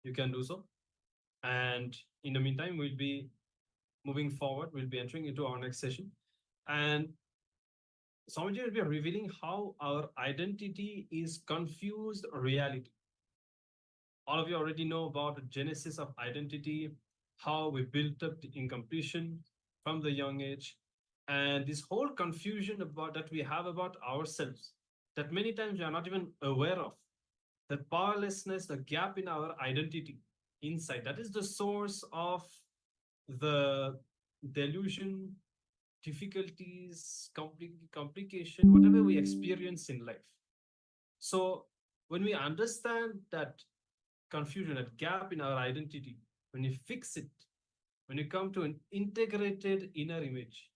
you can do so. And in the meantime, we'll be moving forward. We'll be entering into our next session. And Swamiji will be revealing how our identity is confused reality. All of you already know about the genesis of identity, how we built up the incompletion from the young age, and this whole confusion about that we have about ourselves that many times we are not even aware of. The powerlessness, the gap in our identity inside, that is the source of the delusion, difficulties, complication, whatever we experience in life. So when we understand that confusion, that gap in our identity, when you fix it, when you come to an integrated inner image,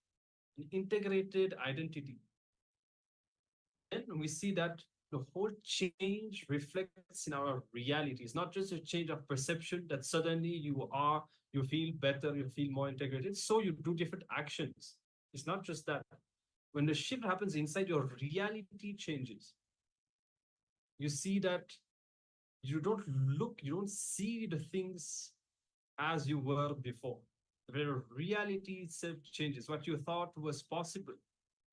an integrated identity, then we see that the whole change reflects in our reality. It's not just a change of perception that suddenly you feel better, you feel more integrated, so you do different actions. It's not just that. When the shift happens inside, your reality changes. You see that you don't see the things as you were before. The reality itself changes. What you thought was possible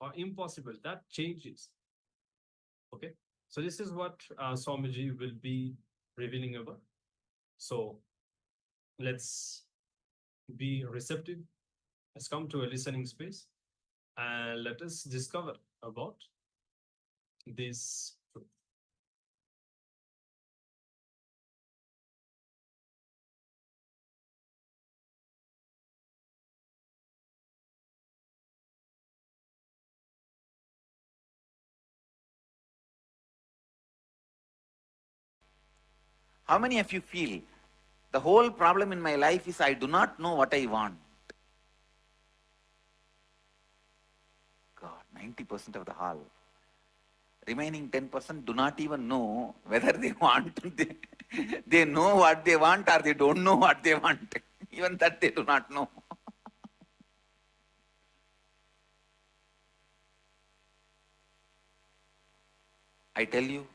or impossible, that changes. Okay. So this is what Swamiji will be revealing about. So let's be receptive. Let's come to a listening space and let us discover about this truth. How many of you feel the whole problem in my life is I do not know what I want? God, 90% of the hall. Remaining 10% do not even know whether they want to. They know what they want or they don't know what they want. Even that they do not know. I tell you,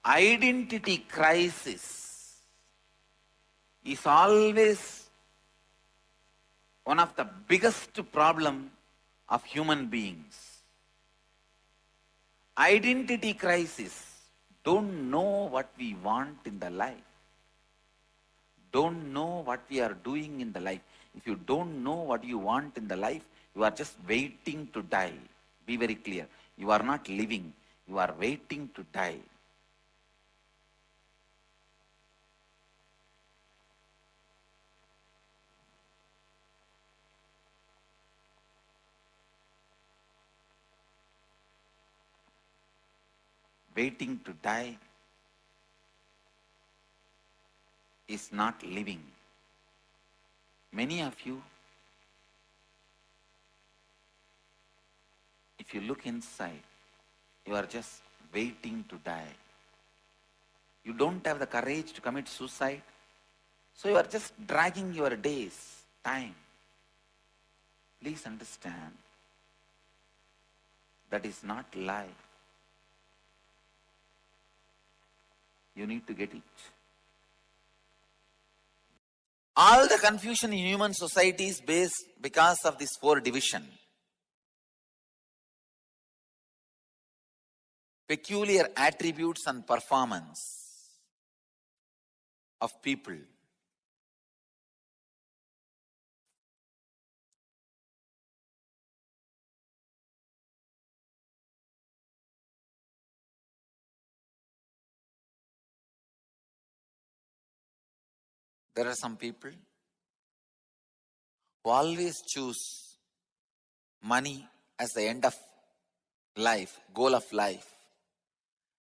identity crisis is always one of the biggest problem of human beings. Identity crisis, don't know what we want in the life. Don't know what we are doing in the life. If you don't know what you want in the life, you are just waiting to die. Be very clear. You are not living. You are waiting to die. Waiting to die is not living. Many of you, if you look inside, you are just waiting to die. You don't have the courage to commit suicide, so you are just dragging your days, time. Please understand, that is not life. You need to get it. All the confusion in human society is based because of this 4 division. Peculiar attributes and performance of people. There are some people who always choose money as the end of life, goal of life,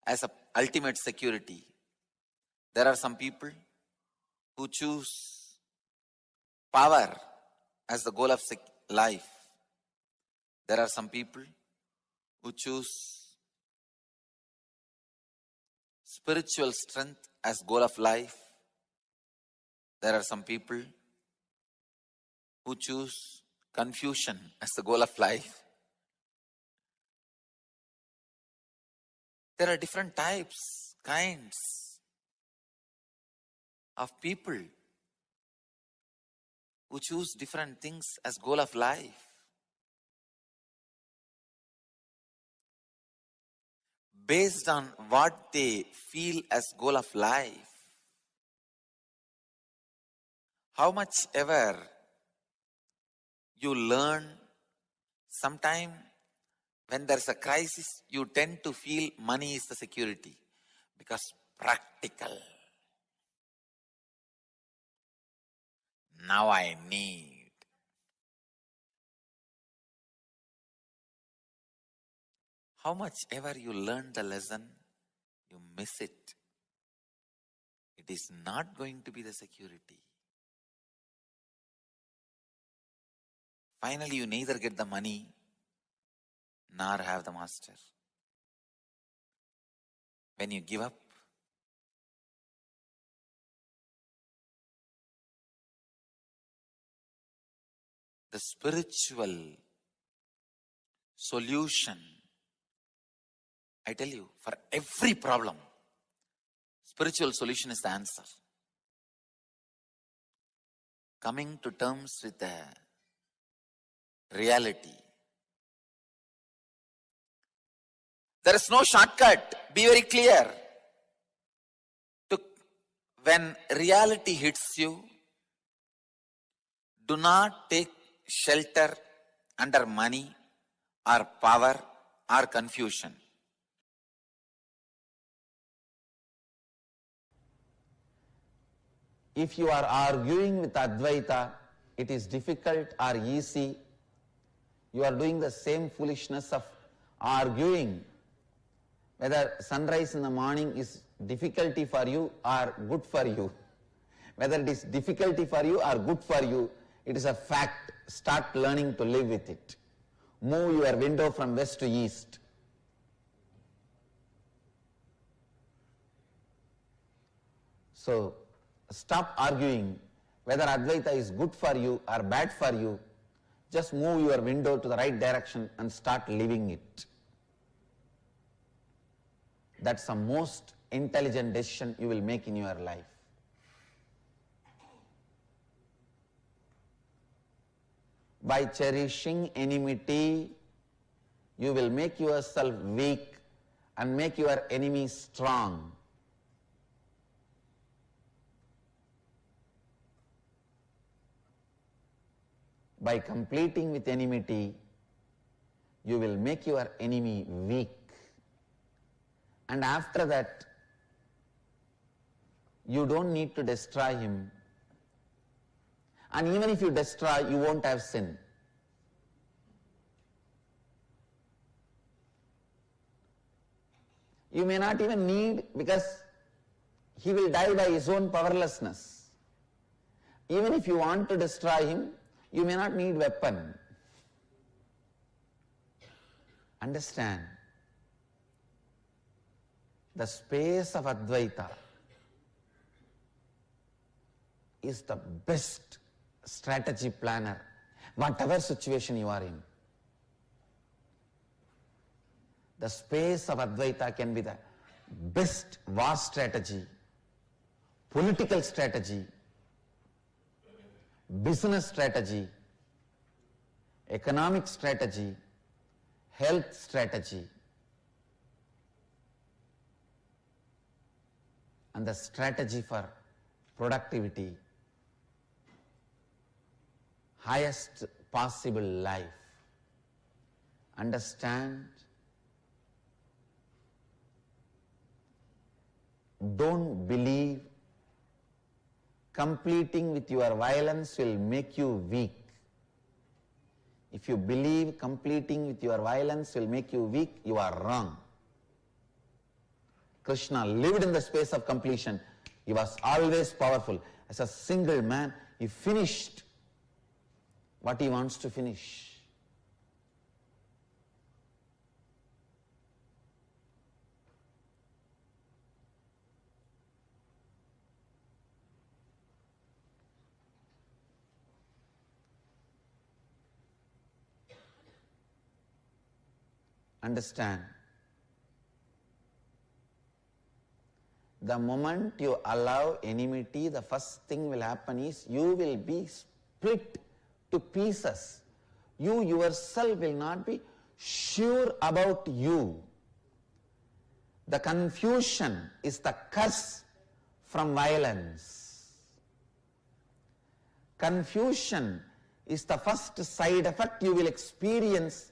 as a ultimate security. There are some people who choose power as the goal of life. There are some people who choose spiritual strength as goal of life. There are some people who choose confusion as the goal of life. There are different types, kinds. of people who choose different things as goal of life. Based on what they feel as goal of life. How much ever you learn, sometime when there's a crisis, you tend to feel money is the security because practical. Now I need. How much ever you learn the lesson, you miss it. It is not going to be the security. Finally, you neither get the money nor have the master. When you give up, the spiritual solution, I tell you, for every problem, spiritual solution is the answer. Coming to terms with the reality. There is no shortcut. Be very clear. When reality hits you, do not take shelter under money or power or confusion. If you are arguing with Advaita, it is difficult or easy. You are doing the same foolishness of arguing whether sunrise in the morning is difficulty for you or good for you. Whether it is difficulty for you or good for you, it is a fact. Start learning to live with it. Move your window from west to east. So, stop arguing whether Advaita is good for you or bad for you. Just move your window to the right direction and start living it. That's the most intelligent decision you will make in your life. By cherishing enmity, you will make yourself weak and make your enemy strong. By completing with enmity, you will make your enemy weak. And after that, you don't need to destroy him. And even if you destroy, you won't have sin. You may not even need, because he will die by his own powerlessness. Even if you want to destroy him, you may not need weapon. Understand, the space of Advaita is the best strategy planner, whatever situation you are in. The space of Advaita can be the best war strategy, political strategy, business strategy, economic strategy, health strategy, and the strategy for productivity, highest possible life. Understand? Don't believe completing with your violence will make you weak. If you believe completing with your violence will make you weak, you are wrong. Krishna lived in the space of completion. He was always powerful. As a single man, he finished what he wants to finish. Understand? The moment you allow enmity, the first thing will happen is you will be split to pieces. You yourself will not be sure about you. The confusion is the curse from violence. Confusion is the first side effect you will experience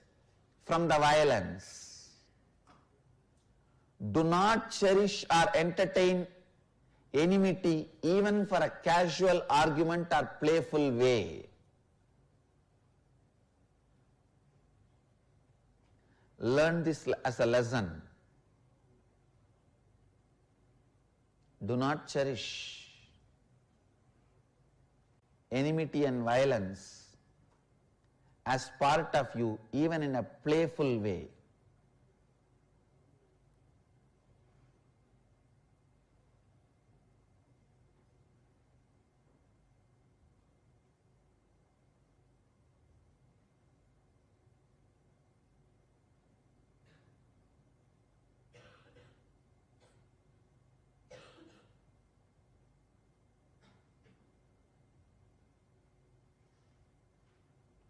from the violence. Do not cherish or entertain enmity even for a casual argument or playful way. Learn this as a lesson. Do not cherish enmity and violence as part of you, even in a playful way.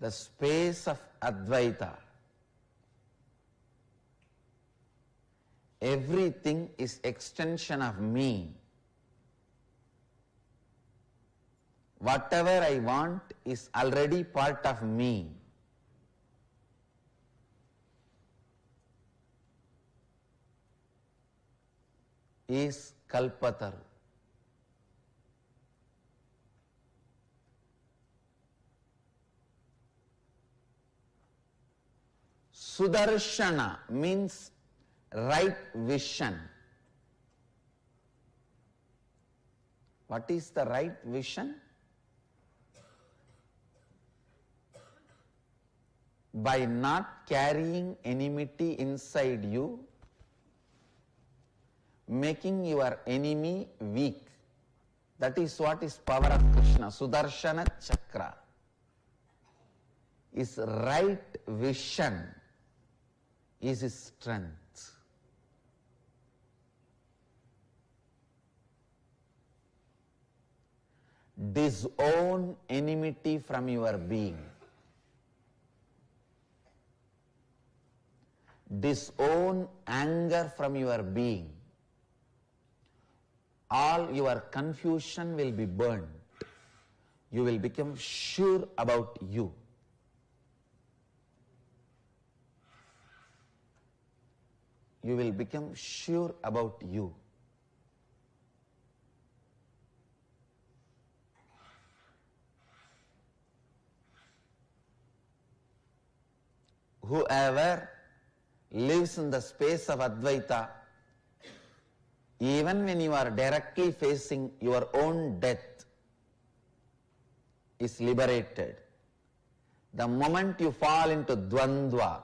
The space of Advaita. Everything is extension of me. Whatever I want is already part of me. Is Kalpataru. Sudarshana means right vision. What is the right vision? By not carrying enmity inside you, making your enemy weak. That is what is power of Krishna. Sudarshana Chakra is right vision, is his strength. Disown enmity from your being. Disown anger from your being. All your confusion will be burned. You will become sure about you. You will become sure about you. Whoever lives in the space of Advaita, even when you are directly facing your own death, is liberated. The moment you fall into Dvandva,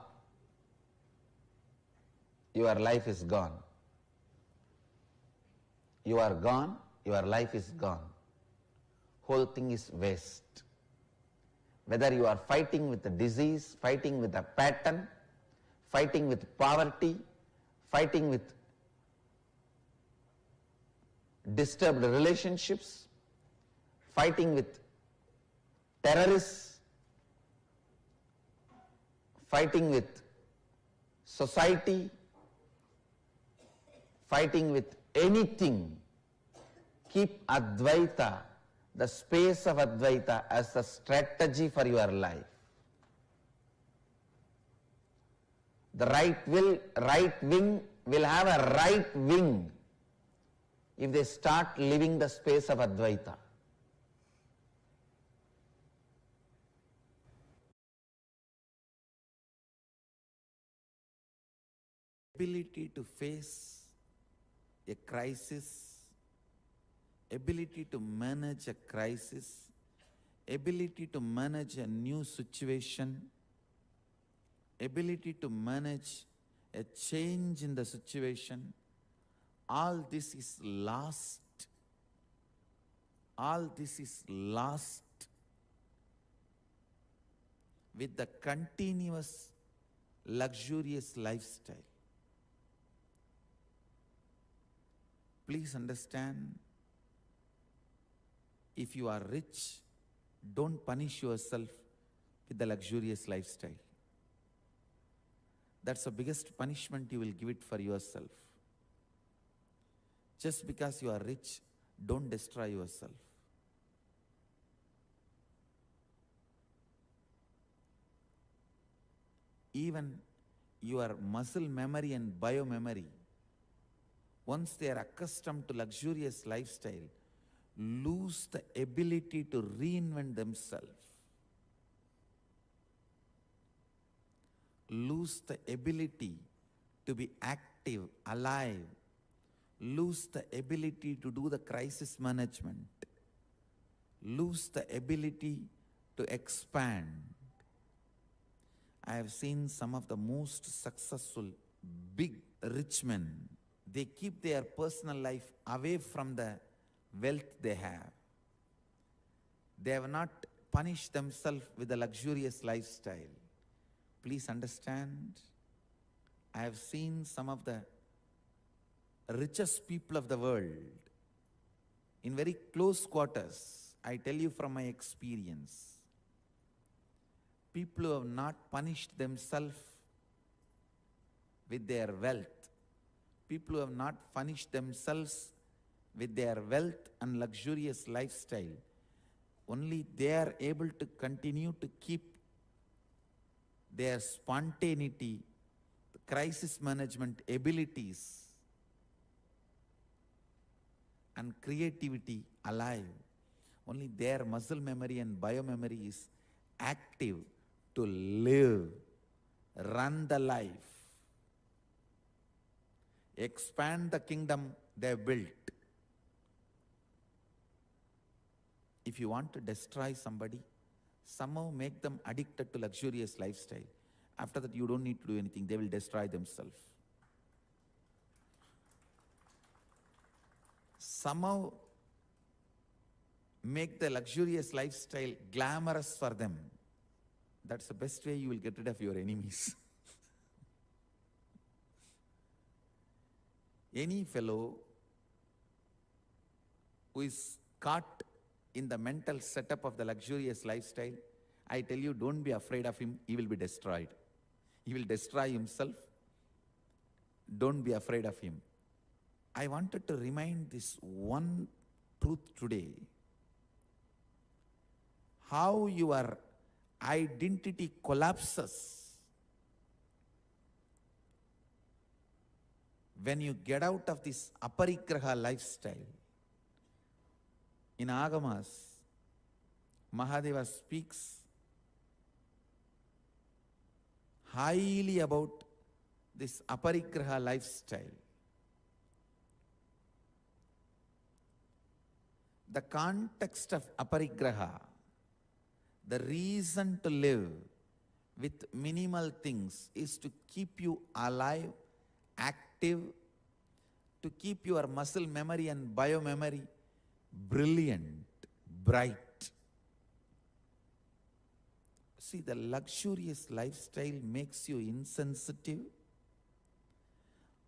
your life is gone. You are gone, your life is gone. Whole thing is waste. Whether you are fighting with a disease, fighting with a pattern, fighting with poverty, fighting with disturbed relationships, fighting with terrorists, fighting with society, fighting with anything, keep Advaita, the space of Advaita, as a strategy for your life. The right wing will have a right wing if they start living the space of Advaita. Ability to face a crisis, ability to manage a crisis, ability to manage a new situation, ability to manage a change in the situation, all this is lost. All this is lost with the continuous luxurious lifestyle. Please understand, if you are rich, don't punish yourself with the luxurious lifestyle. That's the biggest punishment you will give it for yourself. Just because you are rich, don't destroy yourself. Even your muscle memory and biomemory, once they are accustomed to luxurious lifestyle, lose the ability to reinvent themselves, lose the ability to be active, alive, lose the ability to do the crisis management, lose the ability to expand. I have seen some of the most successful, big, rich men. They keep their personal life away from the wealth they have. They have not punished themselves with a luxurious lifestyle. Please understand, I have seen some of the richest people of the world in very close quarters. I tell you from my experience, people who have not punished themselves with their wealth, people who have not punished themselves with their wealth and luxurious lifestyle, only they are able to continue to keep their spontaneity, crisis management abilities, and creativity alive. Only their muscle memory and biomemory is active to live, run the life, expand the kingdom they have built. If you want to destroy somebody, somehow make them addicted to luxurious lifestyle. After that, you don't need to do anything. They will destroy themselves. Somehow make the luxurious lifestyle glamorous for them. That's the best way you will get rid of your enemies. Any fellow who is caught in the mental setup of the luxurious lifestyle, I tell you, don't be afraid of him. He will be destroyed. He will destroy himself. Don't be afraid of him. I wanted to remind this one truth today. How your identity collapses when you get out of this aparigraha lifestyle. In Agamas, Mahadeva speaks highly about this aparigraha lifestyle. The context of aparigraha, the reason to live with minimal things, is to keep you alive, active, to keep your muscle memory and biomemory brilliant, bright. See, the luxurious lifestyle makes you insensitive.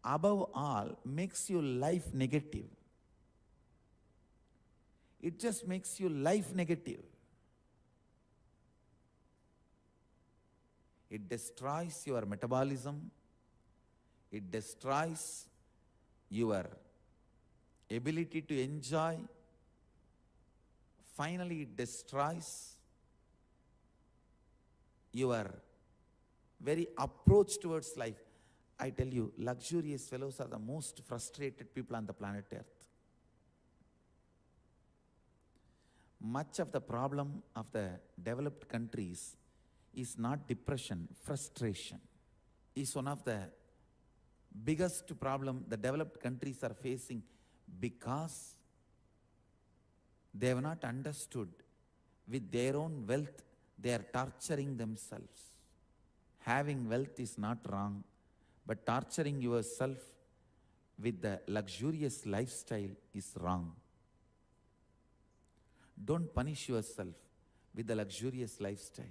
Above all, makes you life negative. It just makes you life negative. It destroys your metabolism. It destroys your ability to enjoy. Finally, it destroys your very approach towards life. I tell you, luxurious fellows are the most frustrated people on the planet Earth. Much of the problem of the developed countries is not depression, frustration is one of the biggest problem the developed countries are facing, because they have not understood with their own wealth they are torturing themselves. Having wealth is not wrong, but torturing yourself with the luxurious lifestyle is wrong. Don't punish yourself with the luxurious lifestyle.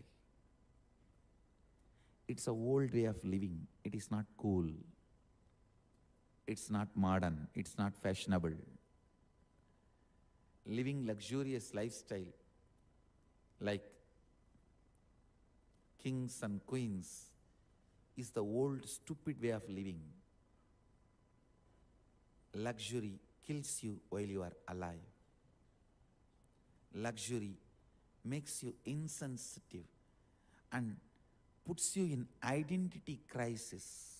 It's an old way of living. It is not cool. it's not modern, it's not fashionable. Living luxurious lifestyle like kings and queens is the old stupid way of living. Luxury kills you while you are alive. Luxury makes you insensitive and puts you in identity crisis.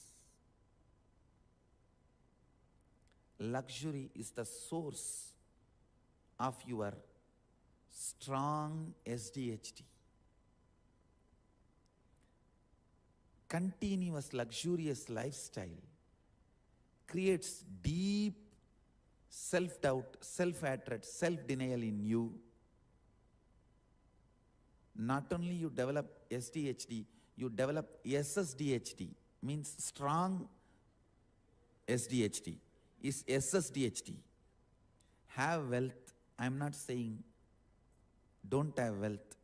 Luxury is the source of your strong SDHD. Continuous luxurious lifestyle creates deep self-doubt, self-hatred, self-denial in you. Not only you develop SDHD, you develop SSDHD, means strong SDHD, is SSDHD. Have wealth, I'm not saying don't have wealth,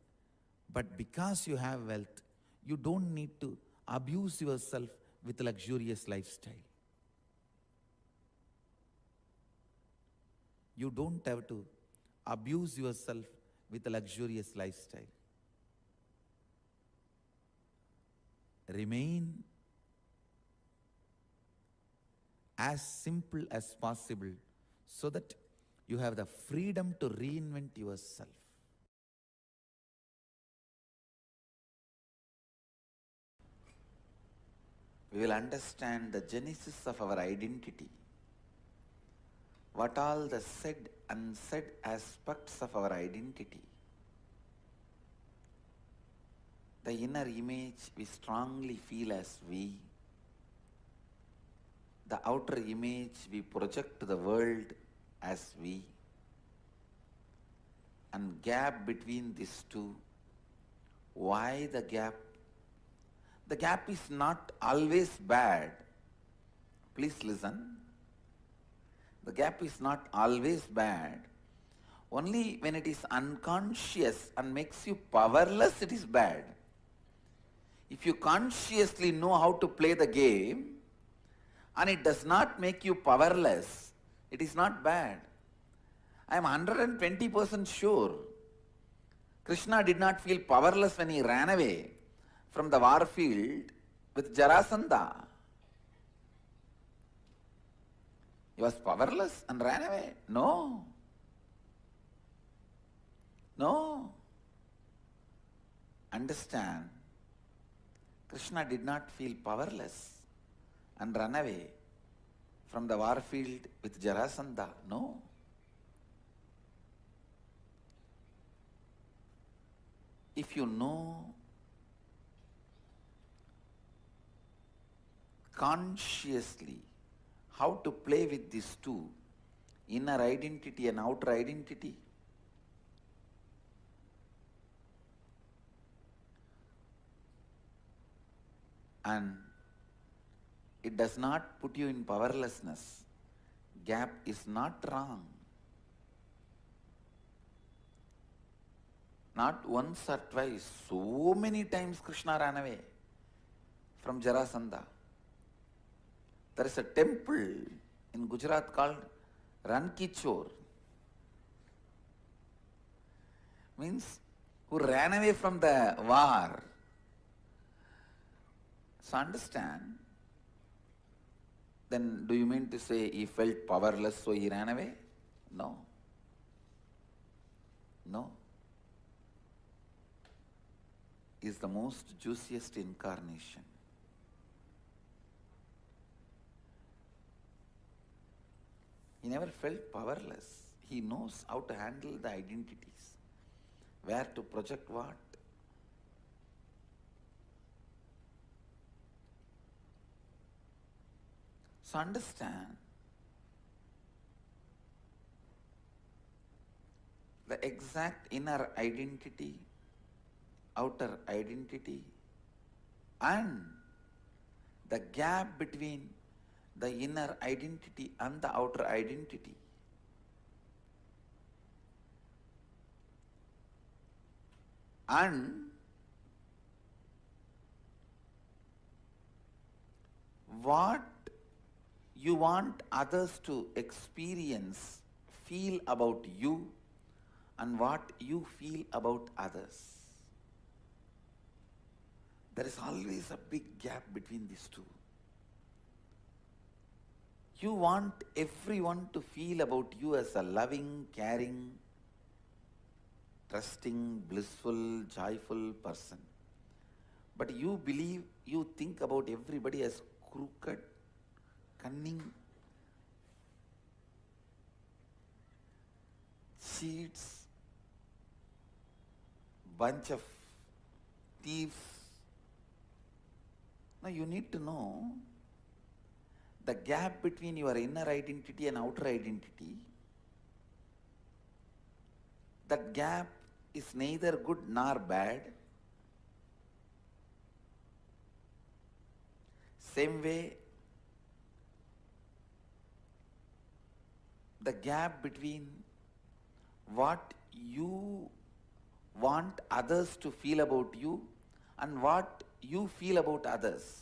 but because you have wealth, you don't need to abuse yourself with luxurious lifestyle. You don't have to abuse yourself with a luxurious lifestyle. Remain as simple as possible so that you have the freedom to reinvent yourself. We will understand the genesis of our identity. What all the said, unsaid aspects of our identity. The inner image we strongly feel as we. The outer image we project to the world as we. And gap between these two. Why the gap? The gap is not always bad. Please listen. The gap is not always bad. Only when it is unconscious and makes you powerless, it is bad. If you consciously know how to play the game and it does not make you powerless, it is not bad. I am 120% sure Krishna did not feel powerless when he ran away from the war field with Jarasandha. He was powerless and ran away? No. No. Understand, Krishna did not feel powerless and run away from the war field with Jarasandha. No. If you know consciously how to play with these two, inner identity and outer identity, and it does not put you in powerlessness, gap is not wrong. Not once or twice, so many times Krishna ran away from Jarasandha. There is a temple in Gujarat called Rankichor. Means who ran away from the war. So understand, then do you mean to say he felt powerless so he ran away? No. No. He is the most juiciest incarnation. He never felt powerless. He knows how to handle the identities, where to project what. So understand, the exact inner identity, outer identity, and the gap between the inner identity and the outer identity. And what you want others to experience, feel about you, and what you feel about others. There is always a big gap between these two. You want everyone to feel about you as a loving, caring, trusting, blissful, joyful person. But you believe, you think about everybody as crooked, cunning, cheats, bunch of thieves. Now you need to know the gap between your inner identity and outer identity. That gap is neither good nor bad. Same way, the gap between what you want others to feel about you and what you feel about others.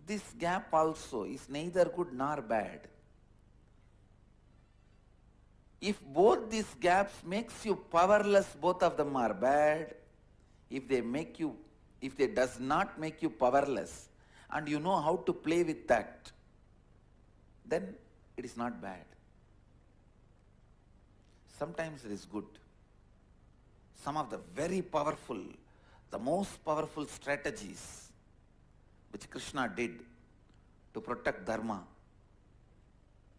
This gap also is neither good nor bad. If both these gaps makes you powerless, both of them are bad. If they does not make you powerless and you know how to play with that, then it is not bad. Sometimes it is good. Some of the very powerful, the most powerful strategies which Krishna did to protect Dharma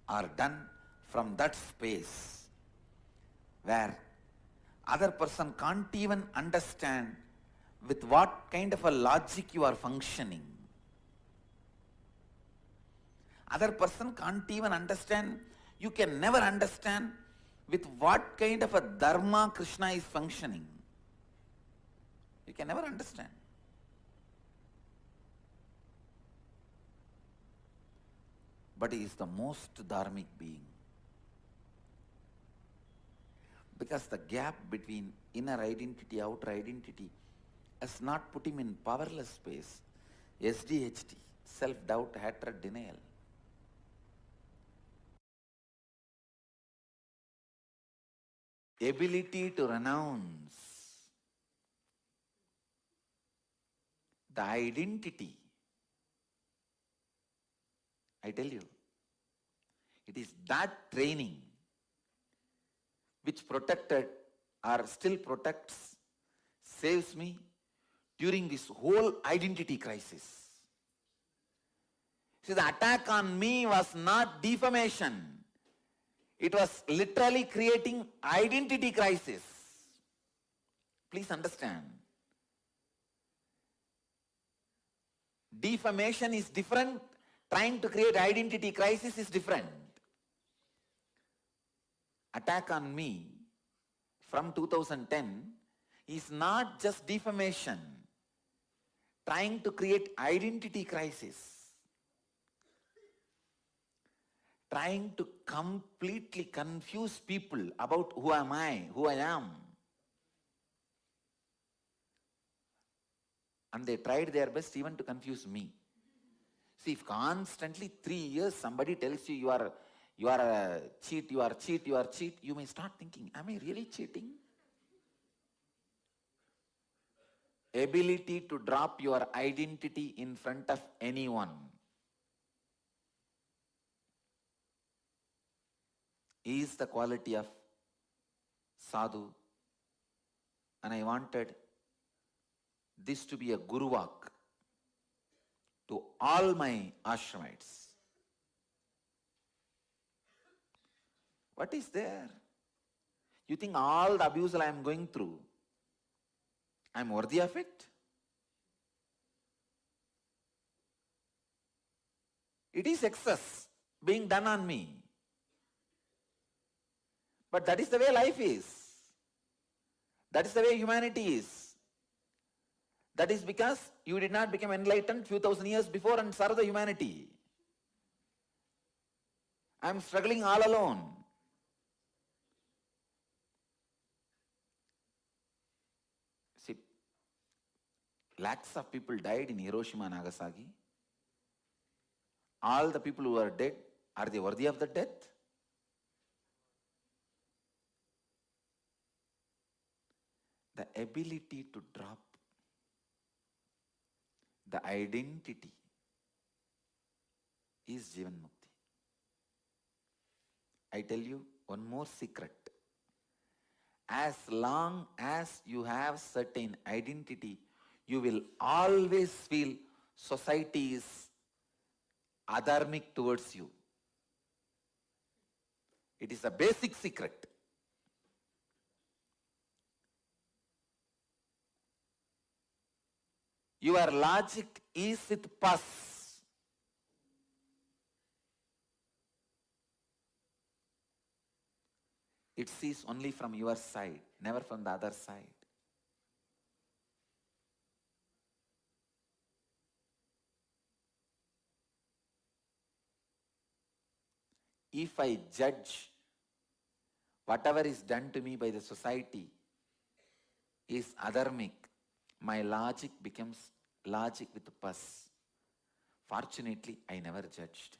are done from that space where other person can't even understand with what kind of a logic you are functioning. Other person can't even understand, you can never understand with what kind of a Dharma Krishna is functioning. You can never understand. But he is the most dharmic being. Because the gap between inner identity, outer identity has not put him in powerless space. SDHT, self-doubt, hatred, denial. Ability to renounce the identity. I tell you, it is that training which protected or still protects, saves me during this whole identity crisis. See, the attack on me was not defamation. It was literally creating identity crisis. Please understand. Defamation is different. Trying to create identity crisis is different. Attack on me from 2010 is not just defamation. Trying to create identity crisis. Trying to completely confuse people about who am I, who I am. And they tried their best even to confuse me. See, if constantly 3 years somebody tells you you are a cheat, you are cheat, you are cheat, you may start thinking, am I really cheating? Ability to drop your identity in front of anyone is the quality of sadhu. And I wanted this to be a guru walk to all my ashramites. What is there? You think all the abuse I am going through, I am worthy of it? It is excess being done on me. But that is the way life is. That is the way humanity is. That is because you did not become enlightened few thousand years before and serve the humanity. I am struggling all alone. See, lakhs of people died in Hiroshima and Nagasaki. All the people who are dead, are they worthy of the death? The ability to drop the identity is Jivan Mukti. I tell you one more secret. As long as you have certain identity, you will always feel society is adharmic towards you. It is a basic secret. Your logic is with pus. It sees only from your side, never from the other side. If I judge whatever is done to me by the society is adharmic, my logic becomes logic with pus. Fortunately, I never judged.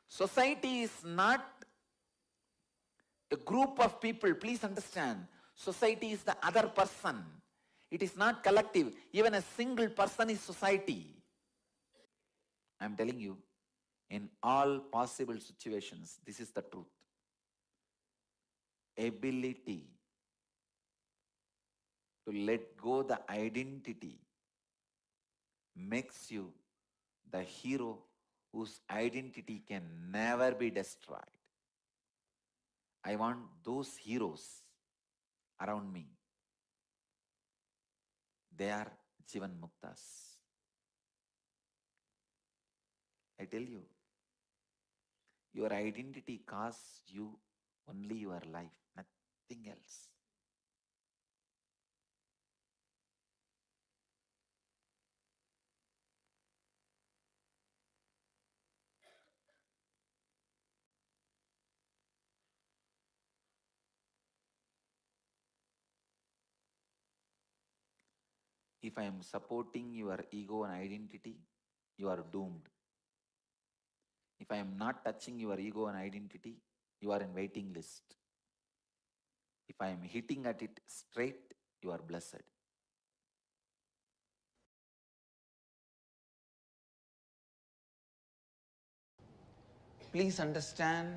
Society is not a group of people. Please understand. Society is the other person. It is not collective. Even a single person is society. I am telling you, in all possible situations, this is the truth. Ability to let go the identity makes you the hero whose identity can never be destroyed. I want those heroes around me. They are Jivan Muktas. I tell you, your identity costs you only your life, nothing else. If I am supporting your ego and identity, you are doomed. If I am not touching your ego and identity, you are in waiting list. If I am hitting at it straight, you are blessed. Please understand,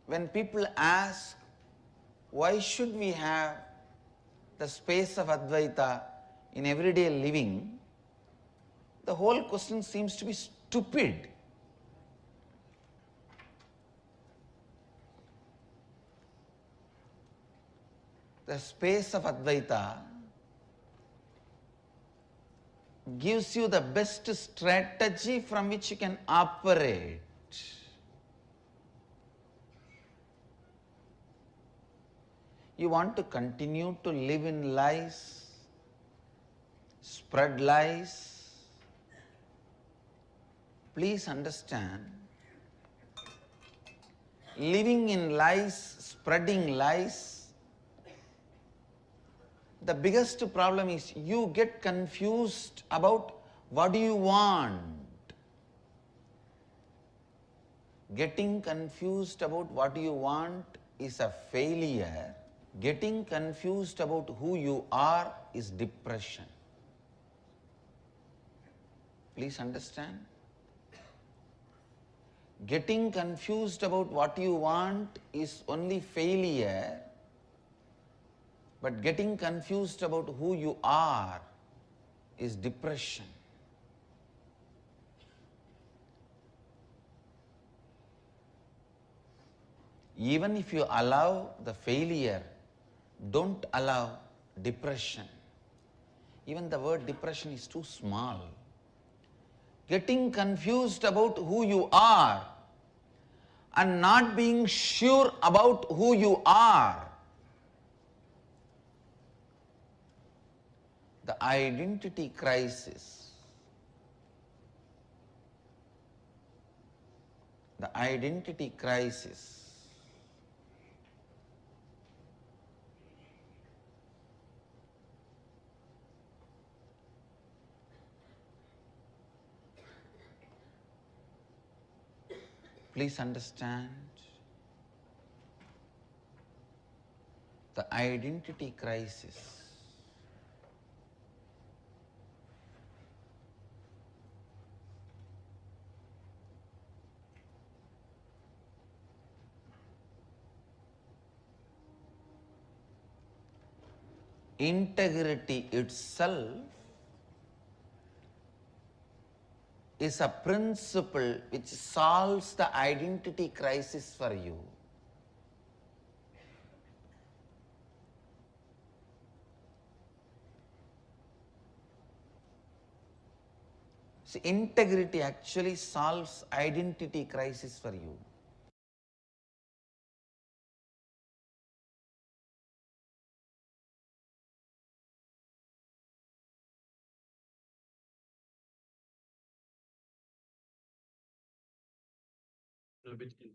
when people ask, why should we have the space of Advaita in everyday living, the whole question seems to be stupid. The space of Advaita gives you the best strategy from which you can operate. You want to continue to live in lies, spread lies. Please understand, living in lies, spreading lies, the biggest problem is you get confused about what do you want. Getting confused about what you want is a failure. Getting confused about who you are is depression. Please understand. Getting confused about what you want is only failure, but getting confused about who you are is depression. Even if you allow the failure, don't allow depression. Even the word depression is too small. Getting confused about who you are and not being sure about who you are, the identity crisis. The identity crisis please understand the identity crisis. Integrity itself is a principle which solves the identity crisis for you. See, integrity actually solves identity crisis for you. A bit in.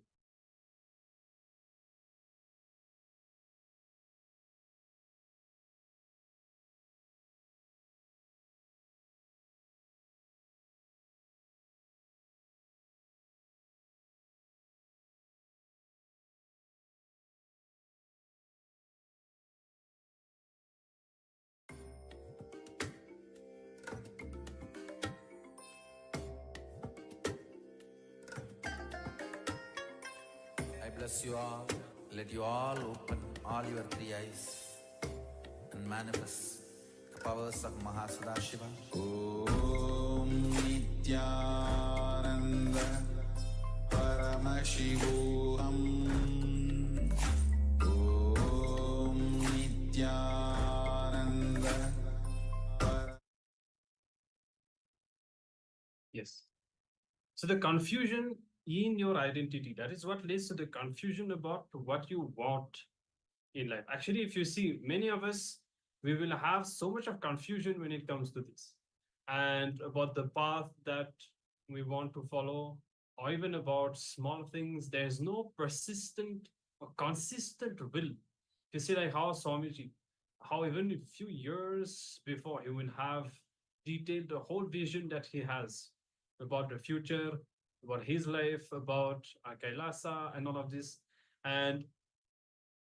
I bless you all. Let you all open all your three eyes and manifest the powers of Mahasadashiva. Om Nithyananda Paramashivoham. Om Nithyananda. Yes. So the confusion in your identity, that is what leads to the confusion about what you want in life. Actually, if you see, many of us, we will have so much of confusion when it comes to this, and about the path that we want to follow, or even about small things. There's no persistent or consistent will. You see, like how Swamiji, how even a few years before, he will have detailed the whole vision that he has about the future, about his life, about Kailasa and all of this. And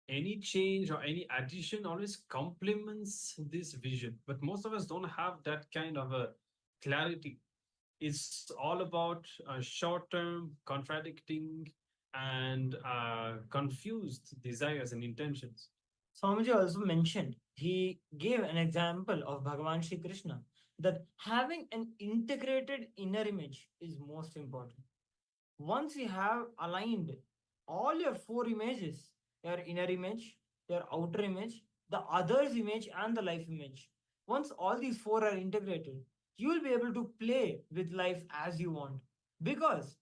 any change or any addition always complements this vision. But most of us don't have that kind of a clarity. It's all about short term, contradicting, and confused desires and intentions. Swamiji also mentioned, he gave an example of Bhagavan Shri Krishna, that having an integrated inner image is most important. Once you have aligned all your four images, your inner image, your outer image, the other's image, and the life image, once all these four are integrated, you will be able to play with life as you want. Because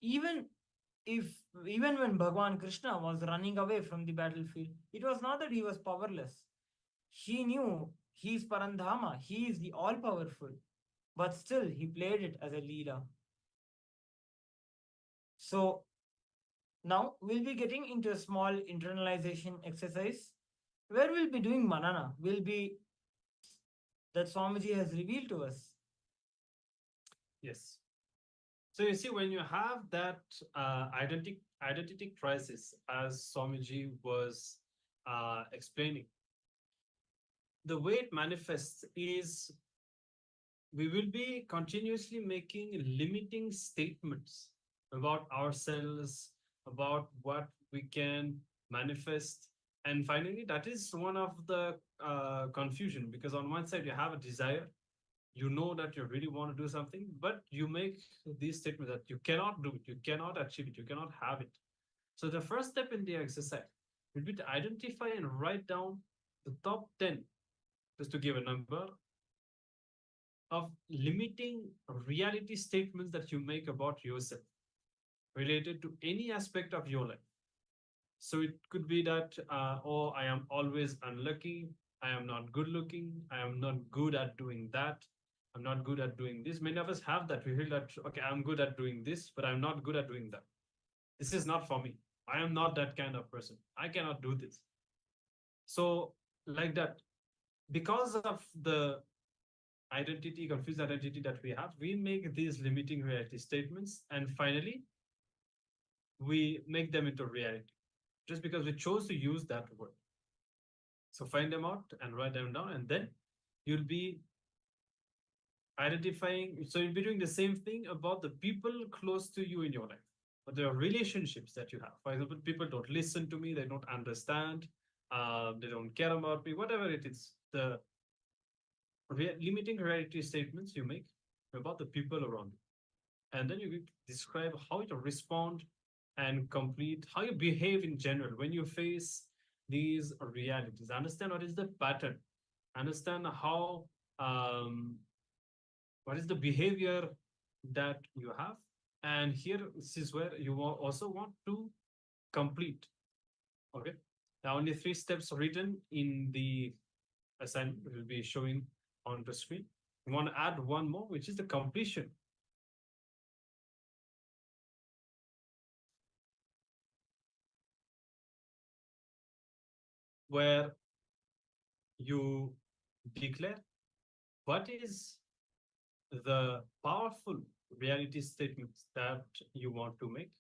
even if even when Bhagavan Krishna was running away from the battlefield, it was not that he was powerless. He knew he is Parandhama, he is the all powerful, but still he played it as a leader. So now we'll be getting into a small internalization exercise where we'll be doing manana, will be that Swamiji has revealed to us. Yes. So you see, when you have that identity crisis, as Swamiji was explaining, the way it manifests is we will be continuously making limiting statements about ourselves, about what we can manifest. And finally, that is one of the confusion, because on one side you have a desire, you know that you really want to do something, but you make these statements that you cannot do it, you cannot achieve it, you cannot have it. So the first step in the exercise will be to identify and write down the top 10, just to give a number, of limiting reality statements that you make about yourself related to any aspect of your life. So it could be that, oh, I am always unlucky, I am not good looking, I am not good at doing that, I'm not good at doing this. Many of us have that. We feel that, okay, I'm good at doing this, but I'm not good at doing that. This is not for me. I am not that kind of person. I cannot do this. So, like that, because of the confused identity that we have, we make these limiting reality statements. And finally, we make them into reality just because we chose to use that word. So find them out and write them down, and then you'll be identifying. So you'll be doing the same thing about the people close to you in your life, but there are relationships that you have. For example, people don't listen to me, they don't understand, they don't care about me, whatever it is. The limiting reality statements you make about the people around you, and then you describe how you respond and complete how you behave in general when you face these realities. Understand what is the pattern, understand how what is the behavior that you have, and here this is where you also want to complete. Okay, now only 3 steps written in the assignment will be showing on the screen. We want to add one more, which is the completion. Where you declare what is the powerful reality statements that you want to make.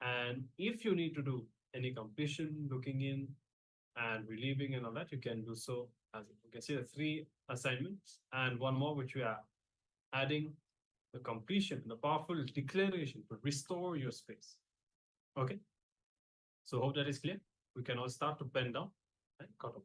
And if you need to do any completion, looking in and relieving and all that, you can do so. As you can see, the 3 assignments and one more, which we are adding the completion, the powerful declaration to restore your space. Okay. So hope that is clear. We can all start to pen down and cut off.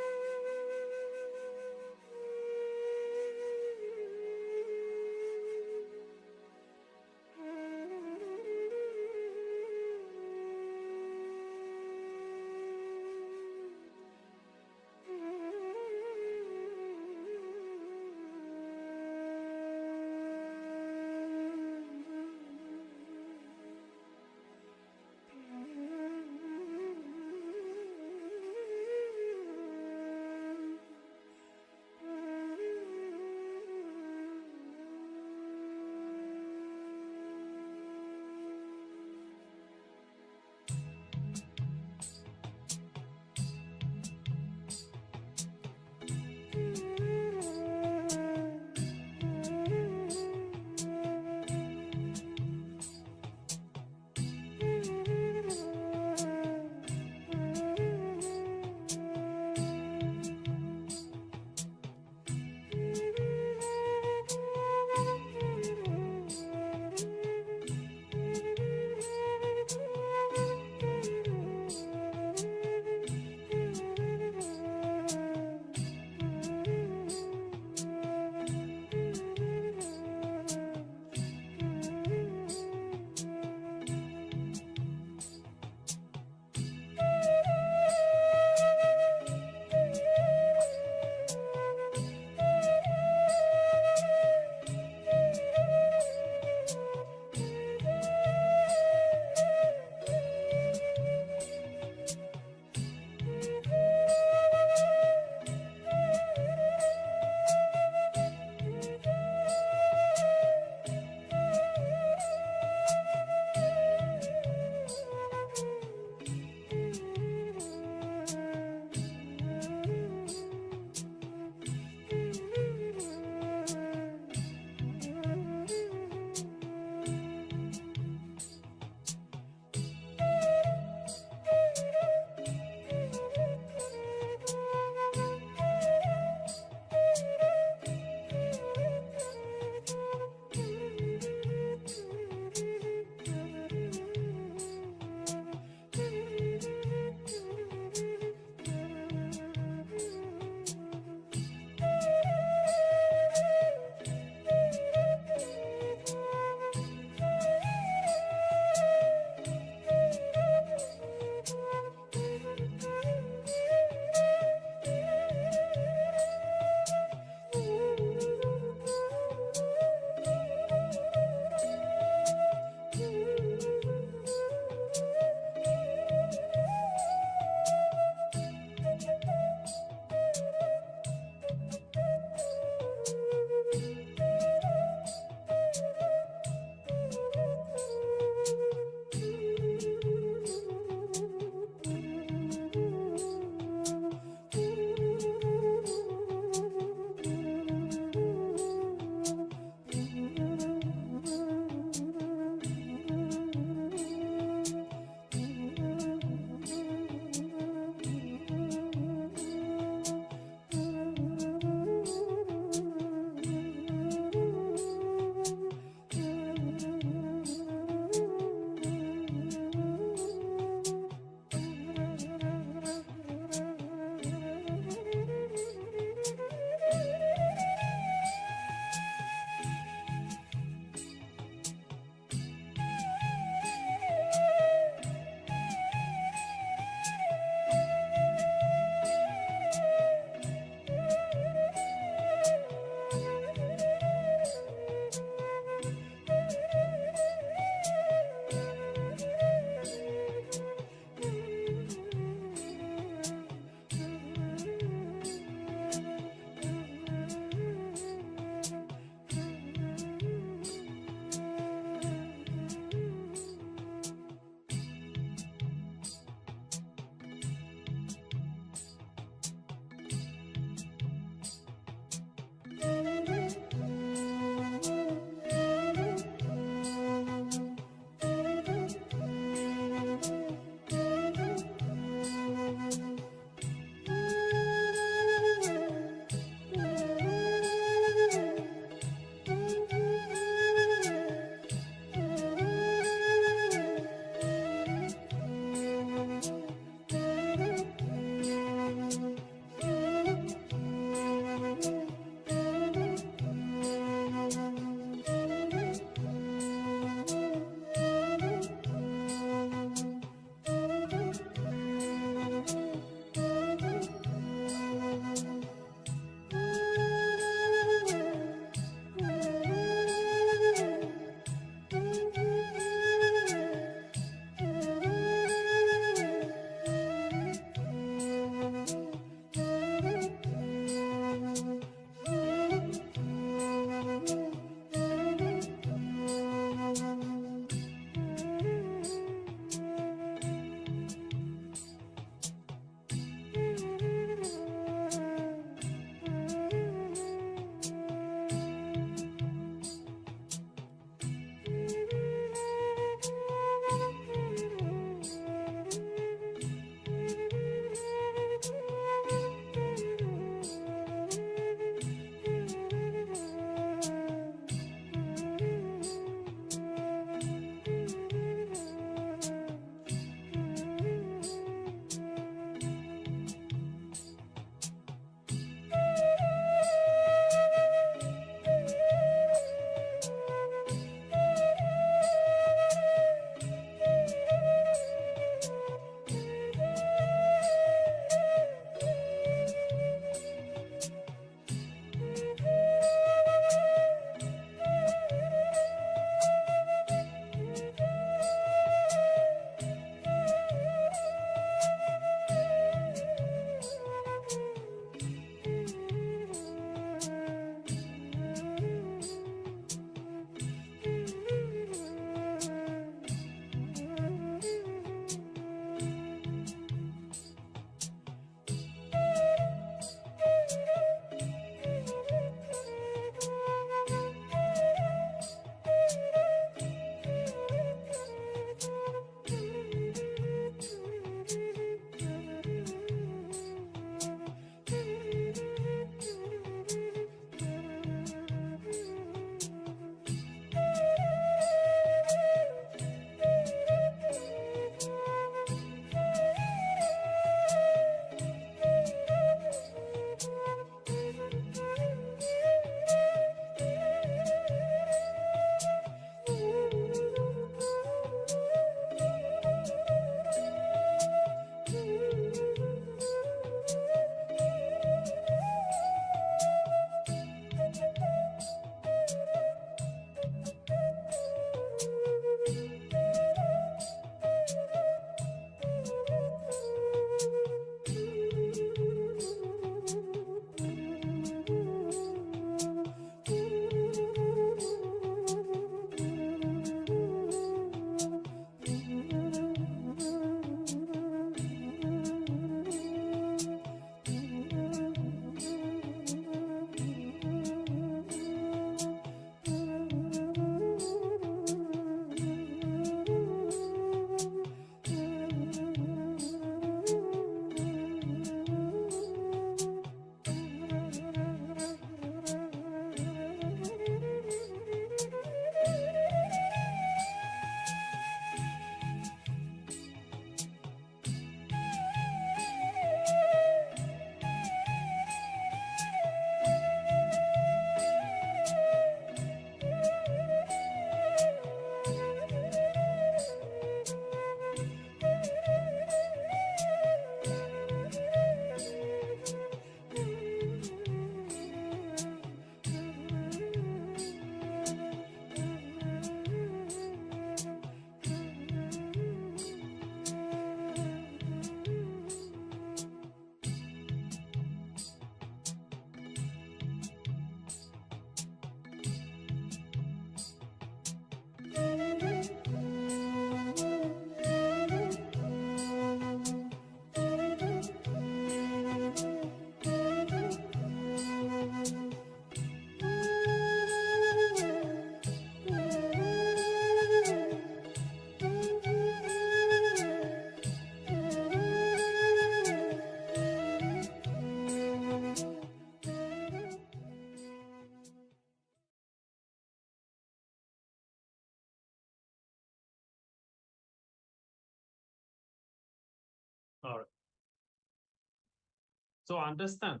So understand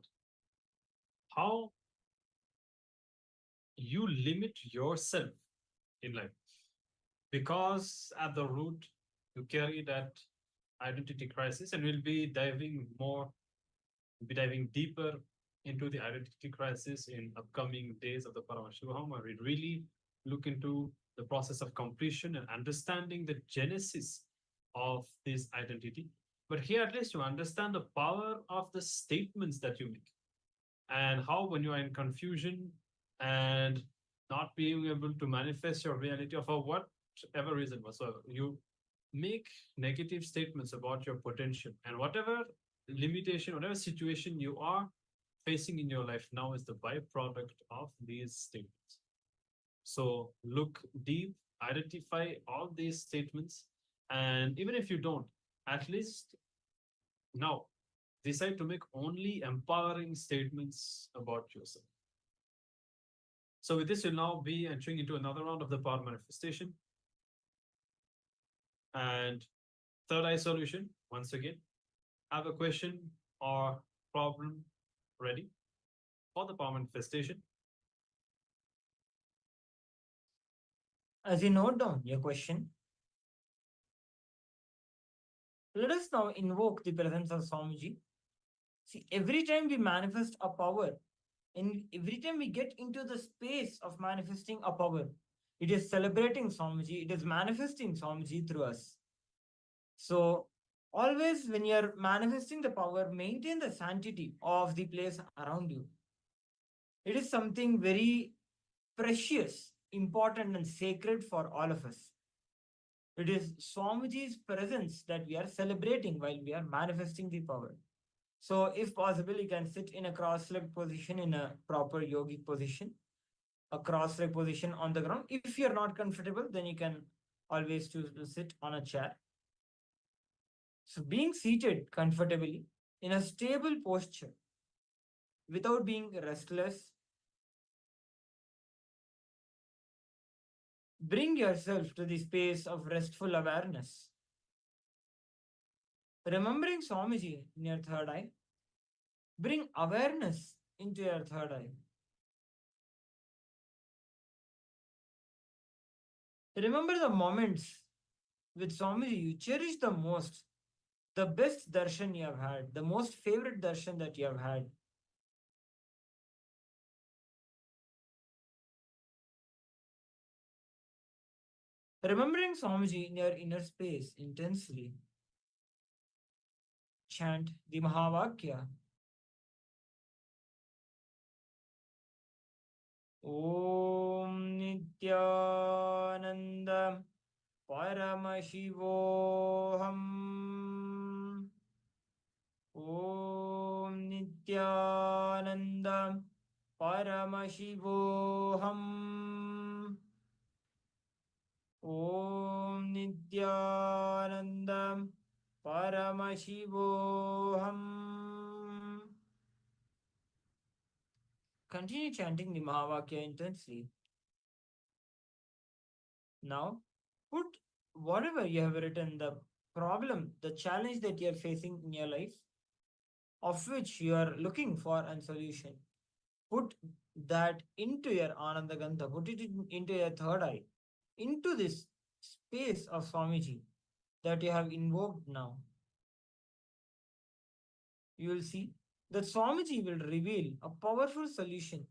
how you limit yourself in life, because at the root you carry that identity crisis, and we'll be diving deeper into the identity crisis in upcoming days of the Paramashivoham, where we really look into the process of completion and understanding the genesis of this identity. But here, at least, you understand the power of the statements that you make, and how, when you are in confusion and not being able to manifest your reality, or for whatever reason whatsoever, you make negative statements about your potential, and whatever limitation, whatever situation you are facing in your life now is the byproduct of these statements. So look deep, identify all these statements, and even if you don't, at least now decide to make only empowering statements about yourself. So with this, you'll now be entering into another round of the power manifestation. And third eye solution, once again, have a question or problem ready for the power manifestation. As you note down your question, let us now invoke the presence of Swamiji. See, every time we manifest a power, and every time we get into the space of manifesting a power, it is celebrating Swamiji, it is manifesting Swamiji through us. So, always when you are manifesting the power, maintain the sanctity of the place around you. It is something very precious, important, and sacred for all of us. It is Swamiji's presence that we are celebrating while we are manifesting the power. So, if possible, you can sit in a cross-legged position in a proper yogic position, a cross-legged position on the ground. If you're not comfortable, then you can always choose to sit on a chair. So, being seated comfortably in a stable posture without being restless, bring yourself to the space of restful awareness. Remembering Swamiji in your third eye, bring awareness into your third eye. Remember the moments with Swamiji you cherish the most, the best darshan you have had, the most favorite darshan that you have had. Remembering Swamiji in your inner space intensely, chant the Mahavakya. Om Nithyananda Paramashivoham. Om Nithyananda Paramashivoham. Om Nithyananda Paramashivoham. Continue chanting the Mahavakya intensely. Now, put whatever you have written, the problem, the challenge that you are facing in your life, of which you are looking for a solution, put that into your Ananda Gandha, put it into your third eye, into this space of Swamiji that you have invoked now. You will see that Swamiji will reveal a powerful solution,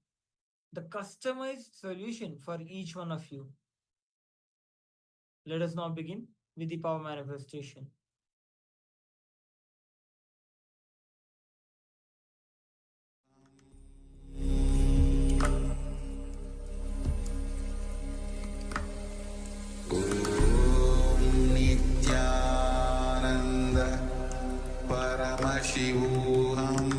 the customized solution for each one of you. Let us now begin with the power manifestation. Nithyananda Paramashivoham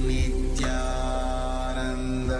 Nithyananda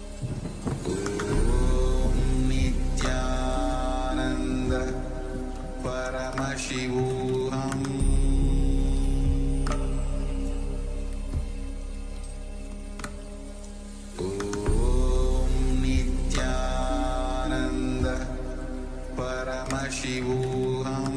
Paramashivoham Om Nithyananda Paramashivoham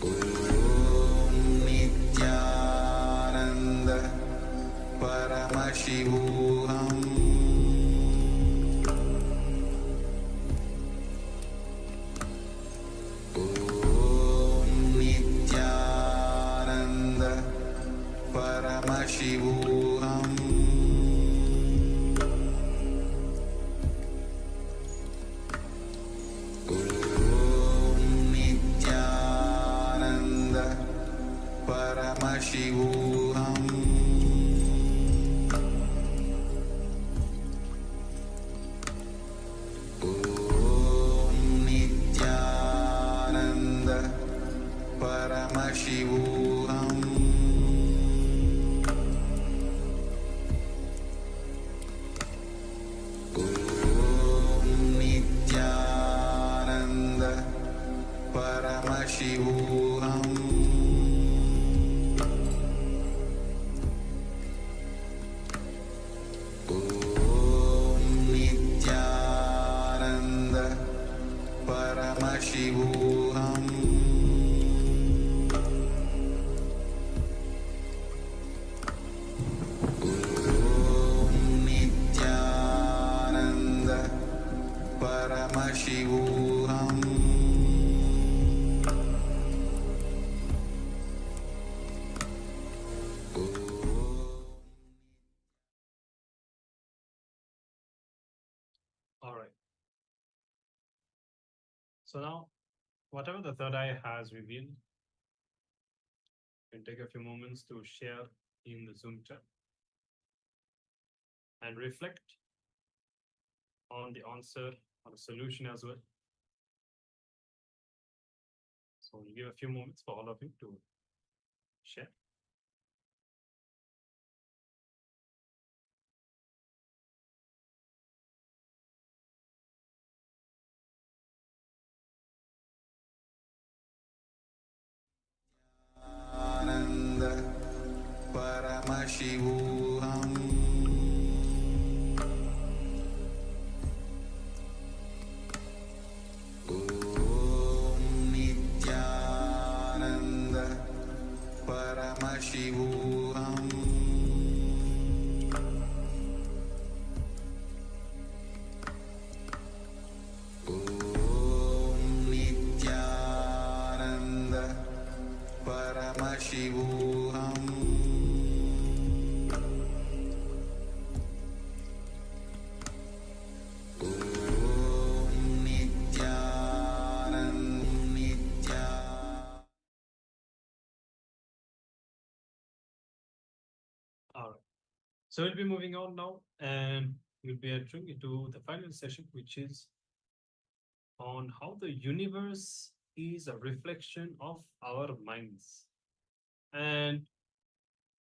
Om Nithyananda Paramashivoham Om Nithyananda Paramashivoham Om Nithyananda Paramashivoham Om Nithyananda Paramashivoham Om Nithyananda Paramashivoham Om Nithyananda Paramashivoham Om Nithyananda Paramashivoham All right. So now, whatever the third eye has revealed, you can take a few moments to share in the Zoom chat and reflect on the answer or the solution as well. So we'll give a few moments for all of you to share. Ananda Paramashivoham Om Nithyananda Paramashivoham Om Nithyananda Paramashivoham Om Nithyananda All right. So we'll be moving on now, and we'll be entering into the final session, which is on how the universe is a reflection of our minds. And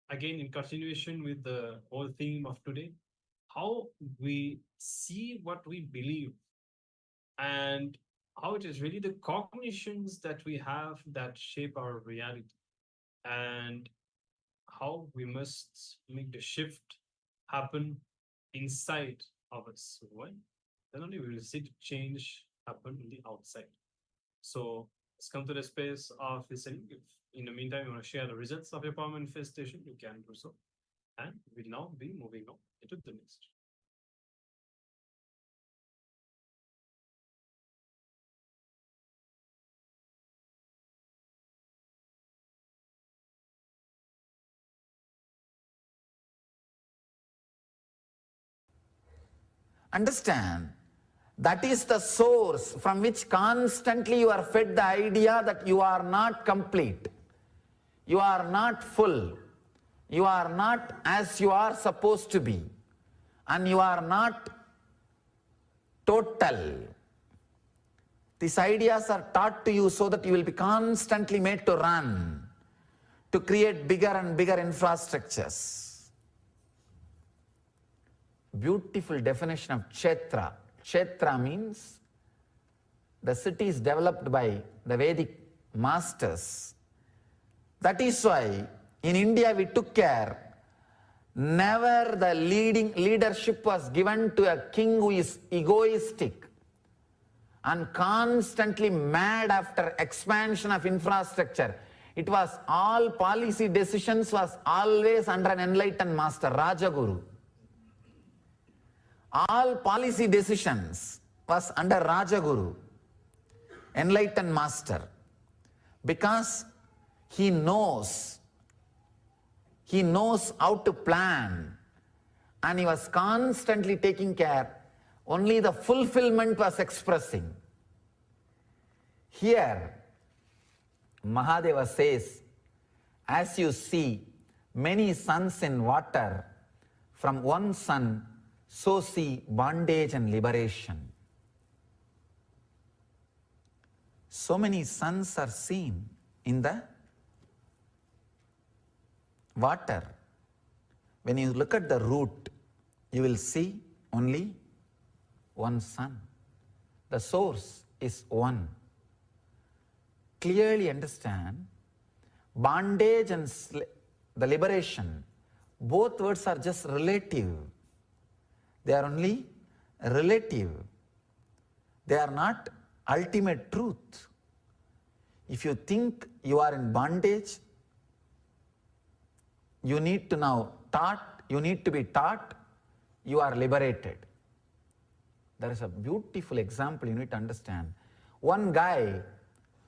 again, in continuation with the whole theme of today, how we see what we believe and how it is really the cognitions that we have that shape our reality, and how we must make the shift happen inside of us. Why? Then only we will see the change happen in the outside. So let's come to the space of listening. If in the meantime you want to share the results of your power manifestation, you can do so. And we'll now be moving on into the next. Understand, that is the source from which constantly you are fed the idea that you are not complete, you are not full, you are not as you are supposed to be, and you are not total. These ideas are taught to you so that you will be constantly made to run, to create bigger and bigger infrastructures, beautiful definition of Kshetra. Kshetra means the cities developed by the Vedic masters. That is why in India we took care. Never the leadership was given to a king who is egoistic and constantly mad after expansion of infrastructure. It was all policy decisions was always under an enlightened master, Rajaguru. All policy decisions was under Rajaguru, enlightened master, because he knows how to plan, and he was constantly taking care. Only the fulfillment was expressing. Here, Mahadeva says, as you see many suns in water, from one sun, so see bondage and liberation. So many suns are seen in the water. When you look at the root, you will see only one sun. The source is one. Clearly understand, bondage and the liberation, both words are just relative. They are only relative. They are not ultimate truth. If you think you are in bondage, you need to be taught you are liberated. There is a beautiful example you need to understand. One guy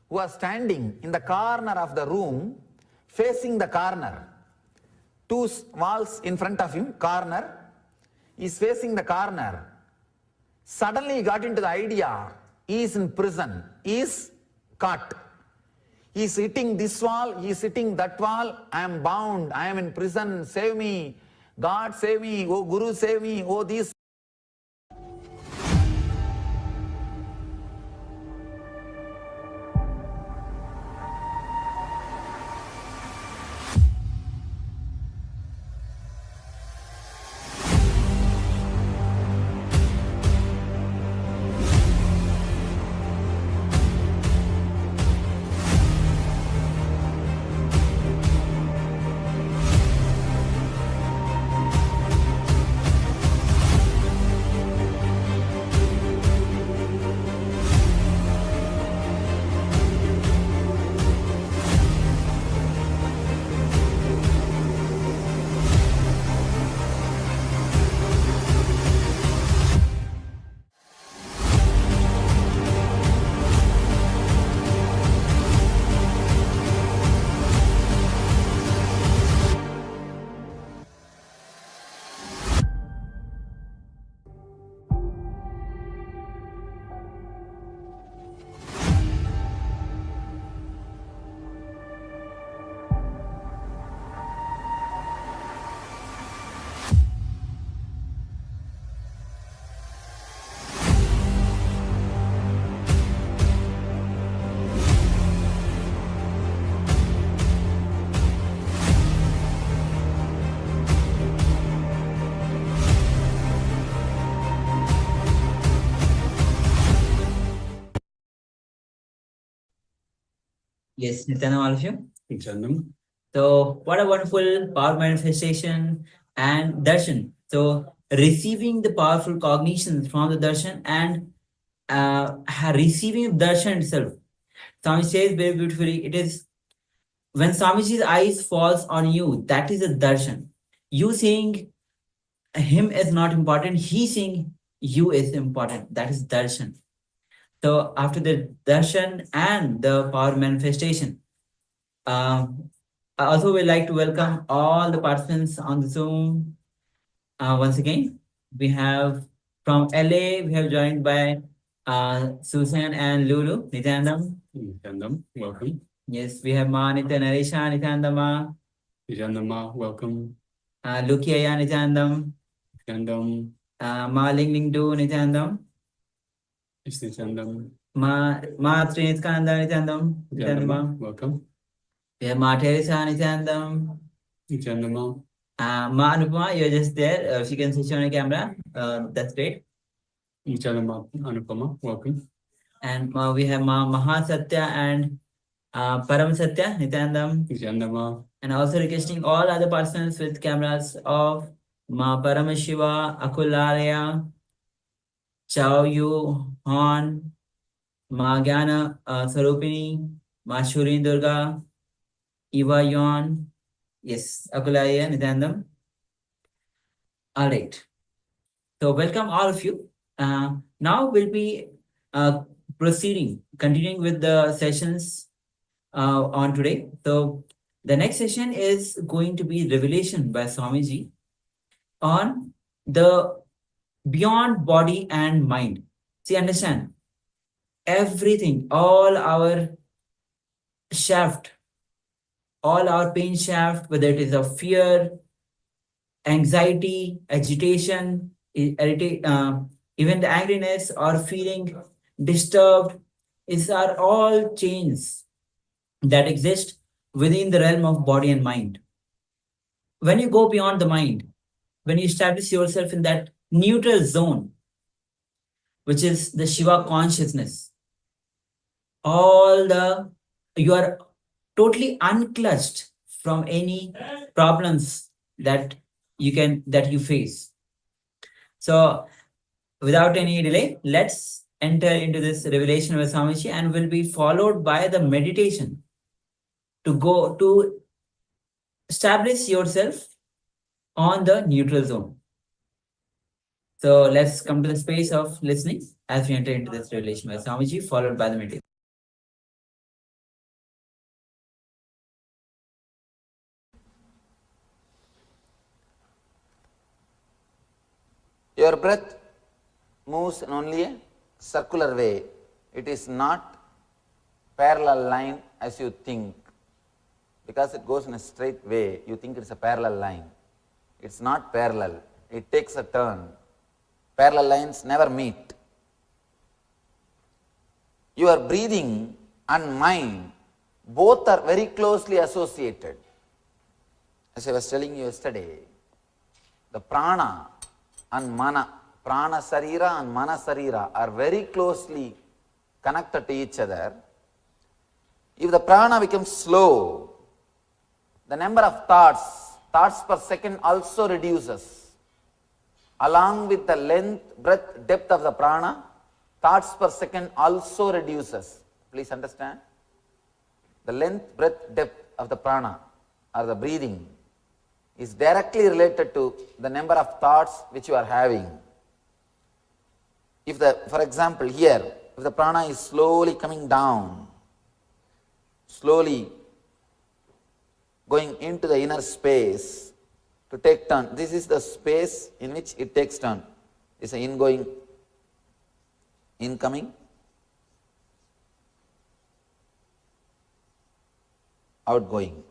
who was standing in the corner of the room, facing the corner, two walls in front of him, corner, is facing the corner. Suddenly he got into the idea, he is in prison, he is caught. He is hitting this wall, he is hitting that wall, I am bound, I am in prison, save me, God save me, oh Guru save me, oh this. Yes, Nithyanandam, all of you. Nithyanandam. So, what a wonderful power manifestation and darshan. So, receiving the powerful cognitions from the darshan and receiving darshan itself. Swami says very beautifully, it is when Swamiji's eyes falls on you, that is a darshan. You seeing him is not important, he seeing you is important. That is darshan. So after the darshan and the power manifestation, I also would like to welcome all the participants on the Zoom. Once again, we have from LA, we have joined by Susan and Lulu, Nithyanandam. Nithyanandam, welcome. Yes, we have Ma Nithyanandeshwara, Nithyanandama. Nithyanandama, welcome. Lukiaya, Nithyanandam. Nithyanandam. Ma Ling Du, Nithyanandam. It's Nithyanandam. Ma Trinitkananda, Nithyanandam. Nithyanandama, welcome. We have Ma Teresa, Nithyanandam. Nithyanandama. Ma Anupama, you're just there. If you can switch on your camera, that's great. Nithyananda, Anupama, welcome. And we have Ma Mahasatya and Paramasatya, Nithyanandam. Nithyananda, And also requesting all other persons with cameras of Ma Paramashiva, Akularaya, Chao Yu, Hon, Ma Gyana Sarupini, Ma Shuri Durga, Eva Yon. Yes, Akulaya, Nithyanandam. All right. So welcome all of you. Now we'll be continuing with the sessions on today. So the next session is going to be revelation by Swamiji on the beyond body and mind. See, understand, everything, all our shaft, all our pain shaft, whether it is of fear, anxiety, agitation, even the angriness or feeling disturbed, are all chains that exist within the realm of body and mind. When you go beyond the mind, when you establish yourself in that neutral zone, which is the Shiva consciousness, you are totally unclutched from any problems that you face. So without any delay, let's enter into this revelation with Swamiji, and will be followed by the meditation to go to establish yourself on the neutral zone. So let's come to the space of listening as we enter into this revelation with Swamiji, followed by the meditation. Your breath moves in only a circular way. It is not parallel line as you think. Because it goes in a straight way, you think it's a parallel line. It's not parallel. It takes a turn. Parallel lines never meet. Your breathing and mind, both are very closely associated. As I was telling you yesterday, the prana and mana, prana sarira and mana sarira are very closely connected to each other. If the prana becomes slow, the number of thoughts per second also reduces. Along with the length, breadth, depth of the prana, thoughts per second also reduces. Please understand. The length, breadth, depth of the prana or the breathing is directly related to the number of thoughts which you are having. If for example here, if the prana is slowly coming down, slowly going into the inner space to take turn, this is the space in which it takes turn. It's an ingoing, incoming, outgoing.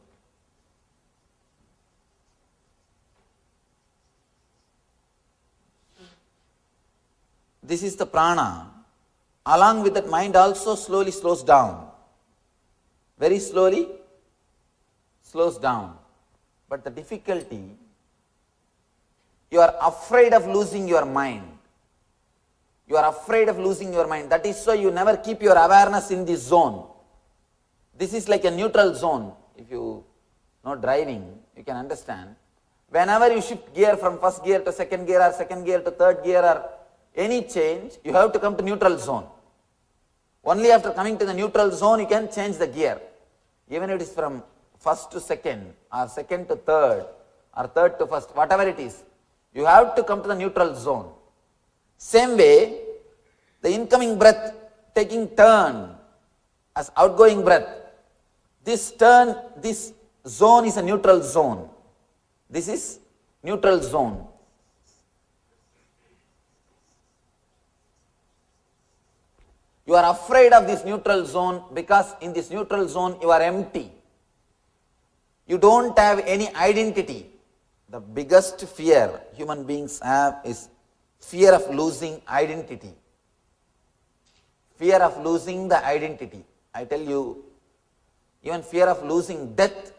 This is the prana. Along with that, mind also slowly slows down. Very slowly slows down. But the difficulty, you are afraid of losing your mind. You are afraid of losing your mind. That is why you never keep your awareness in this zone. This is like a neutral zone. If you know driving, you can understand. Whenever you shift gear from first gear to second gear or second gear to third gear or any change, you have to come to neutral zone. Only after coming to the neutral zone, you can change the gear. Even if it is from first to second, or second to third, or third to first, whatever it is, you have to come to the neutral zone. Same way, the incoming breath taking turn as outgoing breath. This zone is a neutral zone. This is neutral zone. You are afraid of this neutral zone because in this neutral zone you are empty. You don't have any identity. The biggest fear human beings have is fear of losing identity. Fear of losing the identity. I tell you, even fear of losing death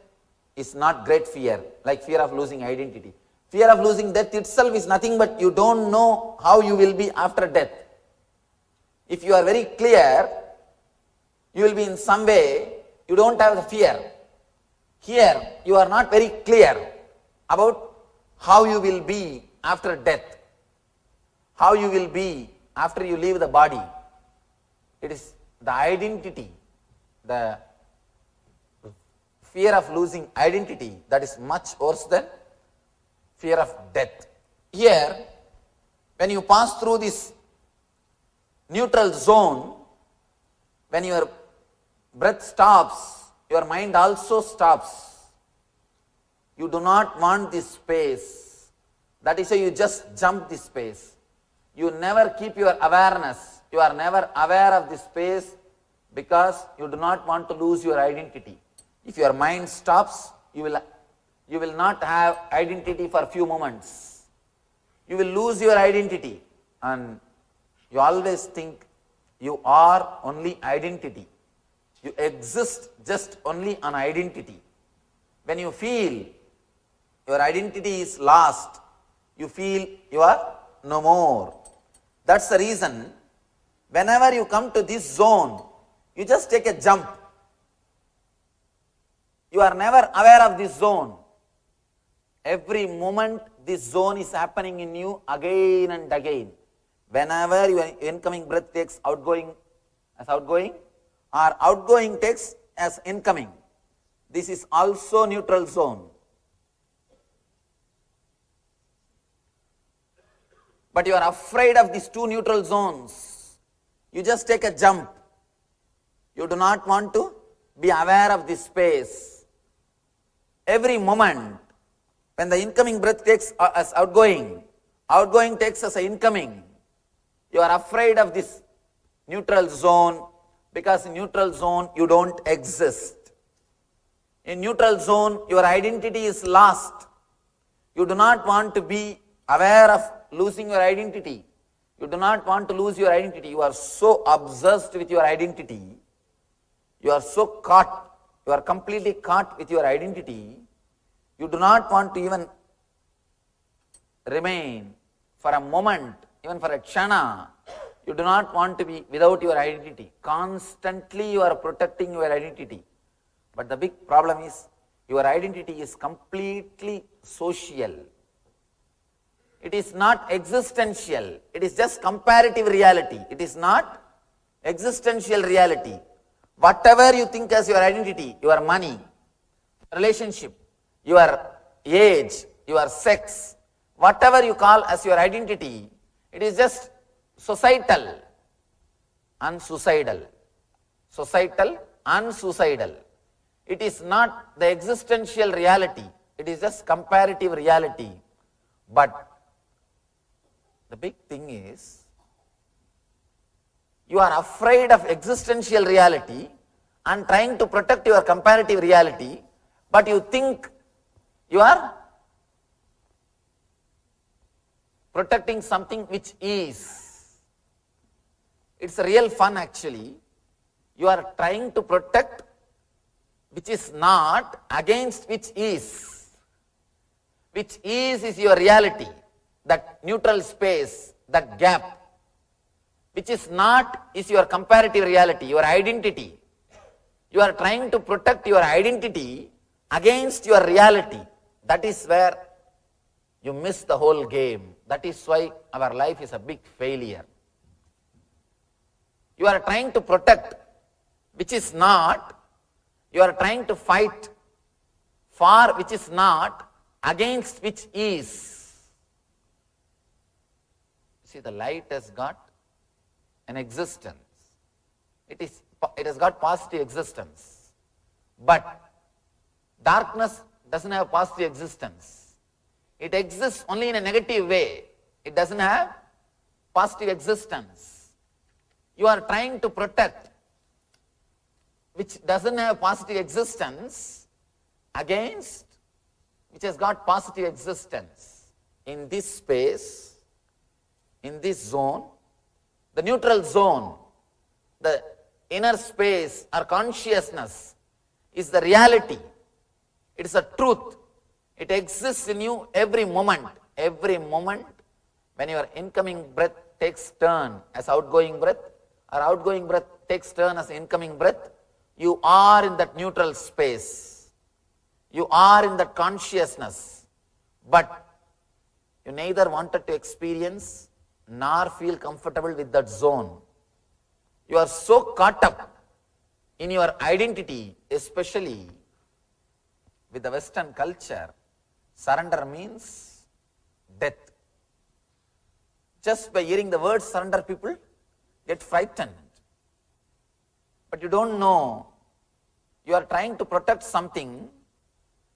is not great fear, like fear of losing identity. Fear of losing death itself is nothing but you don't know how you will be after death. If you are very clear, you will be in some way, you don't have the fear. Here, you are not very clear about how you will be after death, how you will be after you leave the body. It is the identity, the fear of losing identity that is much worse than fear of death. Here, when you pass through this neutral zone, when your breath stops, your mind also stops. You do not want this space. That is why you just jump this space. You never keep your awareness. You are never aware of this space because you do not want to lose your identity. If your mind stops, you will not have identity for a few moments. You will lose your identity and you always think you are only identity. You exist just only on identity. When you feel your identity is lost, you feel you are no more. That's the reason whenever you come to this zone, you just take a jump. You are never aware of this zone. Every moment this zone is happening in you again and again. Whenever your incoming breath takes outgoing as outgoing or outgoing takes as incoming, this is also neutral zone. But you are afraid of these two neutral zones. You just take a jump. You do not want to be aware of this space. Every moment, when the incoming breath takes as outgoing, outgoing takes as incoming, you are afraid of this neutral zone because in neutral zone you don't exist. In neutral zone, your identity is lost. You do not want to be aware of losing your identity. You do not want to lose your identity. You are so obsessed with your identity. You are so caught. You are completely caught with your identity. You do not want to even remain for a moment, even for a kshana. You do not want to be without your identity. Constantly you are protecting your identity. But the big problem is your identity is completely social. It is not existential. It is just comparative reality. It is not existential reality. Whatever you think as your identity, your money, relationship, your age, your sex, whatever you call as your identity, it is just societal and suicidal. Societal and suicidal. It is not the existential reality. It is just comparative reality. But the big thing is, you are afraid of existential reality and trying to protect your comparative reality, but you think you are protecting something which is. It's real fun actually. You are trying to protect which is not against which is. Which is your reality, that neutral space, that gap. Which is not is your comparative reality, your identity. You are trying to protect your identity against your reality. That is where you miss the whole game. That is why our life is a big failure. You are trying to protect which is not. You are trying to fight for which is not against which is. See, the light has got an existence. It has got positive existence. But darkness doesn't have positive existence. It exists only in a negative way. It doesn't have positive existence. You are trying to protect which doesn't have positive existence against which has got positive existence. In this space, in this zone, the neutral zone, the inner space or consciousness is the reality It is a truth. It exists in you every moment. Every moment when your incoming breath takes turn as outgoing breath, or outgoing breath takes turn as incoming breath, you are in that neutral space. You are in that consciousness. But you neither wanted to experience nor feel comfortable with that zone. You are so caught up in your identity, especially with the Western culture. Surrender means death. Just by hearing the word surrender, people get frightened. But you don't know, you are trying to protect something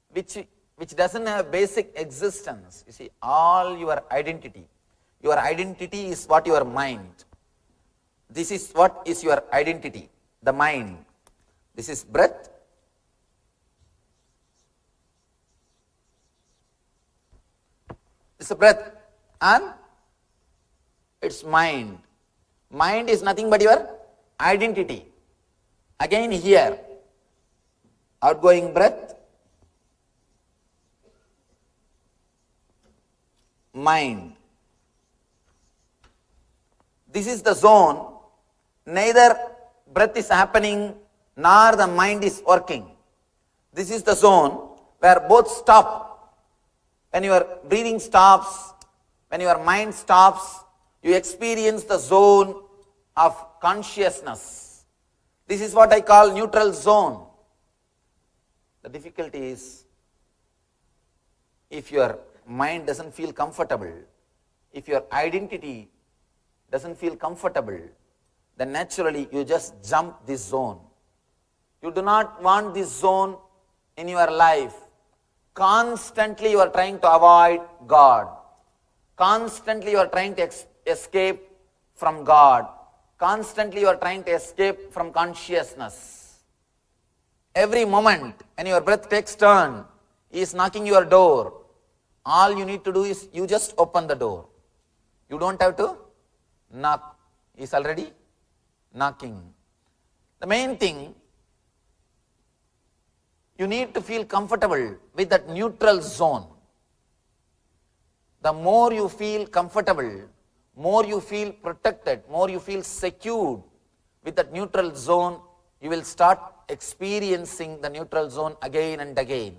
which doesn't have basic existence. You see, all your identity is what your mind. This is what is your identity, the mind. This is breath. This is breath and it's mind. Mind is nothing but your identity. Again here, outgoing breath, mind. This is the zone, neither breath is happening nor the mind is working. This is the zone where both stop. When your breathing stops, when your mind stops, you experience the zone of consciousness. This is what I call neutral zone. The difficulty is, if your mind doesn't feel comfortable, if your identity doesn't feel comfortable, then naturally you just jump this zone. You do not want this zone in your life. Constantly you are trying to avoid God. Constantly you are trying to escape from God. Constantly you are trying to escape from consciousness. Every moment when your breath takes turn, He is knocking your door. All you need to do is you just open the door. You don't have to knock. He is already knocking. The main thing, you need to feel comfortable with that neutral zone. The more you feel comfortable, more you feel protected, more you feel secured with that neutral zone, you will start experiencing the neutral zone again and again.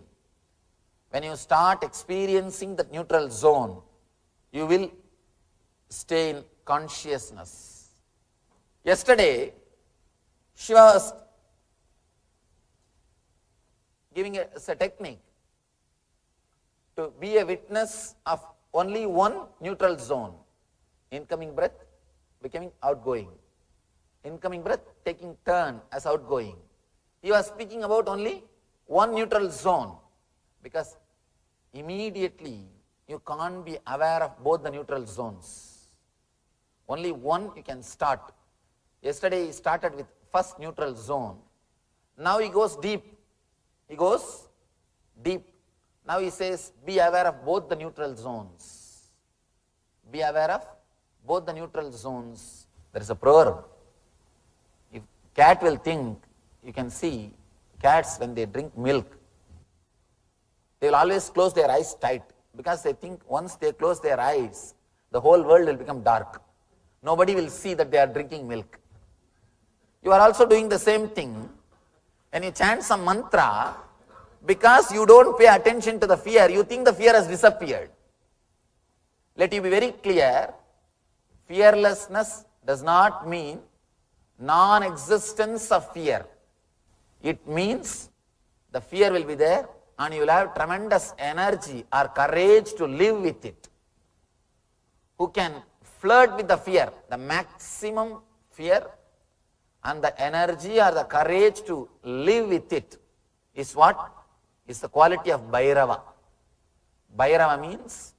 When you start experiencing the neutral zone, you will stay in consciousness. Yesterday, Shiva was giving us a technique to be a witness of only one neutral zone. Incoming breath becoming outgoing. Incoming breath taking turn as outgoing. He was speaking about only one neutral zone, because immediately you can't be aware of both the neutral zones. Only one you can start. Yesterday he started with first neutral zone. Now he goes deep. He goes deep. Now he says, be aware of both the neutral zones. Be aware of both the neutral zones. There is a proverb. If cat will think, you can see cats when they drink milk, they will always close their eyes tight, because they think once they close their eyes, the whole world will become dark. Nobody will see that they are drinking milk. You are also doing the same thing. When you chant some mantra, because you don't pay attention to the fear, you think the fear has disappeared. Let you be very clear, fearlessness does not mean non-existence of fear. It means the fear will be there and you will have tremendous energy or courage to live with it. Who can flirt with the fear, the maximum fear, and the energy or the courage to live with it is what? Is the quality of Bhairava. Bhairava means,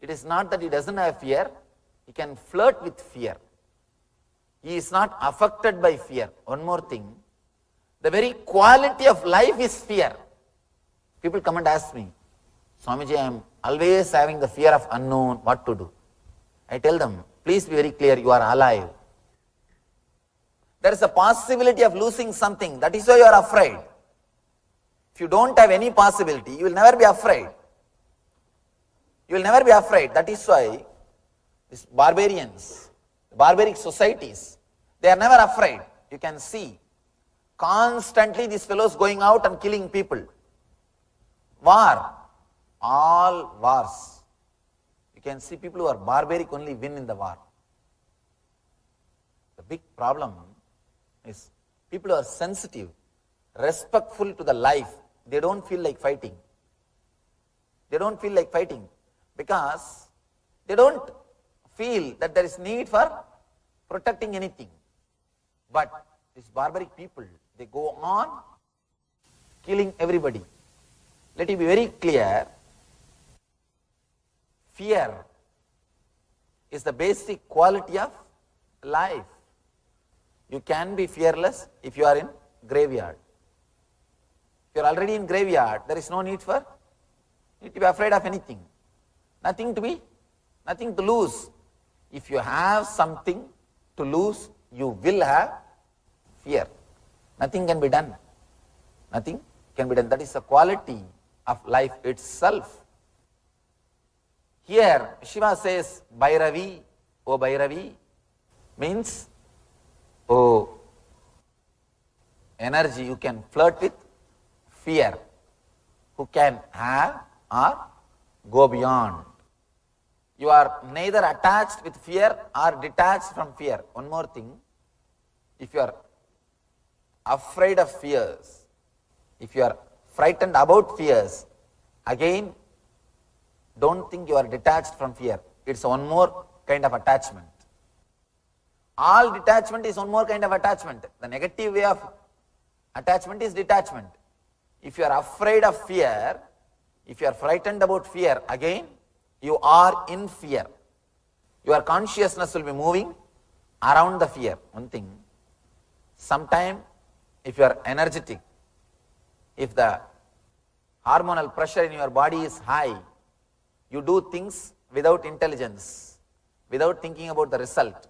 it is not that he doesn't have fear, he can flirt with fear. He is not affected by fear. One more thing, the very quality of life is fear. People come and ask me, Swamiji, I am always having the fear of unknown, what to do? I tell them, please be very clear, you are alive. There is a possibility of losing something, that is why you are afraid. If you don't have any possibility, you will never be afraid. You will never be afraid. That is why these barbarians, barbaric societies, they are never afraid. You can see constantly these fellows going out and killing people. War. All wars. You can see people who are barbaric only win in the war. The big problem is people who are sensitive, respectful to the life, they don't feel like fighting. They don't feel like fighting because they don't feel that there is need for protecting anything. But these barbaric people, they go on killing everybody. Let it be very clear, fear is the basic quality of life. You can be fearless if you are in graveyard. If you are already in graveyard, there is no need to be afraid of anything. Nothing to lose. If you have something to lose, you will have fear. Nothing can be done. Nothing can be done. That is the quality of life itself. Here, Shiva says, Bhairavi, O Bhairavi, means, oh, energy you can flirt with, fear, who can have or go beyond. You are neither attached with fear or detached from fear. One more thing, if you are afraid of fears, if you are frightened about fears, again, don't think you are detached from fear. It's one more kind of attachment. All detachment is one more kind of attachment. The negative way of attachment is detachment. If you are afraid of fear, if you are frightened about fear, again, you are in fear. Your consciousness will be moving around the fear. One thing, sometime if you are energetic, if the hormonal pressure in your body is high, you do things without intelligence, without thinking about the result.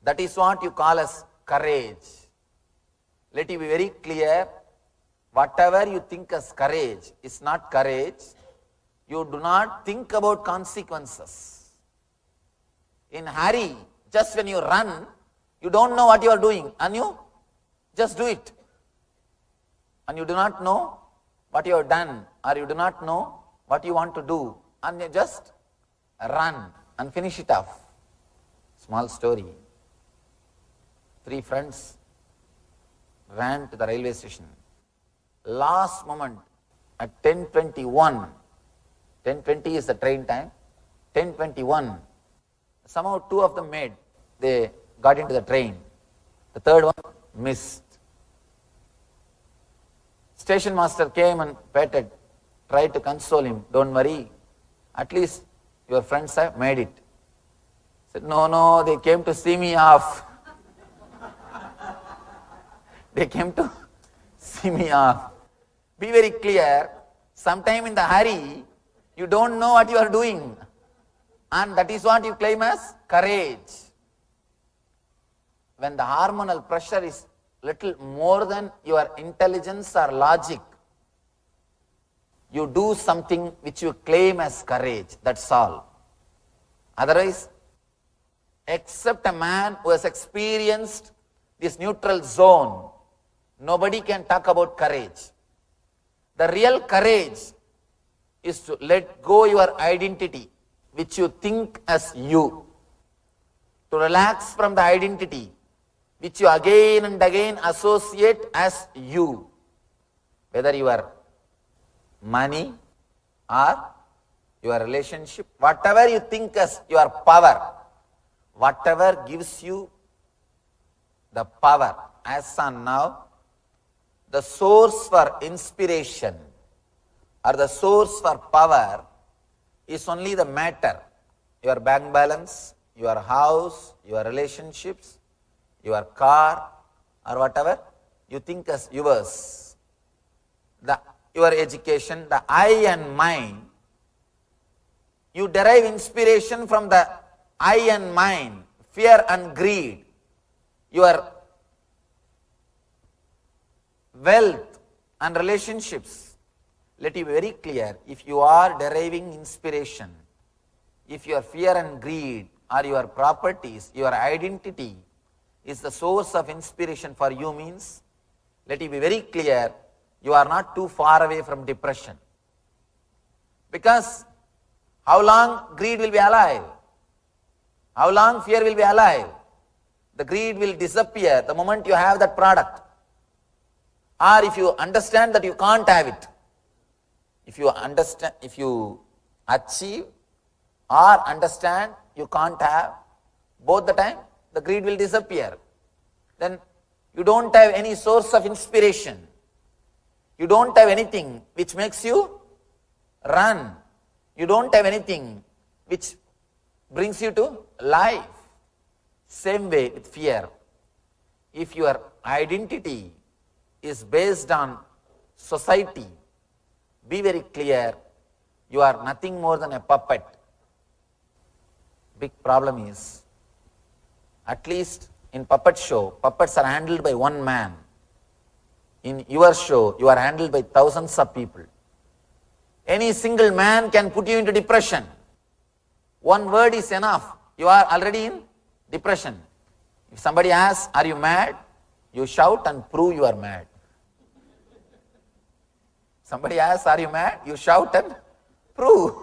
That is what you call as courage. Let it be very clear, whatever you think as courage is not courage. You do not think about consequences. In hurry, just when you run, you don't know what you are doing and you just do it. And you do not know what you have done or you do not know what you want to do and you just run and finish it off. Small story. 3 friends ran to the railway station. Last moment at 10:21, 10:20 is the train time, 10:21, somehow 2 of them they got into the train. The third one missed. Station master came and petted, tried to console him. Don't worry, at least your friends have made it. Said, no, they came to see me off. They came to see me off. Be very clear, sometime in the hurry, you don't know what you are doing. And that is what you claim as courage. When the hormonal pressure is little more than your intelligence or logic, you do something which you claim as courage. That's all. Otherwise, except a man who has experienced this neutral zone, nobody can talk about courage. The real courage is to let go your identity, which you think as you. To relax from the identity, which you again and again associate as you. Whether your money or your relationship, whatever you think as your power, whatever gives you the power, as on now, the source for inspiration or the source for power is only the matter. Your bank balance, your house, your relationships, your car, or whatever you think as yours. Your education, the I and mine, you derive inspiration from the I and mine, fear and greed. Your wealth and relationships, let you be very clear, if you are deriving inspiration, if your fear and greed are your properties, your identity is the source of inspiration for you means, let you be very clear, you are not too far away from depression. Because how long greed will be alive? How long fear will be alive? The greed will disappear the moment you have that product. Or if you understand that you can't have it. If you understand, if you achieve or understand you can't have, both the time the greed will disappear. Then you don't have any source of inspiration. You don't have anything which makes you run. You don't have anything which brings you to life. Same way with fear. If your identity is based on society, be very clear, you are nothing more than a puppet. Big problem is, at least in puppet show, puppets are handled by one man. In your show, you are handled by thousands of people. Any single man can put you into depression. One word is enough. You are already in depression. If somebody asks, are you mad? You shout and prove you are mad. Somebody asks, are you mad? You shout and prove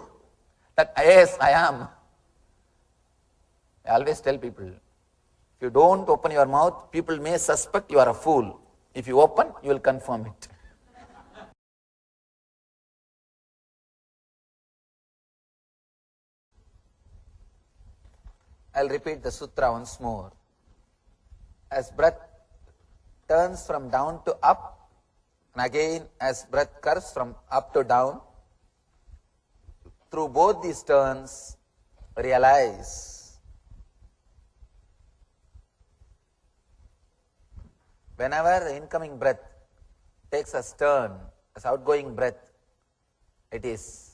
that, yes, I am. I always tell people, if you don't open your mouth, people may suspect you are a fool. If you open, you will confirm it. I'll repeat the sutra once more. As breath turns from down to up, and again as breath curves from up to down, through both these turns, realize whenever the incoming breath takes a turn, as outgoing breath, it is.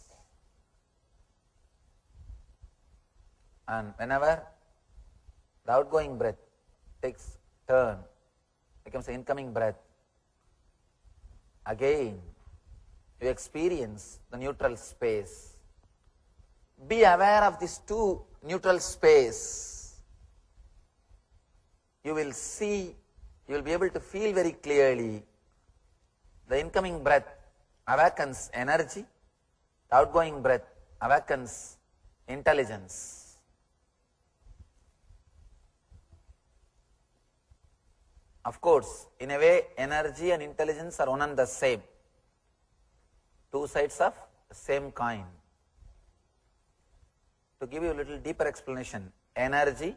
And whenever the outgoing breath takes turn, becomes the incoming breath, again you experience the neutral space. Be aware of these two neutral space. You will see, you will be able to feel very clearly the incoming breath awakens energy, the outgoing breath awakens intelligence. Of course, in a way, energy and intelligence are one and the same. Two sides of the same coin. To give you a little deeper explanation, energy,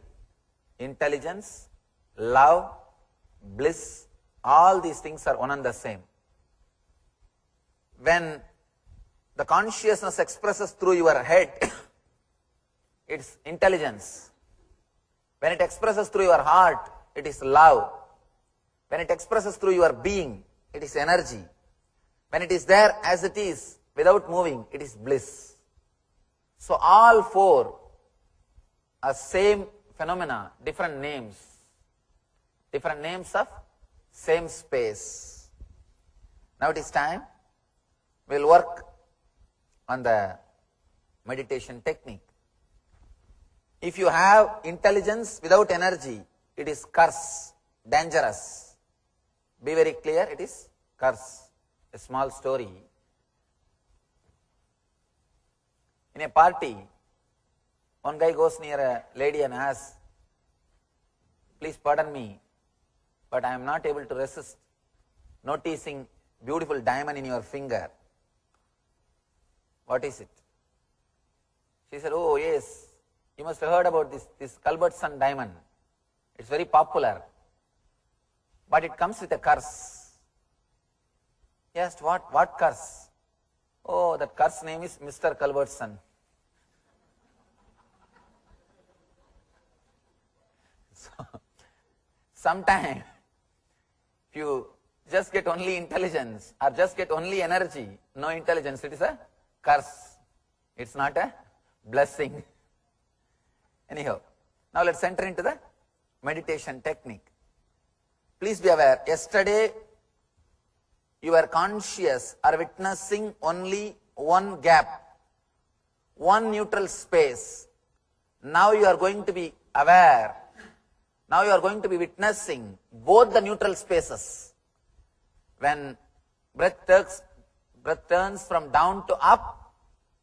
intelligence, love, bliss, all these things are one and the same. When the consciousness expresses through your head, it's intelligence. When it expresses through your heart, it is love. When it expresses through your being, it is energy. When it is there as it is, without moving, it is bliss. So all four are same phenomena, different names of same space. Now it is time, we will work on the meditation technique. If you have intelligence without energy, it is curse, dangerous. Be very clear, it is curse. A small story. In a party, one guy goes near a lady and asks, please pardon me, but I am not able to resist noticing beautiful diamond in your finger. What is it? She said, oh yes, you must have heard about this Culbertson diamond. It's very popular. But it comes with a curse. He asked, what curse? Oh, that curse name is Mr. Culbertson. So, sometime, if you just get only intelligence or just get only energy, no intelligence, it is a curse. It's not a blessing. Anyhow, now let's enter into the meditation technique. Please be aware, yesterday your conscious are witnessing only one gap, one neutral space. Now you are going to be aware. Now you are going to be witnessing both the neutral spaces. When breath turns from down to up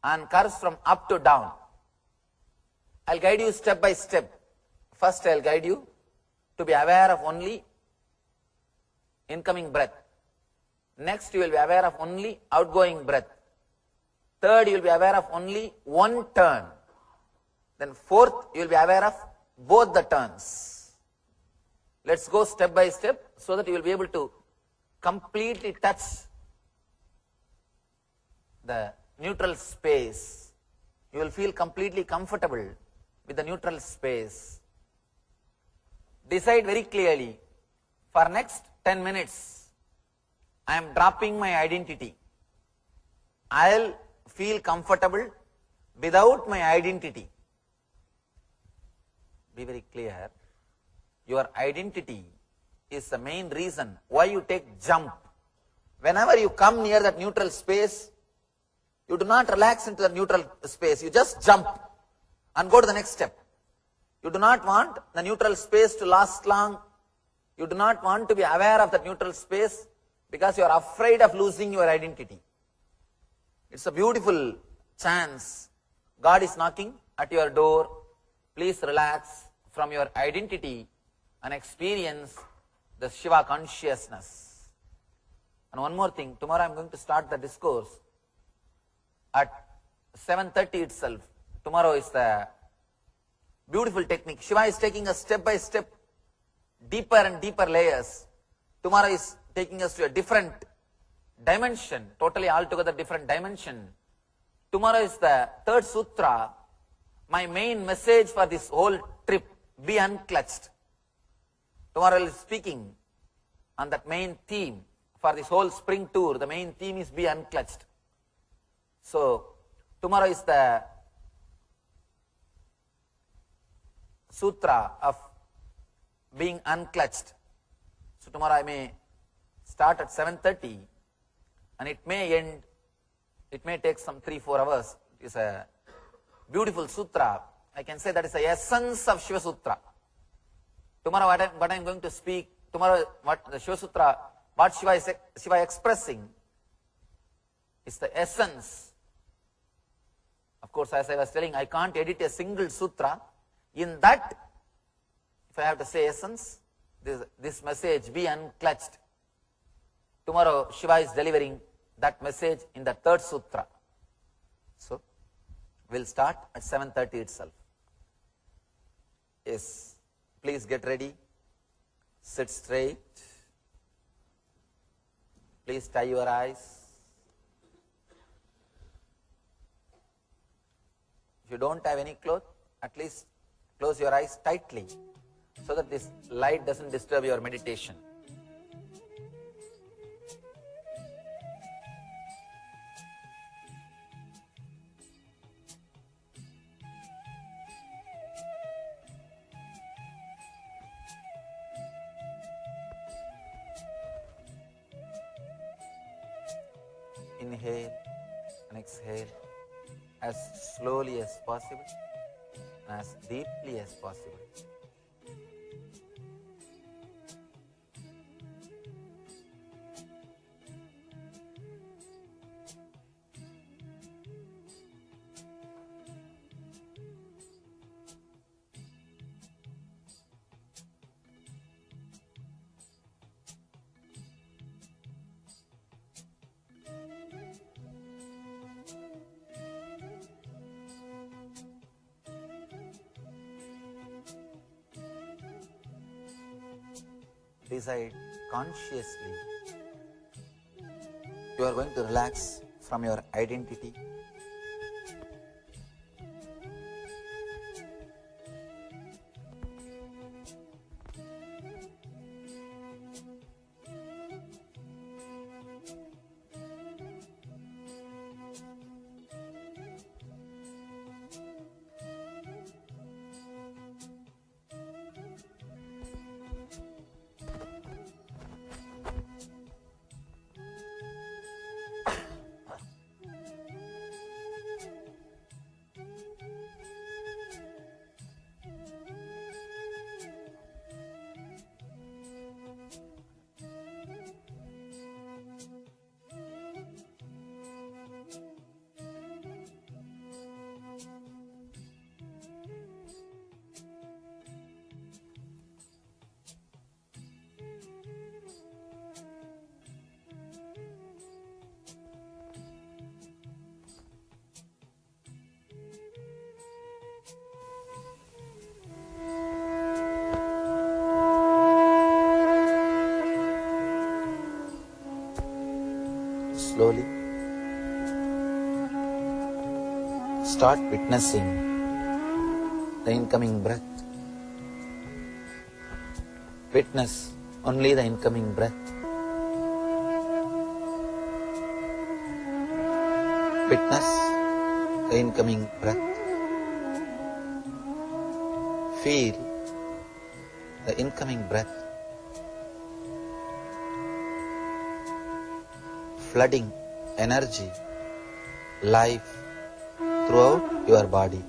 and curves from up to down. I'll guide you step by step. First I'll guide you to be aware of only incoming breath. Next you will be aware of only outgoing breath. Third you will be aware of only one turn. Then fourth you will be aware of both the turns. Let's go step by step so that you will be able to completely touch the neutral space. You will feel completely comfortable with the neutral space. Decide very clearly, for next 10 minutes, I am dropping my identity. I'll feel comfortable without my identity. Be very clear. Your identity is the main reason why you take jump. Whenever you come near that neutral space, you do not relax into the neutral space. You just jump and go to the next step. You do not want the neutral space to last long. You do not want to be aware of that neutral space because you are afraid of losing your identity. It's a beautiful chance. God is knocking at your door. Please relax from your identity and experience the Shiva consciousness. And one more thing, tomorrow I am going to start the discourse at 7:30 itself. Tomorrow is the beautiful technique. Shiva is taking us step by step, deeper and deeper layers. Tomorrow is taking us to a different dimension, totally altogether different dimension. Tomorrow is the third sutra. My main message for this whole trip, be unclutched. Tomorrow I will be speaking on that main theme for this whole spring tour. The main theme is be unclutched. So, tomorrow is the sutra of being unclutched. So, tomorrow I may start at 7:30 and it may take some 3-4 hours. It is a beautiful sutra. I can say that is the essence of Shiva Sutra. Tomorrow what I am going to speak, tomorrow what the Shiva Sutra, what Shiva is expressing is the essence. Of course, as I was telling, I can't edit a single sutra. In that, if I have to say essence, this message, be unclutched. Tomorrow, Shiva is delivering that message in the third sutra. So, we'll start at 7:30 itself. Yes, please get ready. Sit straight. Please tie your eyes. If you don't have any cloth, at least close your eyes tightly so that this light doesn't disturb your meditation. Inhale and exhale as slowly as possible and as deeply as possible. Decide consciously. You are going to relax from your identity. slowly start witnessing the incoming breath. Witness only the incoming breath. Witness the incoming breath. Feel the incoming breath flooding energy, life throughout your body.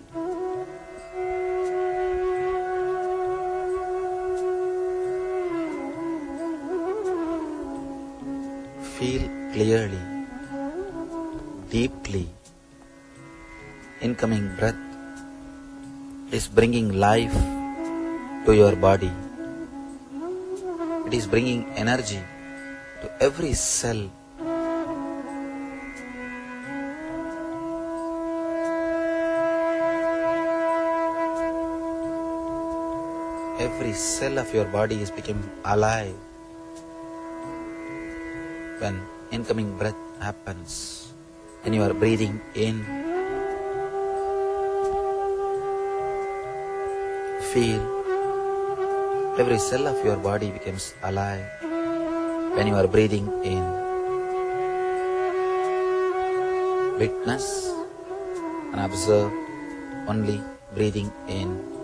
Feel clearly, deeply. Incoming breath is bringing life to your body. It is bringing energy to every cell. Every cell of your body is becoming alive when incoming breath happens. When you are breathing in, feel every cell of your body becomes alive when you are breathing in. Witness and observe only breathing in.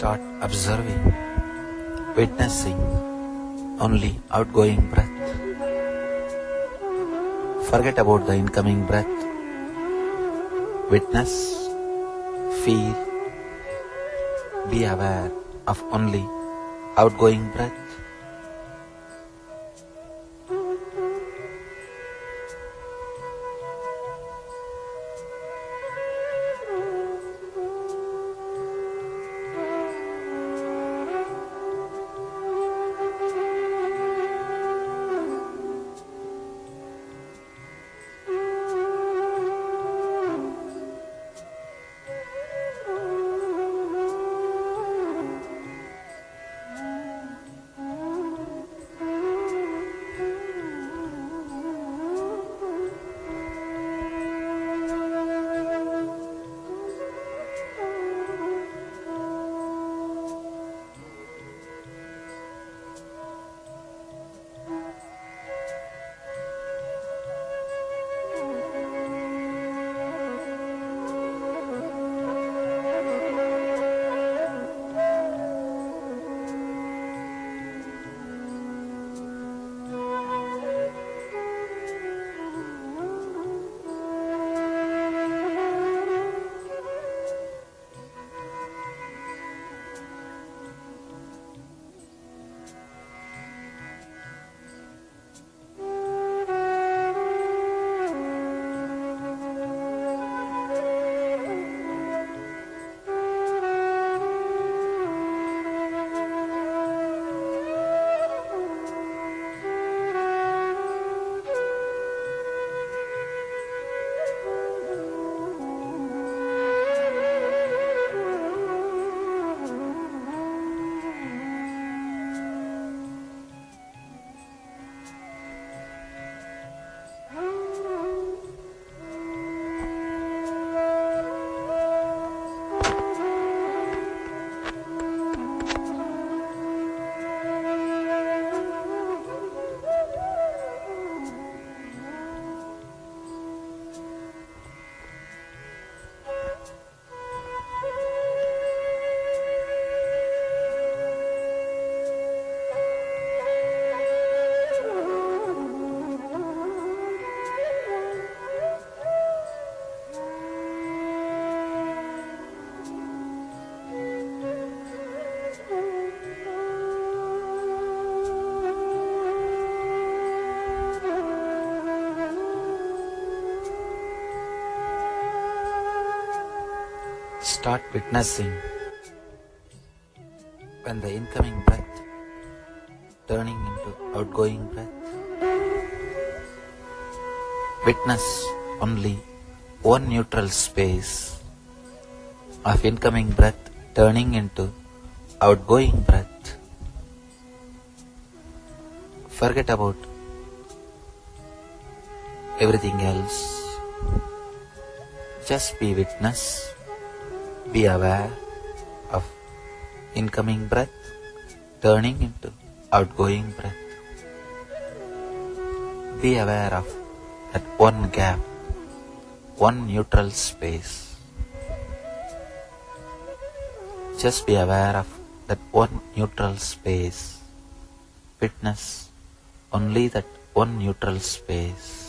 Start observing, witnessing only outgoing breath. Forget about the incoming breath. Witness, feel, be aware of only outgoing breath. Start witnessing when the incoming breath turning into outgoing breath. Witness only one neutral space of incoming breath turning into outgoing breath. Forget about everything else. Just be witness. Be aware of incoming breath turning into outgoing breath. Be aware of that one gap, one neutral space. Just be aware of that one neutral space. Witness only that one neutral space.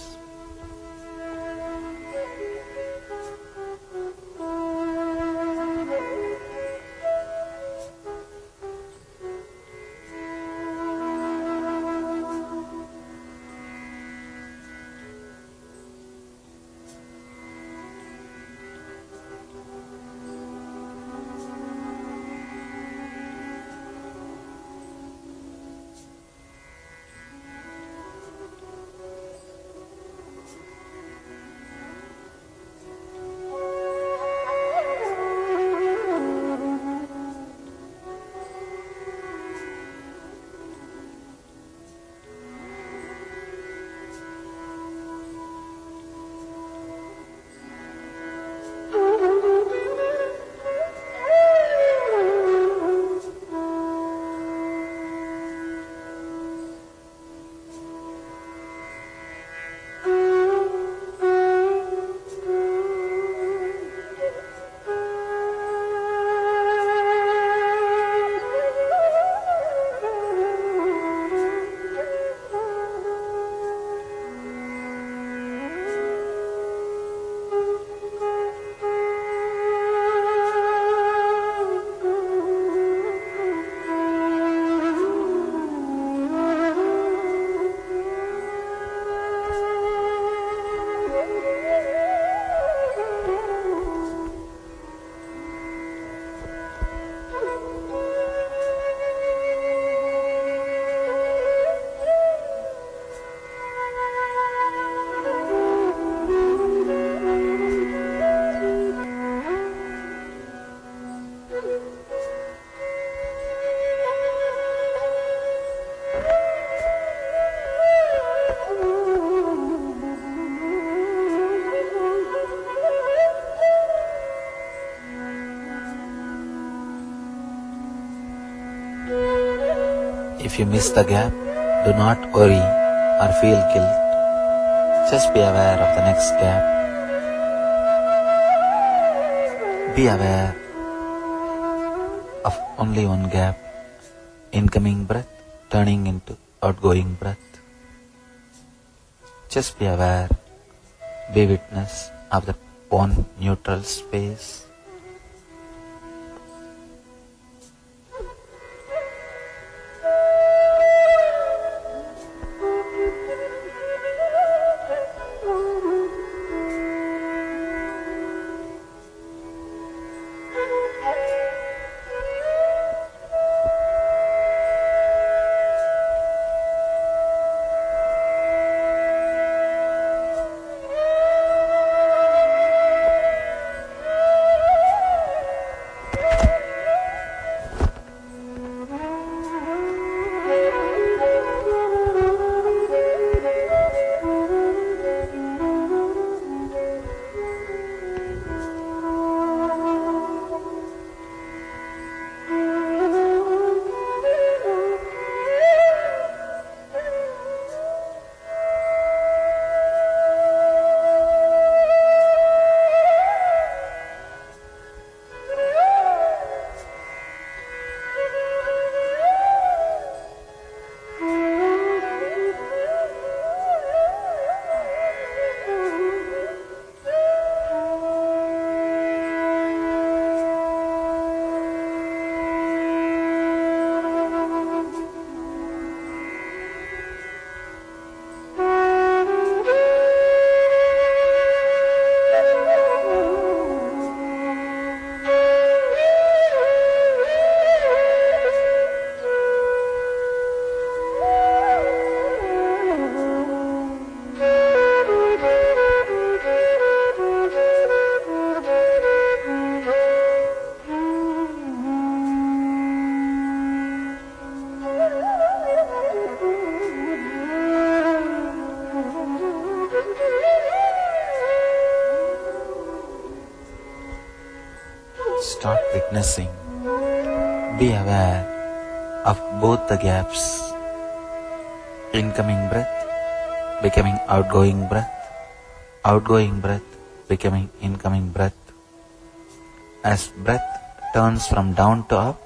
If you miss the gap, do not worry or feel guilt. Just be aware of the next gap. Be aware of only one gap, incoming breath turning into outgoing breath. Just be aware, be witness of the one neutral space. Start witnessing. Be aware of both the gaps. Incoming breath becoming outgoing breath. Outgoing breath becoming incoming breath. As breath turns from down to up,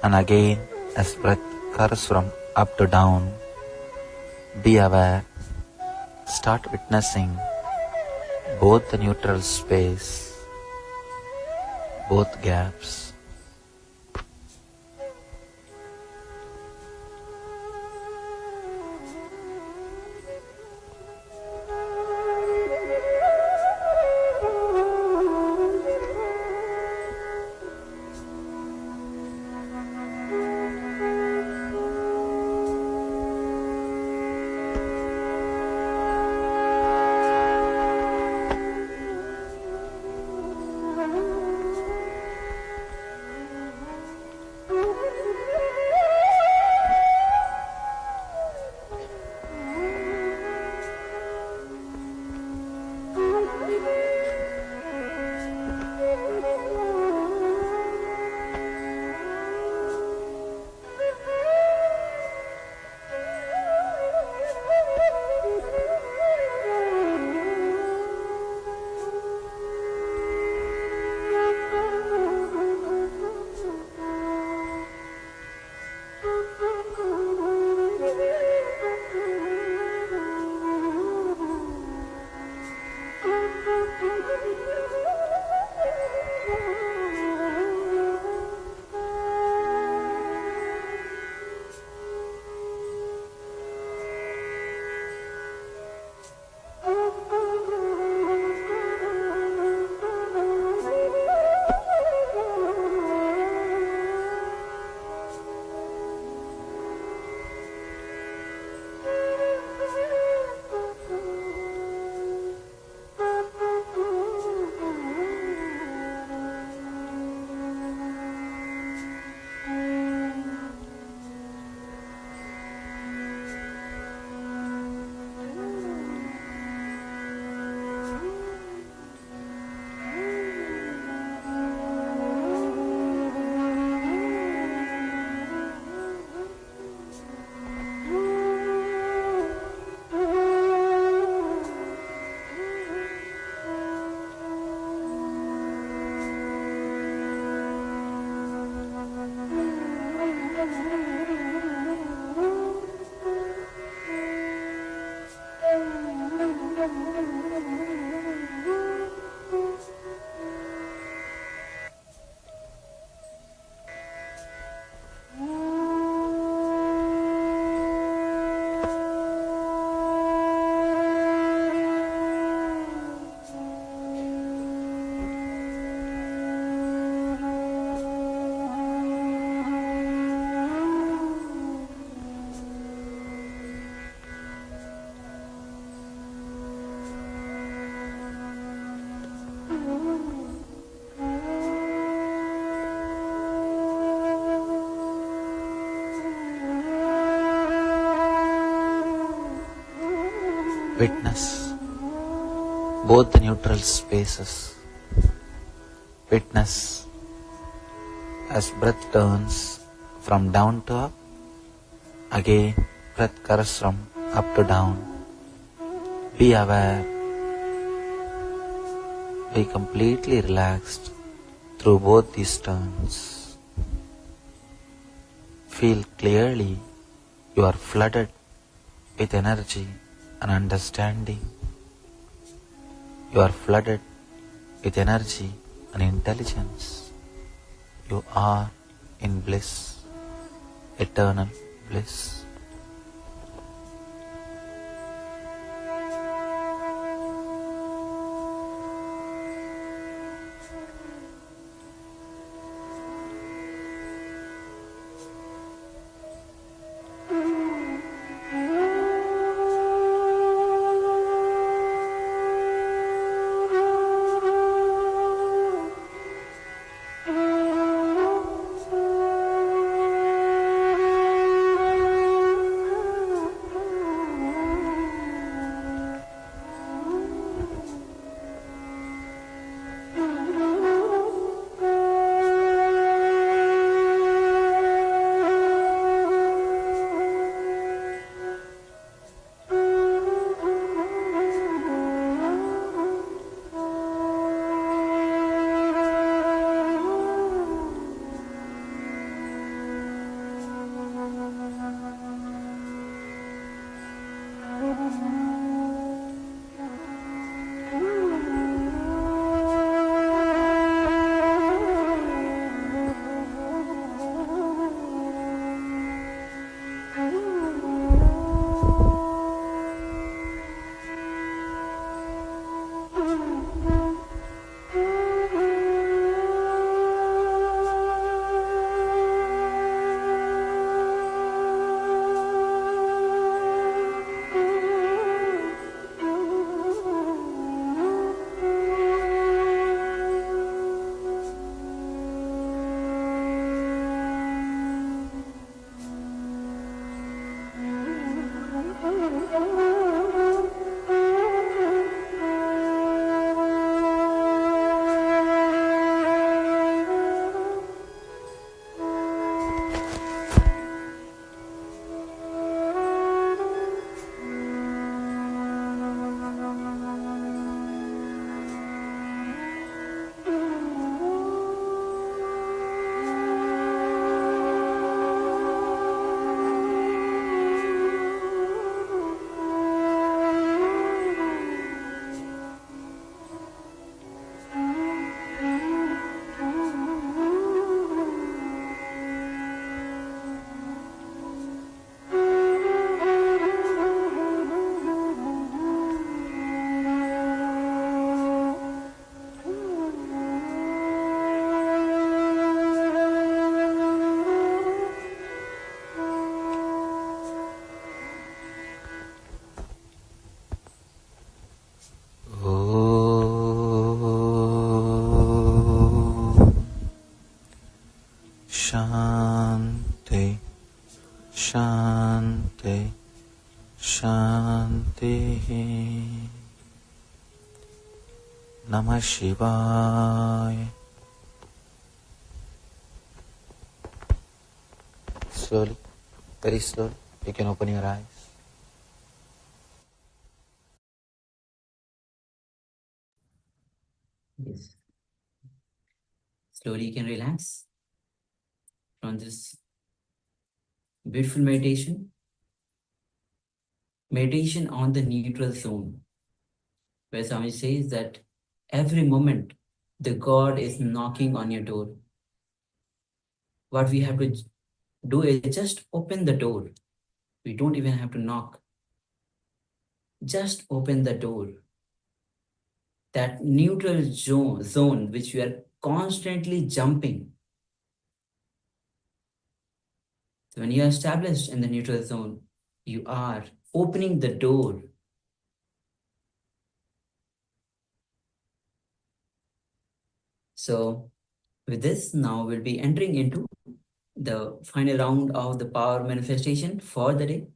and again as breath curves from up to down. Be aware. Start witnessing both the neutral space, both gaps. Witness both the neutral spaces. Witness as breath turns from down to up. Again, breath curves from up to down. Be aware. Be completely relaxed through both these turns. Feel clearly you are flooded with energy and understanding. You are flooded with energy and intelligence. You are in bliss, eternal bliss. Shanti, Shanti, Shanti. Namah Shivaya. Slowly, very slowly, you can open your eyes. Yes. Slowly you can relax from this beautiful meditation. Meditation on the neutral zone, where Swami says that every moment the God is knocking on your door. What we have to do is just open the door. We don't even have to knock. Just open the door. That neutral zone which we are constantly jumping. So when you are established in the neutral zone, you are opening the door. So with this, now we'll be entering into the final round of the power manifestation for the day.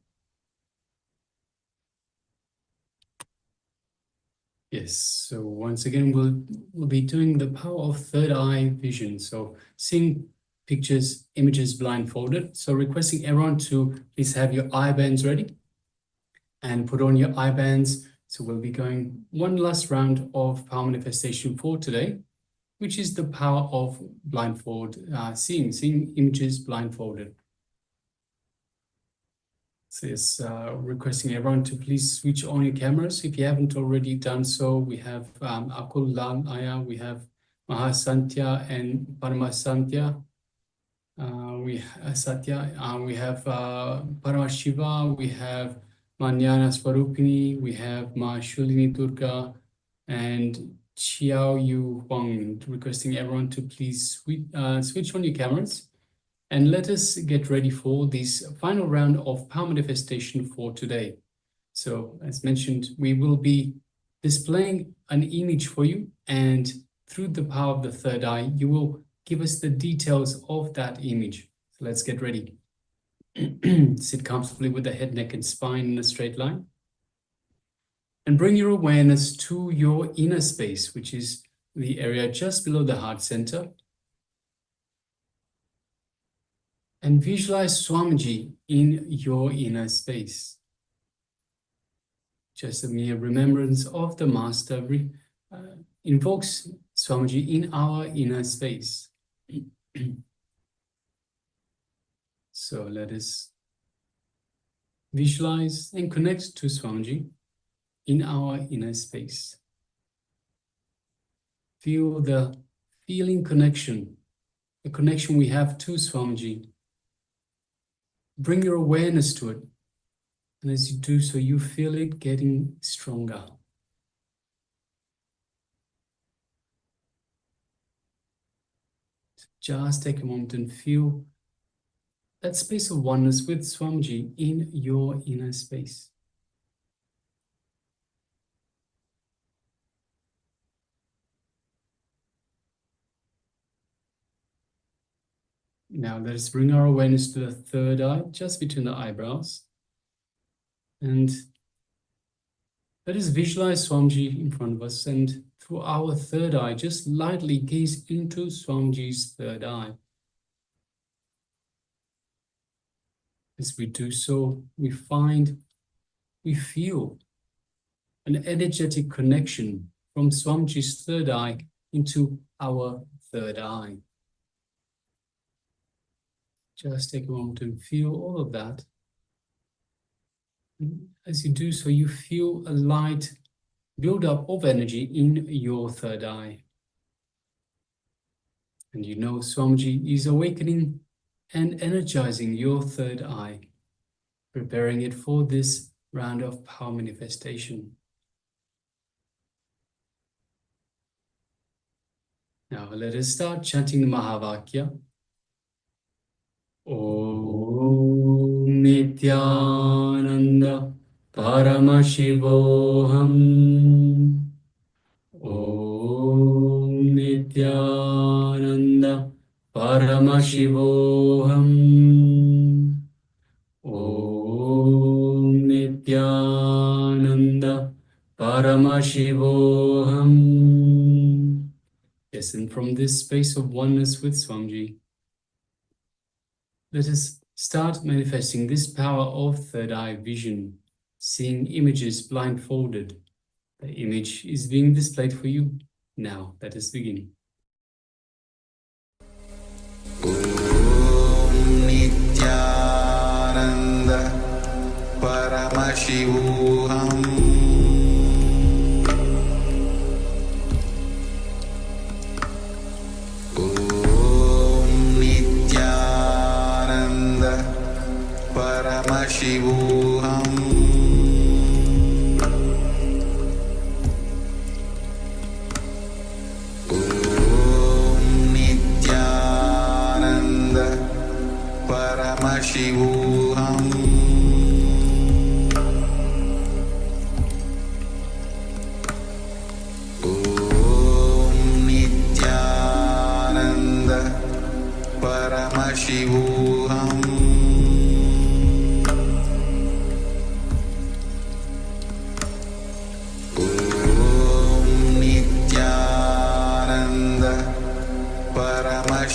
Yes, so once again, we'll be doing the power of third eye vision. So seeing pictures, images blindfolded. So requesting everyone to please have your eye bands ready and put on your eye bands. So we'll be going one last round of power manifestation for today, which is the power of blindfold, seeing images blindfolded. So yes, requesting everyone to please switch on your cameras. If you haven't already done so, we have Akul Lal Aya, we have Mahasantya and Paramasantya. We have Paramashiva, we have Manyana Swarupini, we have Ma Shulini Durga, and Xiao Yu Huang, requesting everyone to please switch on your cameras. And let us get ready for this final round of power manifestation for today. So as mentioned, we will be displaying an image for you, and through the power of the third eye, you will give us the details of that image. So let's get ready. Sit comfortably with the head, neck, and spine in a straight line. And bring your awareness to your inner space, which is the area just below the heart center. And visualize Swamiji in your inner space. Just a mere remembrance of the Master invokes Swamiji in our inner space. So let us visualize and connect to Swamiji in our inner space. Feel the feeling connection, the connection we have to Swamiji. Bring your awareness to it. And as you do so, you feel it getting stronger. Just take a moment and feel that space of oneness with Swamiji in your inner space. Now let us bring our awareness to the third eye, just between the eyebrows. And let us visualize Swamiji in front of us, and through our third eye, just lightly gaze into Swamiji's third eye. As we do so, we feel an energetic connection from Swamiji's third eye into our third eye. Just take a moment and feel all of that. And as you do so, you feel a light build-up of energy in your third eye. And you know Swamiji is awakening and energizing your third eye, preparing it for this round of power manifestation. Now let us start chanting the Mahavakya. Om Nithyananda Paramashivoham. Om Nithyananda Paramashivoham. Om Nithyananda Paramashivoham. Yes, and from this space of oneness with Swamiji, let us start manifesting this power of third eye vision, seeing images blindfolded. The image is being displayed for you. Now, let us begin. Om Nithyananda Paramashivoham. Paramashivoham. Om Nithyananda Paramashivoham. Om Nithyananda Paramashivoham. Om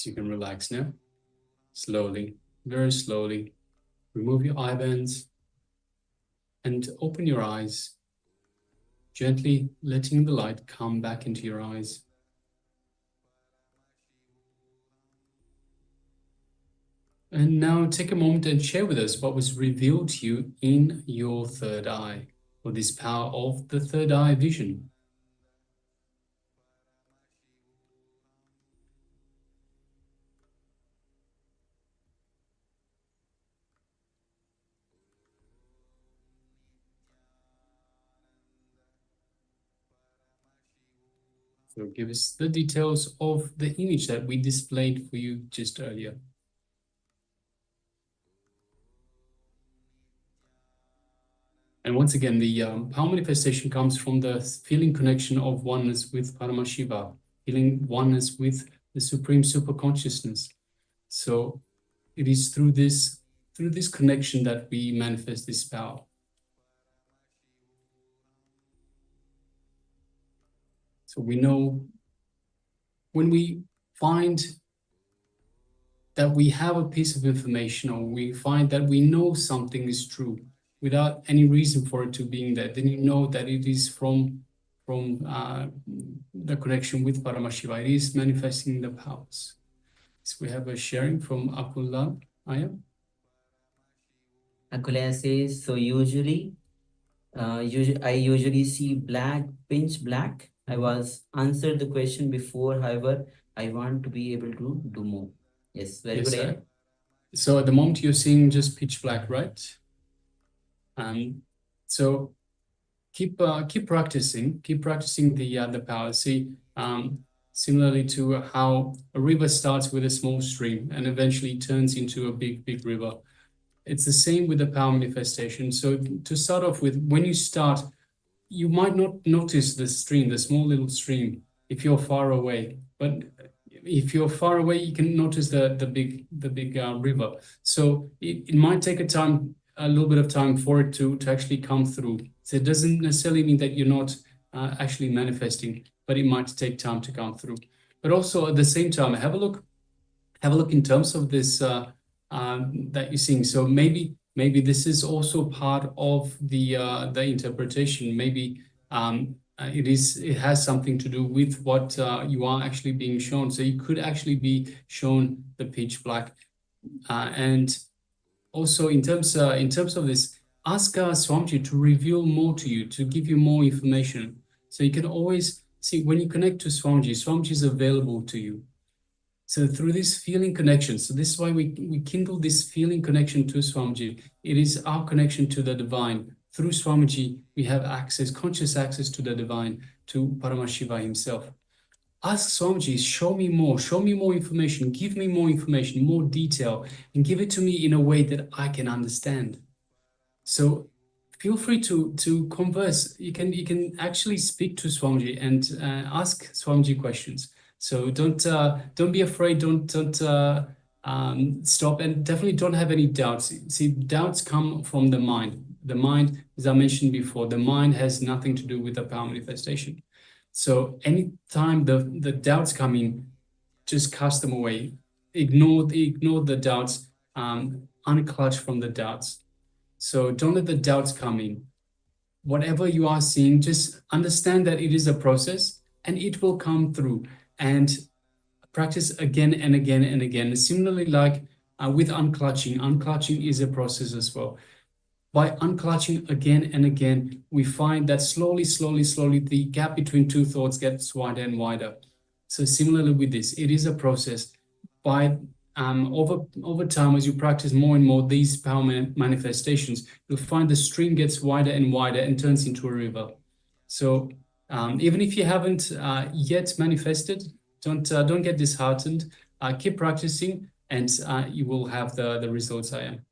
Yes, you can relax now. Slowly, very slowly. Remove your eye bands and open your eyes, gently letting the light come back into your eyes. And now take a moment and share with us what was revealed to you in your third eye, or this power of the third eye vision. So give us the details of the image that we displayed for you just earlier. And once again, the power manifestation comes from the feeling connection of oneness with Paramashiva, feeling oneness with the Supreme Super Consciousness. So it is through this connection that we manifest this power. So we know when we find that we have a piece of information, or we find that we know something is true without any reason for it to being there, then you know that it is from the connection with Paramashiva. It is manifesting the powers. So we have a sharing from Akullah. Aya. Akulaya says, so usually I usually see black, pinch black. I was answered the question before, however, I want to be able to do more. Yes, very Yes, good. sir. So at the moment you're seeing just pitch black, right? So keep practicing the power. See, similarly to how a river starts with a small stream and eventually turns into a big river. It's the same with the power manifestation. So to start off with, when you start, you might not notice the stream, the small little stream, if you're far away. But if you're far away, you can notice the big river. So it might take a little bit of time for it to actually come through. So it doesn't necessarily mean that you're not actually manifesting, but it might take time to come through. But also at the same time, have a look in terms of this that you're seeing. So maybe this is also part of the interpretation. Maybe it has something to do with what you are actually being shown. So you could actually be shown the pitch black, and also in terms of this, ask Swamiji to reveal more to you, to give you more information. So you can always see when you connect to Swamiji, Swamiji is available to you. So through this feeling connection, so this is why we kindle this feeling connection to Swamiji. It is our connection to the divine. Through Swamiji, we have access, conscious access to the divine, to Paramashiva himself. Ask Swamiji, show me more information, give me more information, more detail, and give it to me in a way that I can understand. So feel free to converse. You can actually speak to Swamiji and ask Swamiji questions. So don't be afraid. Don't stop, and definitely don't have any doubts. See, doubts come from the mind. The mind, as I mentioned before, the mind has nothing to do with the power manifestation. So anytime the doubts come in, just cast them away. Ignore the doubts. Unclutch from the doubts. So don't let the doubts come in. Whatever you are seeing, just understand that it is a process and it will come through. And practice again and again and again. Similarly, like with unclutching is a process as well. By unclutching again and again, we find that slowly, the gap between two thoughts gets wider and wider. So similarly with this, it is a process. By over time, as you practice more and more these power manifestations, you'll find the stream gets wider and wider and turns into a river. So even if you haven't yet manifested, don't get disheartened. Keep practicing, and you will have the results I am.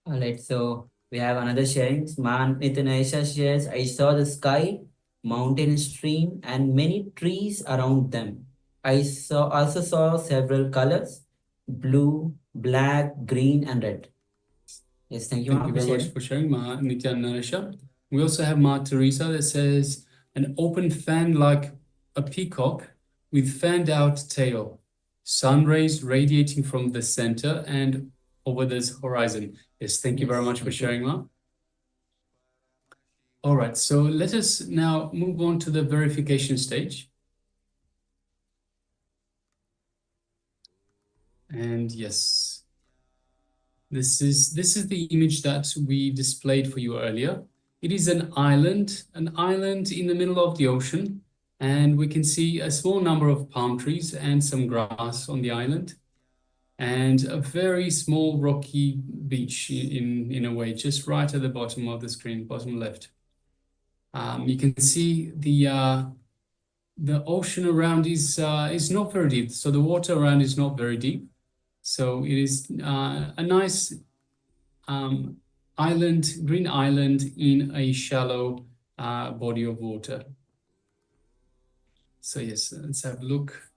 All right, so we have another sharing. Man Nithyanandeshwara shares, I saw the sky, mountain, stream, and many trees around them. I also saw several colors, blue, black, green, and red. Yes, thank you, Thank you very much for sharing, Ma Nithyanandeshwara. We also have Ma Teresa that says, an open fan like a peacock with fanned out tail. sun rays radiating from the center and over this horizon. Yes, thank you very much for sharing, Ma. All right, so let us now move on to the verification stage. And yes, this is the image that we displayed for you earlier. It is an island in the middle of the ocean, and we can see a small number of palm trees and some grass on the island, and a very small rocky beach in a way, just right at the bottom of the screen, bottom left. You can see the ocean around is not very deep, so the water around is not very deep. So it is a nice island, green island in a shallow body of water. So yes, let's have a look.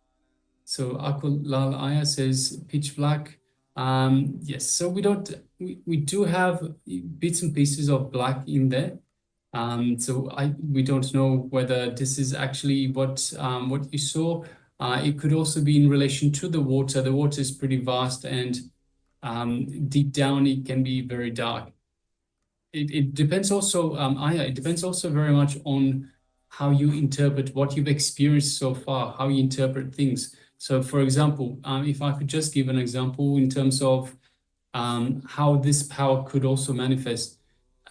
So Akul Lal Aya says pitch black. Yes, so we do have bits and pieces of black in there. So we don't know whether this is actually what you saw. It could also be in relation to the water. The water is pretty vast, and deep down it can be very dark. It depends also, Aya, it depends also very much on how you interpret what you've experienced so far, how you interpret things. So for example, if I could just give an example in terms of how this power could also manifest.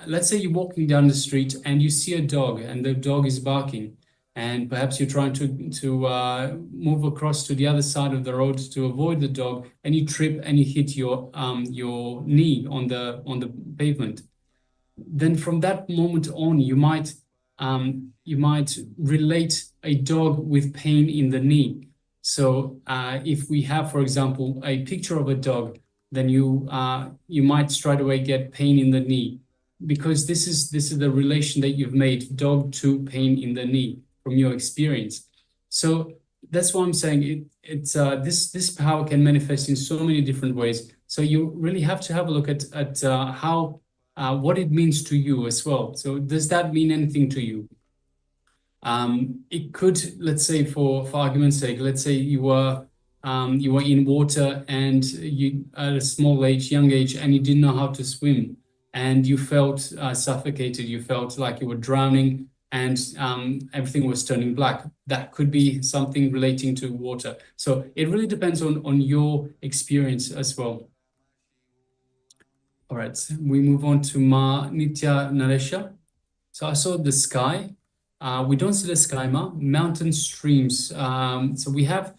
Let's say you're walking down the street and you see a dog, and the dog is barking, and perhaps you're trying to move across to the other side of the road to avoid the dog, and you trip and you hit your knee on the pavement. Then from that moment on, you might relate a dog with pain in the knee. So if we have, for example, a picture of a dog, then you might straight away get pain in the knee, because this is the relation that you've made, dog to pain in the knee from your experience. So that's why I'm saying this power can manifest in so many different ways. So you really have to have a look at how what it means to you as well. So does that mean anything to you? It could, let's say, for argument's sake, let's say you were in water and you at a small age, young age, and you didn't know how to swim, and you felt suffocated. You felt like you were drowning, and everything was turning black. That could be something relating to water. So it really depends on your experience as well. All right, we move on to Ma Nithyanandeshwari. So I saw the sky. We don't see the sky, Ma. Mountain streams. So we have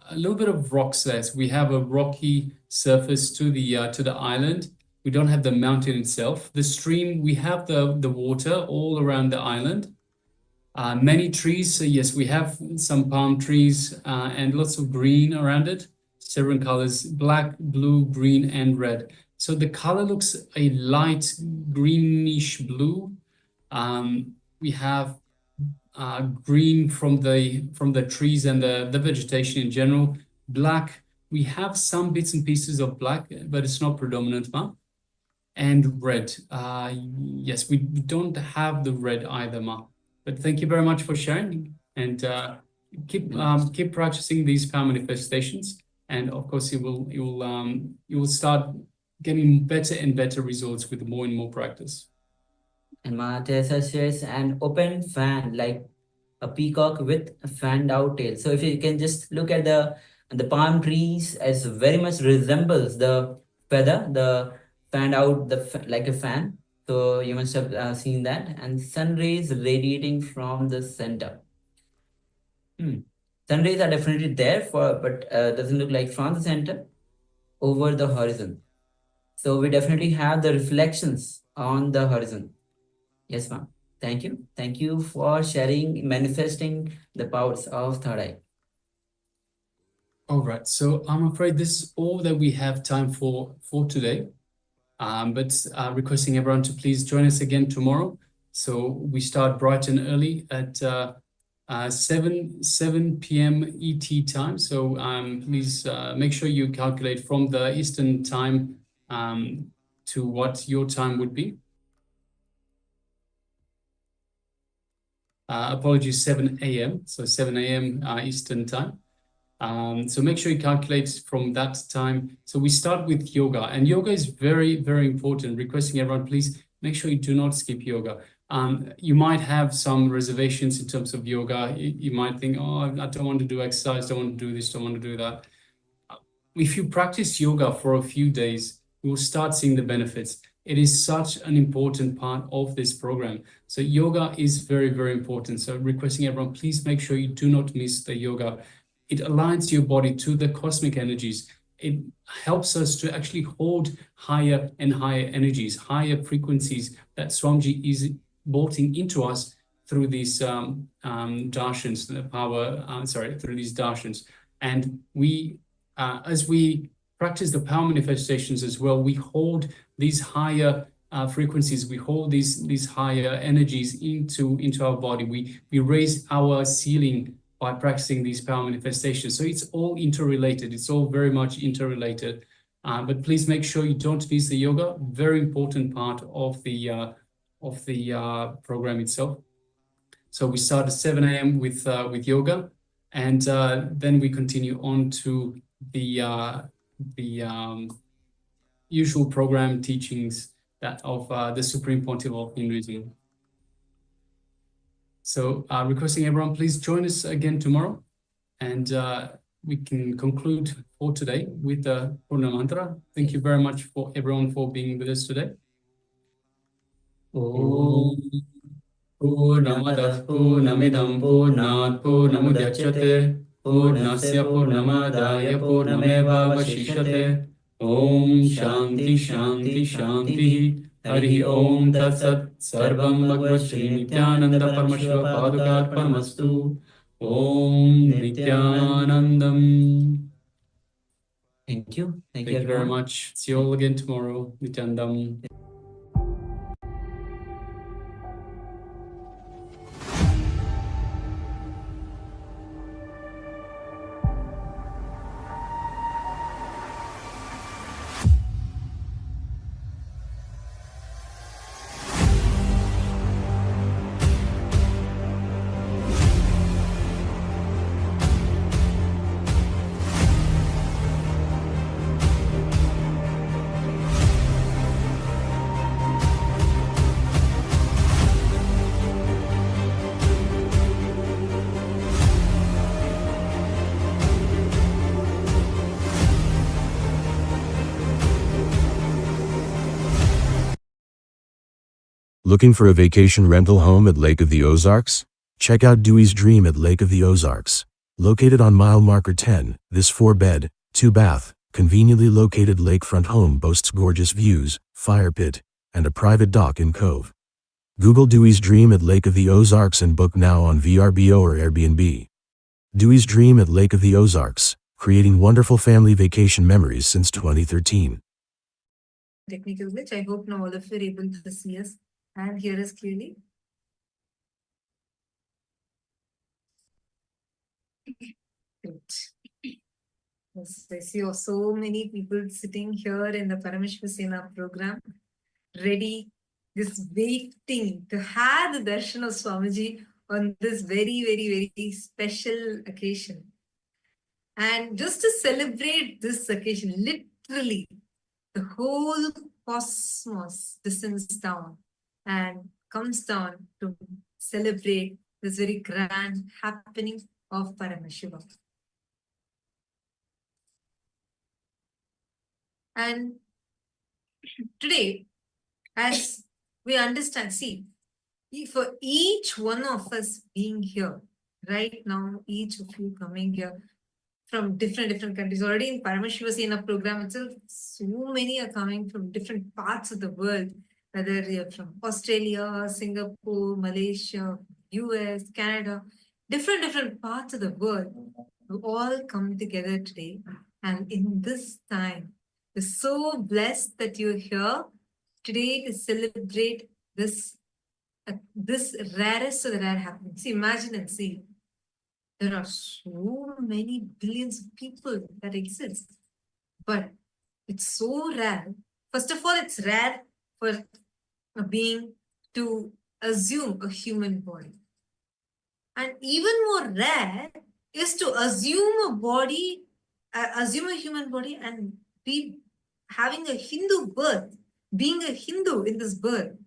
a little bit of rocks there. So we have a rocky surface to the island. We don't have the mountain itself. The stream, we have the water all around the island. Many trees. So yes, we have some palm trees and lots of green around it. Several colors: black, blue, green, and red. So the color looks a light greenish blue. We have green from the trees and the vegetation in general. Black, we have some bits and pieces of black, but it's not predominant, Ma. And red, yes, we don't have the red either, Ma. But thank you very much for sharing, and keep practicing these power manifestations, and of course you will start getting better and better results with more and more practice. And Teresa shares an open fan, like a peacock with a fanned out tail. So if you can just look at the palm trees, as very much resembles the feather, the fanned out like a fan. So you must have seen that. And sun rays radiating from the center. Sun rays are definitely there, but doesn't look like from the center over the horizon. So we definitely have the reflections on the horizon. Yes, ma'am. Thank you. Thank you for sharing, manifesting the powers of third eye. All right. So I'm afraid this is all that we have time for today. But requesting everyone to please join us again tomorrow. So we start bright and early at 7 p.m. ET time. So please make sure you calculate from the Eastern time to what your time would be. Apologies, 7 a.m. So 7 a.m. Eastern time. So make sure you calculate from that time. So we start with yoga, and yoga is very, very important. Requesting everyone, please make sure you do not skip yoga. You might have some reservations in terms of yoga. You might think, oh, I don't want to do exercise, don't want to do this, don't want to do that. If you practice yoga for a few days, you will start seeing the benefits. It is such an important part of this program. So yoga is very, very important. So requesting everyone, please make sure you do not miss the yoga. It aligns your body to the cosmic energies. It helps us to actually hold higher and higher energies, higher frequencies that Swamiji is bolting into us through these darshans, through these darshans. And we, as we practice the power manifestations as well, we hold these higher frequencies, we hold these higher energies into our body. We raise our ceiling by practicing these power manifestations. So it's all interrelated. It's all very much interrelated. But please make sure you don't miss the yoga. Very important part of the program itself. So we start at 7 a.m. with yoga, and then we continue on to the usual program teachings that of the Supreme Pontiff of Hinduism. So requesting everyone, please join us again tomorrow, and we can conclude for today with the Purna Mantra. Thank you very much for everyone for being with us today. Om Purnamadah Purnamidam Purnat Purnamudachyate Purnasya Purnamadaya Purnamevavashishyate. Om Shanti Shanti Shanti. Hari Om Tat Sat. Sarvam Bhagavad Shri Nithyananda Paramashiva Padukarpanamastu. Om Nithyanandam. Thank you. Thank you very much. See you all again tomorrow. Nithyanandam. Looking for a vacation rental home at Lake of the Ozarks? Check out Dewey's Dream at Lake of the Ozarks. Located on mile marker 10, this 4-bed, 2-bath, conveniently located lakefront home boasts gorgeous views, fire pit, and a private dock in cove. Google Dewey's Dream at Lake of the Ozarks and book now on VRBO or Airbnb. Dewey's Dream at Lake of the Ozarks, creating wonderful family vacation memories since 2013. Technical glitch. I hope now all of you are able to see us and hear us clearly. Great. Yes, I see so many people sitting here in the Paramashivoham program, ready, just waiting to have the darshan of Swamiji on this very, very, very special occasion. And just to celebrate this occasion, literally, the whole cosmos descends down and comes down to celebrate this very grand happening of Paramashiva. And today, as we understand, see, for each one of us being here, right now, each of you coming here from different countries, already in Paramashivoham program itself, so many are coming from different parts of the world, whether you're from Australia, Singapore, Malaysia, US, Canada, different parts of the world, we all come together today. And in this time, we're so blessed that you're here today to celebrate this rarest of the rare happening. See, imagine and see. There are so many billions of people that exist, but it's so rare. First of all, it's rare for a being to assume a human body. And even more rare is to assume a body, assume a human body and be having a Hindu birth, being a Hindu in this birth.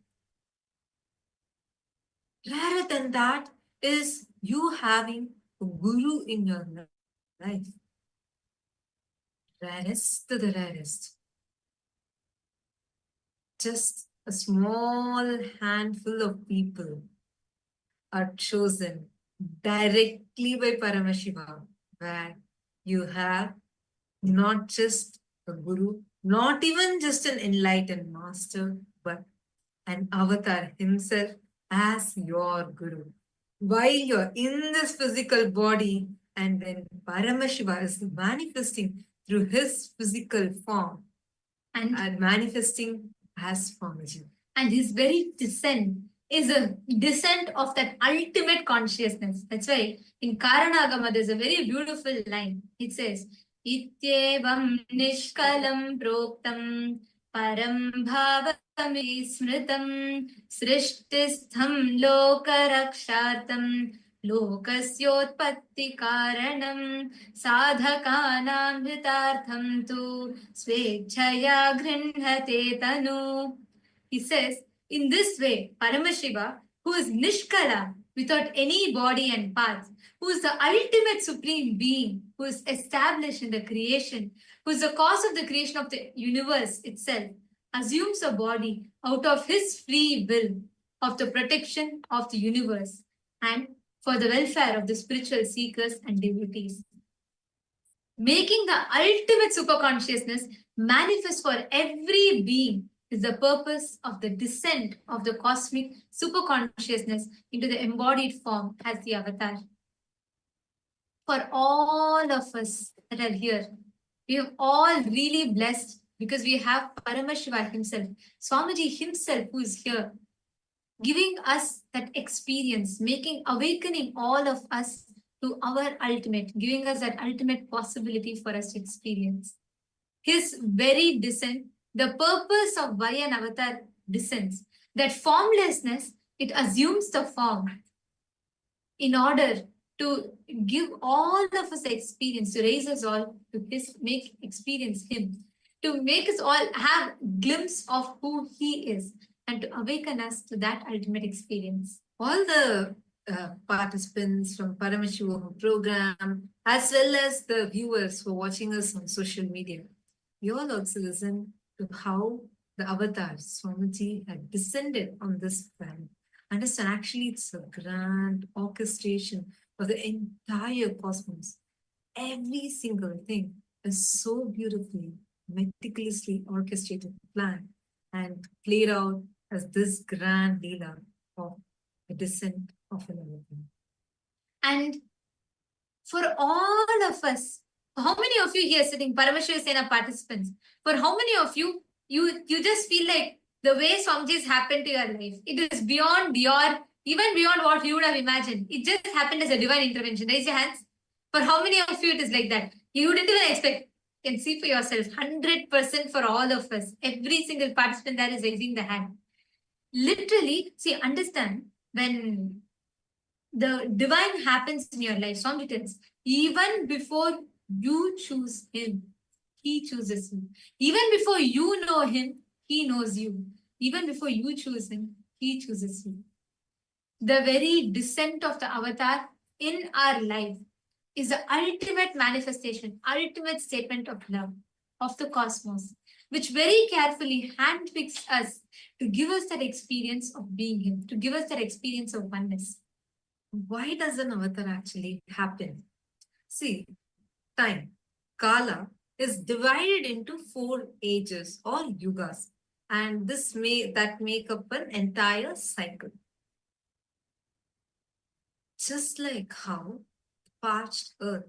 Rarer than that is you having a guru in your life. Rarest to the rarest. Just a small handful of people are chosen directly by Paramashiva, where you have not just a guru, not even just an enlightened master, but an avatar himself as your guru. While you're in this physical body, and then Paramashiva is manifesting through his physical form and manifesting as Swamiji. And his very descent is a descent of that ultimate consciousness. That's why in Karanagama there's a very beautiful line. It says, Ityevam nishkalam proktam param bhavami smritam srishtistham lokarakshatam lokasyotpatti karanam sadhakanam hitartham tu swechaya grinhate tanu. He says, in this way, Paramashiva, who is Nishkala, without any body and path, who is the ultimate supreme being, who is established in the creation, who is the cause of the creation of the universe itself, assumes a body out of his free will of the protection of the universe and for the welfare of the spiritual seekers and devotees. Making the ultimate superconsciousness manifest for every being is the purpose of the descent of the cosmic superconsciousness into the embodied form as the avatar. For all of us that are here, we are all really blessed because we have Paramashiva himself, Swamiji himself who is here, giving us that experience, awakening all of us to our ultimate, giving us that ultimate possibility for us to experience. His very descent, the purpose of why an avatar descends, that formlessness, it assumes the form in order to give all of us experience, to raise us all to experience him, to make us all have glimpse of who he is, and to awaken us to that ultimate experience. All the participants from Paramashivoham program, as well as the viewers who are watching us on social media, you all also listen to how the avatar Swamiji had descended on this planet. Understand, actually, it's a grand orchestration of the entire cosmos. Every single thing is so beautifully, meticulously orchestrated, planned, and played out as this grand leela of the descent of an avatar. And for all of us, how many of you here sitting, Paramashiva Sena participants, for how many of you, you just feel like the way Swamiji has happened to your life, it is beyond even beyond what you would have imagined. It just happened as a divine intervention. Raise your hands. For how many of you it is like that? You didn't even expect. You can see for yourself, 100% for all of us. Every single participant that is raising the hand. Literally, see, understand, when the divine happens in your life, Swamiji tells, even before you choose him, he chooses you. Even before you know him, he knows you. Even before you choose him, he chooses you. The very descent of the avatar in our life is the ultimate manifestation, ultimate statement of love of the cosmos, which very carefully handpicks us to give us that experience of being him, to give us that experience of oneness. Why does an avatar actually happen? See, time, Kala, is divided into 4 ages or yugas, and that make up an entire cycle. Just like how parched earth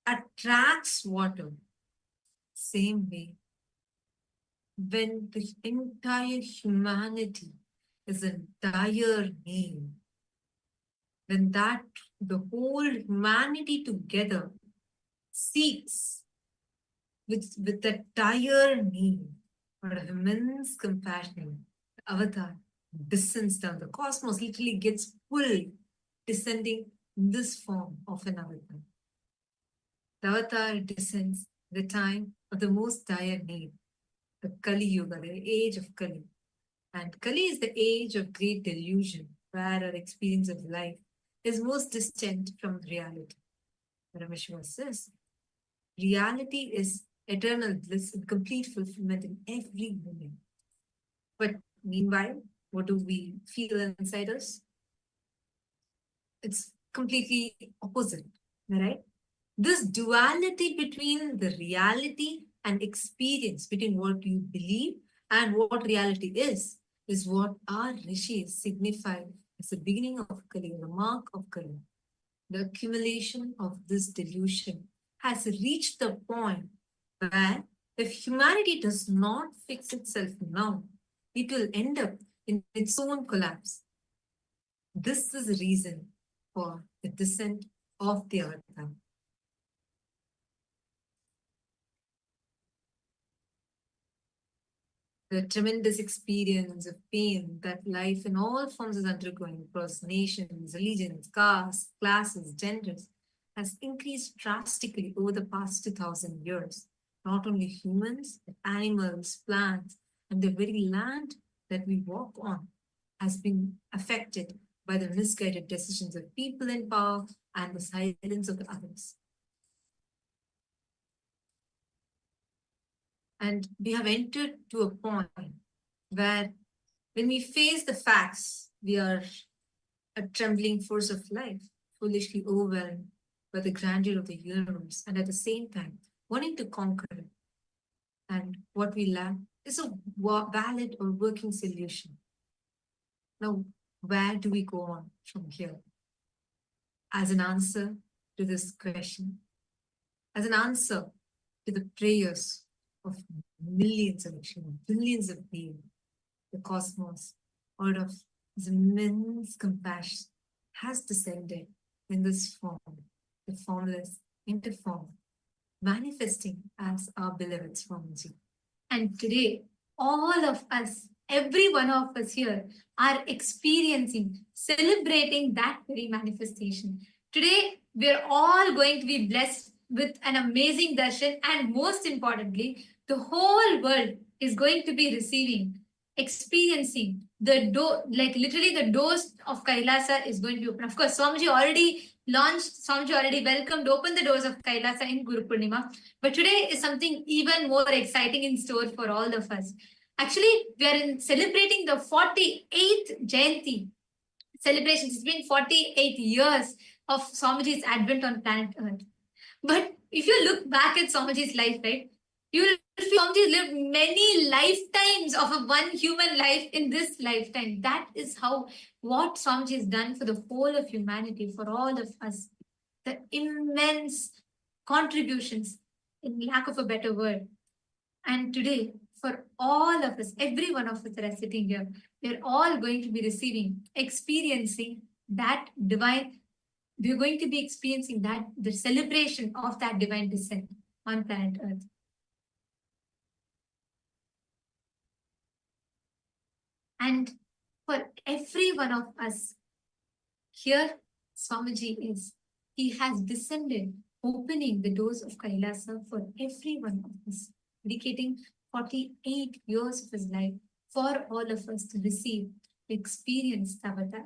attracts water, same way, when the entire humanity is in dire need, when the whole humanity together seeks with the dire need for immense compassion, the avatar descends down. The cosmos literally gets pulled, descending in this form of an avatar. the avatar descends the time of the most dire need, the Kali Yuga, the age of Kali. And Kali is the age of great delusion, where our experience of life is most distant from reality. Paramashiva says, reality is eternal bliss and complete fulfillment in every moment. But meanwhile, what do we feel inside us? It's completely opposite, right? This duality between the reality and experience, between what you believe and what reality is what our rishis signify as the beginning of Kali, the mark of Kali. The accumulation of this delusion has reached the point where if humanity does not fix itself now, it will end up in its own collapse. This is the reason for the descent of the avatar. The tremendous experience of pain that life in all forms is undergoing across nations, religions, castes, classes, genders has increased drastically over the past 2,000 years. Not only humans, but animals, plants, and the very land that we walk on has been affected by the misguided decisions of people in power and the silence of the others. And we have entered to a point where when we face the facts, we are a trembling force of life, foolishly overwhelmed by the grandeur of the universe, and at the same time, wanting to conquer it. And what we lack is a valid or working solution. Now, where do we go on from here? As an answer to this question, as an answer to the prayers of millions of billions of beings, the cosmos, out of his immense compassion, has descended in this form, the formless into form, manifesting as our beloved Swamiji. And today, all of us, every one of us here, are experiencing, celebrating that very manifestation. Today, we're all going to be blessed with an amazing darshan, and most importantly, the whole world is going to be receiving, experiencing the door, like literally the doors of Kailasa is going to be open. Of course, Swamiji already launched, Swamiji already welcomed, opened the doors of Kailasa in Guru Purnima. But today is something even more exciting in store for all of us. Actually, we are celebrating the 48th Jayanti celebrations. It's been 48 years of Swamiji's advent on planet Earth. But if you look back at Swamiji's life, right, you will see Swamiji lived many lifetimes of a one human life in this lifetime. That is how what Swamiji has done for the whole of humanity, for all of us. The immense contributions, in lack of a better word. And today, for all of us, every one of us that are sitting here, we're all going to be receiving, experiencing that divine, we're going to be experiencing that, the celebration of that divine descent on planet Earth. And for every one of us, here Swamiji is. He has descended, opening the doors of Kailasa for every one of us, dedicating 48 years of his life for all of us to receive, experience the avatar.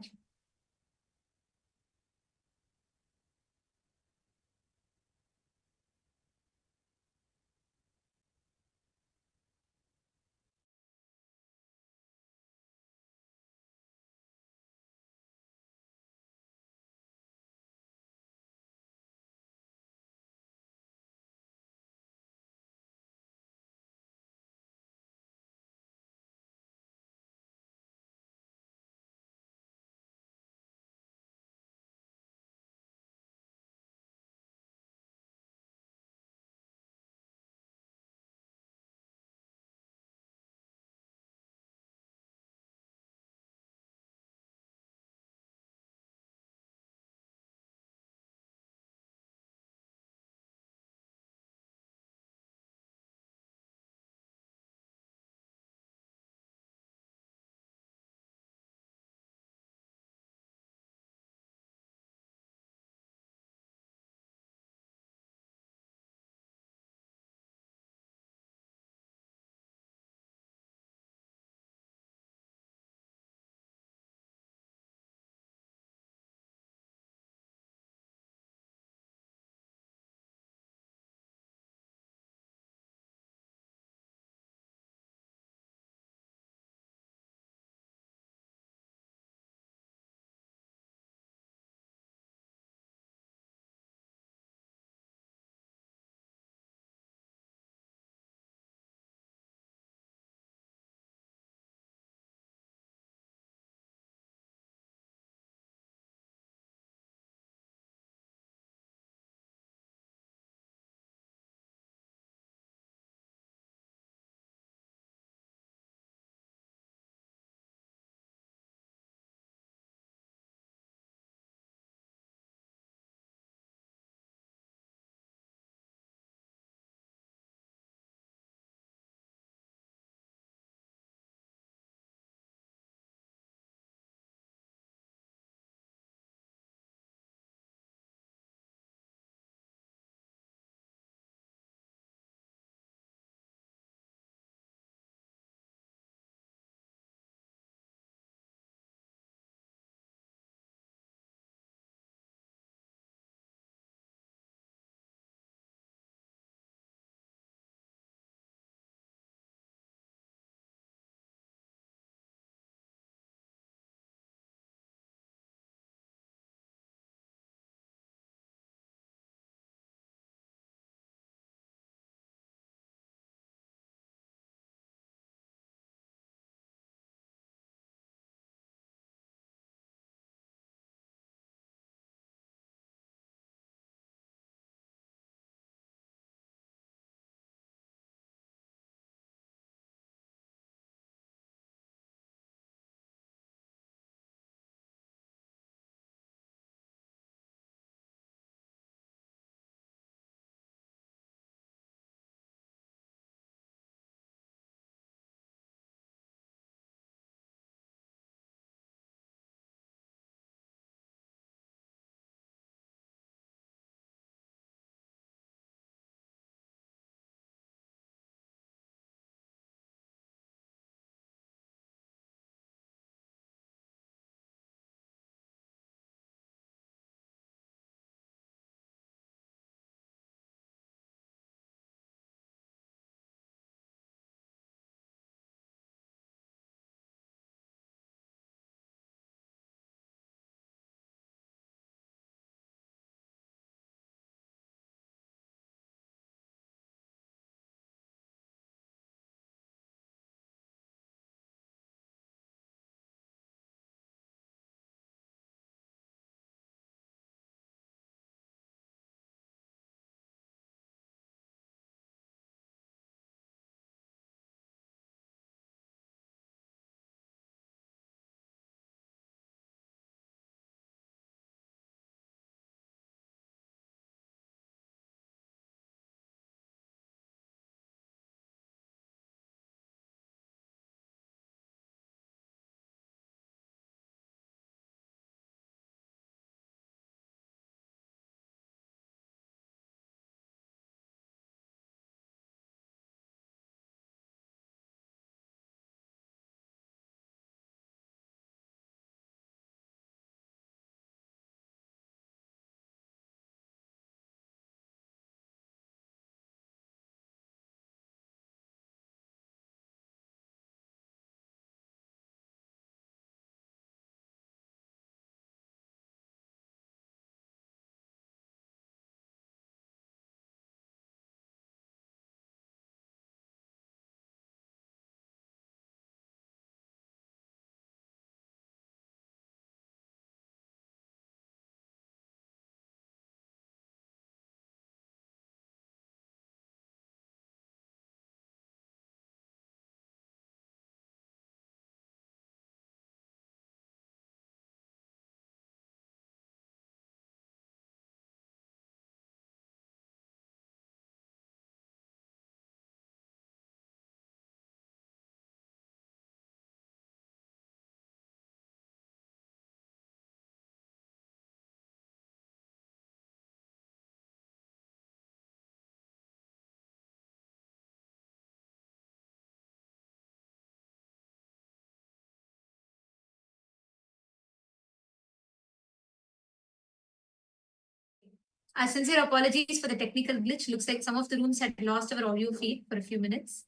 Sincere apologies for the technical glitch. Looks like some of the rooms had lost our audio feed for a few minutes.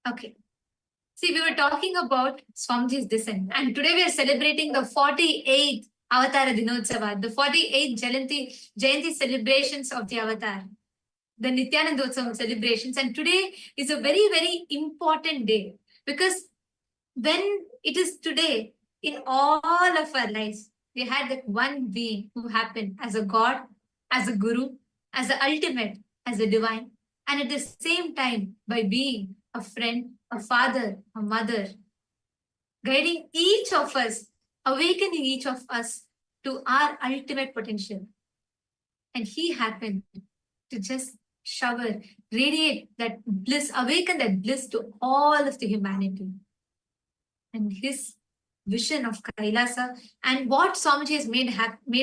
Okay. See, we were talking about Swamiji's descent, and today we are celebrating the 48th Avatara Dinotsava, the 48th Jayanti celebrations of the Avatar, the Nithyanandotsavam celebrations. And today is a very, very important day, because when it is today, in all of our lives, we had that one being who happened as a God, as a Guru, as the ultimate, as a divine, and at the same time by being a friend, a father, a mother, guiding each of us, awakening each of us to our ultimate potential. And he happened to just shower, radiate that bliss, awaken that bliss to all of the humanity. And his vision of Kailasa and what Swamiji has made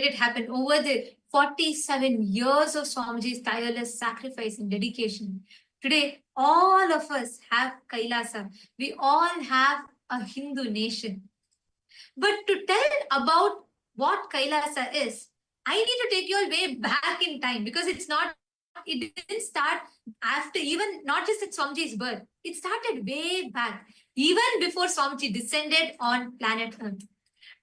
it happen over the 47 years of Swamiji's tireless sacrifice and dedication. Today, all of us have Kailasa. We all have a Hindu nation. But to tell about what Kailasa is, I need to take you all way back in time, because it didn't start after, even not just at Swamiji's birth. It started way back, even before Swamiji descended on planet Earth.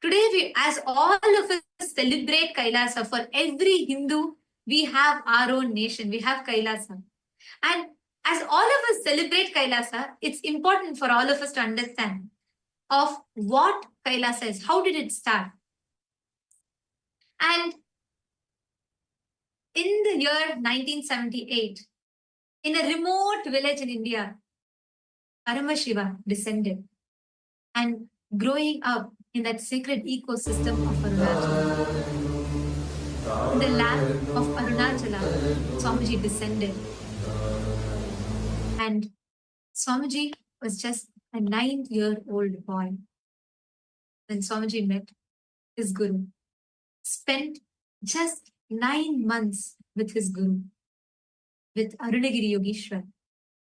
Today, as all of us celebrate Kailasa, for every Hindu, we have our own nation. We have Kailasa. And as all of us celebrate Kailasa, it's important for all of us to understand of what Kailasa is. How did it start? And in the year 1978, in a remote village in India, Paramashiva descended. And growing up in that sacred ecosystem of Arunachala, in the land of Arunachala, Swamiji descended. And Swamiji was just a 9-year-old boy when Swamiji met his Guru. Spent just 9 months with his Guru, with Arunagiri Yogeshwar,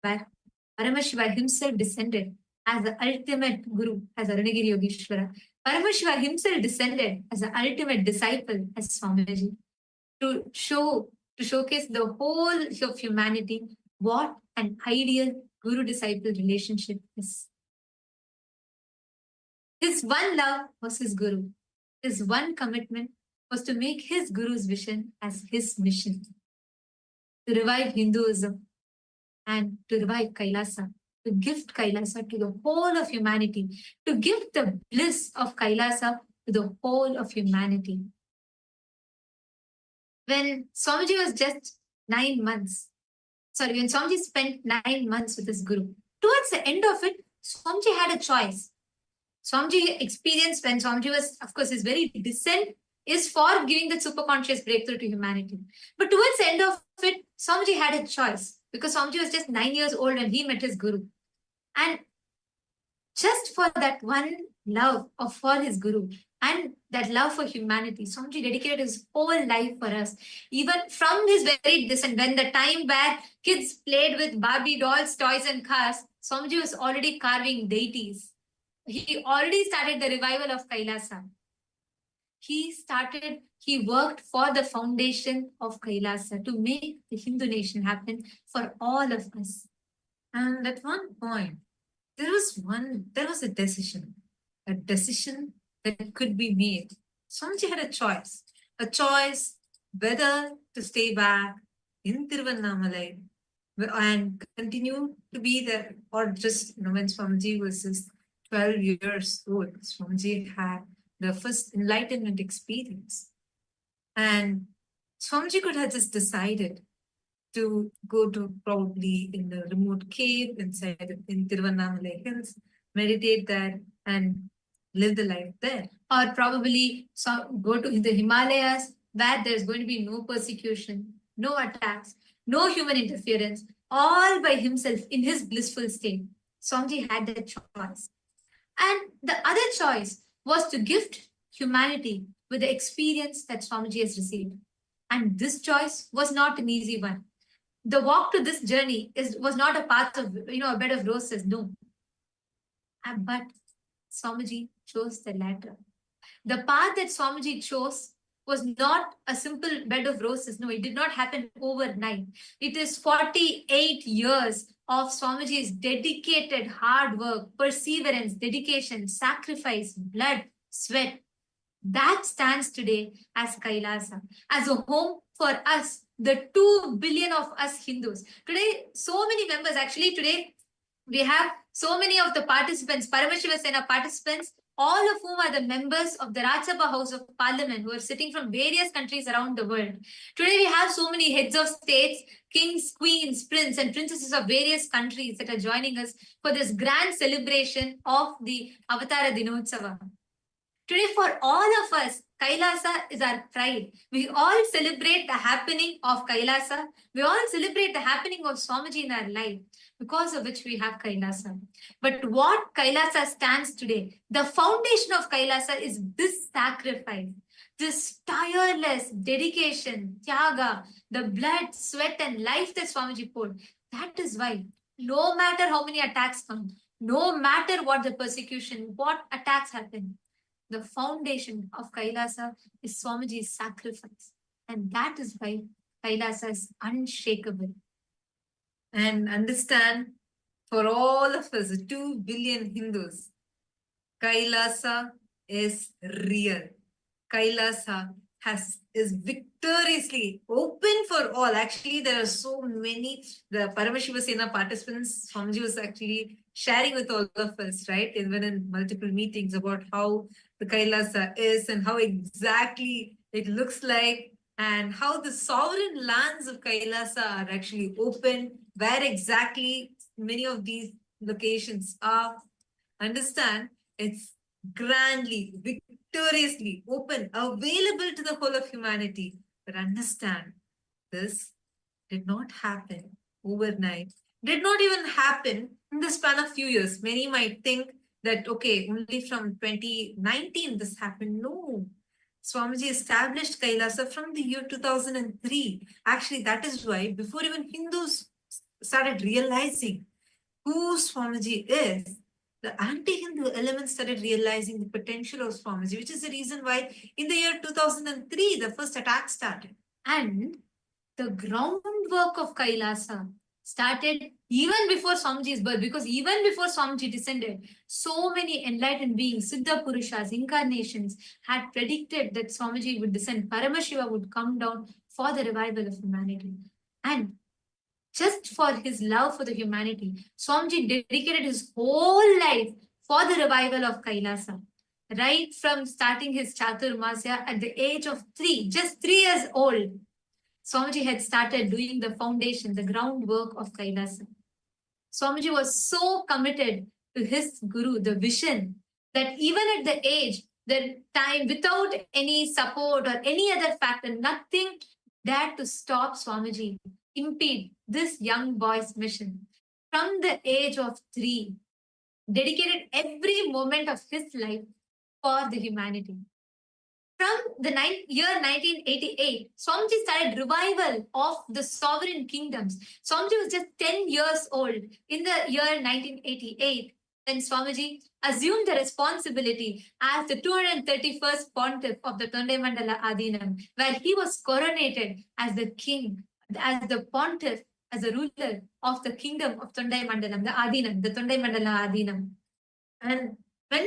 where Paramashiva himself descended as the ultimate Guru, as Arunagiri Yogeshwara. Paramashiva himself descended as the ultimate disciple, as Swamiji, to showcase the whole of humanity what an ideal Guru-disciple relationship is. His one love was his Guru. His one commitment was to make his Guru's vision as his mission, to revive Hinduism and to revive Kailasa, to gift Kailasa to the whole of humanity, to give the bliss of Kailasa to the whole of humanity. When Swamiji was just 9 months, when Swamiji spent 9 months with his Guru, towards the end of it, Swamiji had a choice. Swamiji experienced when Swamiji was, of course, his very descent is for giving the superconscious breakthrough to humanity. But towards the end of it, Swamiji had a choice, because Swamiji was just 9 years old when he met his Guru. And just for that one love for his Guru and that love for humanity, Swamiji dedicated his whole life for us. Even from his very descent, when the time where kids played with Barbie dolls, toys and cars, Swamiji was already carving deities. He already started the revival of Kailasa. He worked for the foundation of Kailasa to make the Hindu nation happen for all of us. And at one point, there was a decision that could be made. Swamiji had a choice whether to stay back in Tiruvannamalai and continue to be there, or just, when Swamiji was just 12 years old, Swamiji had the first enlightenment experience. And Swamiji could have just decided to go to probably in the remote cave in Tiruvannamalai Hills, meditate there and live the life there. Or probably go to the Himalayas, where there's going to be no persecution, no attacks, no human interference, all by himself in his blissful state. Swamiji had that choice. And the other choice was to gift humanity with the experience that Swamiji has received. And this choice was not an easy one. The walk to this journey was not a path of, a bed of roses, no. But Swamiji chose the latter. The path that Swamiji chose was not a simple bed of roses. No, it did not happen overnight. It is 48 years of Swamiji's dedicated hard work, perseverance, dedication, sacrifice, blood, sweat. That stands today as Kailasa, as a home for us, the 2 billion of us Hindus. Today, so many members, actually today, we have so many of the participants, Paramashiva Sena participants, all of whom are the members of the Rajya Sabha House of Parliament, who are sitting from various countries around the world. Today, we have so many heads of states, kings, queens, princes, and princesses of various countries that are joining us for this grand celebration of the Avatara Dinotsava. Today, for all of us, Kailasa is our pride. We all celebrate the happening of Kailasa. We all celebrate the happening of Swamiji in our life, because of which we have Kailasa. But what Kailasa stands today, the foundation of Kailasa is this sacrifice, this tireless dedication, tyaga, the blood, sweat, and life that Swamiji poured. That is why, no matter how many attacks come, no matter what the persecution, what attacks happen, the foundation of Kailasa is Swamiji's sacrifice. And that is why Kailasa is unshakable. And understand, for all of us, 2 billion Hindus, Kailasa is real. Kailasa is victoriously open for all. Actually, there are so many, the Paramashiva Sena participants, Swamiji was actually sharing with all of us, right? Even in multiple meetings about how the Kailasa is and how exactly it looks like, and how the sovereign lands of Kailasa are actually open, where exactly many of these locations are. Understand, it's grandly, victoriously open, available to the whole of humanity. But understand, this did not happen overnight, did not even happen in the span of few years. Many might think that, okay, only from 2019 this happened. No. Swamiji established Kailasa from the year 2003. Actually, that is why before even Hindus started realizing who Swamiji is, the anti-Hindu elements started realizing the potential of Swamiji, which is the reason why in the year 2003, the first attack started. And the groundwork of Kailasa started even before Swamiji's birth, because even before Swamiji descended, so many enlightened beings, Siddha Purushas, incarnations, had predicted that Swamiji would descend, Paramashiva would come down for the revival of humanity. And just for his love for the humanity, Swamiji dedicated his whole life for the revival of Kailasa. Right from starting his Chaturmasya at the age of 3, just 3 years old, Swamiji had started doing the foundation, the groundwork of Kailasa. Swamiji was so committed to his guru, the vision, that even at the age, the time, without any support or any other factor, nothing dared to stop Swamiji, impede this young boy's mission. From the age of 3, dedicated every moment of his life for the humanity. From the year 1988, Swamiji started revival of the sovereign kingdoms. Swamiji was just 10 years old in the year 1988 when Swamiji assumed the responsibility as the 231st pontiff of the Tondai Mandala Adinam, where he was coronated as the king, as the pontiff, as a ruler of the kingdom of Tondai Mandalam, the Adinam, the Tondai Mandala Adinam. And when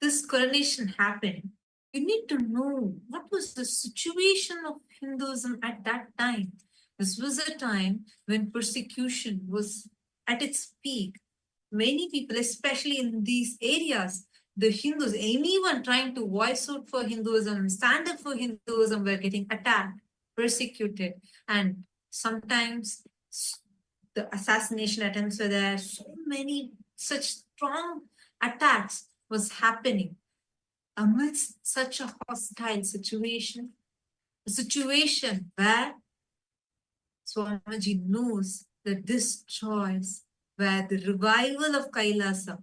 this coronation happened, you need to know what was the situation of Hinduism at that time. This was a time when persecution was at its peak. Many people, especially in these areas, the Hindus, anyone trying to voice out for Hinduism, stand up for Hinduism, were getting attacked, persecuted, and sometimes the assassination attempts were there. So many such strong attacks was happening. Amidst such a hostile situation, a situation where Swamiji knows that this choice, where the revival of Kailasa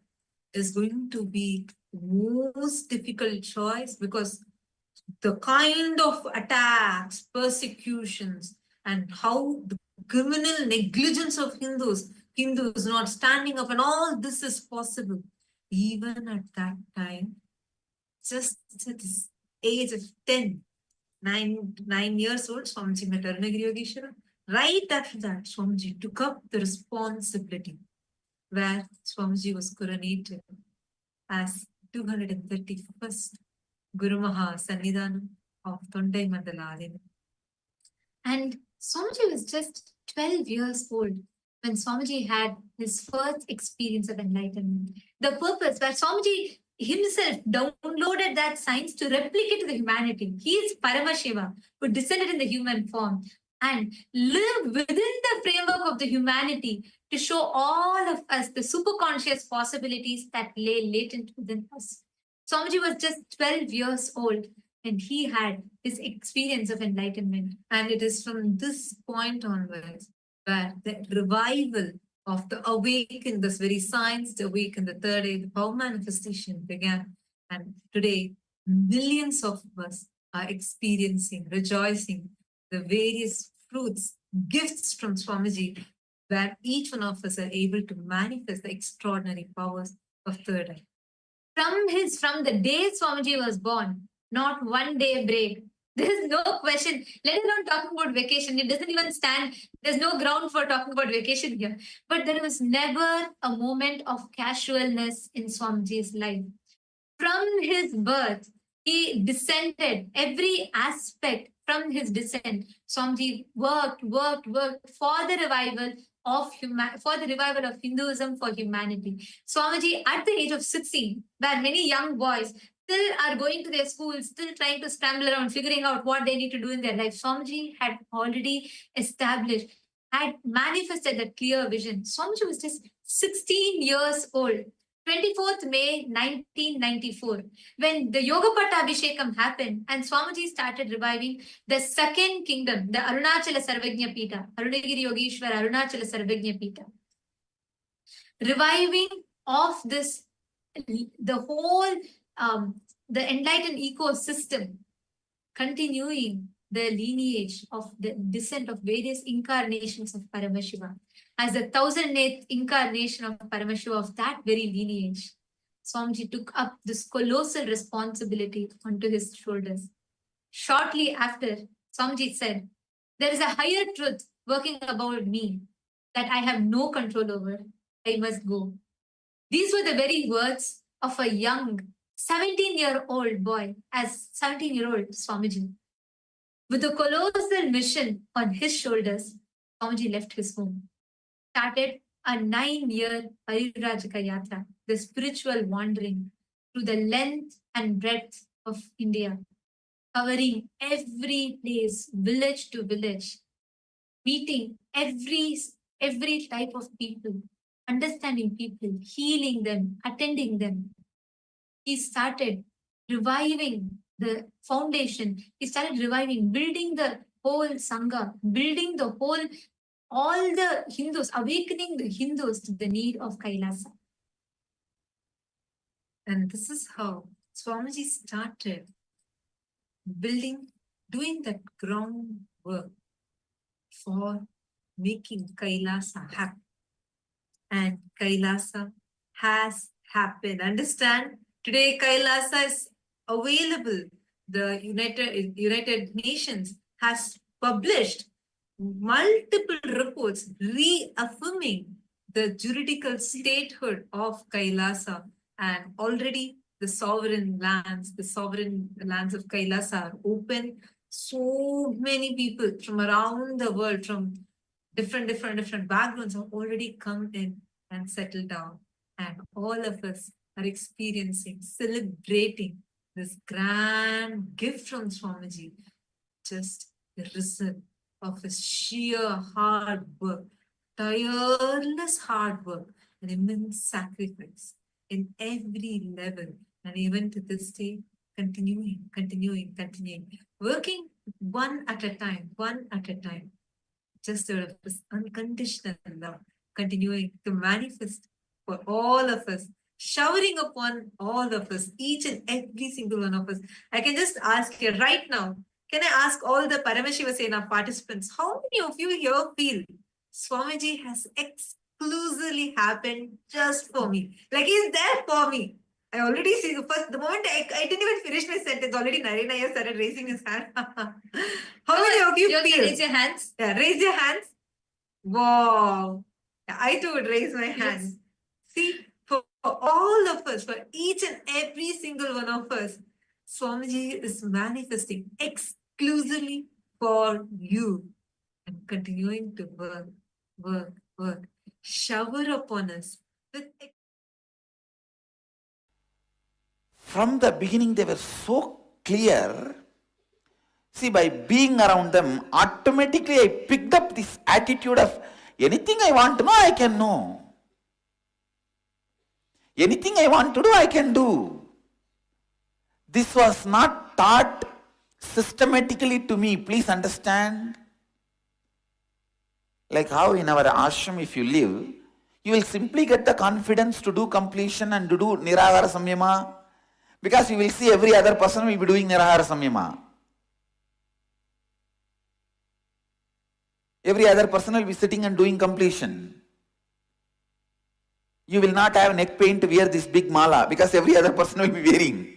is going to be the most difficult choice, because the kind of attacks, persecutions, and how the criminal negligence of Hindus not standing up, and all this is possible. Even at that time, just at the age of 10, nine years old, Swamiji met Arunagiri Yogeshwara. Right after that, Swamiji took up the responsibility where Swamiji was coronated as 231st Guru Maha Sannidhanam of Tondai Mandala. And Swamiji was just 12 years old when Swamiji had his first experience of enlightenment. The purpose where Swamiji himself downloaded that science to replicate to the humanity. He is Paramashiva, who descended in the human form and lived within the framework of the humanity to show all of us the superconscious possibilities that lay latent within us. Swamiji was just 12 years old when he had his experience of enlightenment. And it is from this point onwards where the revival of the awaken, this very science, the awaken, the third age, the power manifestation began. And today, millions of us are experiencing, rejoicing the various fruits, gifts from Swamiji, where each one of us are able to manifest the extraordinary powers of third eye. From the day Swamiji was born, not one day break. There is no question, let alone talking about vacation. It doesn't even stand. There's no ground for talking about vacation here. But there was never a moment of casualness in Swamiji's life. From his birth, he descended every aspect from his descent. Swamiji worked for the revival of Hinduism for humanity. Swamiji, at the age of 16, where many young boys still are going to their schools, still trying to scramble around, figuring out what they need to do in their life. Swamiji had already established, had manifested that clear vision. Swamiji was just 16 years old. 24th May 1994, when the Yoga Pattabhishekam happened and Swamiji started reviving the second kingdom, the Arunachala Sarvajna Pita, Arunagiri Yogeshwara Arunachala Sarvajna Pita. Reviving of this, the whole, the enlightened ecosystem, continuing the lineage of the descent of various incarnations of Paramashiva. As the 1008th incarnation of Paramashiva of that very lineage, Swamiji took up this colossal responsibility onto his shoulders. Shortly after, Swamiji said, there is a higher truth working about me that I have no control over. I must go. These were the very words of a young 17-year-old boy, as 17-year-old Swamiji. With a colossal mission on his shoulders, Swamiji left his home, started a 9-year Parirajaka Yatra, the spiritual wandering through the length and breadth of India, covering every place, village to village, meeting every type of people, understanding people, healing them, attending them. He started reviving the foundation. He started reviving, building the whole Sangha, building the whole, all the Hindus, awakening the Hindus to the need of Kailasa. And this is how Swamiji started building, doing that groundwork for making Kailasa happen. And Kailasa has happened. Understand? Today, Kailasa is available. The United Nations has published multiple reports reaffirming the juridical statehood of Kailasa, and already the sovereign lands of Kailasa are open. So many people from around the world, from different backgrounds, have already come in and settled down. And all of us are experiencing, celebrating this grand gift from Swamiji, just the result of his sheer hard work, tireless hard work, and immense sacrifice in every level. And even to this day, continuing, working one at a time, just out of this unconditional love, continuing to manifest for all of us, showering upon all of us, each and every single one of us. I can just ask here right now, can I ask all the Paramashiva Sena participants, how many of you here feel Swamiji has exclusively happened just for me? Like he's there for me. I already see the moment I didn't even finish my sentence, already Narayana started raising his hand. How many of you feel? Raise your hands. Yeah, raise your hands. Wow. Yeah, I too would raise my Yes. hands. See, for all of us, for each and every single one of us, Swamiji is manifesting exclusively for you and continuing to work, shower upon us with From the beginning, they were so clear. See, by being around them, automatically I picked up this attitude of anything I want to know, I can know. Anything I want to do, I can do. This was not taught systematically to me. Please understand. Like how in our ashram, if you live, you will simply get the confidence to do completion and to do nirahara samyama, because you will see every other person will be doing nirahara samyama. Every other person will be sitting and doing completion. You will not have neck pain to wear this big mala because every other person will be wearing.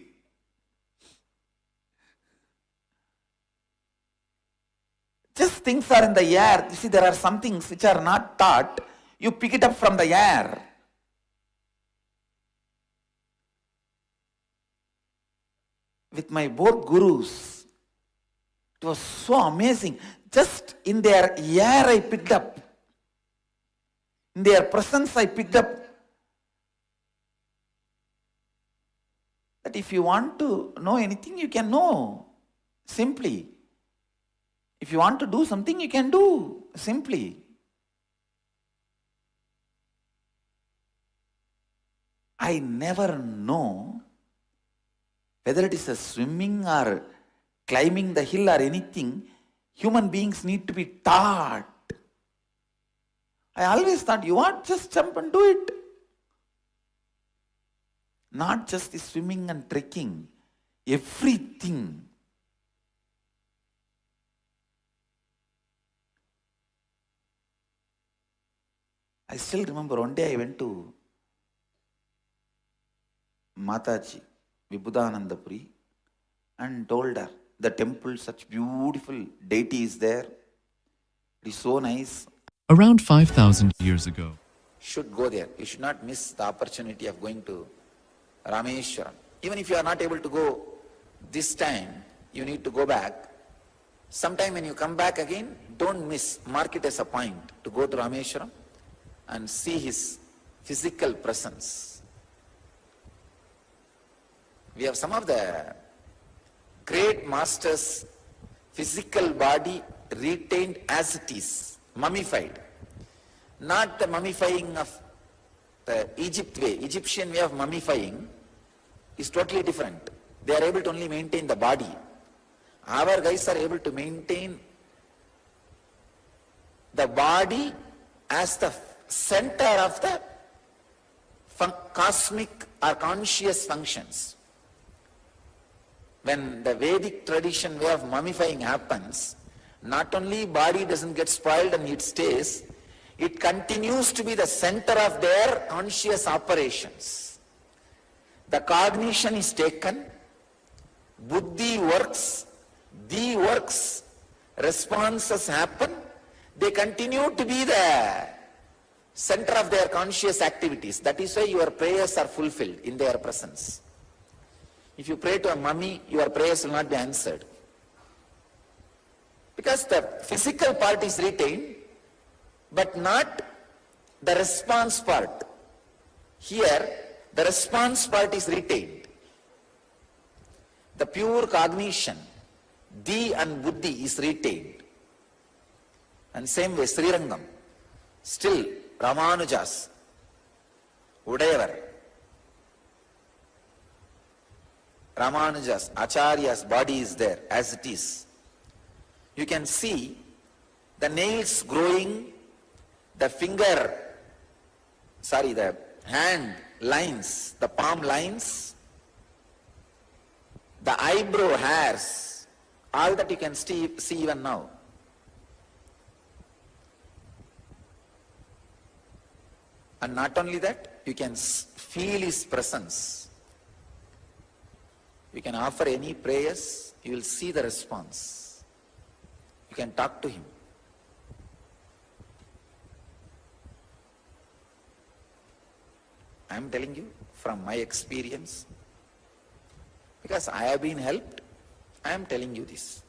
Just things are in the air. You see, there are some things which are not taught. You pick it up from the air. With my both gurus, it was so amazing. Just in their air I picked up. In their presence I picked up that if you want to know anything, you can know. Simply. If you want to do something, you can do. Simply. I never know whether it is a swimming or climbing the hill or anything, human beings need to be taught. I always thought, you want, just jump and do it. Not just the swimming and trekking, everything. I still remember one day I went to Mataji, Vibhudanandapuri, and told her, the temple, such beautiful deity is there. It is so nice. Around 5,000 years ago, Should go there. You should not miss the opportunity of going to Rameshwaram. Even if you are not able to go this time, you need to go back. Sometime when you come back again, don't miss, mark it as a point to go to Rameshwaram and see his physical presence. We have some of the great masters' physical body retained as it is, mummified. Not the mummifying of the Egyptian way of mummifying is totally different. They are able to only maintain the body. Our guys are able to maintain the body as the center of the cosmic or conscious functions. When the Vedic tradition way of mummifying happens, not only body doesn't get spoiled and it stays, it continues to be the center of their conscious operations. The cognition is taken, buddhi works, the works, responses happen, they continue to be the center of their conscious activities. That is why your prayers are fulfilled in their presence. If you pray to a mummy, your prayers will not be answered. Because the physical part is retained, but not the response part. Here, the response part is retained. The pure cognition, the and buddhi is retained. And same way, Srirangam, still Ramanujas, Udayavar, Ramanujas, Acharya's body is there as it is. You can see the nails growing, the hand lines, the palm lines, the eyebrow hairs, all that you can see even now. And not only that, you can feel his presence. You can offer any prayers, you will see the response. You can talk to him. I am telling you from my experience, because I have been helped, I am telling you this.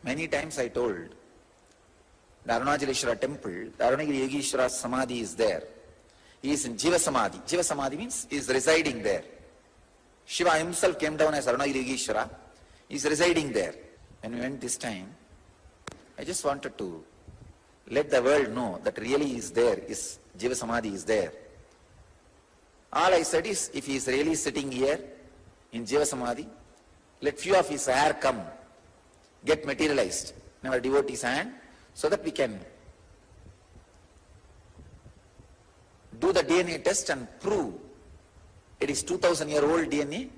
Many times I told, the Arunachaleshwara temple, the Arunagiri Yogeshwara Samadhi is there. He is in Jiva Samadhi. Jiva Samadhi means he is residing there. Shiva himself came down as Arunagiri Yogeshwara. He is residing there. When we went this time, I just wanted to let the world know that really he is there, is Jiva Samadhi is there. All I said is, if he is really sitting here in Jiva Samadhi, let few of his hair come, get materialized in our devotee's hand, so that we can do the DNA test and prove it is 2000-year-old DNA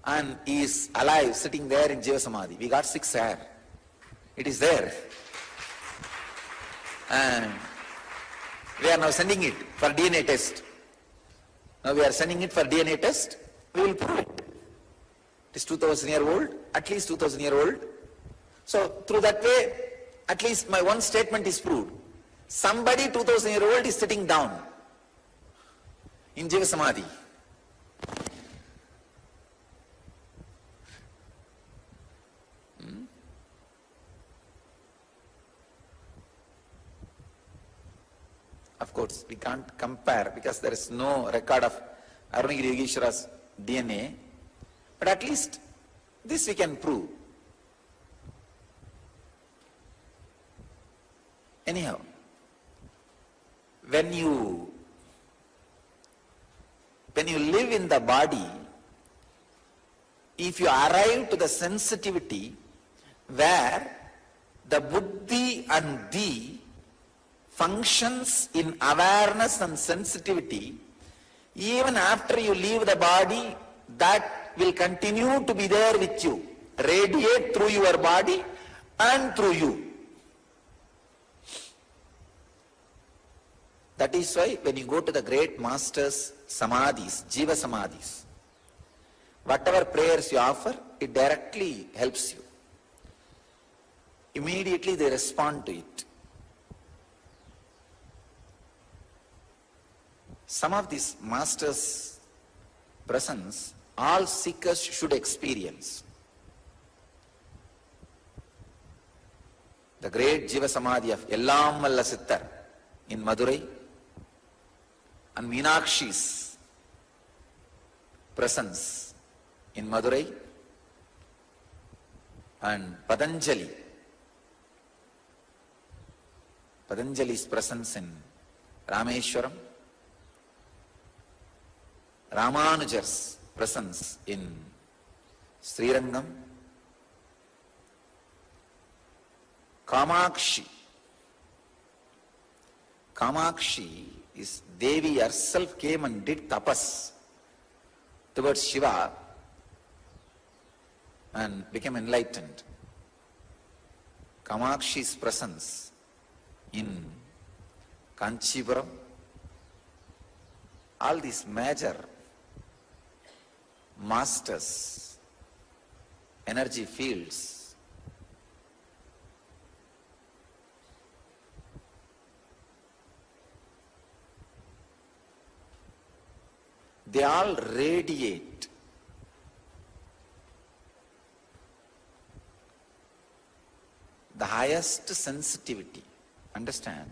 and he is alive sitting there in Jiva Samadhi. We got 6 hair. It is there. And we are now sending it for DNA test. Now we are sending it for DNA test. We will prove it. It is 2000-year-old, at least 2000-year-old. So through that way, at least my one statement is proved. Somebody 2000-year-old is sitting down in Jiva Samadhi. Of course, we can't compare because there is no record of Arunagiri Yogeshwara's DNA, but at least this we can prove. Anyhow, when you live in the body, if you arrive to the sensitivity where the buddhi and the functions in awareness and sensitivity, even after you leave the body, that will continue to be there with you, radiate through your body and through you. That is why when you go to the great masters' samadhis, Jiva Samadhis, whatever prayers you offer, it directly helps you. Immediately they respond to it. Some of these masters' presence, all seekers should experience. The great Jiva Samadhi of Ellam Valla Sittar in Madurai, and Meenakshi's presence in Madurai, and Patanjali's presence in Rameshwaram, Ramanujar's presence in Srirangam, Kamakshi is Devi herself came and did tapas towards Shiva and became enlightened. Kamakshi's presence in Kanchipuram, all these major masters, energy fields, they all radiate the highest sensitivity. Understand?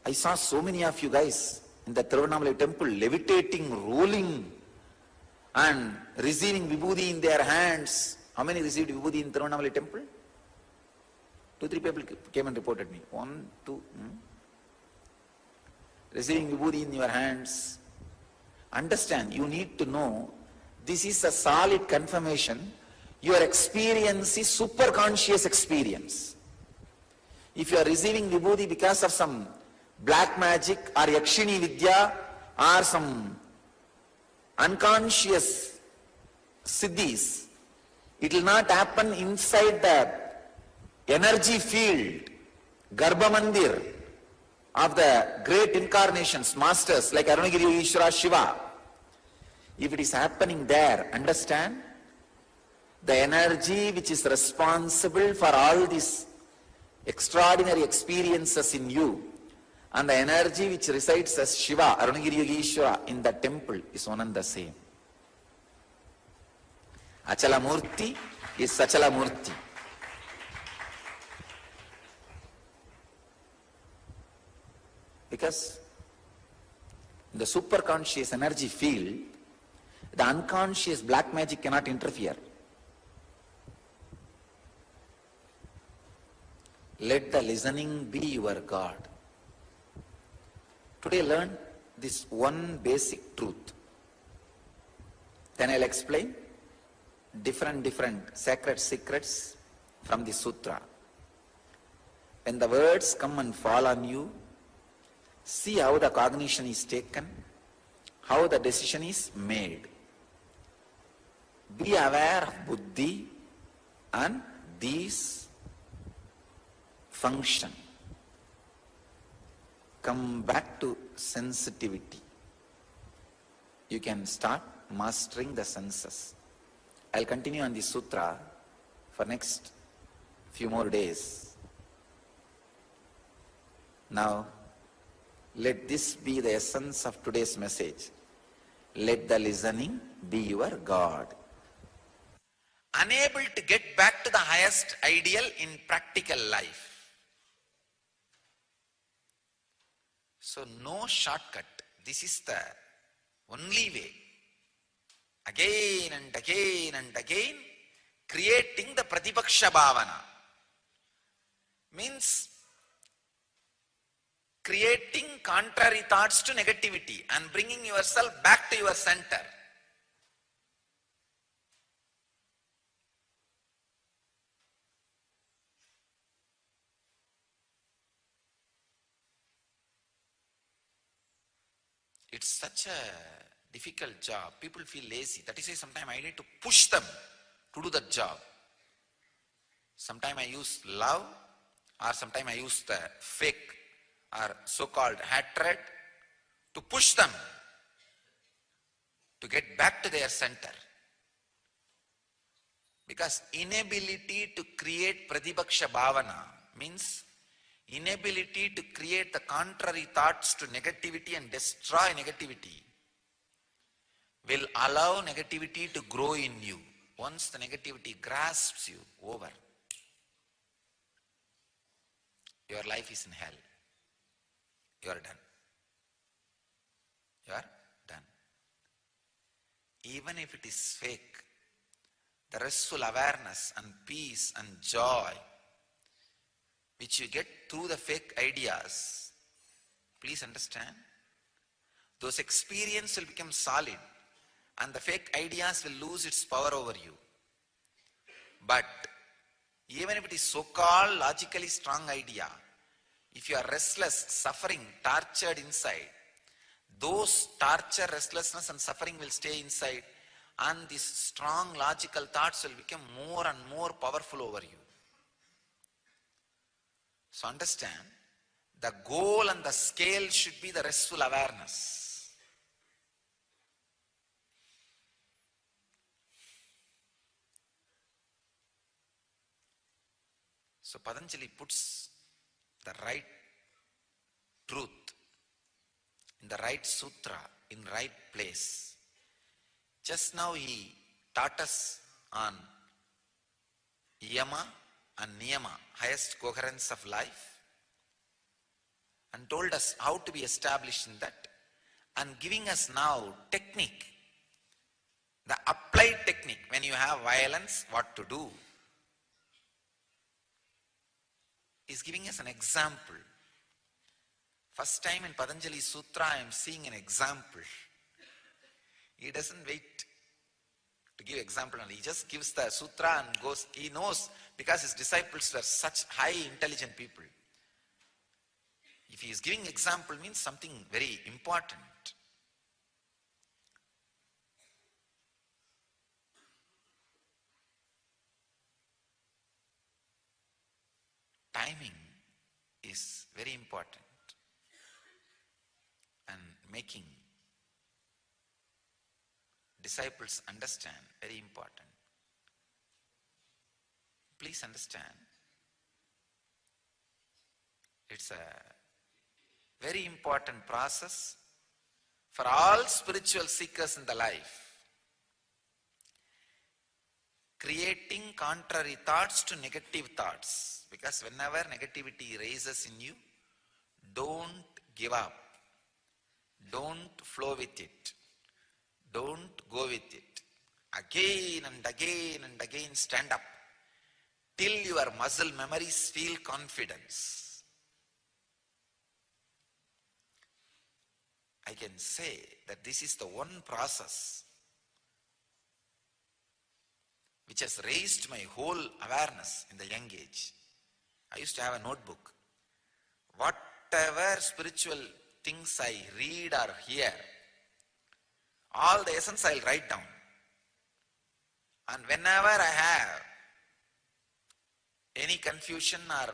I saw so many of you guys in the Tiruvannamalai temple levitating, rolling and receiving vibhuti in their hands. How many received vibhuti in Tiruvannamalai temple? 2-3 people came and reported me. 1, 2. Receiving vibhuti in your hands. Understand, you need to know This is a solid confirmation. Your experience is super conscious experience. If you are receiving vibhuti because of some black magic or yakshini vidya or some unconscious siddhis, it will not happen inside the energy field, Garbhamandir of the great incarnations, masters like Arunagiri Ishvara Shiva. If it is happening there, understand, the energy which is responsible for all these extraordinary experiences in you and the energy which resides as Shiva, Arunagiri Yogeshwara in the temple is one and the same. Achala Murti is Sachala Murti. Because in the superconscious energy field, the unconscious black magic cannot interfere. Let the listening be your God. Today learn this one basic truth. Then I'll explain different sacred secrets from the sutra. When the words come and fall on you, see how the cognition is taken, how the decision is made. Be aware of buddhi and these function. Come back to sensitivity. You can start mastering the senses. I'll continue on the sutra for next few more days. Now, let this be the essence of today's message. Let the listening be your God. Unable to get back to the highest ideal in practical life. So no shortcut. This is the only way. Again and again and again, creating the Pratipaksha Bhavana. Means creating contrary thoughts to negativity and bringing yourself back to your center. It's such a difficult job. People feel lazy. That is why sometimes I need to push them to do that job. Sometimes I use love, or sometimes I use the fake or so-called hatred to push them to get back to their center. Because inability to create Pratipaksha Bhavana means inability to create the contrary thoughts to negativity and destroy negativity will allow negativity to grow in you. Once the negativity grasps you, over. Your life is in hell. You are done. You are done. Even if it is fake, the restful awareness and peace and joy which you get through the fake ideas, please understand, those experiences will become solid and the fake ideas will lose its power over you. But even if it is so-called logically strong idea, if you are restless, suffering, tortured inside, those torture, restlessness and suffering will stay inside and these strong logical thoughts will become more and more powerful over you. So understand, the goal and the scale should be the restful awareness. So Patanjali puts the right truth in the right sutra, in right place. Just now he taught us on yama and niyama, highest coherence of life, and told us how to be established in that, and giving us now technique, the applied technique. When you have violence, what to do. Is giving us an example. First time in Patanjali Sutra I am seeing an example. He doesn't wait To give example, he just gives the sutra and goes. He knows because his disciples were such high intelligent people. If he is giving example, means something very important. Timing is very important, and making disciples understand very important. Please understand, it's a very important process for all spiritual seekers in the life. Creating contrary thoughts to negative thoughts, because whenever negativity rises in you, don't give up, don't flow with it, don't go with it. Again and again and again stand up till your muscle memories feel confidence. I can say that this is the one process which has raised my whole awareness in the young age. I used to have a notebook. Whatever spiritual things I read or hear, all the essence I'll write down. And whenever I have any confusion or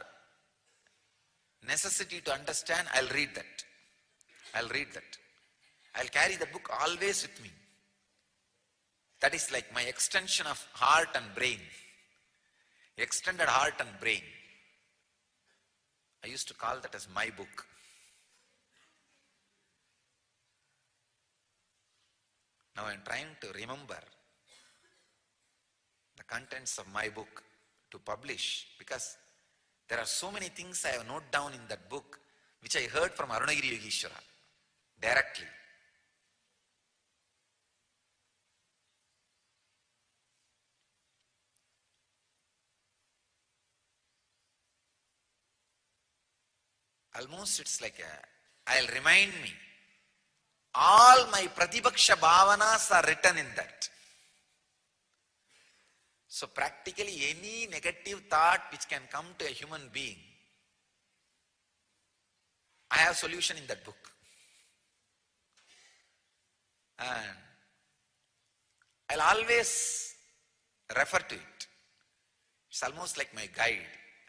necessity to understand, I'll read that. I'll carry the book always with me. That is like my extension of heart and brain. Extended heart and brain. I used to call that as my book. Now I am trying to remember the contents of my book to publish, because there are so many things I have noted down in that book which I heard from Arunagiri Yogeshwara directly. Almost it's like I'll remind me. All my Pratibhaksha Bhavanas are written in that. So practically any negative thought which can come to a human being, I have solution in that book. And I'll always refer to it. It's almost like my guide.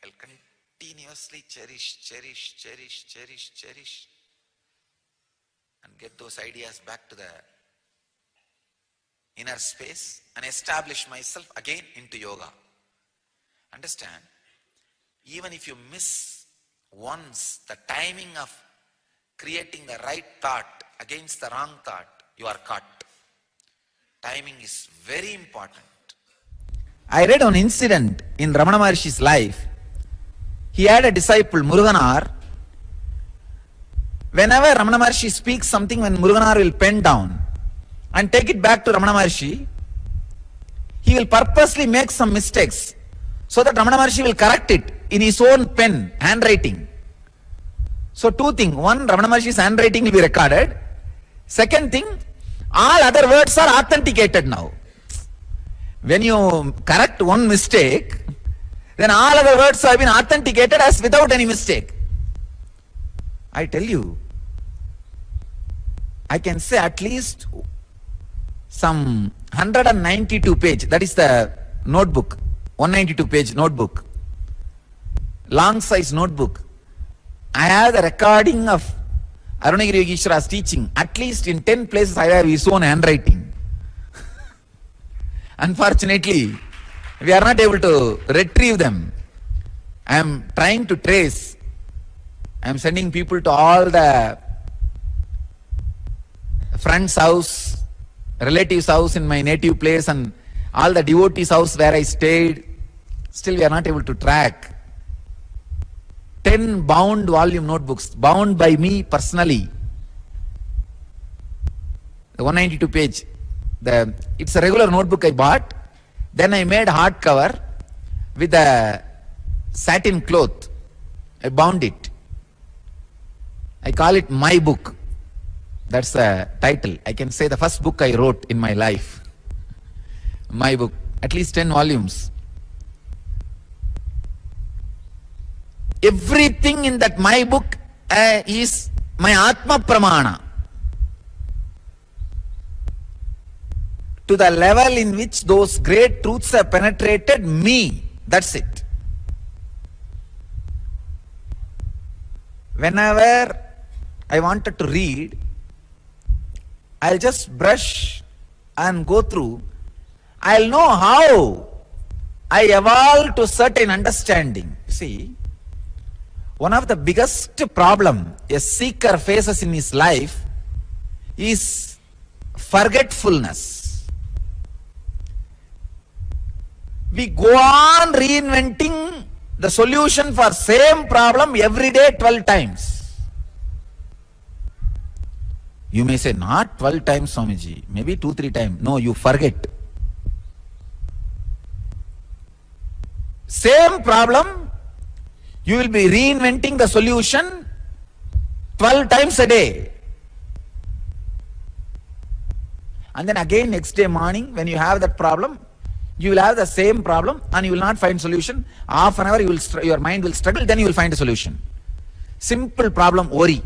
I'll continuously cherish, and get those ideas back to the inner space and establish myself again into yoga. Understand, even if you miss once the timing of creating the right thought against the wrong thought, you are caught. Timing is very important. I read one incident in Ramana Maharshi's life. He had a disciple, Muruganar. Whenever Ramana Maharshi speaks something, when Muruganar will pen down and take it back to Ramana Maharshi, he will purposely make some mistakes so that Ramana Maharshi will correct it in his own pen, handwriting. So two things. One, Ramana Maharshi's handwriting will be recorded. Second thing, all other words are authenticated now. When you correct one mistake, then all other words have been authenticated as without any mistake. I tell you, I can say at least some 192 page, that is the notebook, 192 page notebook, long size notebook. I have the recording of Arunagiri Yogeshwara's teaching. At least in 10 places I have his own handwriting. Unfortunately, we are not able to retrieve them. I am trying to trace. I am sending people to all the friend's house, relatives' house in my native place, and all the devotees' house where I stayed. Still we are not able to track. 10 bound volume notebooks, bound by me personally. The 192 page. It's a regular notebook I bought. Then I made hardcover with a satin cloth. I bound it. I call it my book. That's the title. I can say the first book I wrote in my life. my book, at least 10 volumes. Everything in that my book is my Atma Pramana. To the level in which those great truths have penetrated me. That's it. Whenever I wanted to read, I'll just brush and go through. I'll know how I evolved to certain understanding. See, one of the biggest problem a seeker faces in his life is forgetfulness. We go on reinventing the solution for same problem every day 12 times. You may say, not 12 times, Swamiji, maybe 2-3 times. No, you forget. Same problem, you will be reinventing the solution 12 times a day. And then again next day morning, when you have that problem, you will have the same problem and you will not find solution. Half an hour your mind will struggle, then you will find a solution. Simple problem, worry.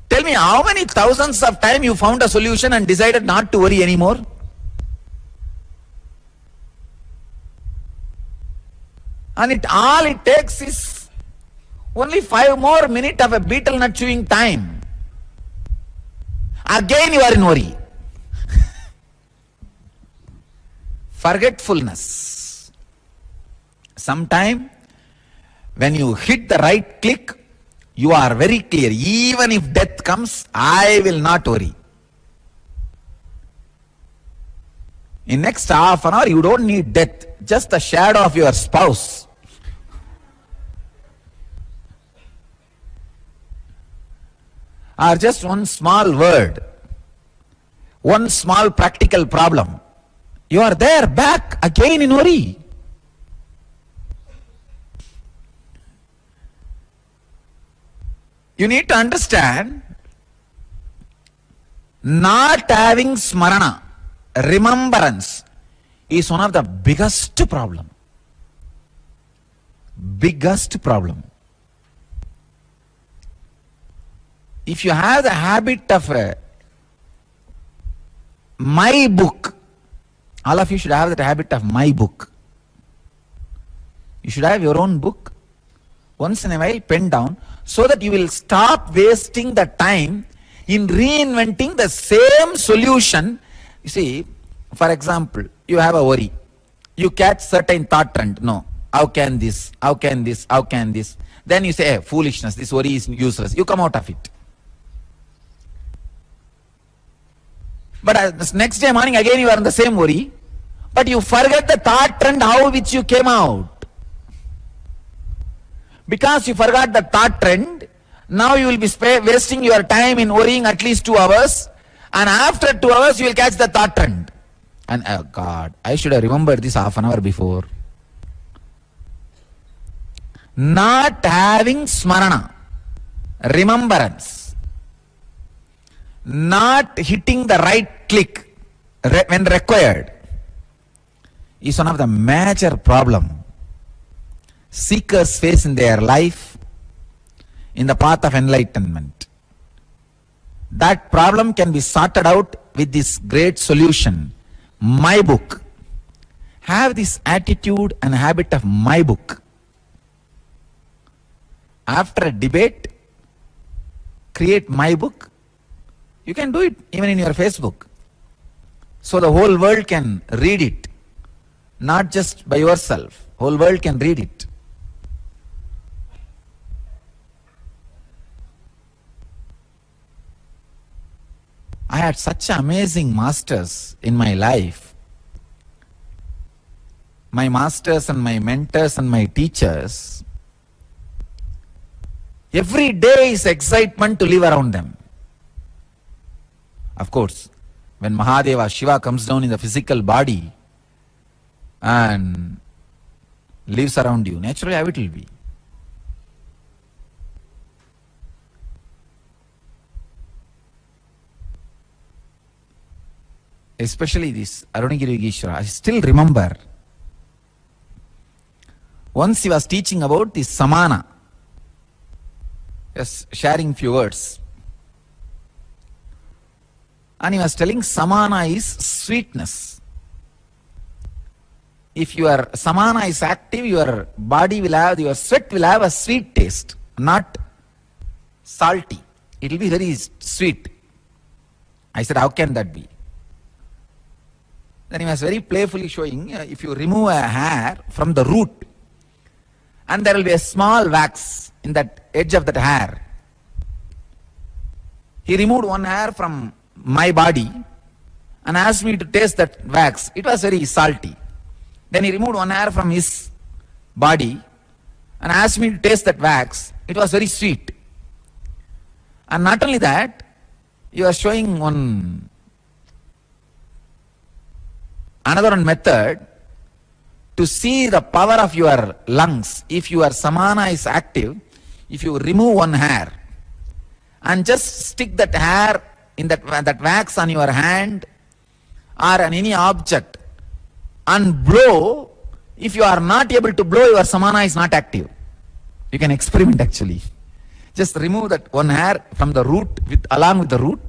Tell me how many thousands of times you found a solution and decided not to worry anymore? And all it takes is only 5 more minutes of a beetle nut chewing time. Again you are in worry. Forgetfulness. Sometime when you hit the right click, you are very clear. Even if death comes, I will not worry. In next half an hour, you don't need death. Just the shadow of your spouse. Or just one small word. One small practical problem. You are there, back again in worry. You need to understand, not having smarana, remembrance, is one of the biggest problem. Biggest problem. If you have the habit of my book, all of you should have that habit of my book. You should have your own book. Once in a while, pen down, so that you will stop wasting the time in reinventing the same solution. You see, for example, you have a worry. You catch certain thought trend. No, how can this? How can this? How can this? Then you say, hey, foolishness, this worry is useless. You come out of it. But this next day morning, again you are in the same worry. But you forget the thought trend how which you came out. Because you forgot the thought trend, now you will be wasting your time in worrying at least 2 hours. And after 2 hours, you will catch the thought trend. And oh God, I should have remembered this half an hour before. Not having smarana, remembrance, not hitting the right click when required, is one of the major problem seekers face in their life in the path of enlightenment. That problem can be sorted out with this great solution, my book. Have this attitude and habit of my book. After a debate, create my book. You can do it even in your Facebook. So the whole world can read it. Not just by yourself. Whole world can read it. I had such amazing masters in my life. My masters and my mentors and my teachers. Every day is excitement to live around them. Of course, when Mahadeva, Shiva comes down in the physical body and lives around you, naturally how it will be. especially this Arunagiri Yogeshwara, I still remember once he was teaching about the samana, yes, sharing few words. And he was telling samana is sweetness. If your samana is active, your body will have, your sweat will have a sweet taste, not salty. It will be very sweet. I said, how can that be? Then he was very playfully showing, if you remove a hair from the root, and there will be a small wax in that edge of that hair. He removed one hair from my body and asked me to taste that wax. It was very salty. Then he removed one hair from his body and asked me to taste that wax. It was very sweet. And not only that, you are showing another one method to see the power of your lungs. If your samana is active, if you remove one hair and just stick that hair in that wax on your hand or on any object and blow, if you are not able to blow, your samana is not active. You can experiment actually. Just remove that one hair from the root, along with the root.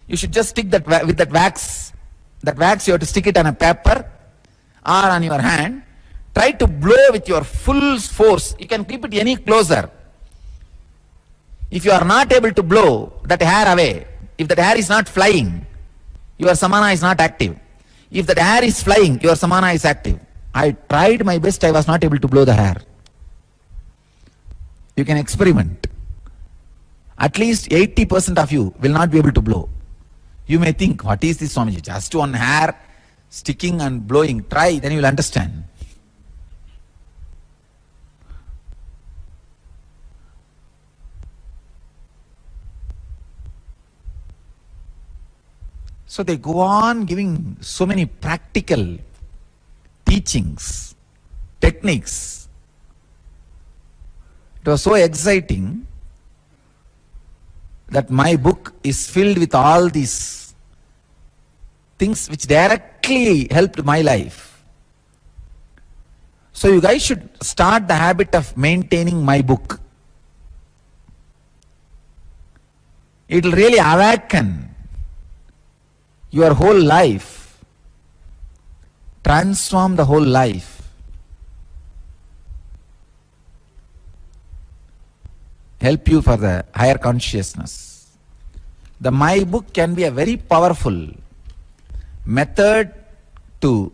You should just stick that with that wax. That wax you have to stick it on a paper or on your hand. Try to blow with your full force. You can keep it any closer. If you are not able to blow that hair away, if that hair is not flying, your samana is not active. If that hair is flying, your samana is active. I tried my best, I was not able to blow the hair. You can experiment. At least 80% of you will not be able to blow. You may think, what is this, Swamiji? Just one hair sticking and blowing. Try, then you will understand. So they go on giving so many practical teachings, techniques. It was so exciting that my book is filled with all these things which directly helped my life. So you guys should start the habit of maintaining my book. It will really awaken your whole life, transform the whole life. Help you for the higher consciousness. The my book can be a very powerful method to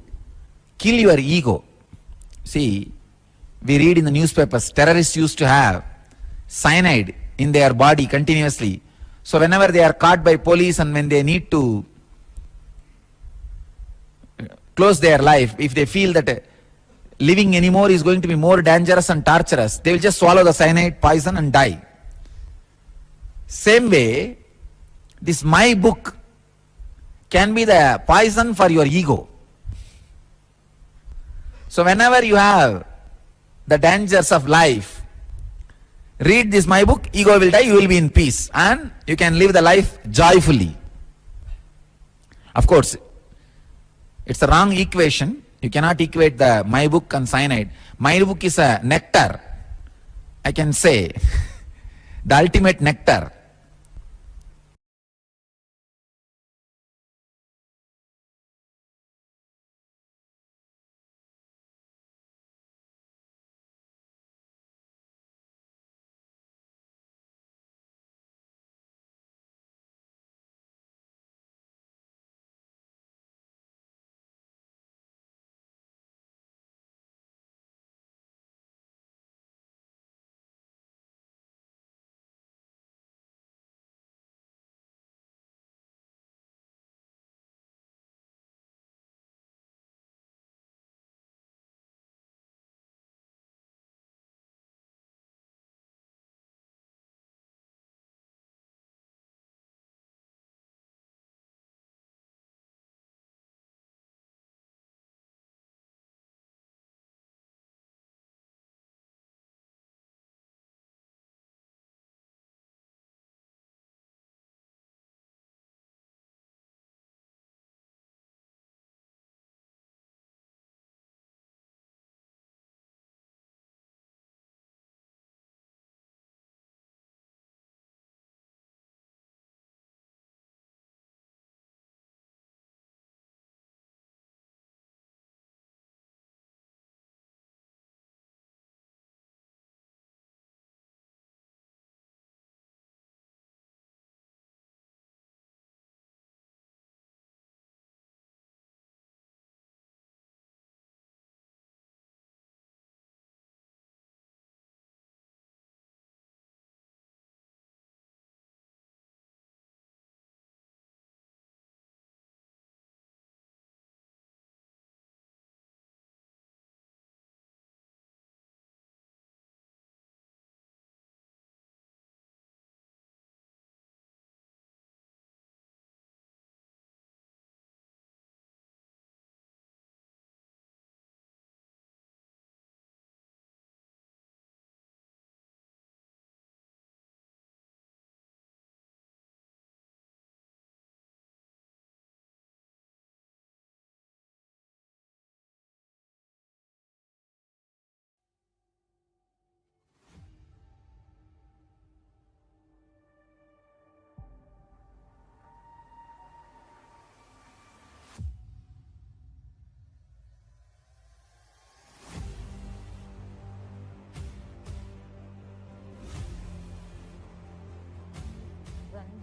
kill your ego. See, we read in the newspapers, terrorists used to have cyanide in their body continuously. So whenever they are caught by police and when they need to close their life, if they feel that living anymore is going to be more dangerous and torturous, they will just swallow the cyanide poison and die. Same way, this my book can be the poison for your ego. So whenever you have the dangers of life, read this my book, ego will die, you will be in peace and you can live the life joyfully. Of course, it's a wrong equation. You cannot equate the my book and cyanide. My book is a nectar, I can say, the ultimate nectar.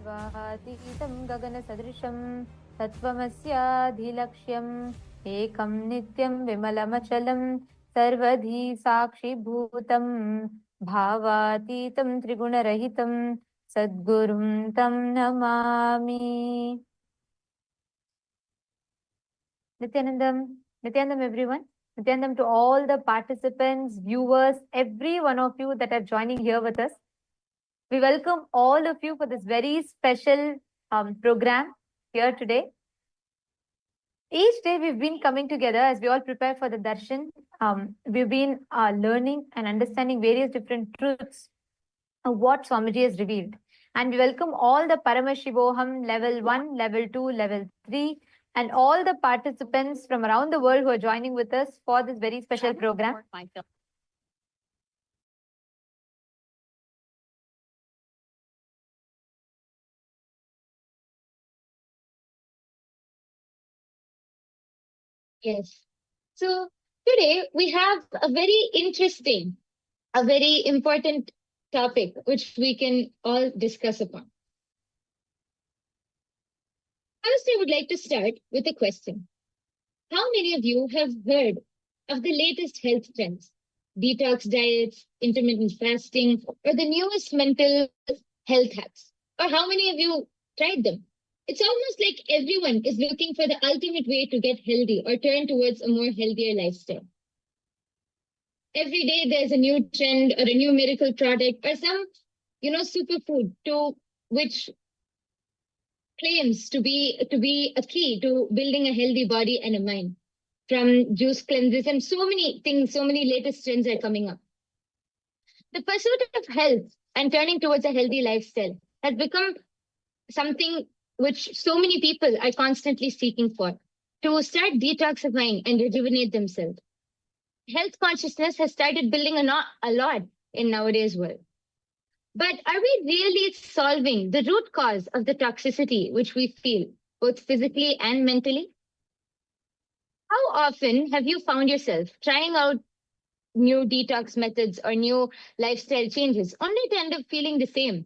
सर्वातीतं गगनसदृशं तत्त्वमस्याधिलक्ष्यम् एकं नित्यं विमलमचलं सर्वधी साक्षिभूतं भावातीतं त्रिगुणरहितं सद्गुरुं तं Namami. Nithyanandam, Nithyanandam everyone. Nithyanandam to all the participants, viewers, every one of you that are joining here with us. We welcome all of you for this very special program here today. Each day we've been coming together as we all prepare for the darshan. We've been learning and understanding various different truths of what Swamiji has revealed. And we welcome all the Paramashivoham Level 1, Level 2, Level 3, and all the participants from around the world who are joining with us for this very special program. Yes. So today we have a very interesting, a very important topic which we can all discuss upon. First, I would like to start with a question. How many of you have heard of the latest health trends? Detox diets, intermittent fasting, or the newest mental health hacks? Or how many of you tried them? It's almost like everyone is looking for the ultimate way to get healthy or turn towards a more healthier lifestyle. Every day there's a new trend or a new miracle product or some, superfood to which claims to be a key to building a healthy body and a mind. From juice cleanses and so many things, so many latest trends are coming up. The pursuit of health and turning towards a healthy lifestyle has become something which so many people are constantly seeking for, to start detoxifying and rejuvenate themselves. Health consciousness has started building a lot in nowadays world. But are we really solving the root cause of the toxicity which we feel, both physically and mentally? How often have you found yourself trying out new detox methods or new lifestyle changes only to end up feeling the same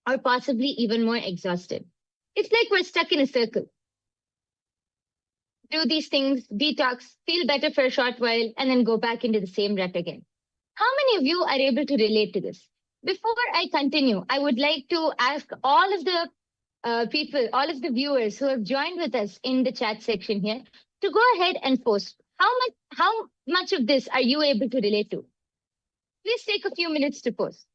or possibly even more exhausted? It's like we're stuck in a circle. Do these things, detox, feel better for a short while, and then go back into the same rut again. How many of you are able to relate to this? Before I continue, I would like to ask all of the people, all of the viewers who have joined with us in the chat section here to go ahead and post. How much of this are you able to relate to? Please take a few minutes to post.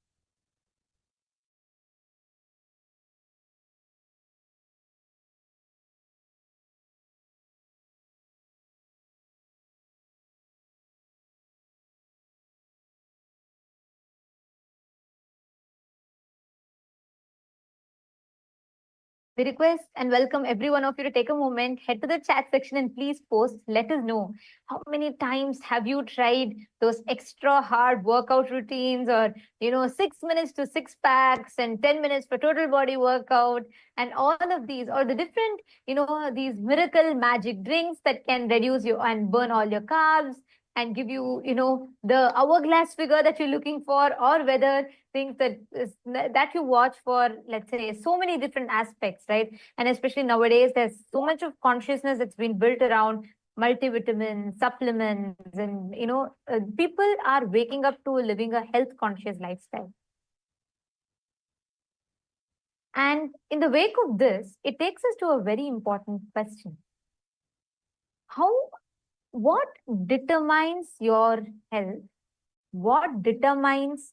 We request and welcome every one of you to take a moment, head to the chat section and please post. Let us know how many times have you tried those extra hard workout routines or, 6 minutes to 6 packs and 10 minutes for total body workout and all of these, or the different, these miracle magic drinks that can reduce you and burn all your carbs and give you, the hourglass figure that you're looking for, or whether things that you watch for, let's say, so many different aspects, right? And especially nowadays, there's so much of consciousness that's been built around multivitamins, supplements, and, people are waking up to living a health conscious lifestyle. And in the wake of this, it takes us to a very important question. What determines your health? What determines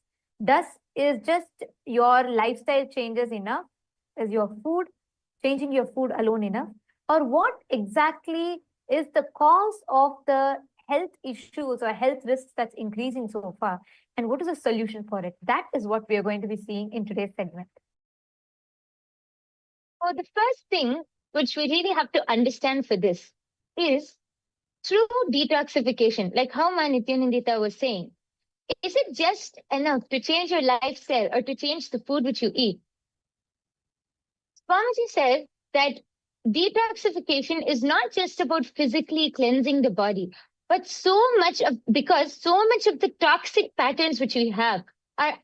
is just your lifestyle changes enough? Is your food, changing your food alone enough? Or what exactly is the cause of the health issues or health risks that's increasing so far? And what is the solution for it? That is what we are going to be seeing in today's segment. So the first thing which we really have to understand for this is through detoxification, like how Nithyanandita was saying, is it just enough to change your lifestyle or to change the food which you eat? Swamiji said that detoxification is not just about physically cleansing the body, but because so much of the toxic patterns which we have are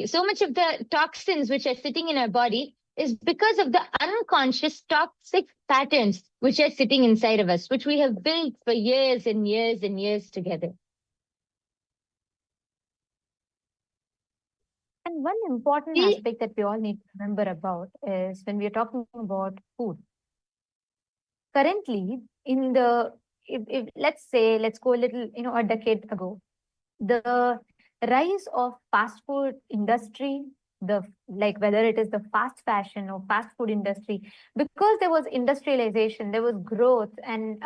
so much of the toxins which are sitting in our body is because of the unconscious toxic patterns which are sitting inside of us, which we have built for years and years and years together. And one important aspect that we all need to remember about is when we are talking about food. Currently, in the if let's go a little, a decade ago, the rise of fast food industry, whether it is the fast fashion or fast food industry, because there was industrialization, there was growth, and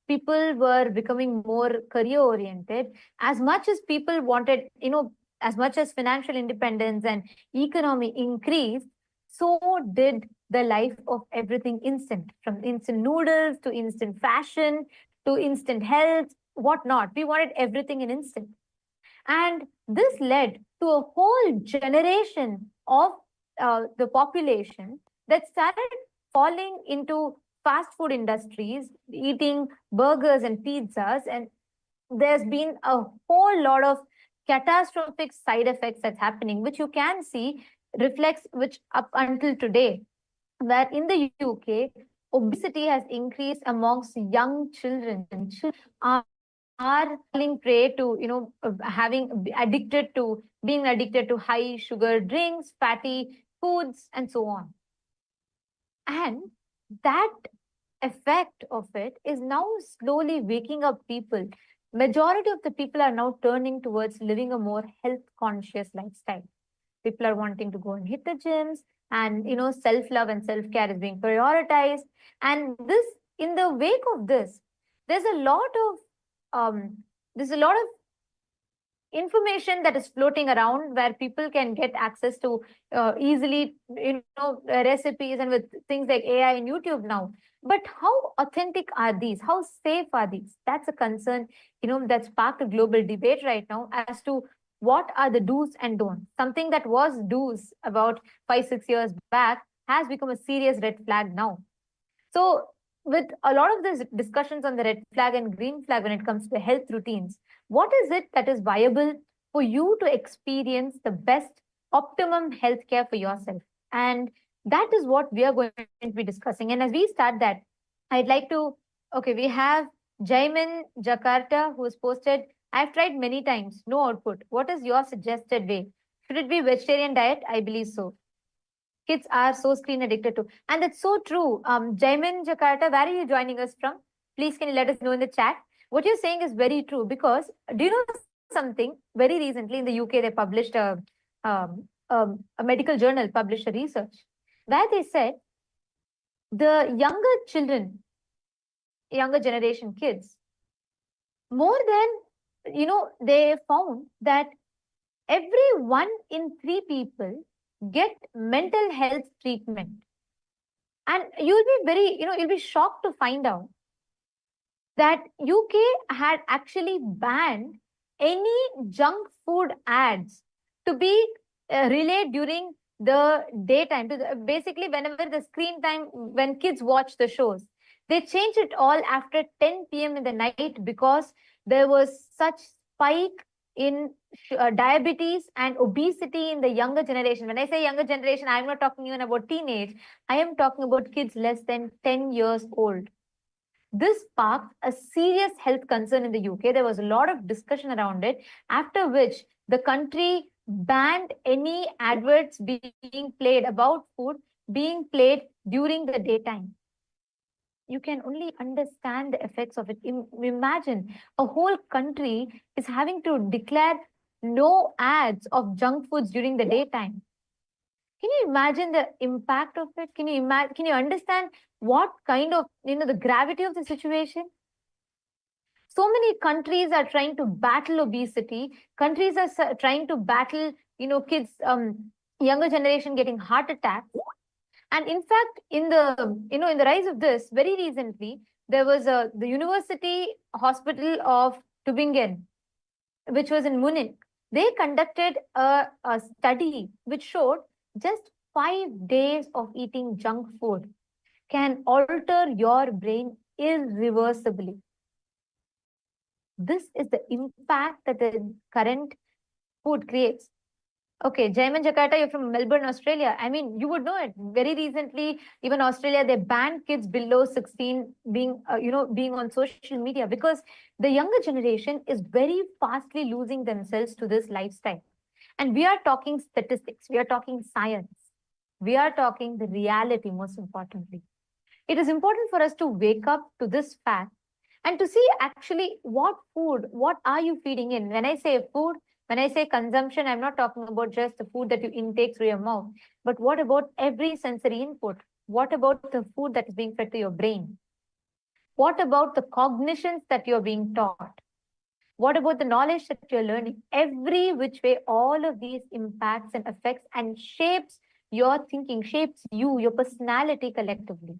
people were becoming more career oriented. As much as people wanted, as much as financial independence and economy increased, so did the life of everything instant, from instant noodles to instant fashion to instant health, whatnot. We wanted everything in instant. And this led to a whole generation of the population that started falling into fast food industries, eating burgers and pizzas. And there's been a whole lot of catastrophic side effects that's happening, which you can see reflects, which up until today, where in the UK, obesity has increased amongst young children. Are falling prey to, being addicted to high sugar drinks, fatty foods, and so on. And that effect of it is now slowly waking up people. Majority of the people are now turning towards living a more health conscious lifestyle. People are wanting to go and hit the gyms, and self-love and self-care is being prioritized. And this, in the wake of this, there's a lot of information that is floating around where people can get access to easily, recipes, and with things like AI and YouTube now. But how authentic are these? How safe are these? That's a concern, that sparked a global debate right now as to what are the do's and don'ts. Something that was do's about 5-6 years back has become a serious red flag now. So with a lot of these discussions on the red flag and green flag when it comes to health routines, what is it that is viable for you to experience the best optimum healthcare for yourself? And that is what we are going to be discussing. And as we start that, I'd like to, we have Jaimin Jakarta, who has posted, I've tried many times, no output. What is your suggested way? Should it be vegetarian diet? I believe so. Kids are so screen addicted to. And that's so true. Jaimin Jakarta, where are you joining us from? Please, can you let us know in the chat? What you're saying is very true, because do you know something? Very recently in the UK, they published a medical journal published a research where they said the younger children, younger generation kids, more than, they found that every 1 in 3 people get mental health treatment. And you'll be shocked to find out that UK had actually banned any junk food ads to be relayed during the daytime. Basically, whenever the screen time, when kids watch the shows, they changed it all after 10 p.m. in the night, because there was such spike in diabetes and obesity in the younger generation. When I say younger generation, I'm not talking even about teenage. I am talking about kids less than 10 years old. This sparked a serious health concern in the UK. There was a lot of discussion around it, after which the country banned any adverts being played about food being played during the daytime. You can only understand the effects of it. Imagine a whole country is having to declare no ads of junk foods during the daytime. Can you imagine the impact of it? Can you understand what kind of, the gravity of the situation? So many countries are trying to battle obesity. Countries are trying to battle, kids, younger generation getting heart attacks. And in fact, in the rise of this, very recently, there was the University Hospital of Tübingen, which was in Munich. They conducted a study which showed just 5 days of eating junk food can alter your brain irreversibly. This is the impact that the current food creates. Okay, Jaiman Jakarta, you're from Melbourne, Australia. I mean, you would know it. Very recently, even Australia, they banned kids below 16 being, being on social media because the younger generation is very fastly losing themselves to this lifestyle. And we are talking statistics, we are talking science, we are talking the reality, most importantly. It is important for us to wake up to this fact and to see actually what food, what are you feeding in? When I say food, when I say consumption, I'm not talking about just the food that you intake through your mouth, but what about every sensory input? What about the food that is being fed to your brain? What about the cognitions that you're being taught? What about the knowledge that you're learning? Every which way, all of these impacts and affects and shapes your thinking, shapes you, your personality collectively.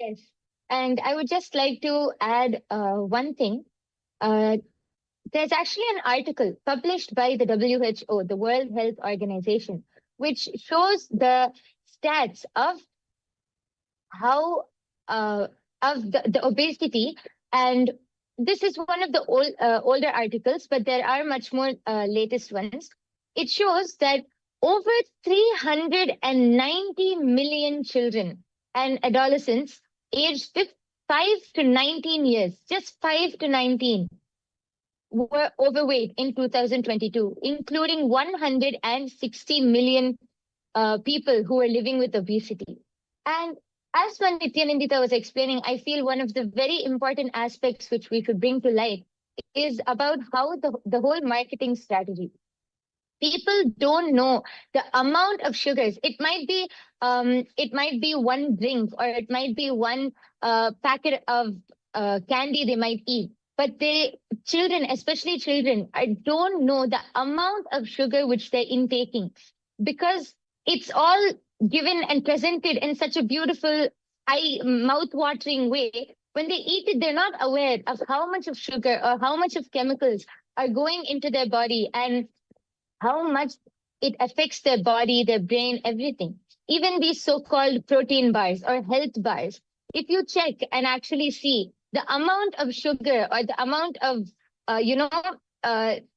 Yes. And I would just like to add one thing. There's actually an article published by the WHO, the World Health Organization, which shows the stats of how of the obesity. And this is one of the older articles, but there are much more latest ones. It shows that over 390 million children and adolescents aged 5 to 19 years, just 5 to 19, were overweight in 2022, including 160 million people who are living with obesity. And as Nithyanandita was explaining, I feel one of the very important aspects which we should bring to light is about how the whole marketing strategy. People don't know the amount of sugars. It might be one drink, or it might be one packet of candy they might eat. But children, especially children, don't know the amount of sugar which they're intaking, because it's all given and presented in such a beautiful, mouth-watering way. When they eat it, they're not aware of how much of sugar or how much of chemicals are going into their body and how much it affects their body, their brain, everything. Even these so-called protein bars or health bars, if you check and actually see the amount of sugar or the amount of,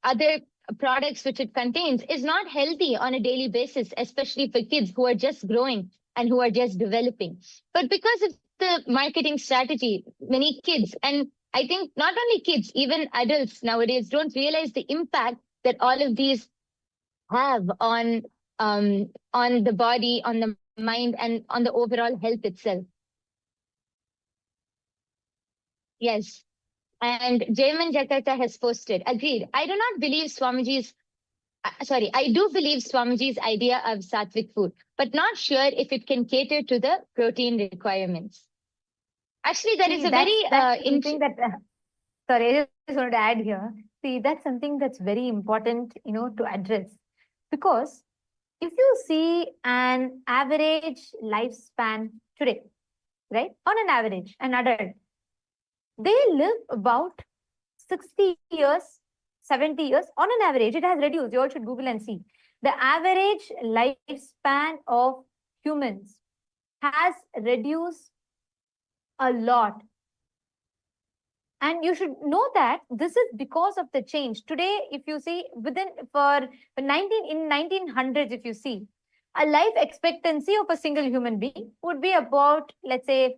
other products which it contains, is not healthy on a daily basis, especially for kids who are just growing and who are just developing. But because of the marketing strategy, many kids, and I think not only kids, even adults nowadays don't realize the impact that all of these have on the body, on the mind, and on the overall health itself. Yes. And Jaiman Jakarta has posted, agreed. I do not believe Swamiji's, I do believe Swamiji's idea of sattvic food, but not sure if it can cater to the protein requirements. Actually, that is a very interesting that. Sorry, I just wanted to add here. See, that's something that's very important, to address, because if you see an average lifespan today, right, on an average, an adult, they live about 60 years, 70 years on an average. It has reduced. You all should Google and see. The average lifespan of humans has reduced a lot. And you should know that this is because of the change. Today, if you see, in 1900s, if you see, a life expectancy of a single human being would be about, let's say,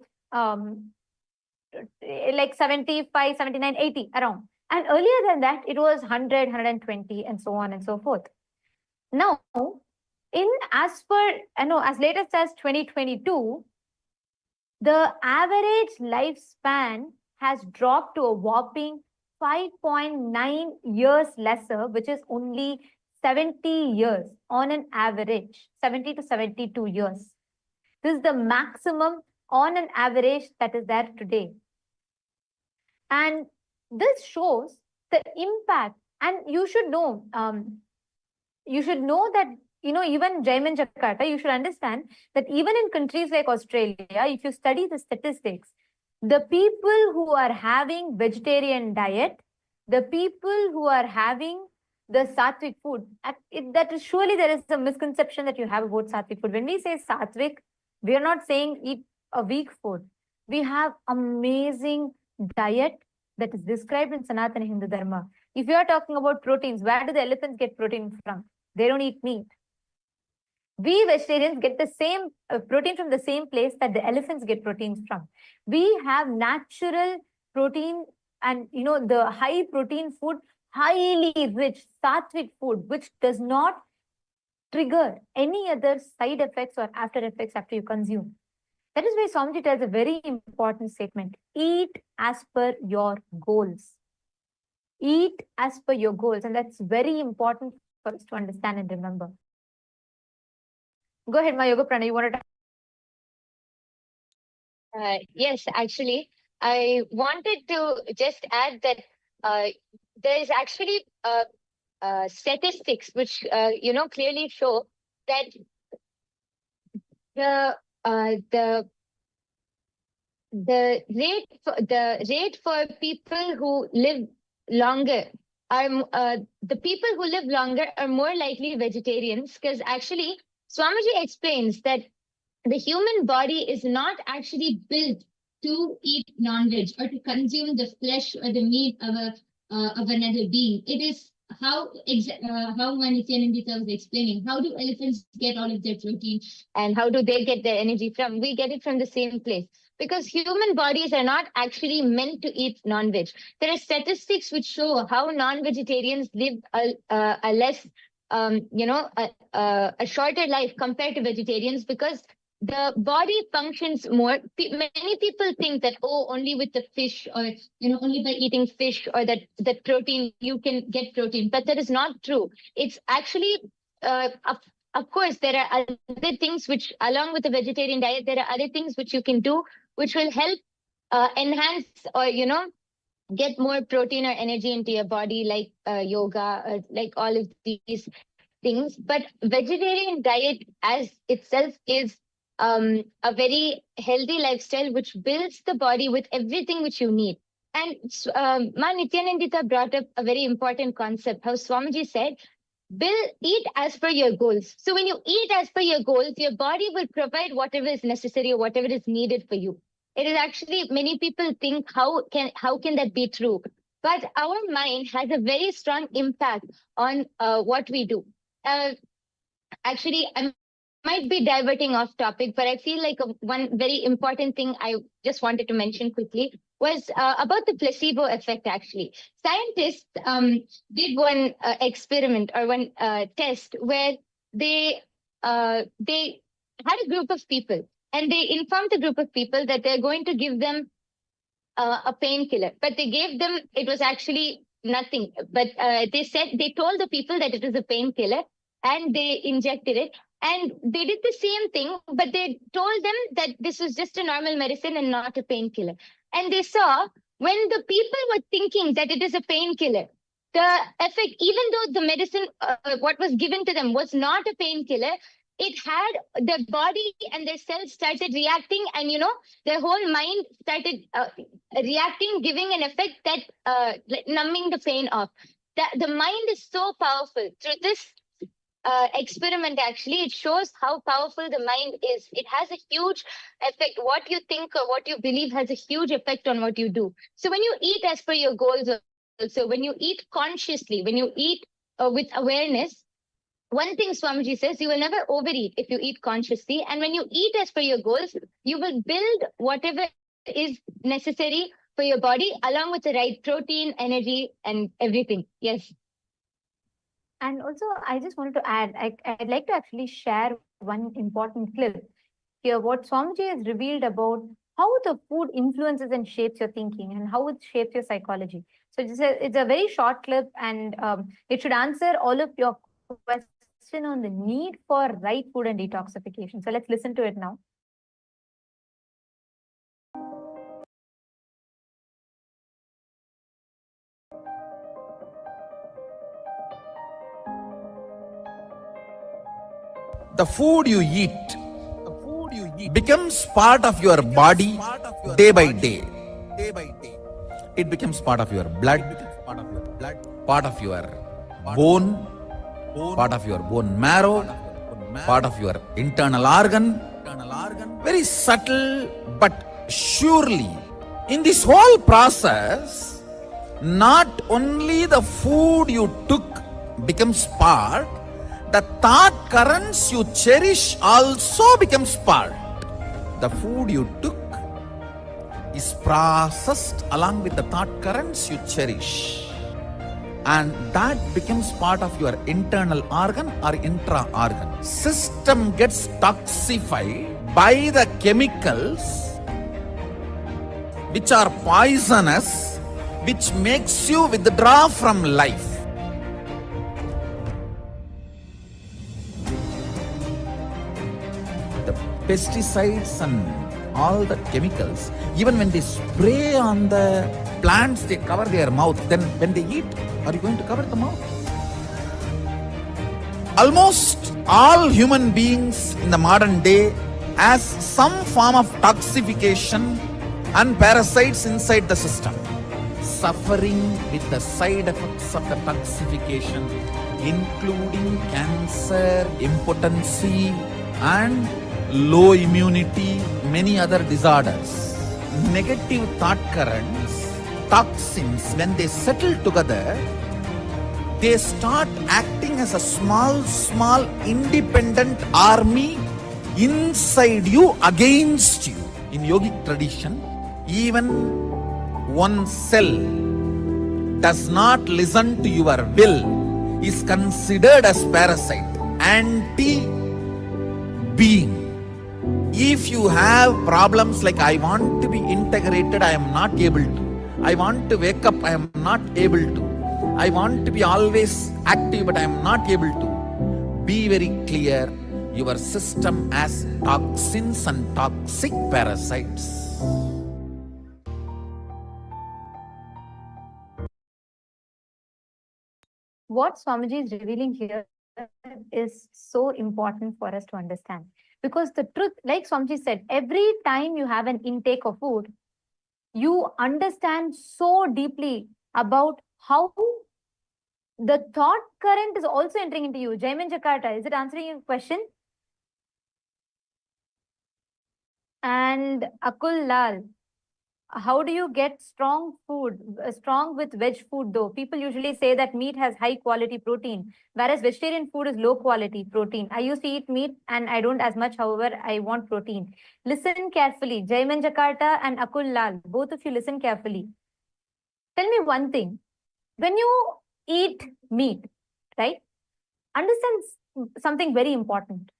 like 75, 79, 80 around. And earlier than that, it was 100, 120, and so on and so forth. Now, as late as 2022, the average lifespan has dropped to a whopping 5.9 years lesser, which is only 70 years on an average, 70 to 72 years. This is the maximum on an average that is there today. And this shows the impact. And you should know that, even Jaiman Jakarta, you should understand that even in countries like Australia, if you study the statistics, the people who are having vegetarian diet, the people who are having the sattvic food, that is surely there is a misconception that you have about sattvic food. When we say sattvic, we are not saying eat a weak food. We have amazing diet that is described in Sanatana Hindu Dharma. If you are talking about proteins, where do the elephants get protein from? They don't eat meat. We vegetarians get the same protein from the same place that the elephants get proteins from. We have natural protein and the high protein food, highly rich sattvic food, which does not trigger any other side effects or after effects after you consume. That is why Swamiji tells a very important statement. Eat as per your goals. Eat as per your goals. And that's very important for us to understand and remember. Go ahead, my Yoga Prana. You want to Yes, actually, I wanted to just add that there is actually statistics which clearly show that the rate for people who live longer are the people who live longer are more likely vegetarians, because actually Swamiji explains that the human body is not actually built to eat non-veg or to consume the flesh or the meat of another being. It is how Nithyanandita was explaining. How do elephants get all of their protein and how do they get their energy from? We get it from the same place, because human bodies are not actually meant to eat non-veg. There are statistics which show how non-vegetarians live a less, a shorter life compared to vegetarians, because the body functions more. Many people think that, only with the fish or, only by eating fish or that protein, you can get protein. But that is not true. It's actually, of course, there are other things which, along with the vegetarian diet, there are other things which you can do, which will help enhance or, get more protein or energy into your body, like yoga, like all of these things. But vegetarian diet as itself is a very healthy lifestyle which builds the body with everything which you need. And Ma Nithyanandita brought up a very important concept, how Swamiji said, eat as per your goals. So when you eat as per your goals, your body will provide whatever is necessary or whatever is needed for you. It is actually, many people think, how can that be true? But our mind has a very strong impact on what we do. Actually, I might be diverting off topic, but I feel like one very important thing I just wanted to mention quickly was about the placebo effect. Actually, scientists did one experiment or one test where they had a group of people, and they informed the group of people that they're going to give them a painkiller, but they gave them, it was actually nothing, but they told the people that it was a painkiller, and they injected it. And they did the same thing, but they told them that this was just a normal medicine and not a painkiller. And they saw, when the people were thinking that it is a painkiller, the effect, even though the medicine, what was given to them was not a painkiller, it had their body and their cells started reacting, and their whole mind started reacting, giving an effect that numbing the pain off. The mind is so powerful. Through this experiment, actually, it shows how powerful the mind is. It has a huge effect. What you think or what you believe has a huge effect on what you do. So when you eat as per your goals, also when you eat consciously, when you eat with awareness, one thing Swamiji says, you will never overeat if you eat consciously. And when you eat as per your goals, you will build whatever is necessary for your body, along with the right protein, energy, and everything. Yes. And also, I just wanted to add, I'd like to actually share one important clip here, what Swamiji has revealed about how the food influences and shapes your thinking and how it shapes your psychology. So it's a very short clip, and it should answer all of your questions on the need for right food and detoxification. So let's listen to it now. The food you eat becomes part of your body day by day. It becomes part of your blood, part of your bone, part of your bone marrow, part of your internal organ. Very subtle but surely, in this whole process, not only the food you took becomes part, the thought currents you cherish also becomes part. The food you took is processed along with the thought currents you cherish. And that becomes part of your internal organ or intra-organ. System gets toxified by the chemicals which are poisonous, which makes you withdraw from life. The pesticides and all the chemicals, even when they spray on the plants, they cover their mouth. Then when they eat, are you going to cover the mouth? Almost all human beings in the modern day has some form of toxification and parasites inside the system, suffering with the side effects of the toxification, including cancer, impotency, and low immunity, many other disorders. Negative thought currents, toxins, when they settle together, they start acting as a small independent army inside you, against you. In yogic tradition, even one cell does not listen to your will is considered as parasite, anti-being. If you have problems like I want to be integrated, I am not able to. I want to wake up, I am not able to. I want to be always active, but I am not able to. Be very clear, your system has toxins and toxic parasites. What Swamiji is revealing here is so important for us to understand. Because the truth, like Swamiji said, every time you have an intake of food, you understand so deeply about how the thought current is also entering into you. Jaimin Jakarta, is it answering your question? And Akul Lal, how do you get strong food, strong with veg food though? People usually say that meat has high quality protein, whereas vegetarian food is low quality protein. I used to eat meat and I don't as much, however, I want protein. Listen carefully. Jaimin Jakarta and Akul Lal, both of you listen carefully. Tell me one thing. When you eat meat, right? Understand something very important.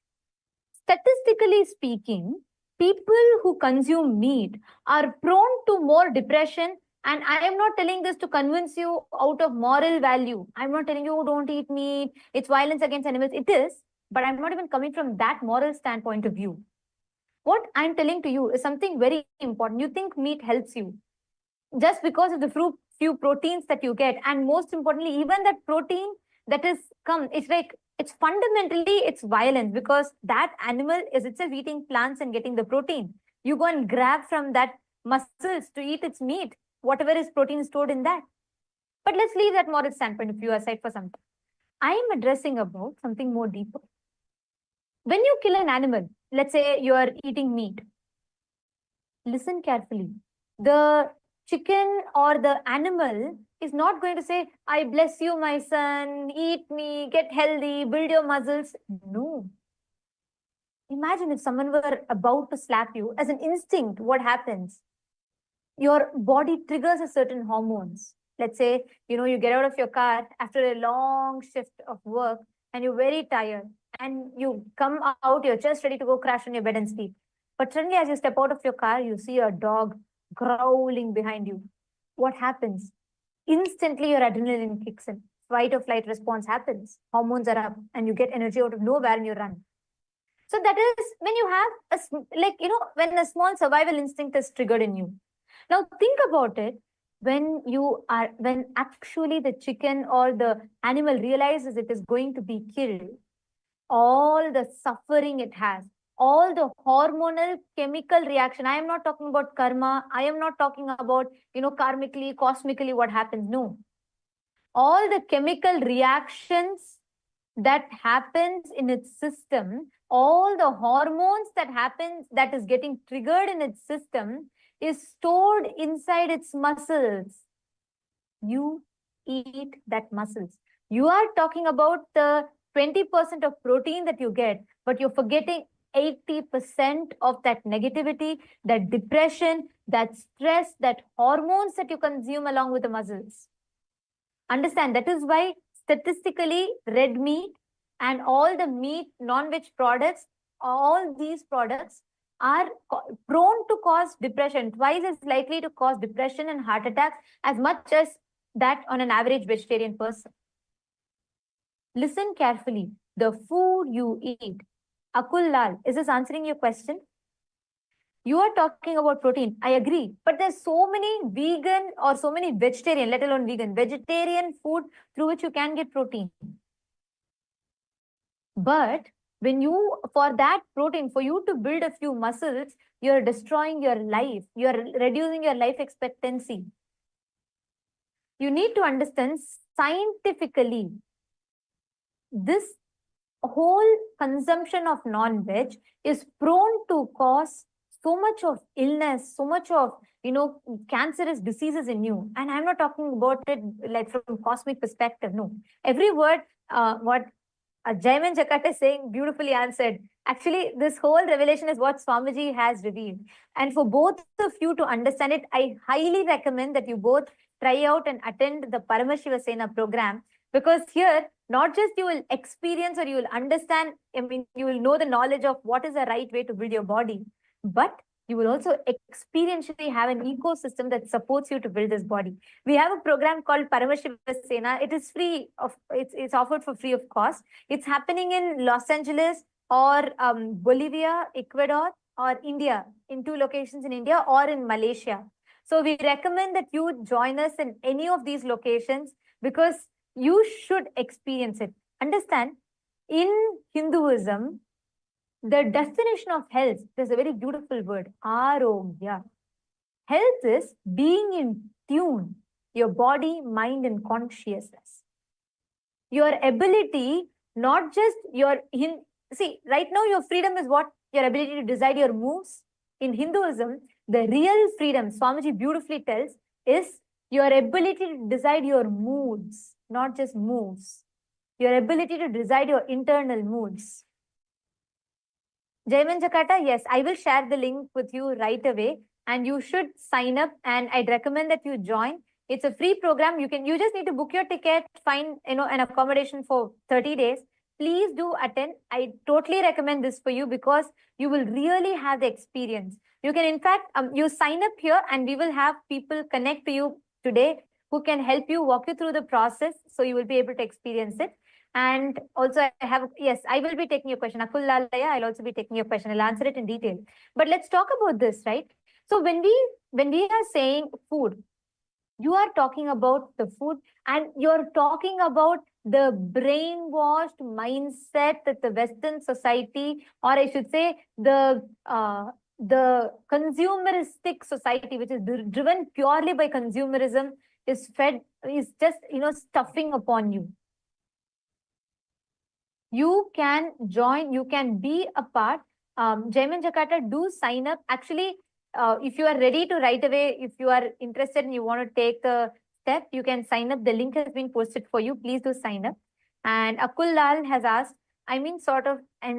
Statistically speaking, people who consume meat are prone to more depression. And I am not telling this to convince you out of moral value. I'm not telling you don't eat meat, it's violence against animals. It is, but I'm not even coming from that moral standpoint of view. What I'm telling to you is something very important. You think meat helps you just because of the few proteins that you get. And most importantly, even that protein that is it's like, it's fundamentally, it's violence, because that animal is itself eating plants and getting the protein. You go and grab from that muscles to eat its meat, whatever is protein stored in that. But let's leave that moral standpoint of view aside for some time. I am addressing about something more deeper. When you kill an animal, let's say you are eating meat, listen carefully. The chicken or the animal is not going to say, I bless you, my son, eat me, get healthy, build your muscles. No. Imagine if someone were about to slap you, as an instinct, what happens? Your body triggers a certain hormones. Let's say, you get out of your car after a long shift of work and you're very tired and you come out, you're just ready to go crash on your bed and sleep. But suddenly as you step out of your car, you see a dog growling behind you. What happens? Instantly your adrenaline kicks in. Fight or flight response happens. Hormones are up and you get energy out of nowhere and you run. So that is when you have when a small survival instinct is triggered in you. Now think about it. When actually the chicken or the animal realizes it is going to be killed, all the suffering it has, all the hormonal chemical reaction. I am not talking about karma. I am not talking about, karmically, cosmically what happens. No. All the chemical reactions that happens in its system, all the hormones that is getting triggered in its system is stored inside its muscles. You eat that muscles. You are talking about the 20% of protein that you get, but you're forgetting 80% of that negativity, that depression, that stress, that hormones that you consume along with the muscles. Understand, that is why statistically red meat and all the meat, non-veg products, all these products are prone to cause depression, twice as likely to cause depression and heart attacks as much as that on an average vegetarian person. Listen carefully. The food you eat. Akul Lal, is this answering your question? You are talking about protein. I agree. But there's so many vegan or so many vegetarian, let alone vegetarian food through which you can get protein. But when you, for that protein, for you to build a few muscles, you're destroying your life. You're reducing your life expectancy. You need to understand scientifically, this whole consumption of non-veg is prone to cause so much of illness, so much of, cancerous diseases in you. And I'm not talking about it like from cosmic perspective. No, every word, what Jaiman Jakarta is saying, beautifully answered. Actually, this whole revelation is what Swamiji has revealed. And for both of you to understand it, I highly recommend that you both try out and attend the Paramashiva Sena program, because here, not just you will experience or you will understand, you will know the knowledge of what is the right way to build your body, but you will also experientially have an ecosystem that supports you to build this body. We have a program called Paramashiva Sena. It is free of, it's offered for free of cost. It's happening in Los Angeles or Bolivia, Ecuador, or India, in 2 locations in India or in Malaysia. So we recommend that you join us in any of these locations because you should experience it. Understand, in Hinduism, the definition of health, there's a very beautiful word, arogya. Health is being in tune, your body, mind, and consciousness. Your ability, not just your, see, right now your freedom is what? Your ability to decide your moves. In Hinduism, the real freedom, Swamiji beautifully tells, is your ability to decide your moods, not just moves. Your ability to decide your internal moods. Jaiman Jakarta, yes, I will share the link with you right away and you should sign up, and I'd recommend that you join. It's a free program. You just need to book your ticket, find an accommodation for 30 days. Please do attend. I totally recommend this for you because you will really have the experience. You can, in fact, you sign up here and we will have people connect to you today who can help you, walk you through the process, so you will be able to experience it. And also I will be taking your question. Akul Lalaya, I'll also be taking your question. I'll answer it in detail. But let's talk about this, right? So when we are saying food, you are talking about the food and you're talking about the brainwashed mindset that the Western society, or I should say the consumeristic society, which is driven purely by consumerism, is just, stuffing upon you. You can join, you can be a part. Jaiman Jakarta, do sign up. Actually, if you are ready to right away, if you are interested and you want to take the step, you can sign up. The link has been posted for you. Please do sign up. And Akul Lal has asked, I'm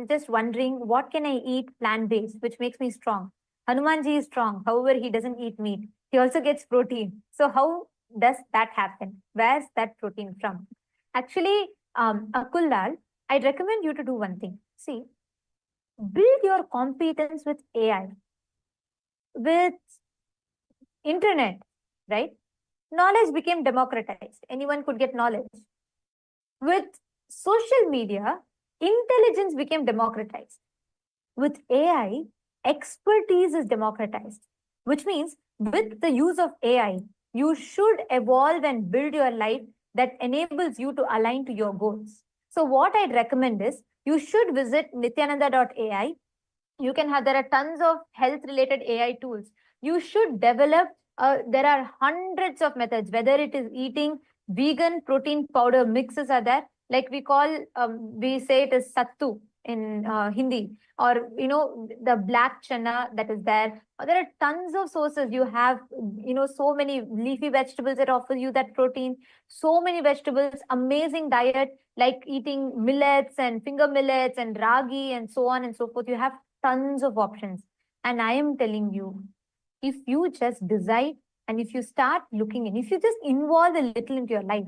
just wondering, what can I eat plant-based, which makes me strong? Hanumanji is strong. However, he doesn't eat meat. He also gets protein. So how does that happen? Where's that protein from? Actually, Akul Lal, I'd recommend you to do one thing. See, build your competence with AI, with internet, right? Knowledge became democratized. Anyone could get knowledge. With social media, intelligence became democratized. With AI, expertise is democratized, which means with the use of AI, you should evolve and build your life that enables you to align to your goals. So what I'd recommend is you should visit nithyananda.ai. You can there are tons of health related AI tools. You should develop, there are hundreds of methods, whether it is eating vegan protein powder mixes are there, like we say it is sattu. in Hindi, or the black chana that is there. There are tons of sources. You have so many leafy vegetables that offer you that protein. So many vegetables, amazing diet, like eating millets and finger millets and ragi and so on and so forth. You have tons of options. And I am telling you, if you just decide and if you start looking in, if you just involve a little into your life,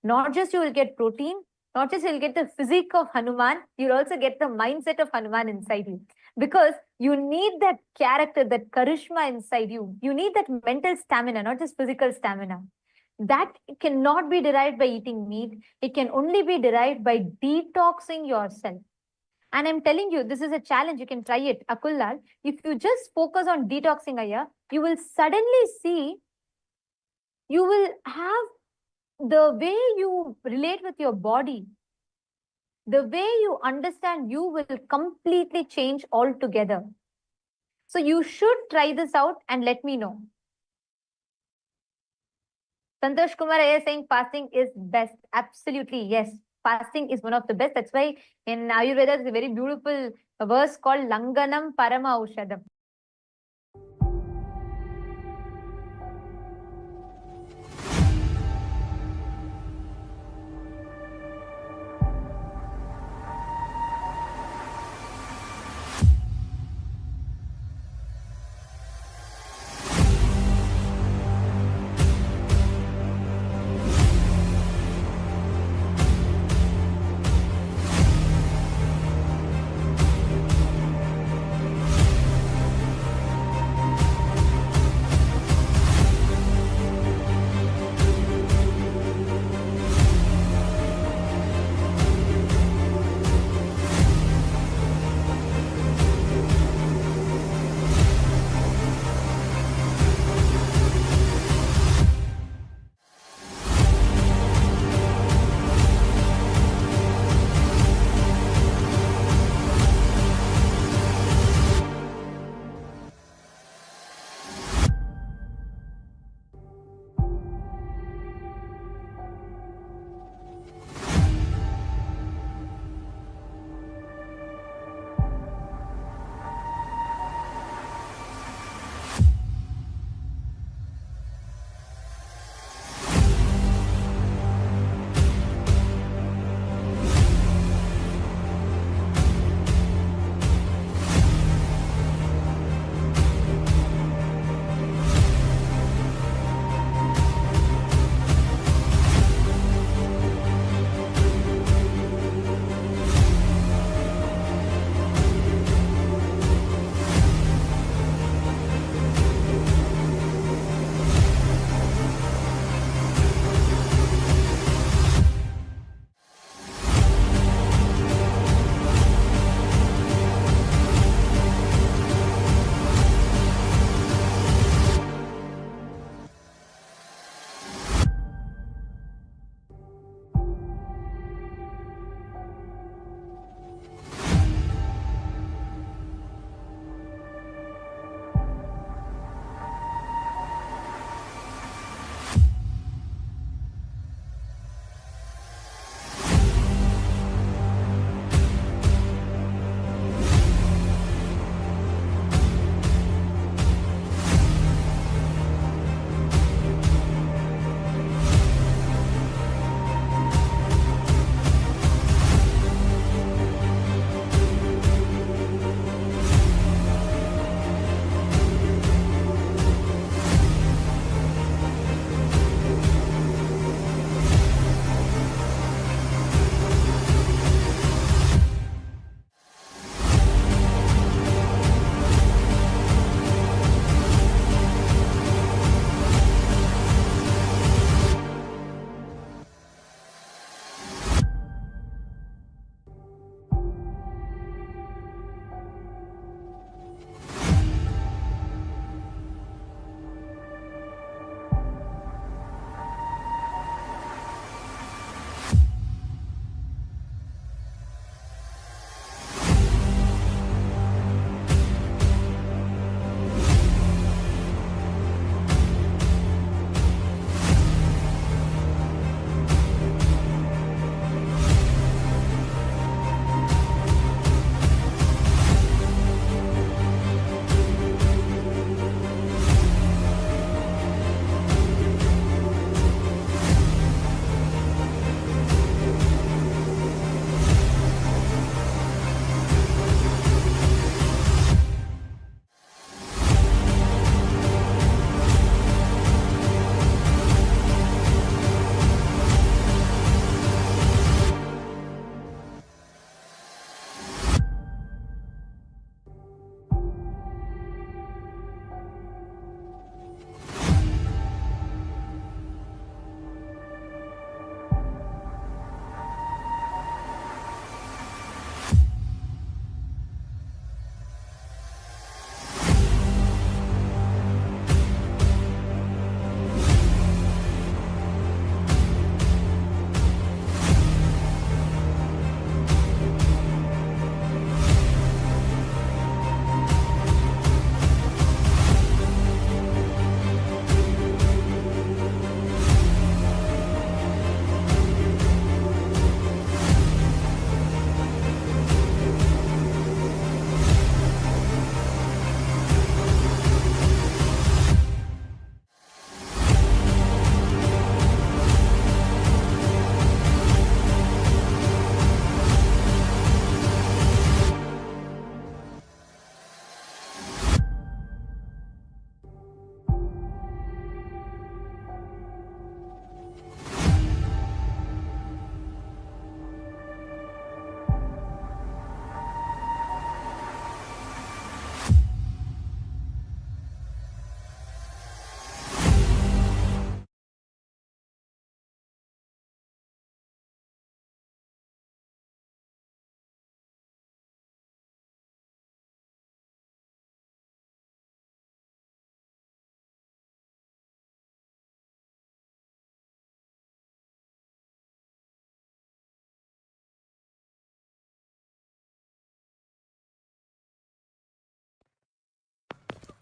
not just you will get protein, not just you'll get the physique of Hanuman, you'll also get the mindset of Hanuman inside you. Because you need that character, that charisma inside you. You need that mental stamina, not just physical stamina. That cannot be derived by eating meat. It can only be derived by detoxing yourself. And I'm telling you, this is a challenge. You can try it. Akullal, if you just focus on detoxing, Aya, you will suddenly see, you will have the way you relate with your body, the way you understand you will completely change altogether. So you should try this out and let me know. Santosh Kumar is saying fasting is best. Absolutely, yes. Fasting is one of the best. That's why in Ayurveda, there's a very beautiful verse called Langanam Parama Aushadam.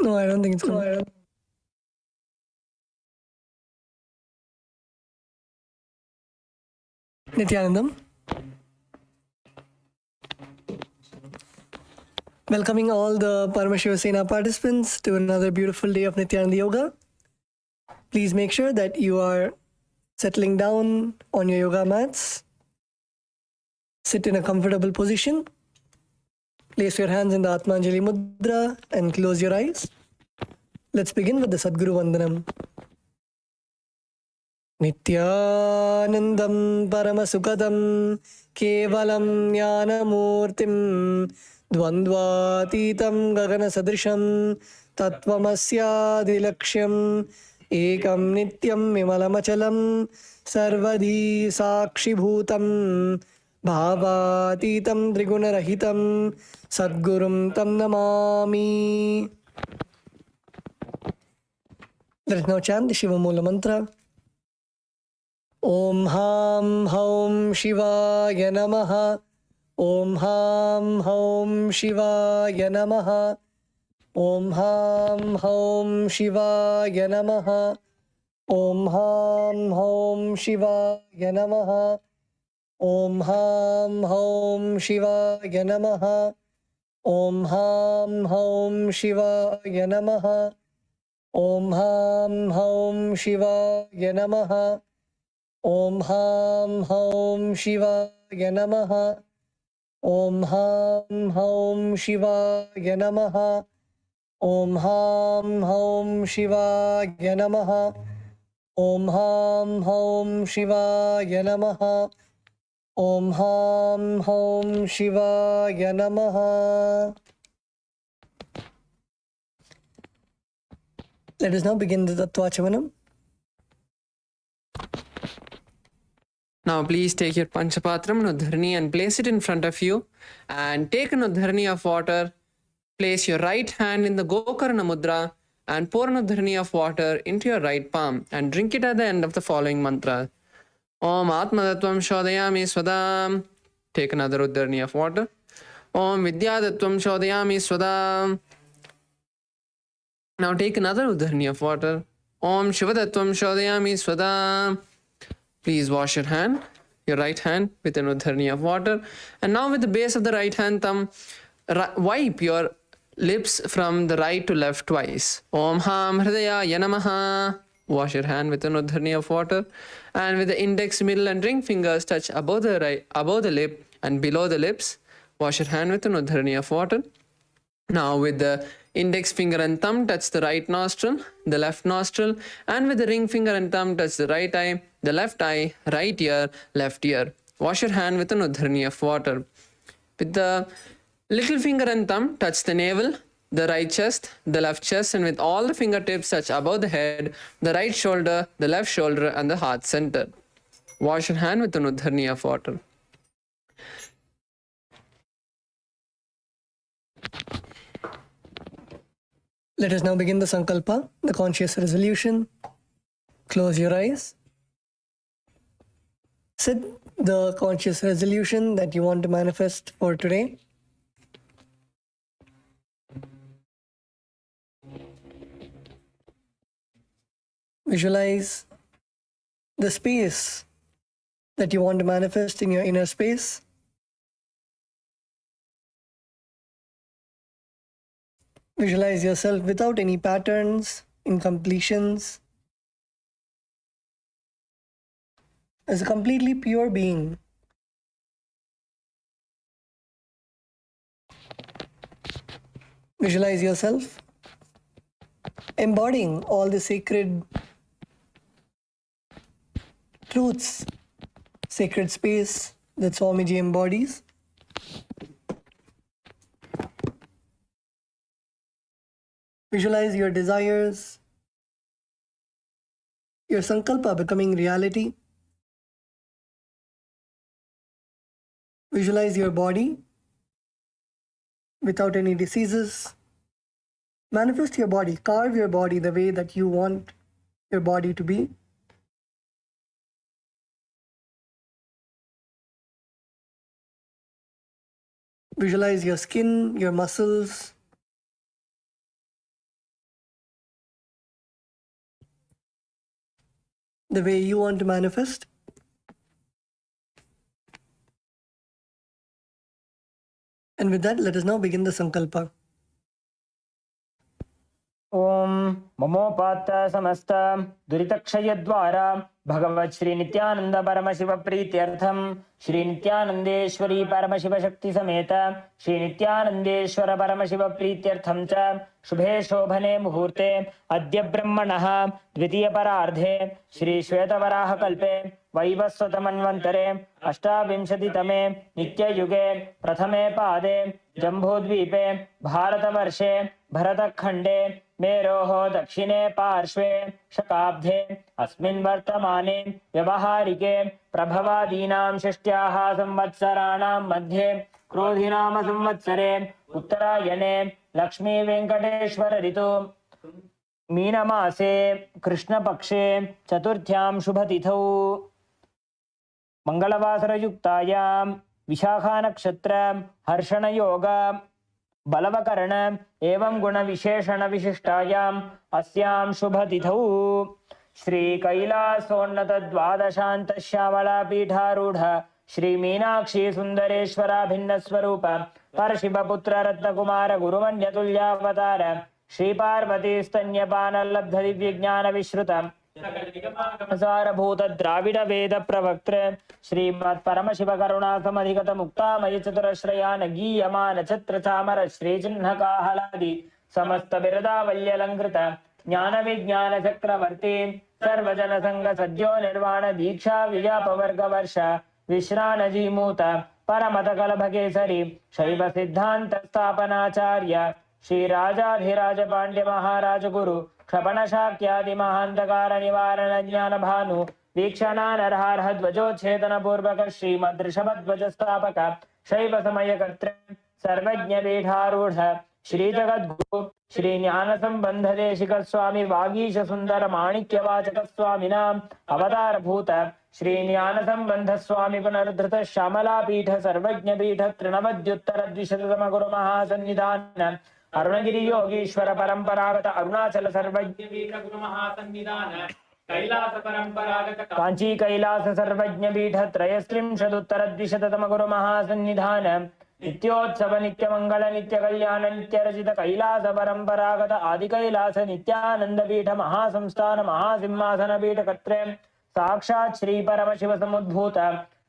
No, I don't think it's good. Nithyanandam. Welcoming all the Paramashiva Sena participants to another beautiful day of Nithyananda Yoga. Please make sure that you are settling down on your yoga mats. Sit in a comfortable position. Place your hands in the Atmanjali Mudra and close your eyes. Let's begin with the Sadguru Vandanam. Nithyanandam Paramasukadam Kevalam Jnanamurtim Dvandvatitam Gagana Sadrisham Tattvamasya Ekam Nityam Vimalamachalam Sarvadhi Sakshibhutam Bhavatitam Trigunarahitam Sadgurum Tam Namami. Let us now chant the Shiva Mula Mantra. Om Ham Haum Shivaya Namaha. Om Ham Haum Shivaya Namaha. Om Ham Haum Shivaya Namaha. Om Ham Haum Shivaya Namaha. Om Ham Haum Shivaya Namaha. Om Ham Haum Shivaya Namaha. Om Ham Haum Shivaya Namaha. Om Ham Haum Shivaya Namaha. Om Ham Haum Shivaya Namaha. Om Ham Haum Shivaya Namaha. Om Ham Haum Shivaya Namaha. Om Ham Haum Shivaya Namaha. Let us now begin the Tattvachamanam. Now please take your Panchapatram Nudharni and place it in front of you, and take an Nudharni of water. Place your right hand in the Gokarna Mudra and pour an Nudharni of water into your right palm and drink it at the end of the following mantra. Om Atmadattvam Shodayami Swadam. Take another Nudharni of water. Om Vidyadattvam Shodayami Swadam. Now take another Nudharni of water. Om Shivadattvam Shodayami Swadam. Please wash your right hand with an Nudharni of water. And now with the base of the right hand thumb, wipe your lips from the right to left twice. Om Ham Hridaya Yanamaha. Wash your hand with an Nudharni of water. And with the index, middle and ring fingers touch above the lip and below the lips. Wash your hand with an Nudharni of water. Now with the index finger and thumb touch the right nostril, the left nostril, and with the ring finger and thumb touch the right eye, the left eye, right ear, left ear. Wash your hand with an Nudharni of water. With the little finger and thumb touch the navel, the right chest, the left chest, and with all the fingertips touch above the head, the right shoulder, the left shoulder, and the heart center. Wash your hand with an Nudharni of water. Let us now begin the Sankalpa, the conscious resolution. Close your eyes. Set the conscious resolution that you want to manifest for today. Visualize the space that you want to manifest in your inner space. Visualize yourself without any patterns, incompletions, as a completely pure being. Visualize yourself embodying all the sacred truths, sacred space that Swamiji embodies. Visualize your desires, your sankalpa becoming reality. Visualize your body without any diseases. Manifest your body, carve your body the way that you want your body to be. Visualize your skin, your muscles, the way you want to manifest. And with that, let us now begin the Sankalpa. ओम ममोपात समस्त दुरितक्षय द्वारा भगवत श्री नित्यानंद परमशिव प्रीत्यर्थम श्री नित्यानंदेश्वरी परमशिव शक्ति समेत श्री नित्यानंदेश्वर परमशिव प्रीत्यर्थम च शुभे शोभने मुहूर्ते अद्य ब्रह्मणः द्वितीय परार्धे श्री श्वेतवराह कल्पे वैवस्वत मन्वन्तरे अष्टाविंशतितमे नित्ययुगे प्रथमे पादे जम्बूद्वीपे भारतवर्षे भरतखण्डे मेरोः दक्षिणे पार्श्वे शकाब्धे अस्मिन् वर्तमाने व्यवहारिके प्रभवादीनां षष्ट्याः संवत्सराणां मध्ये क्रोधिनाम संवत्सरे उत्तरायणे लक्ष्मी वेंकटेश्वर ऋतु मीनमासे कृष्णपक्षे चतुर्थ्यां शुभतिथौ मंगलवासरयुक्तायां विशाखा नक्षत्र हर्षण योग बलवकर्ण एवं गुण विशेषण विशिष्टायाम् अस्यां शुभतिथौ श्री कैलासोन्नत द्वादशांत श्यामला पीठारूढ़ श्री मीनाक्षी सुंदरेश्वरा भिन्न स्वरूप परशिवपुत्र रत्नकुमार गुरुमन्यतुल्यावतार श्री पार्वती स्तन्यपान लब्ध दिव्य ज्ञान विश्रुत सारभूत द्राविड वेद प्रवक्त्र श्रीमत् परमशिव करुणा समधिगत मुक्तामय चतुरश्रयान गीयमान छत्र चामर श्री चिन्ह काहलादि समस्त बिरदावल्यलंकृत ज्ञान विज्ञान चक्रवर्ती सर्वजन संग सद्यो निर्वाण दीक्षा विजापवर्ग वर्ष विश्रानजीमूत परमत कलभकेसरी शैव सिद्धांत स्थापनाचार्य श्री राजाधिराज पांड्य महाराज गुरु क्षपण शाक्यादि महांधकार निवारण ज्ञान भानु वीक्षणा नरहारह ध्वजोच्छेदन पूर्वक श्रीमद ऋषभध्वज स्थापक शैव समय कर्तृ सर्वज्ञ पीठारूढ़ श्री जगद्गुरु श्री ज्ञान संबंध देशिक स्वामी वागीश सुंदर माणिक्य वाचक स्वामिनाम अवतार भूत श्री ज्ञान संबंध स्वामी पुनर्धृत श्यामला पीठ सर्वज्ञ पीठ तृणवद्युत्तर द्विशततम गुरु महासन्निधान अरुणगिरि योगीश्वर परंपरागत अरुणाचल सर्वज्ञ पीठ गुरु महासन्निधान कैलास परंपरागत कांची कैलास सर्वज्ञ पीठ त्रयस्त्रिंशदुत्तर द्विशततम गुरु महासन्निधान नित्योत्सव नित्य मंगल नित्य कल्याण नित्य रचित कैलास परंपरागत आदि कैलास नित्यानंद पीठ महासंस्थान महासिंहासन पीठ कर्त्रे साक्षात् श्री परमशिव समुद्भूत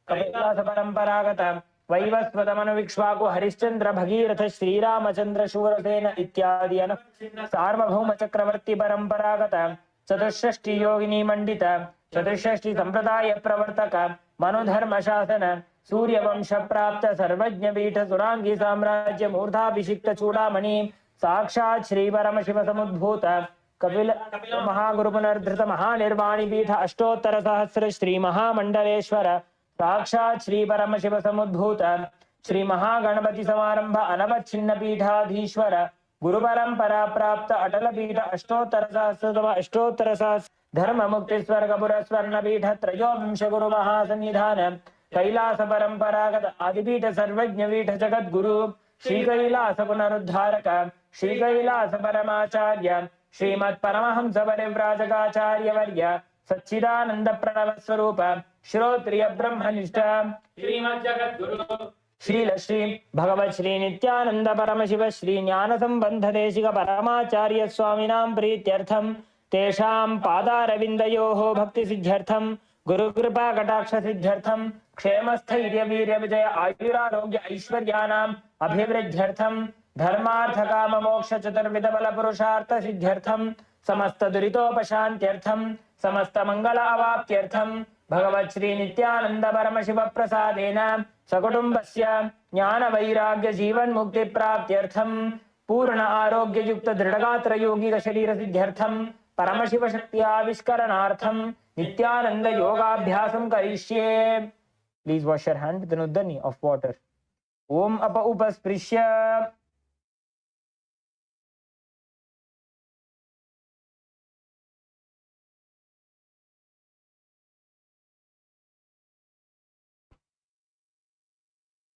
कैलास परंपरागत वैवस्वत मनुविक्ष्वाकु हरिश्चंद्र भगीरथ श्रीरामचंद्र शूरसेन इत्यादि सार्वभौम चक्रवर्ती परंपरागत चतुष्षष्टि योगिनी मंडित चतुष्षष्टि संप्रदाय प्रवर्तक मनुधर्म शासन सूर्यवंश प्राप्त सर्वज्ञ पीठ सुरांगी साम्राज्य मूर्धाभिषिक्त चूड़ामणि साक्षात् श्री परमशिव समुद्भूत कपिल महागुरु पुनर्धृत महानिर्वाणी पीठ अष्टोत्तर सहस्र श्री महामंडलेश्वर साक्षात् श्री परमशिव समुद्भूत श्री महागणपति समारंभ अनवच्छिन्न पीठाधीश्वर गुरु परंपरा प्राप्त अटल पीठ अष्टोत्तर सहस्र धर्म मुक्ति स्वर्ग पुर स्वर्ण पीठ त्रयोविंश गुरु महासन्निधान कैलास परंपरागत आदिपीठ सर्वज्ञ पीठ जगत गुरु श्री कैलास पुनरुद्धारक श्री कैलास परमाचार्य श्रीमत् परमहंस परिव्राजकाचार्य वर्य सच्चिदानंद प्रणव स्वरूप श्रोत्रिय ब्रह्मनिष्ठ श्रीमद् जगत गुरु श्री भगवत श्री नित्यानंद परमशिव श्री ज्ञान संबंध देशिक परमाचार्य स्वामिनां प्रीत्यर्थम तेषां पादारविन्दयोः भक्ति सिद्ध्यर्थम गुरु कृपा कटाक्ष सिद्ध्यर्थम क्षेम स्थैर्य वीर्य विजय आयुरारोग्य ऐश्वर्यानाम् अभिवृद्ध्यर्थम धर्मार्थ काम मोक्ष चतुर्विध बल पुरुषार्थ सिद्ध्यर्थम समस्त दुरितोपशान्त्यर्थम समस्त मंगल अवाप्त्यर्थम भगवत श्री नित्यानंद परमशिव प्रसादेन सकुटुंबस्य ज्ञान वैराग्य जीवन मुक्ति प्राप्त्यर्थम पूर्ण आरोग्य युक्त दृढ़गात्र योगिक शरीर सिद्ध्यर्थम परमशिव शक्ति आविष्करणार्थम नित्यानंद योगाभ्यासं करिष्ये. Please wash your hand with an uddani of water. Om apa upasprishya.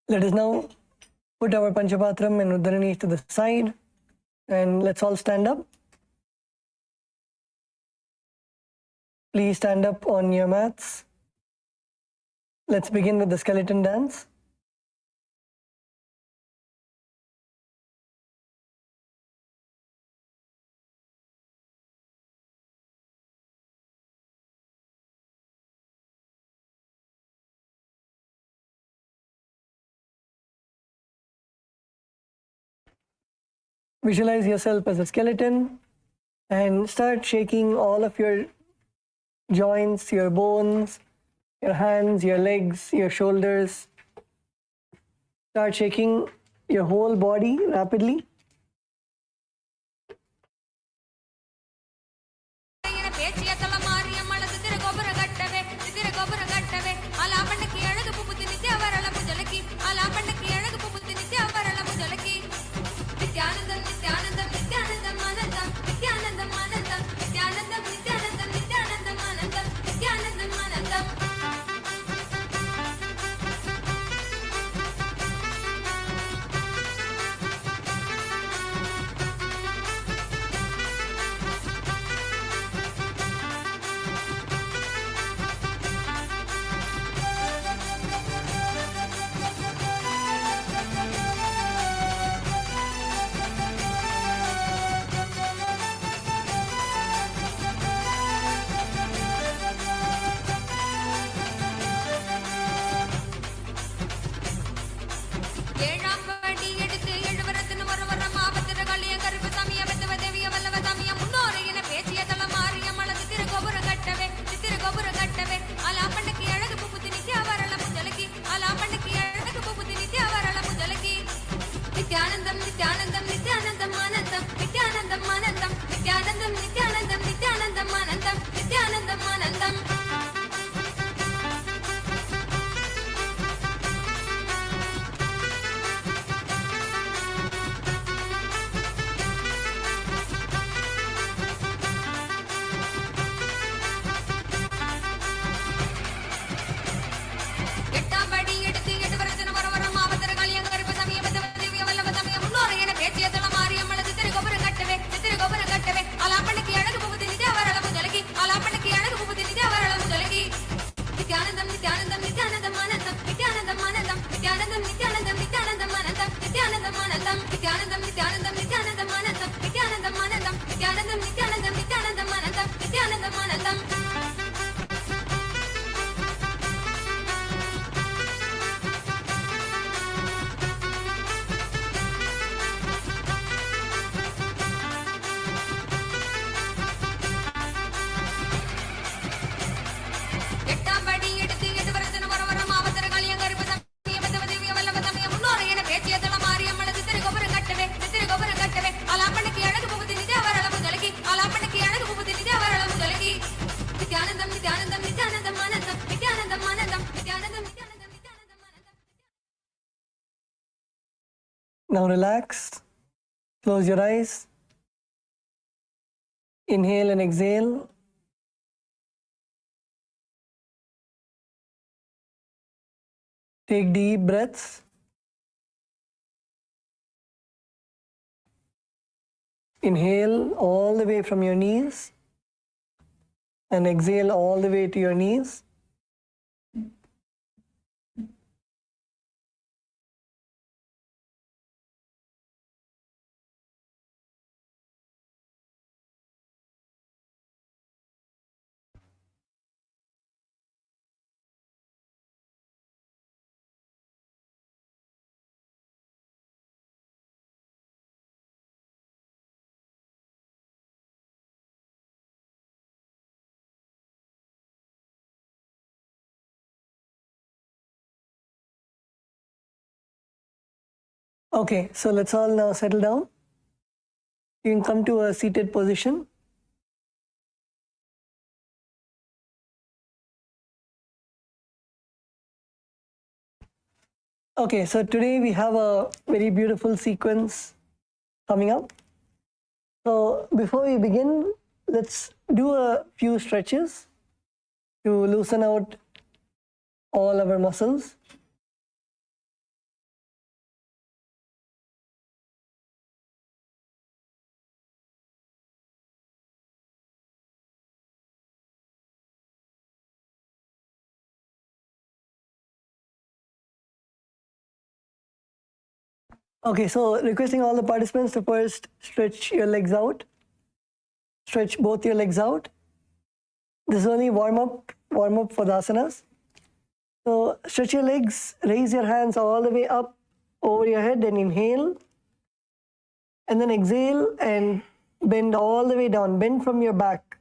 Let us now put our Panchapatram and Uddaranis to the side and let's all stand up. Please stand up on your mats. Let's begin with the skeleton dance. Visualize yourself as a skeleton and start shaking all of your joints, your bones, your hands, your legs, your shoulders. Start shaking your whole body rapidly. Nithyanandam, Nithyanandam, Nithyanandam, Anandam, Nithyanandam, Anandam, Nithyanandam, Nithyanandam, Nithyanandam, Anandam, Nithyanandam, Anandam. ஏழாம் படி எடுத்து எழுவரத்தின் ஒருவர மாபத்திர கலிய கருப்பு சமய பெத்தவ தேவிய வல்லவ சமய முன்னோரை என பேச்சிய தலமாறிய மலது திருகோபுர கட்டவே அலாப்பண்ணுக்கு அழகு புப்புத்தி நித்யா வரல முஜலகி அலாப்பண்ணுக்கு அழகு புப்புத்தி நித்யா வரல முஜலகி நித்யானந்தம் நித்யானந்தம் நித்யானந்தம் ஆனந்தம் நித்யானந்தம் ஆனந்தம் நித்யானந்தம் நித்யானந்தம் நித்யானந்தம் ஆனந்தம் நித்யானந்தம் ஆனந்தம். எட்டாம் படி எடுத்து எழுவரத்தின் ஒருவர மாபத்திர கலிய கருப்பு சமய பெத்தவ தேவிய வல்லவ சமய முன்னோரை என பேச்சிய தலமாறிய மலது திருகோபுர கட்டவே அலாப்பண்ணுக்கு அழகு புகுதி நித்யா வரல முஜலகி அலாப்பண்ணுக்கு அழகு புகுதி நித்யா வரல முஜலகி நித்யானந்தம் நித்யானந்தம் நித்யானந்தம் ஆனந்தம் நித்யானந்தம் ஆனந்தம் நித்யானந்தம் நித்யானந்தம் நித்யானந்தம் ஆனந்தம் நித்யானந்தம் ஆனந்தம் நித்யானந்தம் நித்யானந்தம் நித்யானந்தம் ஆனந்தம் நித்யானந்தம் ஆனந்தம் நித்யானந்தம் நித்யானந்தம் நித்யானந்தம் ஆனந்தம் நித்யானந்தம் ஆனந்தம். எட்டாம் படி எடுத்து எழுவரத்தின் ஒருவர மாபத்திர கலிய கருப்பு சமய பெத்தவ தேவிய வல்லவ சமய முன்னோரை என பேச்சிய தலமாறிய மலது திருகோபுர கட்டவே அலாப்பண்ணுக்கு அழகு புகுதி நித்யா வரல முஜலகி அலாப்பண்ணுக்கு அழகு புகுதி நித்யா வரல முஜலகி நித்யானந்தம் நித்யானந்தம் நித்யானந்தம் ஆனந்தம் நித்யானந்தம் ஆனந்தம் நித்யானந்தம் நித்யானந்தம் நித்யானந்தம் ஆனந்தம். Now relax. Close your eyes. Inhale and exhale. Take deep breaths. Inhale all the way from your knees and exhale all the way to your knees. Okay, so let's all now settle down. You can come to a seated position. Okay, so today we have a very beautiful sequence coming up. So before we begin, let's do a few stretches to loosen out all our muscles. Okay, so requesting all the participants to first stretch your legs out. Stretch both your legs out. This is only warm up for the asanas. So stretch your legs, raise your hands all the way up over your head and inhale. And then exhale and bend all the way down. Bend from your back.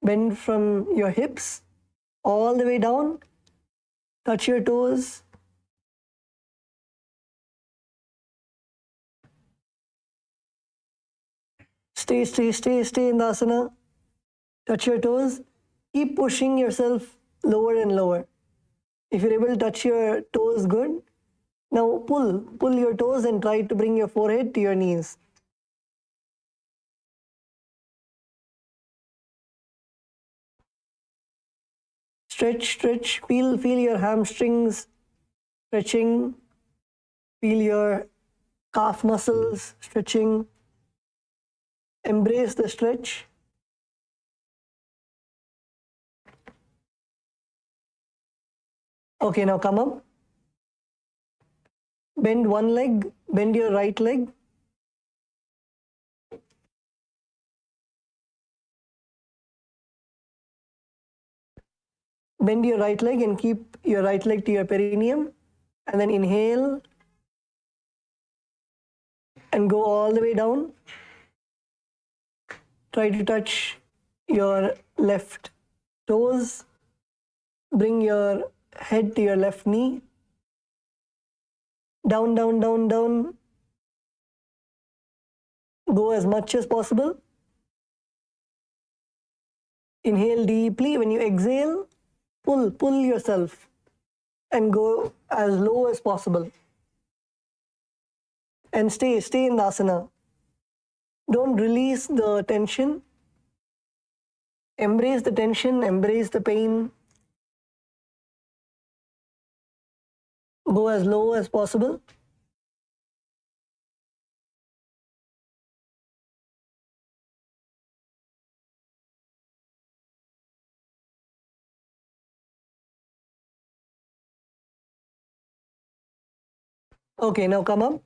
Bend from your hips all the way down. Touch your toes. Stay in the asana. Touch your toes. Keep pushing yourself lower and lower. If you're able to touch your toes, good. Now pull your toes and try to bring your forehead to your knees. Stretch, feel your hamstrings stretching, feel your calf muscles stretching. Embrace the stretch. Okay, now come up. Bend one leg, bend your right leg. Bend your right leg and keep your right leg to your perineum. And then inhale and go all the way down. Try to touch your left toes. Bring your head to your left knee. Down, down, down, down. Go as much as possible. Inhale deeply. When you exhale, pull yourself and go as low as possible. And stay in the asana. Don't release the tension. Embrace the tension, embrace the pain. Go as low as possible. Okay, now come up.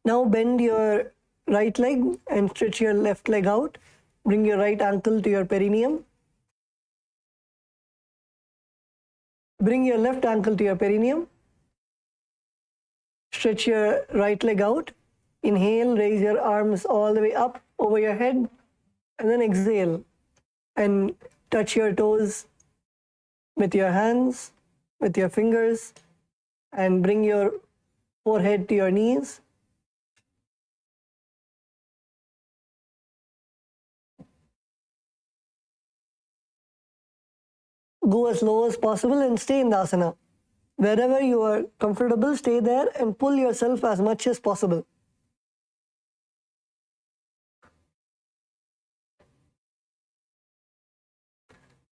Now bend your right leg and stretch your left leg out. Bring your right ankle to your perineum. Bring your left ankle to your perineum. Stretch your right leg out. Inhale, raise your arms all the way up over your head. And then exhale and touch your toes with your hands, with your fingers, and bring your forehead to your knees. Go as low as possible and stay in the asana. Wherever you are comfortable, stay there and pull yourself as much as possible.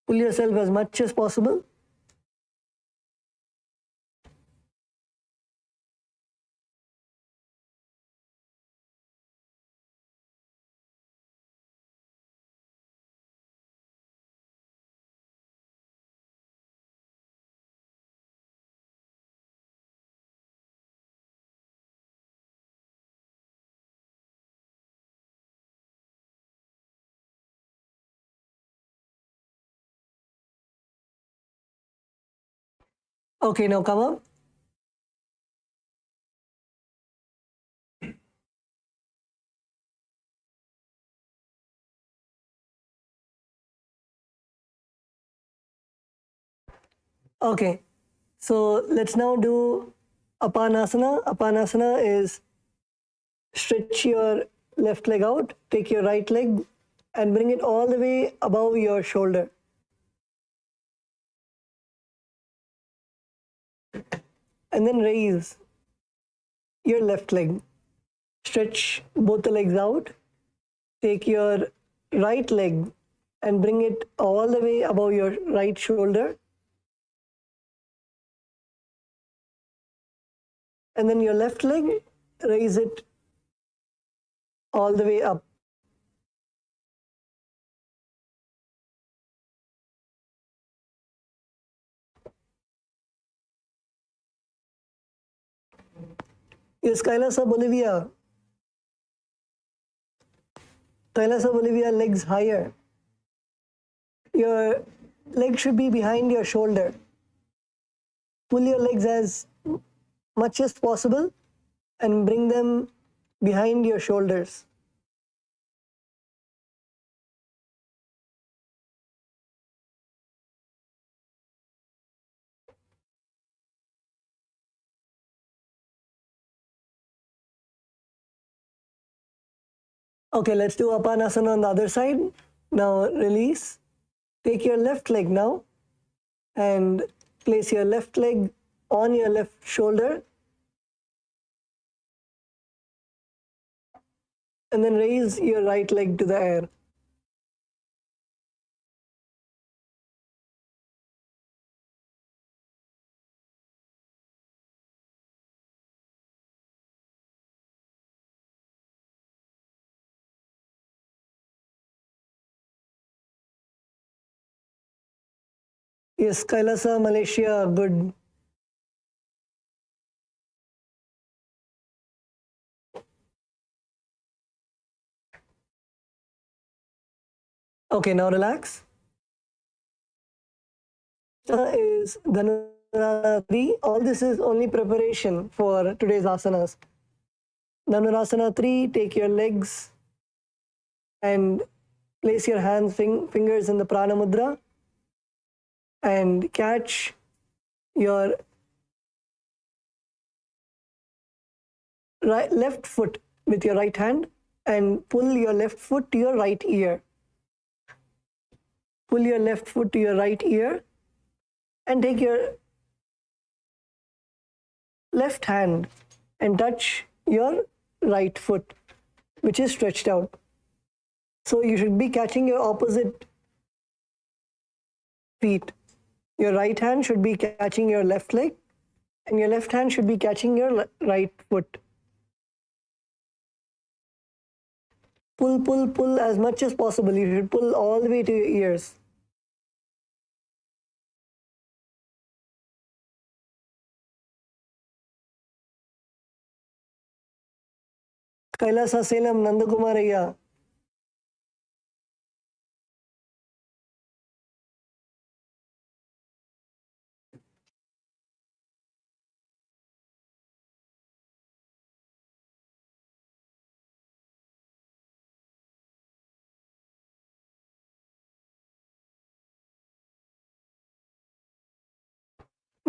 Pull yourself as much as possible. Okay, now come up. Okay, so let's now do Apanasana. Apanasana is stretch your left leg out, take your right leg and bring it all the way above your shoulder. And then raise your left leg. Stretch both the legs out. Take your right leg and bring it all the way above your right shoulder. And then your left leg, raise it all the way up. Yes, Kailasa, Bolivia. Kailasa, Bolivia, legs higher. Your leg should be behind your shoulder. Pull your legs as much as possible and bring them behind your shoulders. Okay, let's do Apanasana on the other side. Now release. Take your left leg now and place your left leg on your left shoulder. And then raise your right leg to the air. Yes, Kailasa, Malaysia, good. Okay, now relax. Is Dhanurasana 3. All this is only preparation for today's asanas. Dhanurasana 3, take your legs and place your hands, fingers in the Prana Mudra and catch your left foot with your right hand and pull your left foot to your right ear. Pull your left foot to your right ear and take your left hand and touch your right foot, which is stretched out. So you should be catching your opposite feet. Your right hand should be catching your left leg and your left hand should be catching your right foot. Pull, pull, pull as much as possible. You should pull all the way to your ears. Kailasa Salem, Nandakumaraya.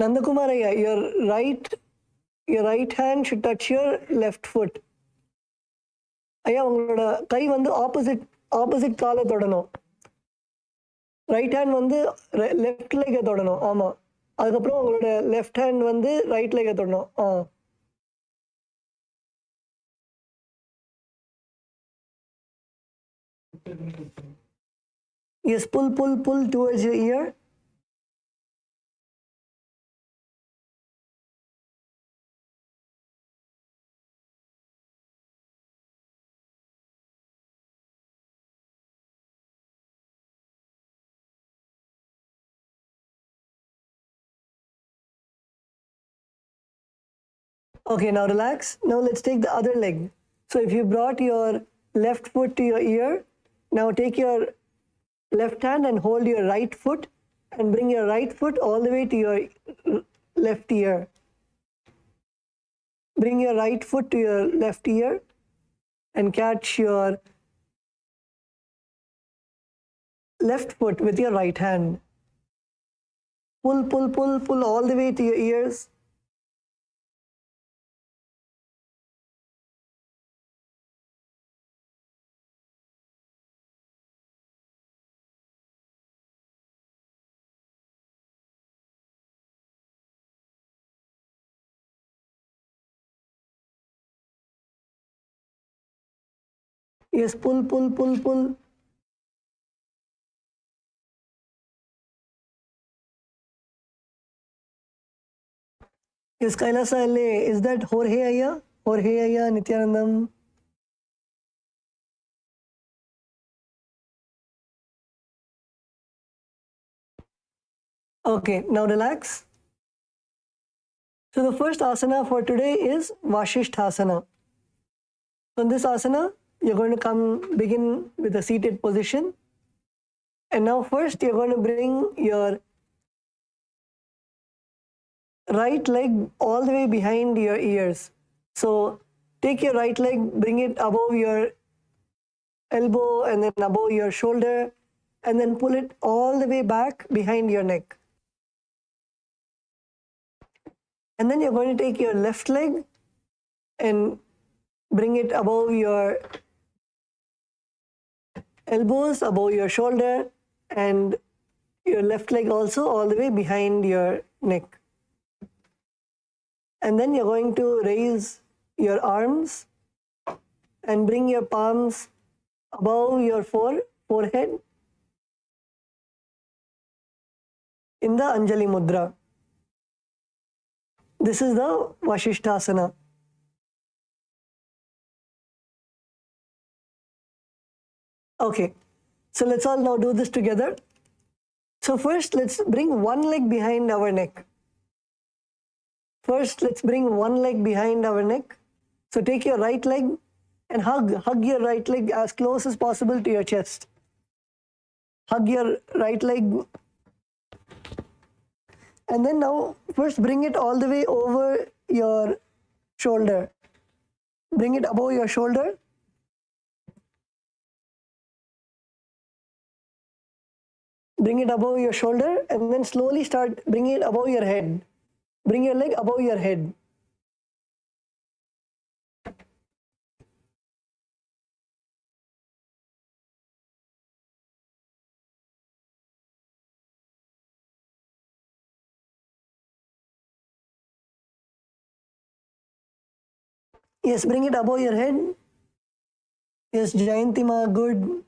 Nandakumaraya, your right hand should touch your left foot. ஐயா உங்களோட கை வந்து opposite காலை தொடணும். Right hand வந்து left லெக்கை தொடணும். ஆமாம், அதுக்கப்புறம் உங்களோட left hand வந்து right லெக்கை தொடணும். Yes, pull towards your ear. Okay, now relax. Now let's take the other leg. So if you brought your left foot to your ear, now take your left hand and hold your right foot and bring your right foot all the way to your left ear. Bring your right foot to your left ear and catch your left foot with your right hand. Pull all the way to your ears. Yes, pull. Yes, Kailasa LA, is that Jorge Aya? Jorge Aya, Nithyanandam. Okay, now relax. So the first asana for today is Vasishthasana. So in this asana, you're going to begin with a seated position. And now first you're going to bring your right leg all the way behind your ears. So take your right leg, bring it above your elbow and then above your shoulder, and then pull it all the way back behind your neck. And then you're going to take your left leg and bring it above your elbows, above your shoulder, and your left leg also all the way behind your neck. And then you're going to raise your arms and bring your palms above your forehead in the Anjali Mudra. This is the Vasishthasana. Okay, so let's all now do this together. So first, let's bring one leg behind our neck. First, let's bring one leg behind our neck. So take your right leg and hug your right leg as close as possible to your chest. Hug your right leg. And then now, first bring it all the way over your shoulder. Bring it above your shoulder. Bring it above your shoulder and then slowly start bringing it above your head. Bring your leg above your head. Yes, bring it above your head. Yes, Jayantima, good.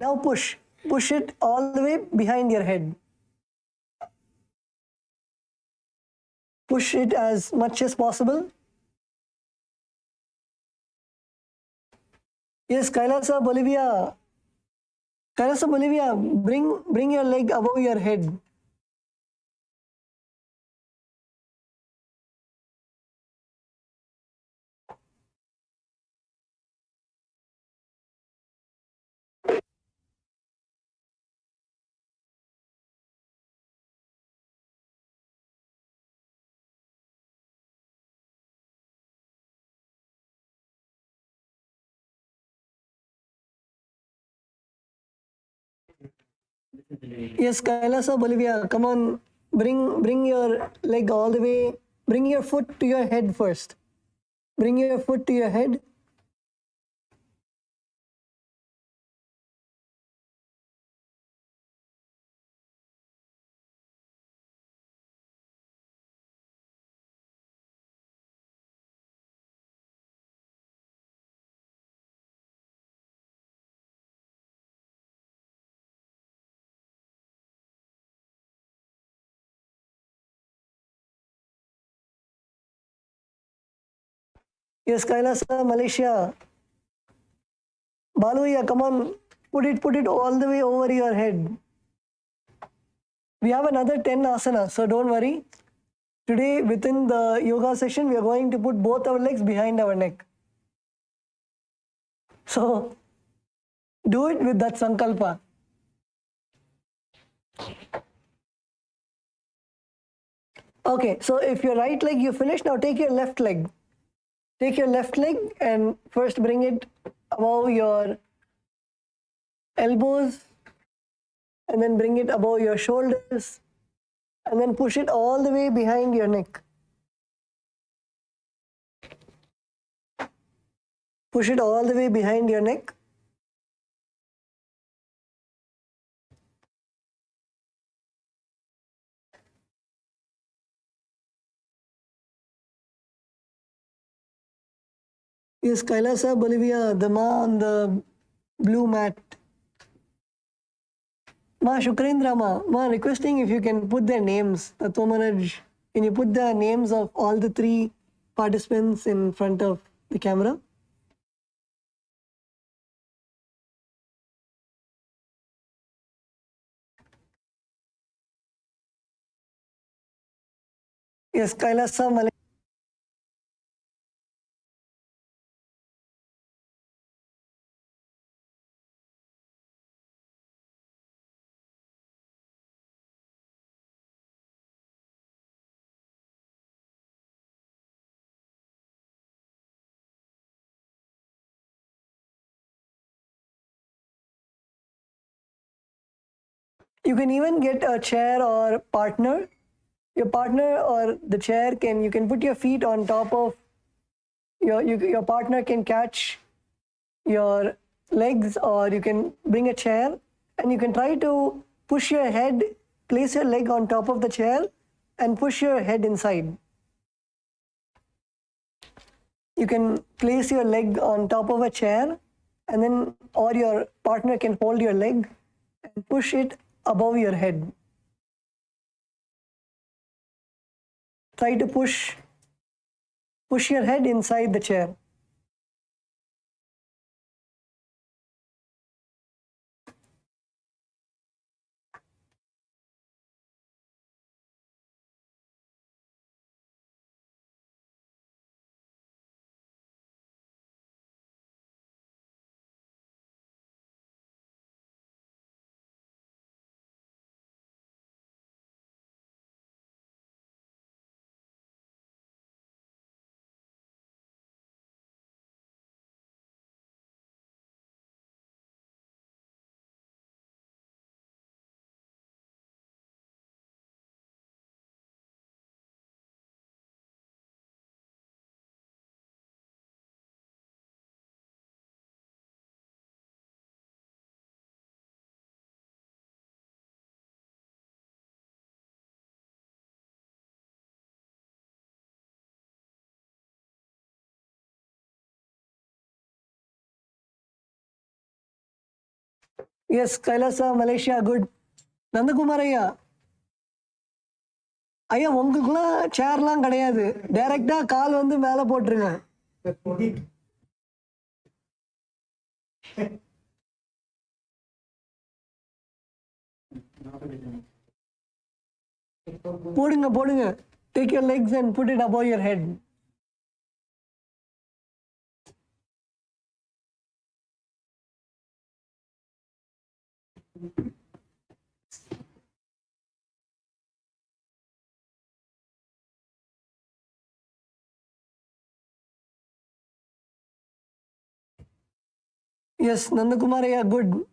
Now push. Push it all the way behind your head. Push it as much as possible. Yes, Kailasa, Bolivia. Kailasa, Bolivia, bring your leg above your head. Yes, Kailasa, Bolivia, come on. Bring your leg all the way. Bring your foot to your head first. Bring your foot to your head. Yes, Kailasa, Malaysia. Baluya, come on. Put it all the way over your head. We have another 10 asanas, so don't worry. Today, within the yoga session, we are going to put both our legs behind our neck. So, do it with that sankalpa. Okay, so if your right leg you finish, now take your left leg. Take your left leg and first bring it above your elbows and then bring it above your shoulders and then push it all the way behind your neck. Push it all the way behind your neck. Yes, Kailasa, Bolivia, the Ma on the blue mat. Ma Shukrendra Ma requesting if you can put their names. Tatvamanaj, can you put the names of all the 3 participants in front of the camera? Yes, Kailasa Malaysia. You can even get a chair or partner. Your partner or the chair you can put your feet on top of your partner can catch your legs, or you can bring a chair and you can try to push your head, place your leg on top of the chair and push your head inside. You can place your leg on top of a chair and then, or your partner can hold your leg and push it above your head. Try to push your head inside the chair. Yes, Kailasa, Malaysia, good. Nandakumar ஐயா ஐயா உங்களுக்குலாம் சேர்லாம் கிடையாது, டைரக்டா கால் வந்து மேலே போட்டுருங்க. போடுங்க. Take your legs and put it above your head. Yes, Nandakumar, yeah, good.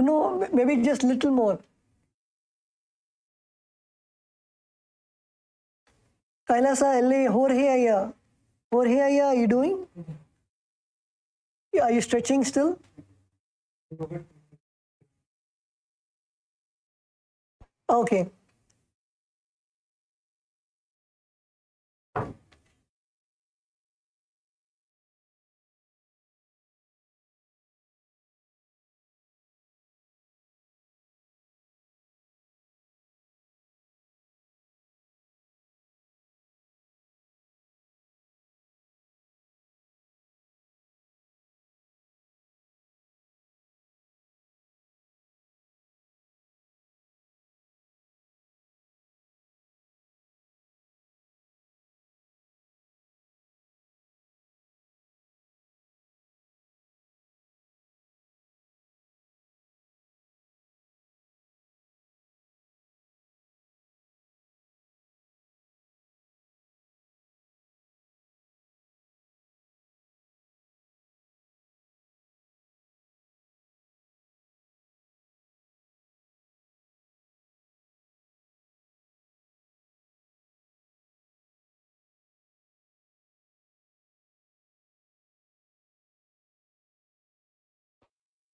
No, maybe just little more. Kailasa, LA, Jorge, are you doing? Are you stretching still? Okay.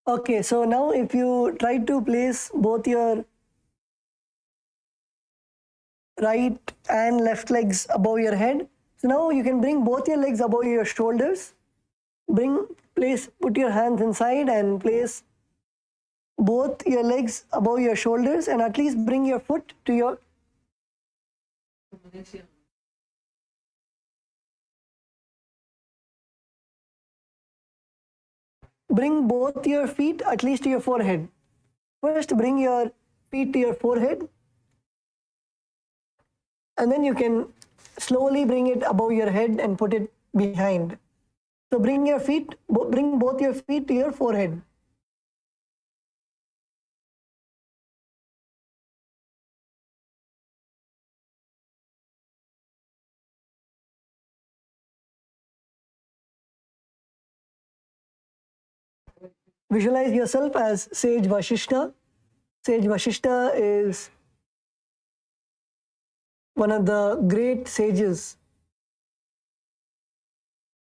Okay, so now if you try to place both your right and left legs above your head, so now you can bring both your legs above your shoulders. Put your hands inside and place both your legs above your shoulders, and at least bring your foot to your bring both your feet at least to your forehead. First, bring your feet to your forehead, and then you can slowly bring it above your head and put it behind. So bring your feet, bring both your feet to your forehead. Visualize yourself as Sage Vashishta. Sage Vashishta is one of the great sages.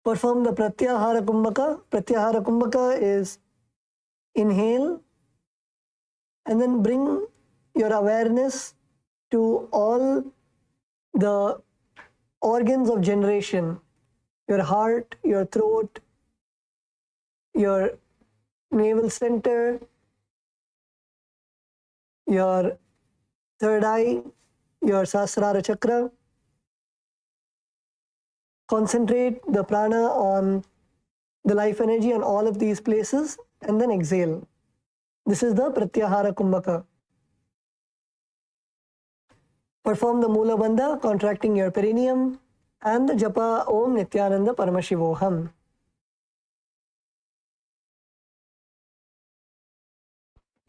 Perform the Pratyahara Kumbhaka. Pratyahara Kumbhaka is inhale and then bring your awareness to all the organs of generation, your heart, your throat, your navel center, your third eye, your Sahasrara chakra. Concentrate the prana on the life energy on all of these places and then exhale. This is the Pratyahara Kumbhaka. Perform the Mula Bandha, contracting your perineum, and the Japa Om Nithyananda Paramashivoham.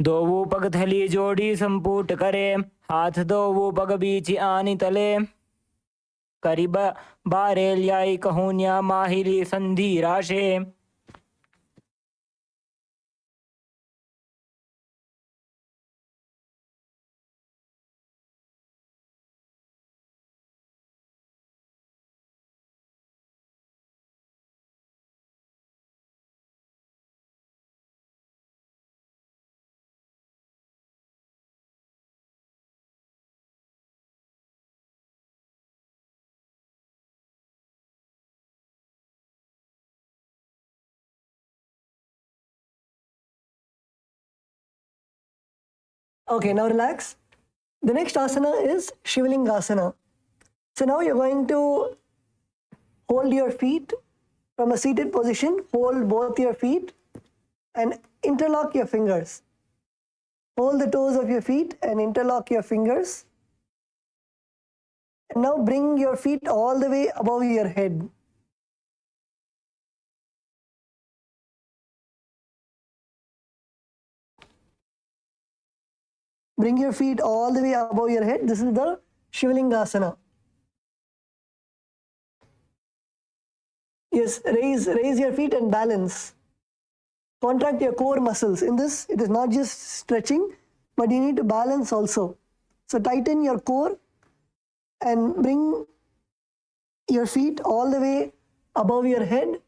दोवो पग थली जोड़ी संपुट करे, हाथ दोवो पग बीच आनी तले, करीब barrel याई कहून्या माहिली संधि राशे. Okay, now relax. The next asana is Shivlingasana. So now you're going to hold your feet from a seated position, hold both your feet and interlock your fingers. Hold the toes of your feet and interlock your fingers. And now bring your feet all the way above your head. Bring your feet all the way above your head. This is the Shivlingasana. Yes, raise your feet and balance. Contract your core muscles. In this, it is not just stretching, but you need to balance also. So tighten your core and bring your feet all the way above your head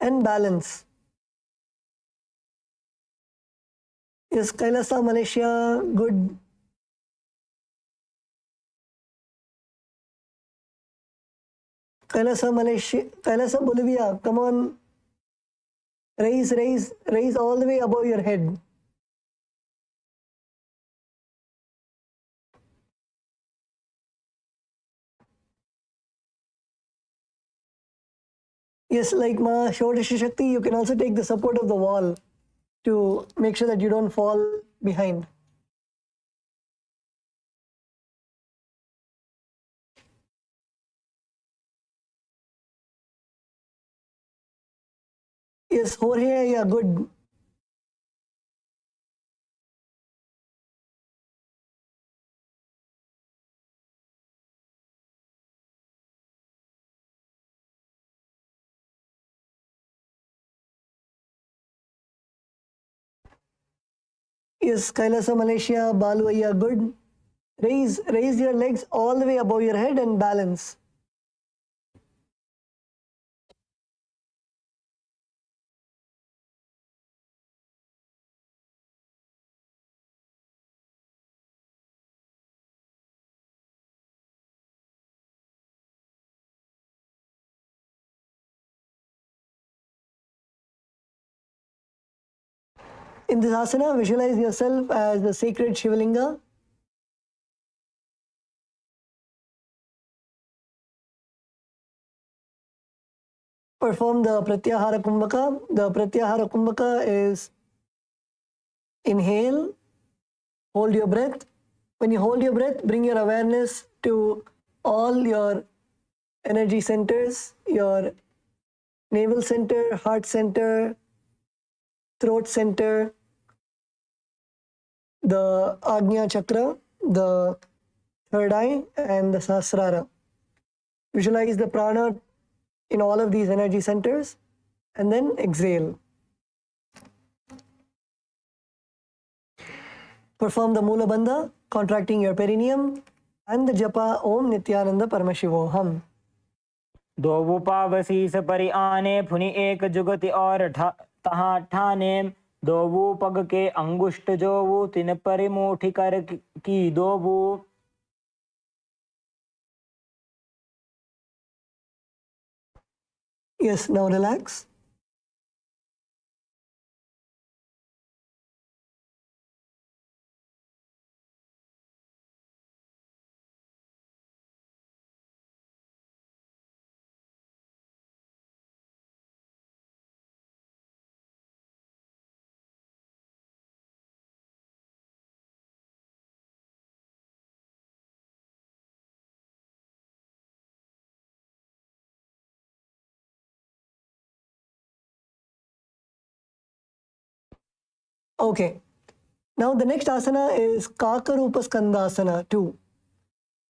and balance. Yes, Kailasa, Malaysia, good. Kailasa, Malaysia, Kailasa, Bolivia, come on. Raise all the way above your head. Yes, like Ma Shodashi Shakti, you can also take the support of the wall to make sure that you don't fall behind. Yes, Jorge, yeah, good. Yes, Kailasa, Malaysia, Balu, yeah, good. Raise your legs all the way above your head and balance. In this asana, visualize yourself as the sacred Shivalinga. Perform the Pratyahara Kumbhaka. The Pratyahara Kumbhaka is inhale, hold your breath, When you hold your breath, bring your awareness to all your energy centers, your navel center, heart center, throat center, the Agnya Chakra, the third eye, and the Sahasrara. Visualize the prana in all of these energy centers and then exhale. Perform the Mula Bandha, contracting your perineum, and the Japa Om Nithyananda Paramashivoham. दो पावसीस परि आने फुनि एक जुगति और तहाँ ठाने दोवु पग के अंगुष्ठ जोवु तिन परि मुठि कर की दोवु. Yes, now relax. Okay. Now the next asana is Kakarupa Skandasana 2.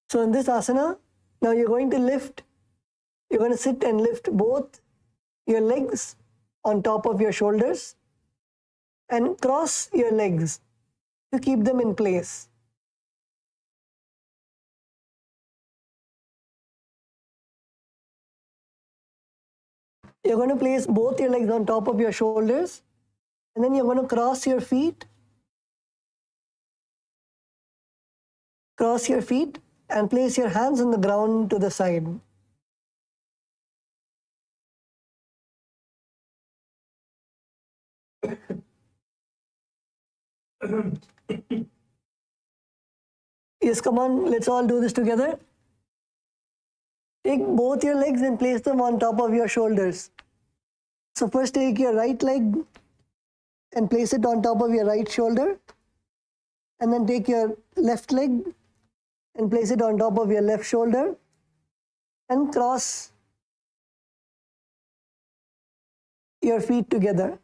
So in this asana, now you're going to sit and lift both your legs on top of your shoulders and cross your legs to keep them in place. You're going to place both your legs on top of your shoulders, and then you're going to cross your feet and place your hands on the ground to the side. Yes, come on, let's all do this together. Take both your legs and place them on top of your shoulders. So first take your right leg and place it on top of your right shoulder. And then take your left leg and place it on top of your left shoulder. And cross your feet together.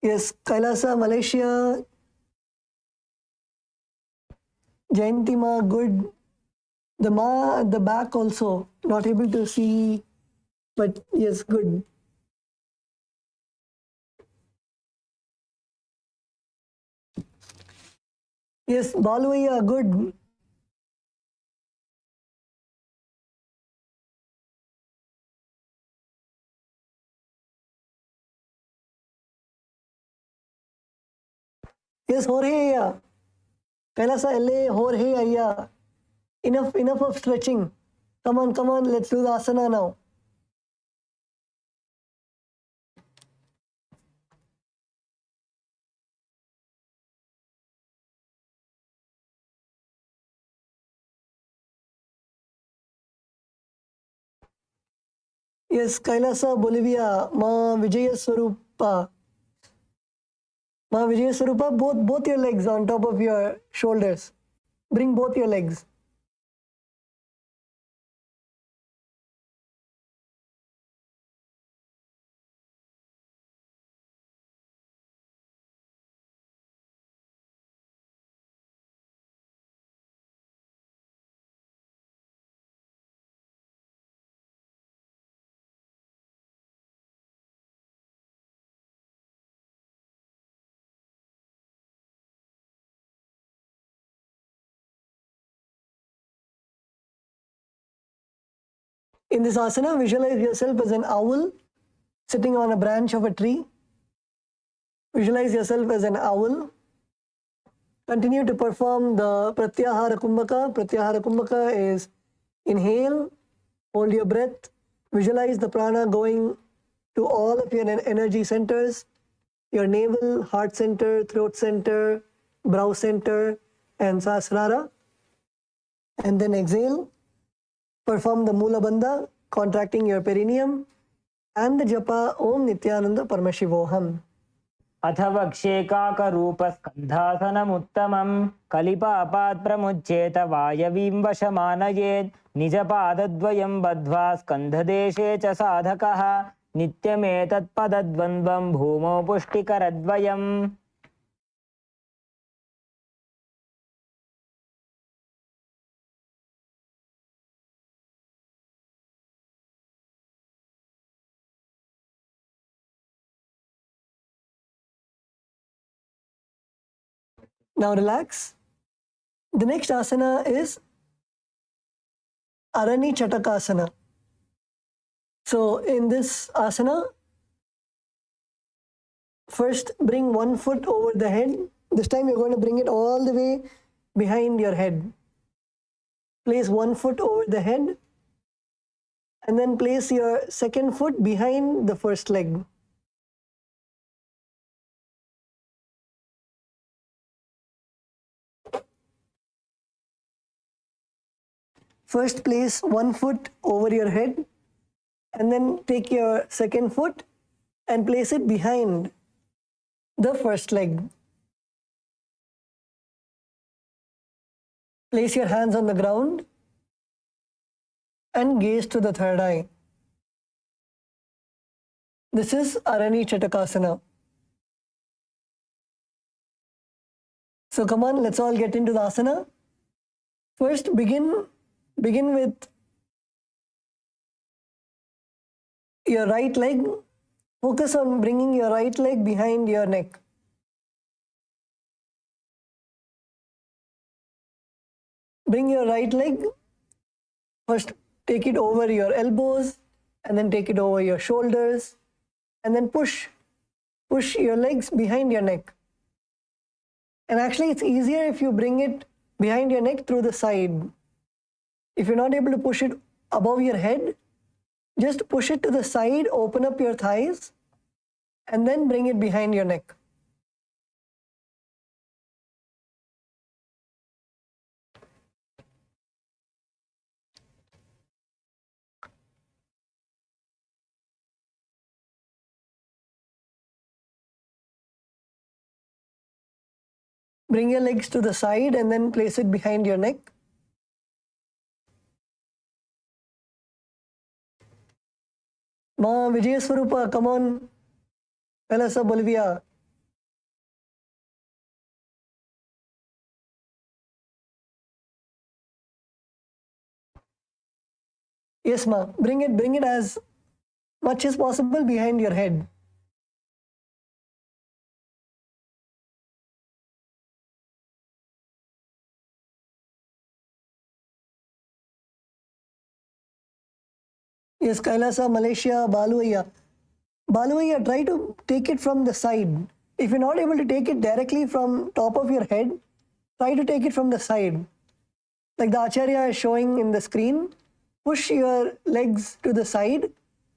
Yes, Kailasa, Malaysia, Jayanti Ma, good. The Ma at the back also, not able to see, but yes, good. Yes, Baluaya, good. Yes, Jorge, Kailasa LA, Jorge, Aya. Enough of stretching. Come on, let's do the asana now. Yes, Kailasa, Bolivia, Ma Vijaya Swarupa. Ma Vijaya Swarupa, both your legs on top of your shoulders. Bring both your legs. In this asana, visualize yourself as an owl sitting on a branch of a tree. Visualize yourself as an owl. Continue to perform the Pratyahara Kumbhaka. Pratyahara Kumbhaka is inhale, hold your breath, visualize the prana going to all of your energy centers, your navel, heart center, throat center, brow center, and Sahasrara. And then exhale. Perform the Mula Bandha, contracting your perineum, and the japa Om Nithyananda Paramashivoham. अथ वक्ष्येकाकरूपस्कन्धासनमुत्तमं कलिपापात् प्रमुच्येत वायवीं वशमानयेत् निजपादद्वयं बद्ध्वा स्कन्धदेशे च साधकः नित्यमेतत्पदद्वन्द्वं भूमौ पुष्टिकरद्वयम्. Now relax. The next asana is Arani Chatakasana. So in this asana, first bring one foot over the head. This time you're going to bring it all the way behind your head. Place one foot over the head and then place your second foot behind the first leg. First place one foot over your head and then take your second foot and place it behind the first leg. Place your hands on the ground and gaze to the third eye. This is Arani Chatakasana. So come on, let's all get into the asana. First, begin with your right leg. Focus on bringing your right leg behind your neck. Bring your right leg, first take it over your elbows and then take it over your shoulders and then push your legs behind your neck. And actually it's easier if you bring it behind your neck through the side. If you're not able to push it above your head, just push it to the side, open up your thighs, and then bring it behind your neck. Bring your legs to the side and then place it behind your neck. Ma Vijayaswarupa, come on. Kailasa Bolivia. Yes, ma. Bring it as much as possible behind your head. Yes, Kailasa, Malaysia, Baluaya. Baluaya, try to take it from the side. If you're not able to take it directly from top of your head, try to take it from the side. Like the Acharya is showing in the screen, push your legs to the side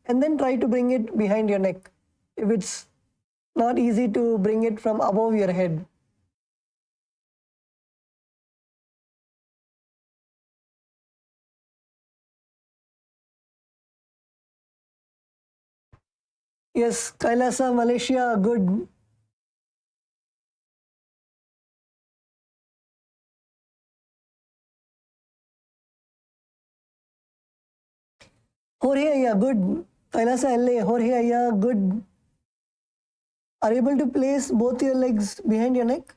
and then try to bring it behind your neck. If it's not easy to bring it from above your head. Yes, Kailasa, Malaysia, good. Jorge, good. Kailasa, LA, Jorge, good. Are you able to place both your legs behind your neck?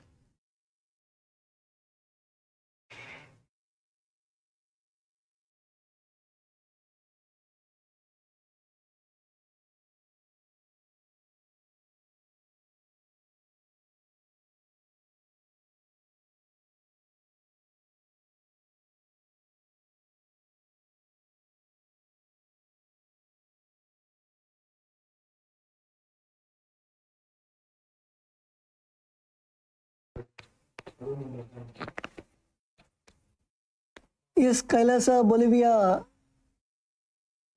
Yes, Kailasa, Bolivia.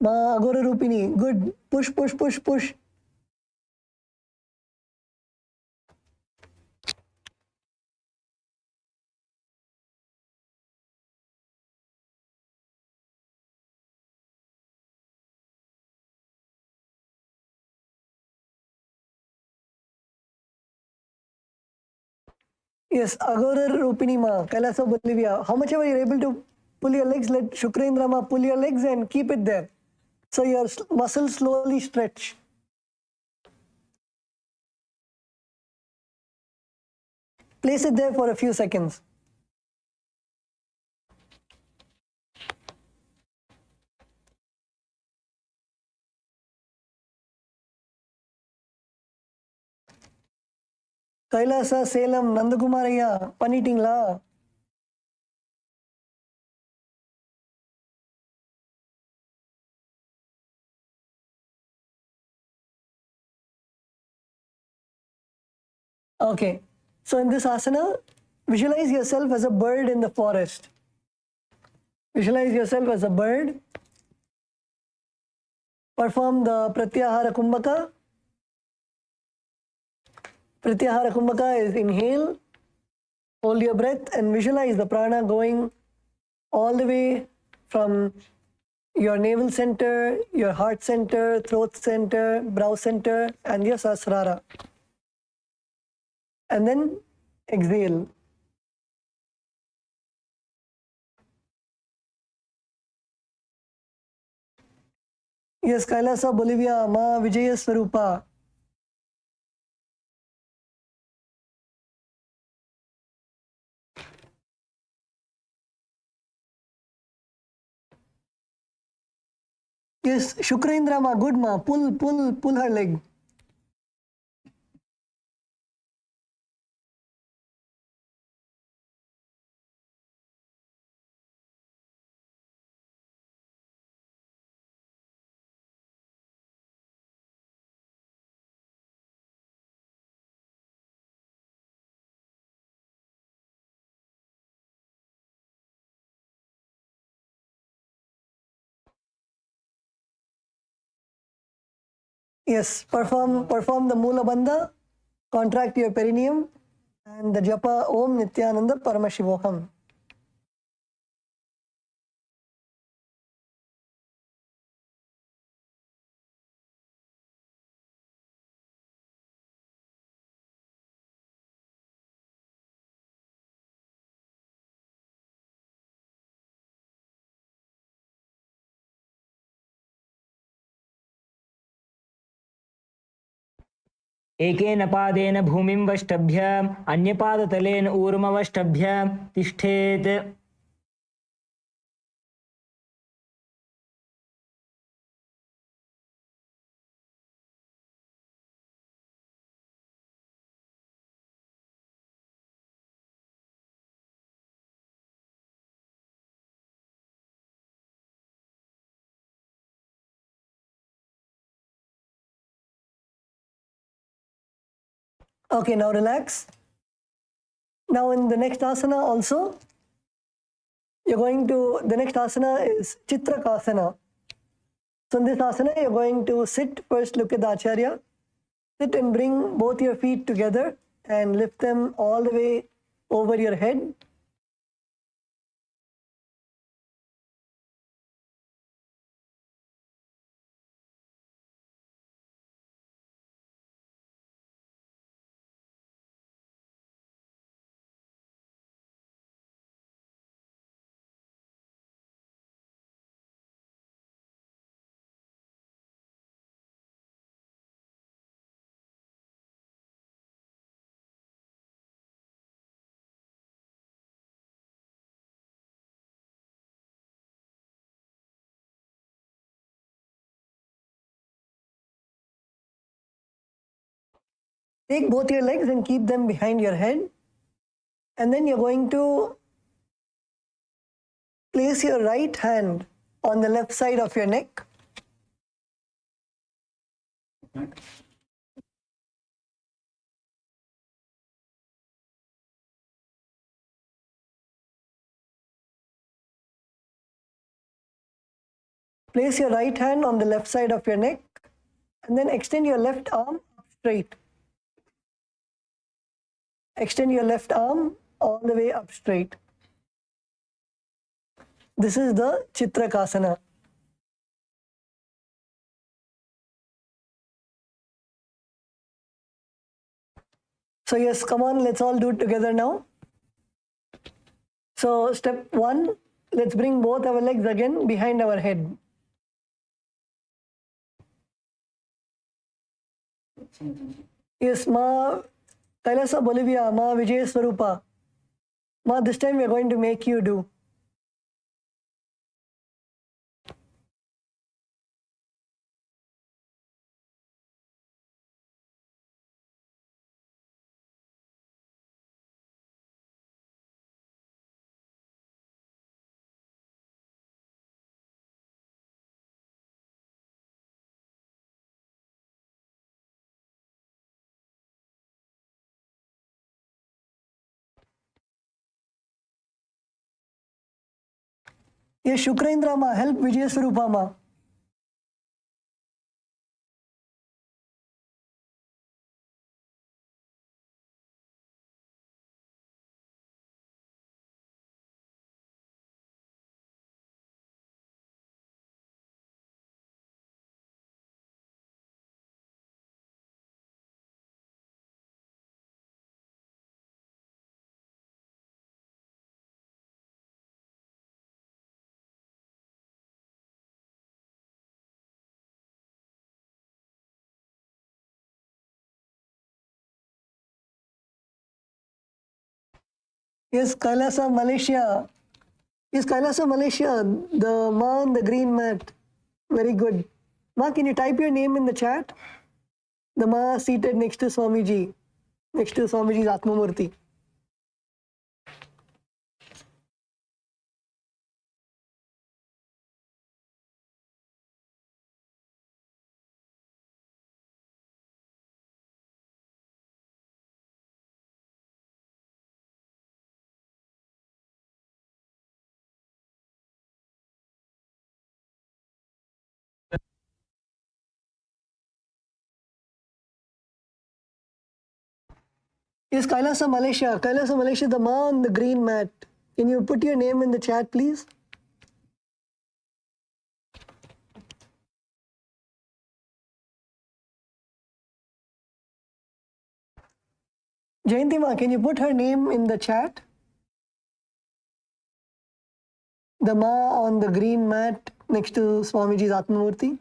Ma Agora Rupini, good. Push, push, push, push. Yes, Agorar Rupini Ma, Kailasa Bolivia. How much ever you're able to pull your legs, let Shukrendra Ma pull your legs and keep it there. So your muscles slowly stretch. Place it there for a few seconds. Kailasa, Salem, Nandakumaraya, பண்ணிட்டீங்களா? Okay, so in this asana, visualize yourself as a bird in the forest. Visualize yourself as a bird. Perform the Pratyahara Kumbhaka. Pratyahara Kumbhaka is inhale, hold your breath and visualize the prana going all the way from your navel center, your heart center, throat center, brow center, and your sahasrara. And then exhale. Yes, Kailasa, Bolivia, Ma Vijaya Swarupa. Yes, Shukrendra Ma, good Ma, pull her leg. Yes, perform the Mula Bandha, contract your perineum, and the japa Om Nithyananda Paramashivoham. एकेन पादेन भूमिं वष्टभ्य अन्यपादतलेन ऊर्मवष्टभ्य तिष्ठेत् Okay, now relax. Now in the next asana also, the next asana is Chitrakasana. So in this asana, you're going to sit, first look at the Acharya, sit and bring both your feet together and lift them all the way over your head. Take both your legs and keep them behind your head. And then you're going to place your right hand on the left side of your neck. Place your right hand on the left side of your neck and then extend your left arm up straight. Extend your left arm all the way up straight. This is the Chitrakasana. So yes, come on, let's all do it together now. So step 1, let's bring both our legs again behind our head. Yes, Ma Kailasa Bolivia, Ma Vijay Swarupa. Ma, this time we are going to make you do. Yes, Shukrendra Ma, help Vijay Swarupa Ma. Yes, Kailasa Malaysia. Yes, Kailasa Malaysia, the Ma on the green mat. Very good. Ma, can you type your name in the chat? The Ma seated next to Swamiji, next to Swamiji's Atmamurti. Yes, Kailasa Malaysia. Kailasa Malaysia, the Ma on the green mat. Can you put your name in the chat, please? Jayanti Ma, can you put her name in the chat? The Ma on the green mat next to Swamiji's Atmamurti.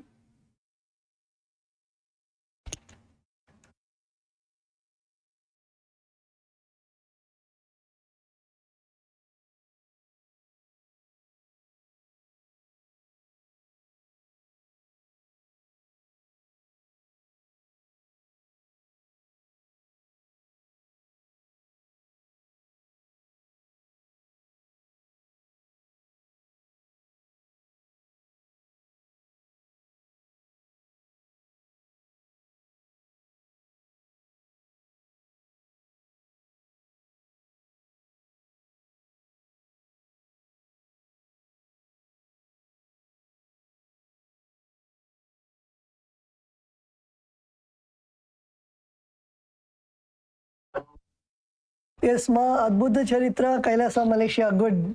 Yes, Ma, Adbhuta Charitra, Kailasa Malaysia. Good.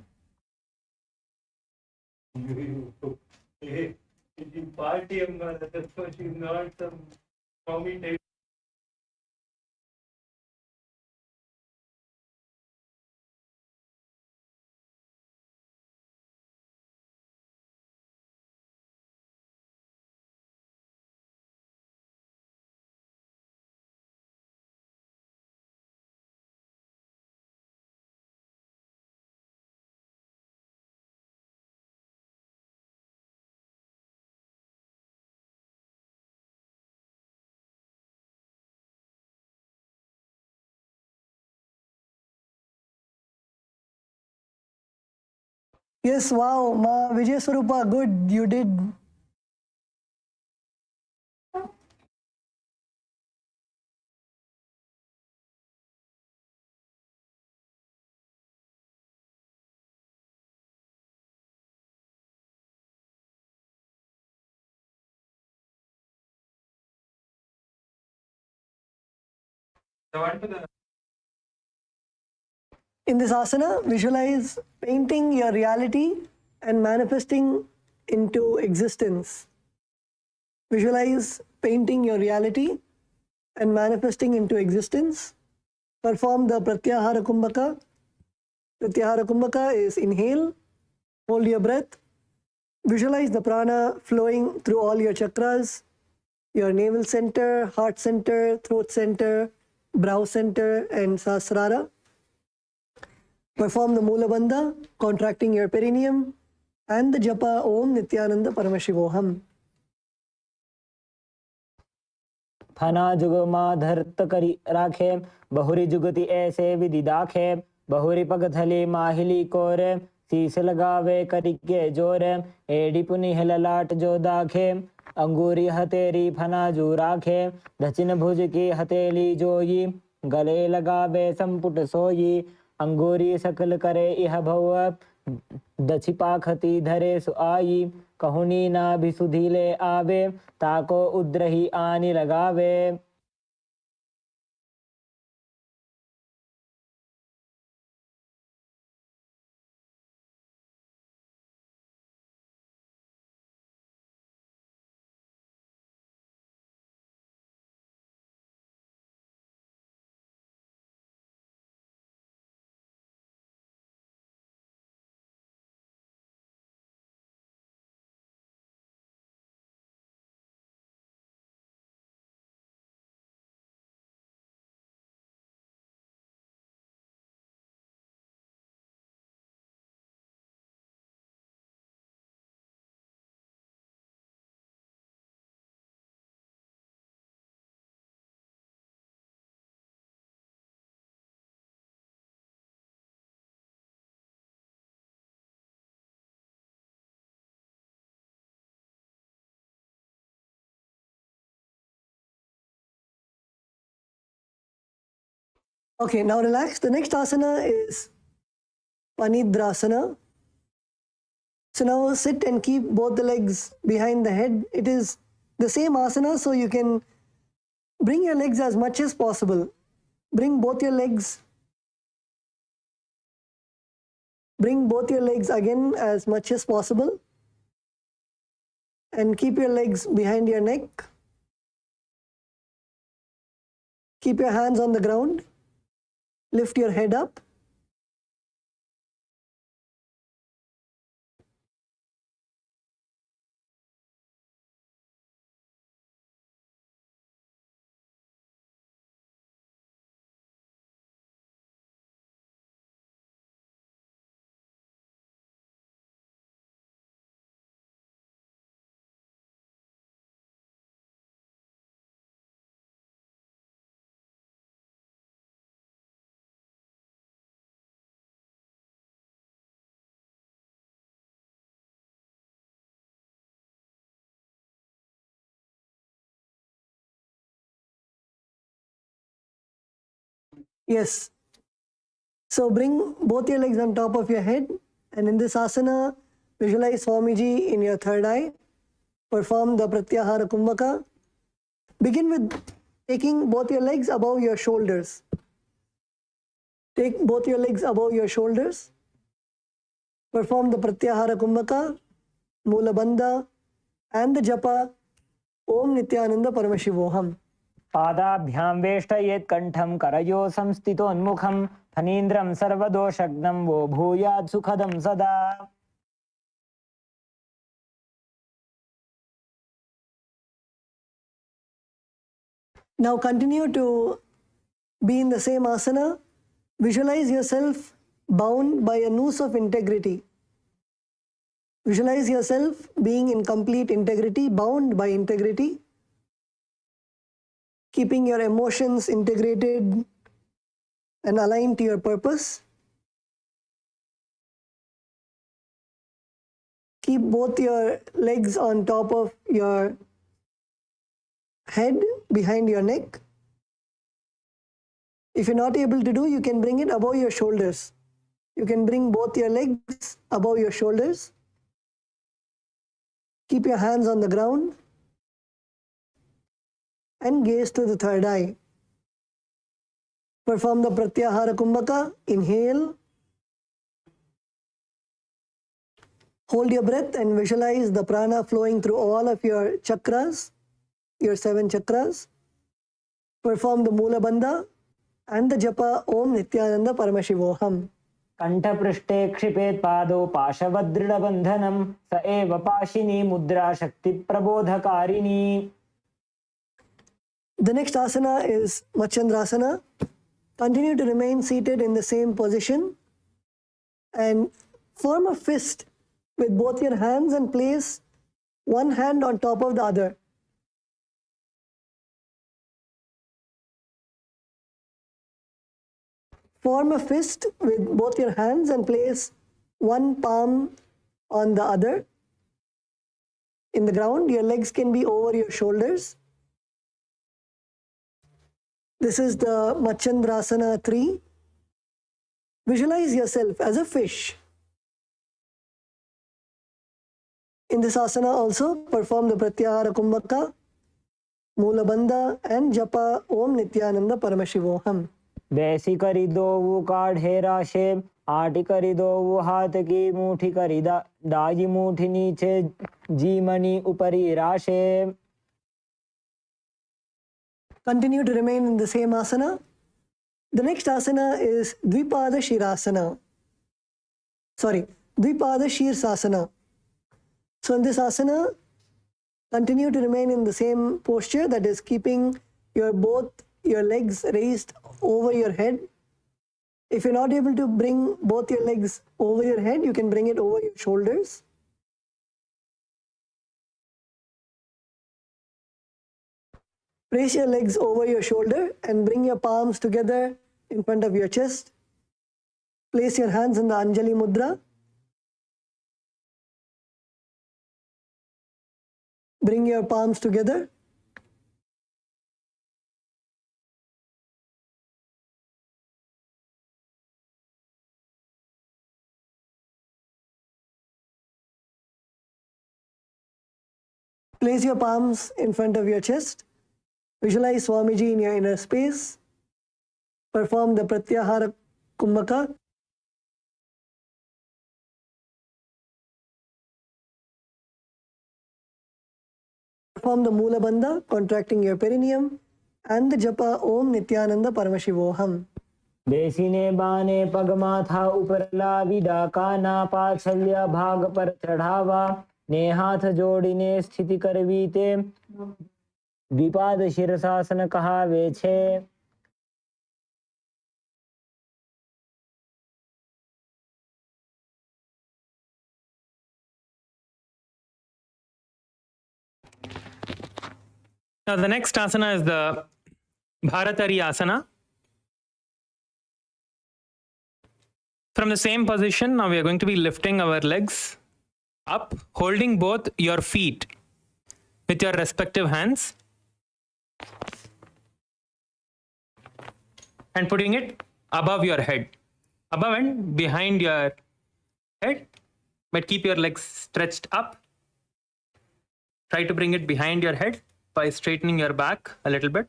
Party, she's not some Swami type. Yes, wow, Ma Vijay Swarupa, good, you did. In this asana, visualize painting your reality and manifesting into existence. Visualize painting your reality and manifesting into existence. Perform the Pratyahara Kumbhaka. Pratyahara Kumbhaka is inhale, hold your breath, visualize the prana flowing through all your chakras, your navel center, heart center, throat center, brow center, and Sahasrara. Perform the Mula Bandha, contracting your perineum, and the japa Om Nithyananda Paramashivoham. फना जुगमा धरत करी राखे बहुरी जुगति ऐसे विधि दाखे बहुरी पगथली माहिली कोरे शीस लगावे करिके जोरे AD पुनि ललाट जो दाखे अंगूरी हथेरी फना जू राखे दक्षिण भुज की हथेली जोई गले लगावे संपुट सोई अंगूरी सकल करे इह भव दछि पाखती धरे सुआई कहुनी ना भी सुधीले आवे ताको उद्रही आनी लगावे. Okay, now relax. The next asana is Panidrasana. So now sit and keep both the legs behind the head. It is the same asana, so you can bring your legs as much as possible. Bring both your legs. Bring both your legs again as much as possible. And keep your legs behind your neck. Keep your hands on the ground. Lift your head up. Yes. So bring both your legs on top of your head, and in this asana, visualize Swamiji in your third eye. Perform the Pratyahara Kumbhaka. Begin with taking both your legs above your shoulders. Take both your legs above your shoulders. Perform the Pratyahara Kumbhaka, Mula Bandha, and the japa Om Nithyananda Paramashivoham. पादाभ्यां वेष्टयेत् कंठं करयो संस्थितोन्मुखं फनीन्द्रं सर्वदोषग्नं वो भूयात् सुखदं सदा. Now continue to be in the same asana. Visualize yourself bound by a noose of integrity. Visualize yourself being in complete integrity, bound by integrity. Keeping your emotions integrated and aligned to your purpose. Keep both your legs on top of your head, behind your neck. If you're not able to do, you can bring it above your shoulders. You can bring both your legs above your shoulders. Keep your hands on the ground. And gaze to the third eye. Perform the Pratyahara Kumbhaka. Inhale. Hold your breath and visualize the prana flowing through all of your chakras, your 7 chakras. Perform the Mula Bandha and the japa Om Nithyananda Paramashivoham. कंठपृष्ठे क्षिपेत् पादौ पाशवदृढबन्धनं स एव पाशिनी मुद्रा शक्तिप्रबोधकारिणी. The next asana is Machandrasana. Continue to remain seated in the same position and form a fist with both your hands and place one hand on top of the other. Form a fist with both your hands and place one palm on the other in the ground. Your legs can be over your shoulders. This is the Machandrasana 3. Visualize yourself as a fish. In this asana also perform the Pratyahara Kumbhaka, Moola Bandha and Japa Om Nithyananda Paramashivoham. वैसी करी दो वो काढ़े राशे आटी करी दो वो हाथ की मुट्ठी करी दाई मुट्ठी नीचे जी मणि ऊपरी राशे. Continue to remain in the same asana. The next asana is Dvipada Shirasana. Dvipada Shirsasana. So in this asana, continue to remain in the same posture, that is keeping both your legs raised over your head. If you're not able to bring both your legs over your head, you can bring it over your shoulders. Place your legs over your shoulder and bring your palms together in front of your chest. Place your hands in the Anjali Mudra. Bring your palms together. Place your palms in front of your chest. Visualize Swamiji in your inner space. Perform the Pratyahara Kumbhaka. Perform the Moola Bandha, contracting your perineum, and the Japa Om Nithyananda Paramashivoham. बेसीने बाने पगमाथा उपरला विदा काना पाछल्या भाग पर चढ़ावा ने हाथ जोड़ीने स्थिति करवी ते द्विपाद शीर्षासन कहावे छे. Now the next asana is the Bharatari asana. From the same position, now we are going to be lifting our legs up, holding both your feet with your respective hands and putting it above your head, above and behind your head, but keep your legs stretched up. Try to bring it behind your head by straightening your back a little bit.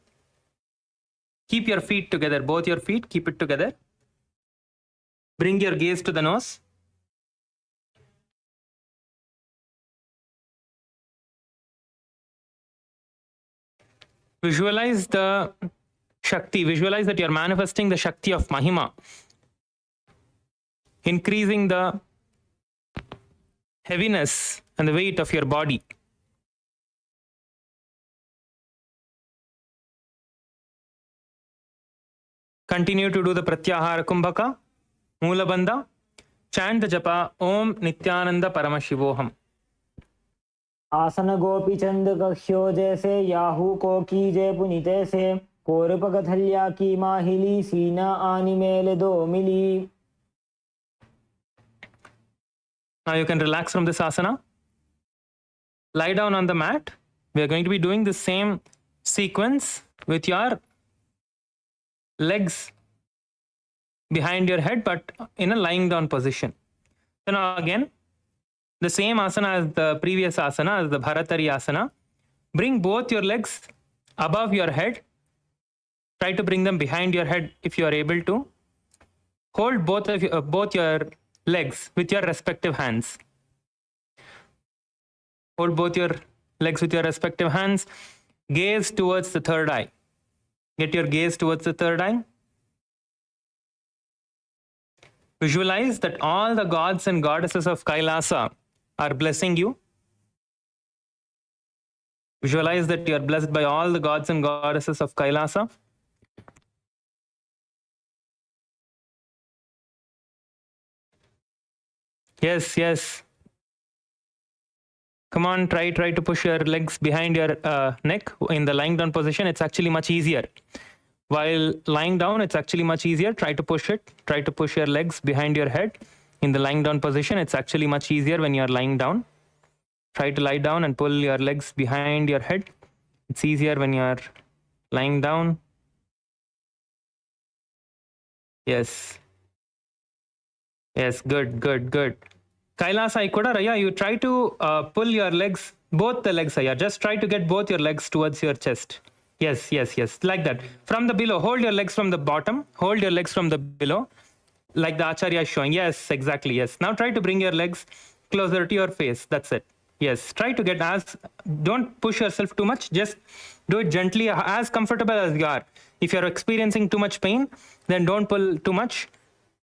Keep your feet together, both your feet, keep it together. Bring your gaze to the nose. Visualize the Shakti, visualize that you're manifesting the Shakti of Mahima, increasing the heaviness and the weight of your body. Continue to do the Pratyahara Kumbhaka, Moola Bandha, chant the japa Om Nithyananda Paramashivoham. आसन गोपी चंद कक्ष्यो जैसे Yahoo को कीजे पुनिते से कोरप कथल्या की माहिली सीना आनी mail दो मिली. Now you can relax from this asana. Lie down on the mat. We are going to be doing the same sequence with your legs behind your head, but in a lying down position. So now again, the same asana as the previous asana, as the Bharatari asana. Bring both your legs above your head. Try to bring them behind your head if you are able to. Hold both your legs with your respective hands. Hold both your legs with your respective hands. Gaze towards the third eye. Get your gaze towards the third eye. Visualize that all the gods and goddesses of Kailasa are blessing you. Visualize that you are blessed by all the gods and goddesses of Kailasa. Yes, yes. Come on, try to push your legs behind your neck in the lying down position. It's actually much easier. While lying down, it's actually much easier. Try to push it. Try to push your legs behind your head. In the lying down position, it's actually much easier when you're lying down. Try to lie down and pull your legs behind your head. It's easier when you're lying down. Yes. Yes, good, good, good. Kailasa Ikoda, Raya, you try to pull your legs, both the legs, Raya. Just try to get both your legs towards your chest. Yes, yes, yes. Like that. From the below, hold your legs from the bottom. Hold your legs from the below. Like the Acharya is showing. Yes, exactly. Yes. Now try to bring your legs closer to your face. That's it. Yes. Try to get don't push yourself too much. Just do it gently, as comfortable as you are. If you're experiencing too much pain, then don't pull too much.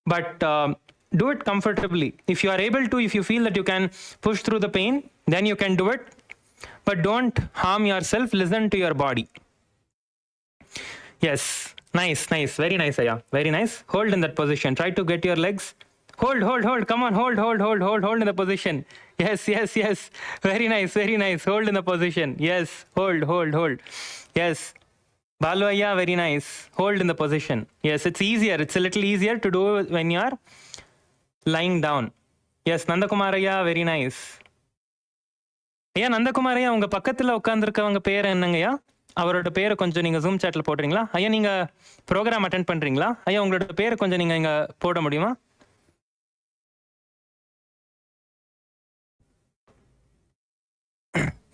But do it comfortably. If you are able to, if you feel that you can push through the pain, then you can do it. But don't harm yourself. Listen to your body. Yes. Nice, nice. Very nice, Aya. Very nice. Hold in that position. Try to get your legs. Hold. Come on, hold in the position. Yes, yes, yes. Very nice, very nice. Hold in the position. Yes, hold. Yes. Balu Aya, very nice. Hold in the position. Yes, it's easier. It's a little easier to do when you are lying down. Yes, Nandakumaraya, very nice. ஐயா நந்தகுமாரையா உங்க பக்கத்துல உட்கார்ந்துருக்கவங்க பேர் என்னங்கய்யா? அவரோட பேரை கொஞ்சம் நீங்க zoom சாட்ல போடுறீங்களா? ஐயா நீங்க ப்ரோக்ராம் அட்டென்ட் பண்றீங்களா? ஐயா உங்களோட பேரை கொஞ்சம் நீங்க இங்க போட முடியுமா?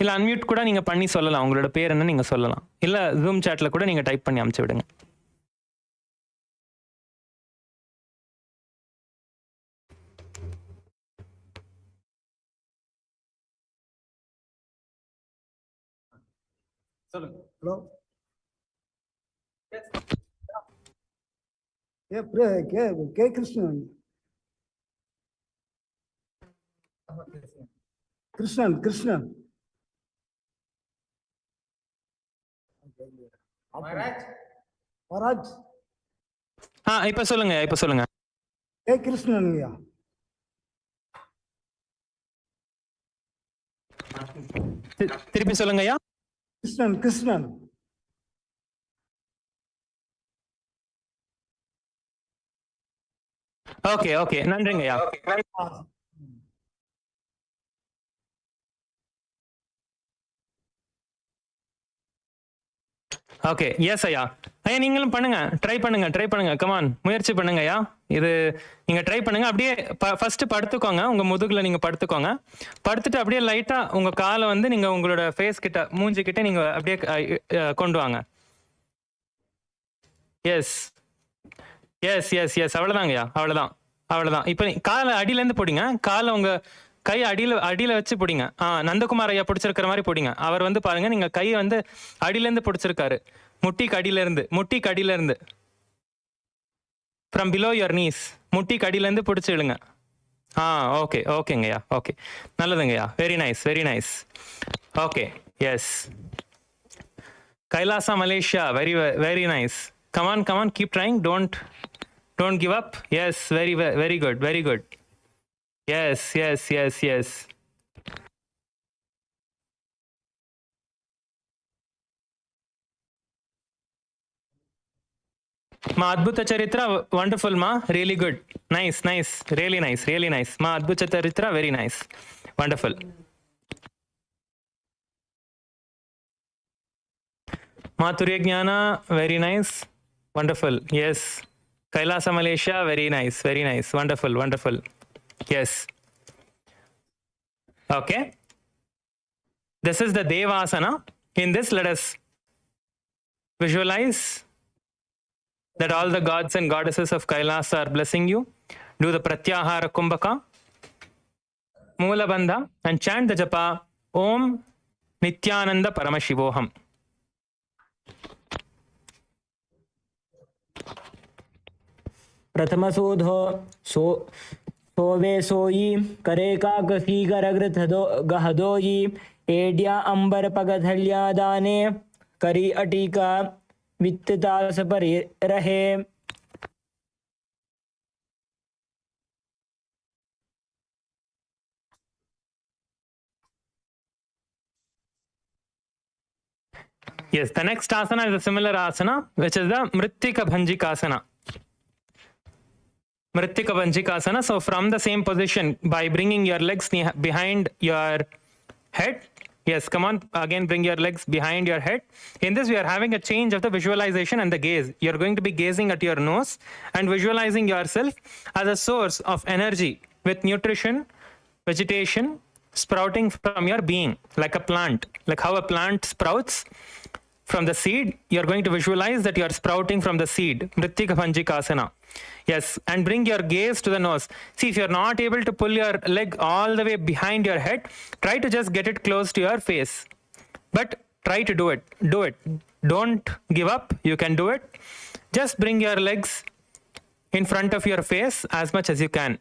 இல்ல அன்மியூட் கூட நீங்க பண்ணி சொல்லலாம். உங்களோட பேர் என்ன நீங்க சொல்லலாம். இல்ல ஜூம் சாட்ல கூட நீங்க டைப் பண்ணி அனுப்பிச்சு விடுங்க. சொல்லுங்க. ஹலோ. கே கிருஷ்ணன். கிருஷ்ணன் மகாராஜ். இப்ப சொல்லுங்க. கே கிருஷ்ணன்யா. திருப்பி சொல்லுங்க ஐயா. கிருஷ்ணன். ஓகே நன்றிங்க ஐயா. ஓகே எஸ் ஐயா. ஐயா நீங்களும் பண்ணுங்க, ட்ரை பண்ணுங்க. கமான், முயற்சி பண்ணுங்க ஐயா. இது நீங்க ட்ரை பண்ணுங்க. அப்படியே ஃபர்ஸ்ட் படுத்துக்கோங்க. உங்க முதுகுல நீங்க படுத்துக்கோங்க. படுத்துட்டு அப்படியே லைட்டா உங்க காலை வந்து நீங்க உங்களோட ஃபேஸ் கிட்ட, மூஞ்சி கிட்ட நீங்க அப்படியே கொண்டு வாங்க. எஸ். அவ்வளவுதாங்க ஐயா. அவ்வளவுதான். இப்ப காலை அடியில இருந்து போடுங்க. காலை உங்க கை அடியில வச்சு பிடிங்க. நந்தகுமார் ஐயா பிடிச்சிருக்கிற மாதிரி பிடிங்க. அவர் வந்து பாருங்க, நீங்க கையை வந்து அடியில இருந்து பிடிச்சிருக்காரு. முட்டிக்கு அடியில இருந்து ஃப்ரம் பிலோ யுவர் நீஸ், முட்டிக்கு அடியில இருந்து பிடிச்சிடுங்க. ஓகேங்கய்யா. ஓகே, நல்லதுங்கய்யா. Very nice. Okay, yes. Kailasa Malaysia, very nice. Come on, keep trying. Don't give up. Yes, very good. Yes. Ma Adbhuta Charitra, wonderful ma, really good. Nice, really nice. Ma Adbhuta Charitra, very nice. Wonderful. Ma Turya Jnana, very nice. Wonderful. Yes. Kailasa Malaysia, very nice. Wonderful. Yes. Okay. This is the Devasana. In this, let us visualize that all the gods and goddesses of Kailasa are blessing you. Do the Pratyahara Kumbhaka, Moola Bandha, and chant the japa Om Nithyananda Paramashivoham. प्रथमसोधो सोवे सोई करे काकसी करग्रथदो गहदोई एड्या अंबर पगथल्या दाने करी अटीका वित्ततास परि रहे. Yes, the next asana is a similar asana, which is the Mrittika Bhanjikasana. Mrittika Bhanjikasana. So from the same position, by bringing your legs behind your head. Yes, come on, again bring your legs behind your head. In this, we are having a change of the visualization and the gaze. You're going to be gazing at your nose and visualizing yourself as a source of energy with nutrition, vegetation, sprouting from your being, like a plant, like how a plant sprouts from the seed. You're going to visualize that you're sprouting from the seed. Mrittika Bhanjikasana. Yes, and bring your gaze to the nose. See, if you're not able to pull your leg all the way behind your head, try to just get it close to your face. But try to do it. Do it. Don't give up. You can do it. Just bring your legs in front of your face as much as you can.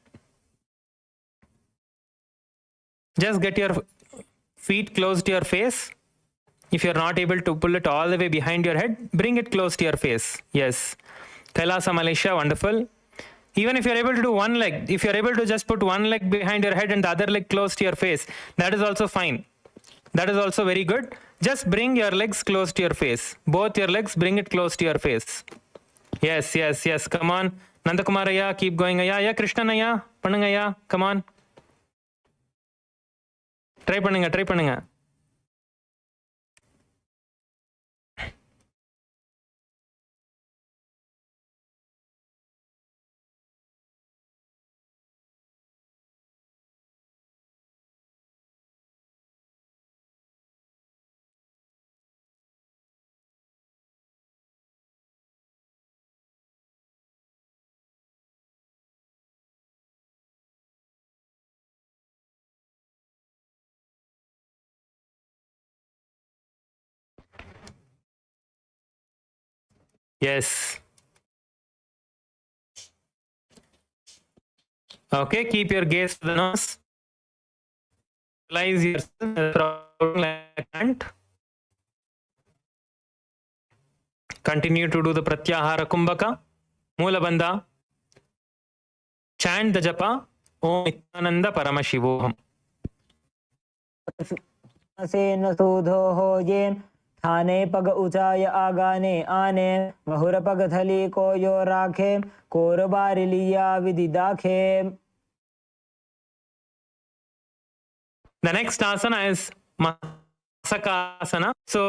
Just get your feet close to your face. If you're not able to pull it all the way behind your head, bring it close to your face. Yes. Kailasa, Malaysia, wonderful. Even if you're able to do one leg, if you're able to just put one leg behind your head and the other leg close to your face, that is also fine. That is also very good. Just bring your legs close to your face. Both your legs, bring it close to your face. Yes, yes, yes. Come on. Nandakumaraya, keep going. Yeah, Krishnanaya, Panangaya, come on. Try பண்ணுங்க. Yes. Okay, keep your gaze to the nose. Visualize yourself like an ant. Continue to do the Pratyahara Kumbhaka, Mula Bandha. Chant the japa, Om Nithyananda Paramashivoham. Sen सूधो हो ये थाने पग ऊंचाय आगाने आने महुर पग थली को यो राखे core बार लिया विधि दाखे. The next asana is Masakasana. So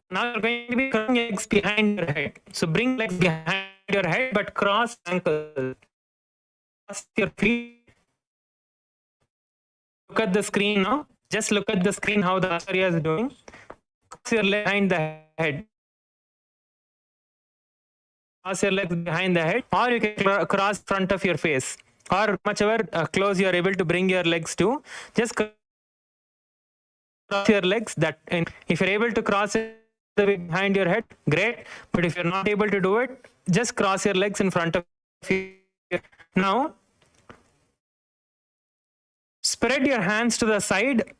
now you're going to be crossing your legs behind your head. So bring legs behind your head, but cross ankles. Cross your feet. Look at the screen now. Just look at the screen how the acharya is doing. Cross your leg behind the head. Cross your legs behind the head, or you can cross front of your face, or whichever close you are able to bring your legs to. Just cross your legs. If you're able to cross it behind your head, great. But if you're not able to do it, just cross your legs in front of you. Now, spread your hands to the side.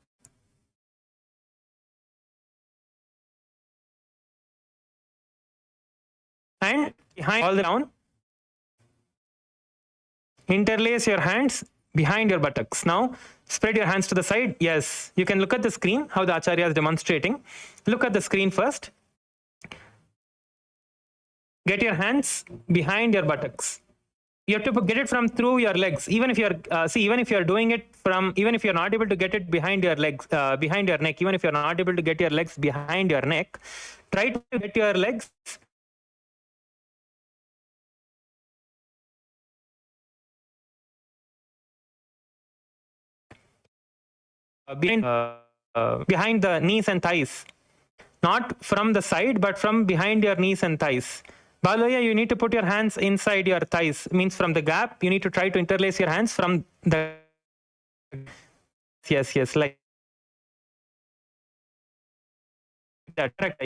And behind all the down, interlace your hands behind your buttocks. Now, spread your hands to the side. Yes, you can look at the screen, how the acharya is demonstrating. Look at the screen first. Get your hands behind your buttocks. You have to get it from through your legs. Even if you're even if you're doing it from, even if you're not able to get it behind your legs, behind your neck, even if you're not able to get your legs behind your neck, try to get your legs behind the knees and thighs, not from the side, but from behind your knees and thighs. Balaya, you need to put your hands inside your thighs, means from the gap. You need to try to interlace your hands from the. Yes, like that. Correct.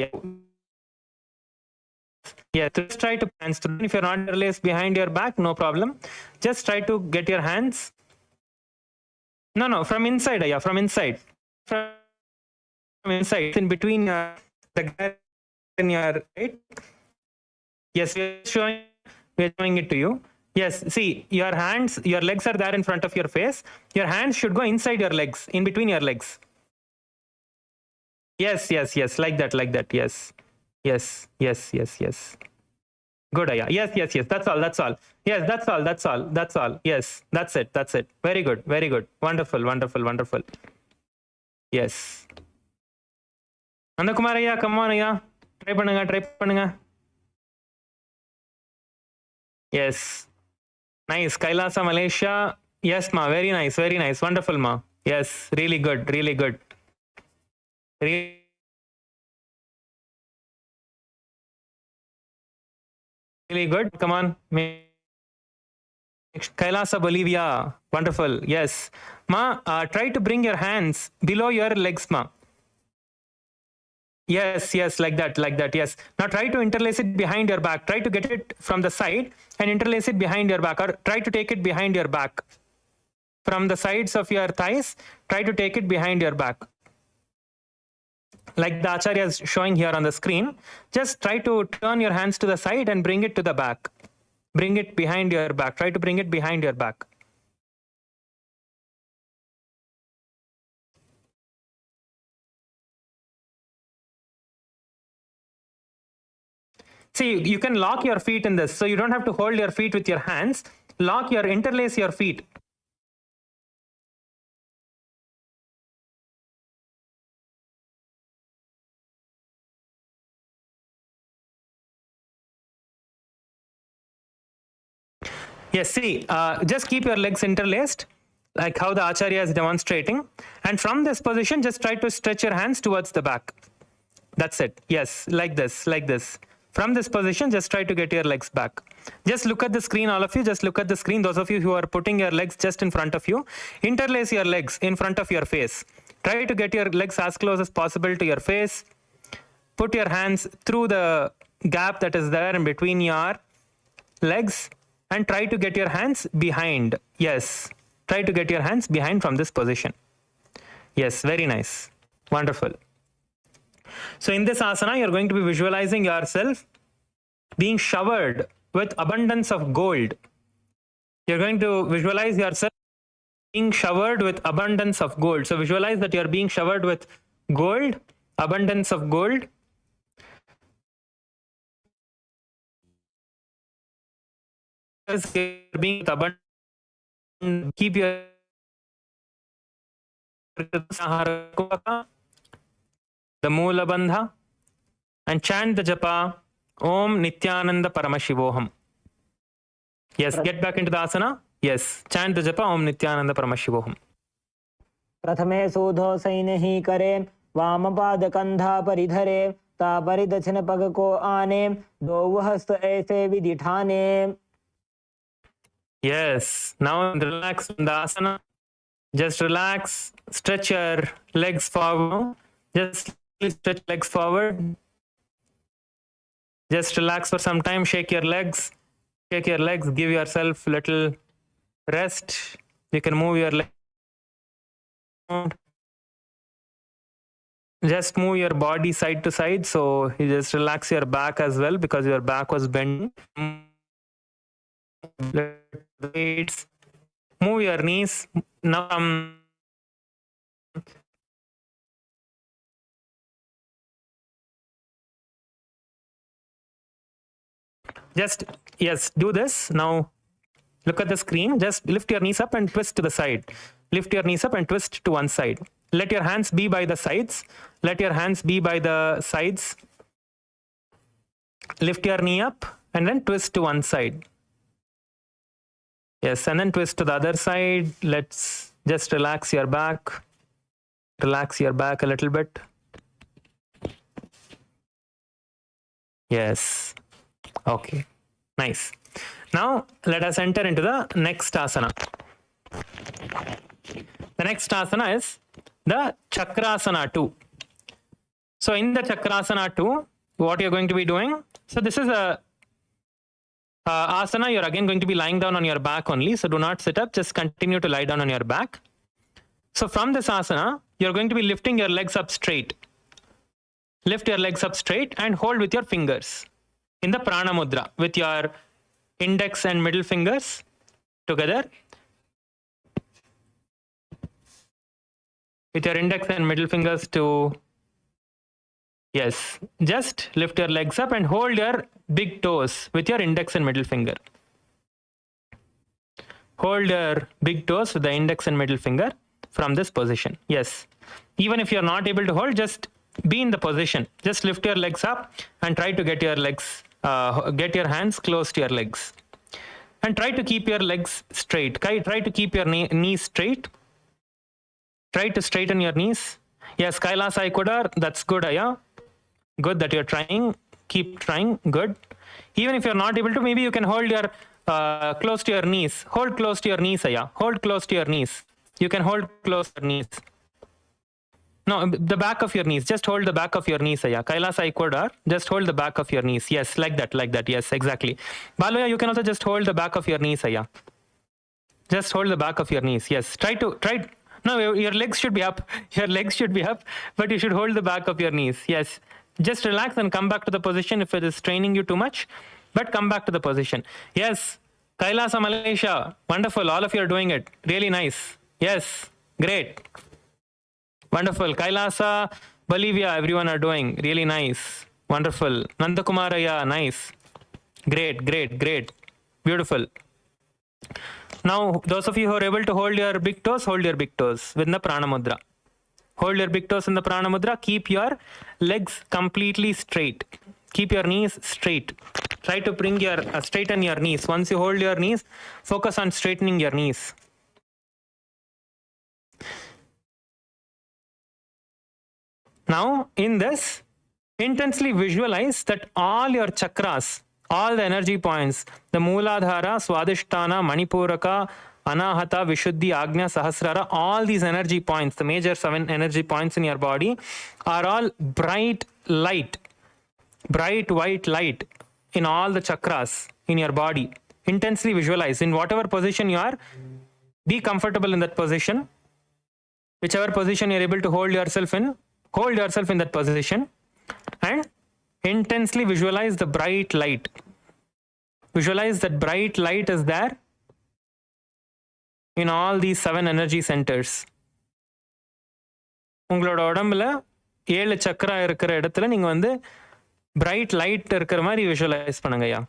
Yeah, just try to hands through. If you're not interlaced behind your back, no problem. Just try to get your hands. No, from inside, yeah, from inside. From inside, in between the guy in your right. Yes, we're showing it to you. Yes, see, your hands, your legs are there in front of your face. Your hands should go inside your legs, in between your legs. Yes, like that, yes. Yes. Good, Aya. Yes, that's all. Yes, that's all. Yes, that's it. Very good. Wonderful. Yes. Nandakumar, Aya, come on, Aya. Try பண்ணுங்க. Yes. Nice. Kailasa, Malaysia. Yes, ma. Very nice. Wonderful, ma. Yes, really good. Really good. Come on. Kailasa, Bolivia. Wonderful. Yes. Ma, try to bring your hands below your legs, ma. Yes, like that, yes. Now try to interlace it behind your back. Try to get it from the side and interlace it behind your back, or try to take it behind your back. From the sides of your thighs, try to take it behind your back. Like the Acharya is showing here on the screen. Just try to turn your hands to the side and bring it to the back. Bring it behind your back. Try to bring it behind your back. See, you can lock your feet in this. So you don't have to hold your feet with your hands. Interlace your feet. Yes, see, just keep your legs interlaced, like how the Acharya is demonstrating. And from this position, just try to stretch your hands towards the back. That's it. Yes, like this. From this position, just try to get your legs back. Just look at the screen, all of you. Just look at the screen. Those of you who are putting your legs just in front of you, interlace your legs in front of your face. Try to get your legs as close as possible to your face. Put your hands through the gap that is there in between your legs and try to get your hands behind. Yes, try to get your hands behind from this position. Yes, very nice. Wonderful. So in this asana, you're going to be visualizing yourself being showered with abundance of gold. You're going to visualize yourself being showered with abundance of gold. So visualize that you're being showered with gold, abundance of gold. Being abundant, keep your the Moola Bandha and chant the japa Om Nithyananda Paramashivoham. Yes, get back into the asana. Yes, chant the japa Om Nithyananda Paramashivoham. प्रथमे सूधो सैन्हि करे वामपाद कंधा परिधरे तापरि दक्षिण पग को आने दो हस्त ऐसे विधि ठाने. Yes, now relax in the asana. Just relax, stretch your legs forward. Just stretch legs forward. Just relax for some time, shake your legs, give yourself a little rest. You can move your legs. Just move your body side to side, so you just relax your back as well because your back was bent. Move your knees. Now just, yes, do this. Now look at the screen. Just lift your knees up and twist to the side. Lift your knees up and twist to one side. Let your hands be by the sides. Lift your knee up and then twist to one side. Yes, and then twist to the other side. Let's just relax your back. Relax your back a little bit. Yes. Okay. Nice. Now let us enter into the next asana. The next asana is the Chakrasana 2. So in the Chakrasana 2, what you're going to be doing, so this is a asana, you're again going to be lying down on your back only. So do not sit up, just continue to lie down on your back. So from this asana, you're going to be lifting your legs up straight. Lift your legs up straight and hold with your fingers in the prana mudra with your index and middle fingers together. With your index and middle fingers to, yes, just lift your legs up and hold your big toes with your index and middle finger. Hold your big toes with the index and middle finger from this position. Yes. Even if you're not able to hold, just be in the position. Just lift your legs up and try to get your legs, get your hands close to your legs. And try to keep your legs straight. Try to keep your knees straight. Try to straighten your knees. Yes, Kailasa Ikudar, that's good, Aya. Good that you're trying. Keep trying. Good. Even if you're not able to, maybe you can hold your close to your knees. Hold close to your knees, Aya. Hold close to your knees. You can hold close to your knees. No, the back of your knees. Just hold the back of your knees, Aya. Kailasa Ikudar. Just hold the back of your knees. Yes, like that, like that. Yes, exactly. Balaya, you can also just hold the back of your knees, Aya. Just hold the back of your knees. Yes. Try. No, your legs should be up. Your legs should be up, but you should hold the back of your knees. Yes. Just relax and come back to the position if it is straining you too much, but come back to the position. Yes. Kailasa Malaysia. Wonderful. All of you are doing it. Really nice. Yes. Great. Wonderful. Kailasa Bolivia. Everyone are doing. Really nice. Wonderful. Nandakumaraya. Nice. Great. Beautiful. Now, those of you who are able to hold your big toes with the prana mudra. Hold your big toes in the prana mudra. Keep your legs completely straight. Keep your knees straight. Try to bring your straighten your knees. Once you hold your knees, focus on straightening your knees. Now, in this, intensely visualize that all your chakras, all the energy points, the Mooladhara, Swadhisthana, Manipuraka, Anahata, Vishuddhi, Agnya, Sahasrara, all these energy points, the major 7 energy points in your body, are all bright light, bright white light in all the chakras in your body. Intensely visualize in whatever position you are, be comfortable in that position. Whichever position you're able to hold yourself in that position and intensely visualize the bright light. Visualize that bright light is there in all these 7 energy centers. உங்களோட உடம்புல 7 சக்கரா இருக்கிற இடத்துல நீங்க வந்து bright light இருக்கிற மாதிரி visualize பண்ணுங்கயா.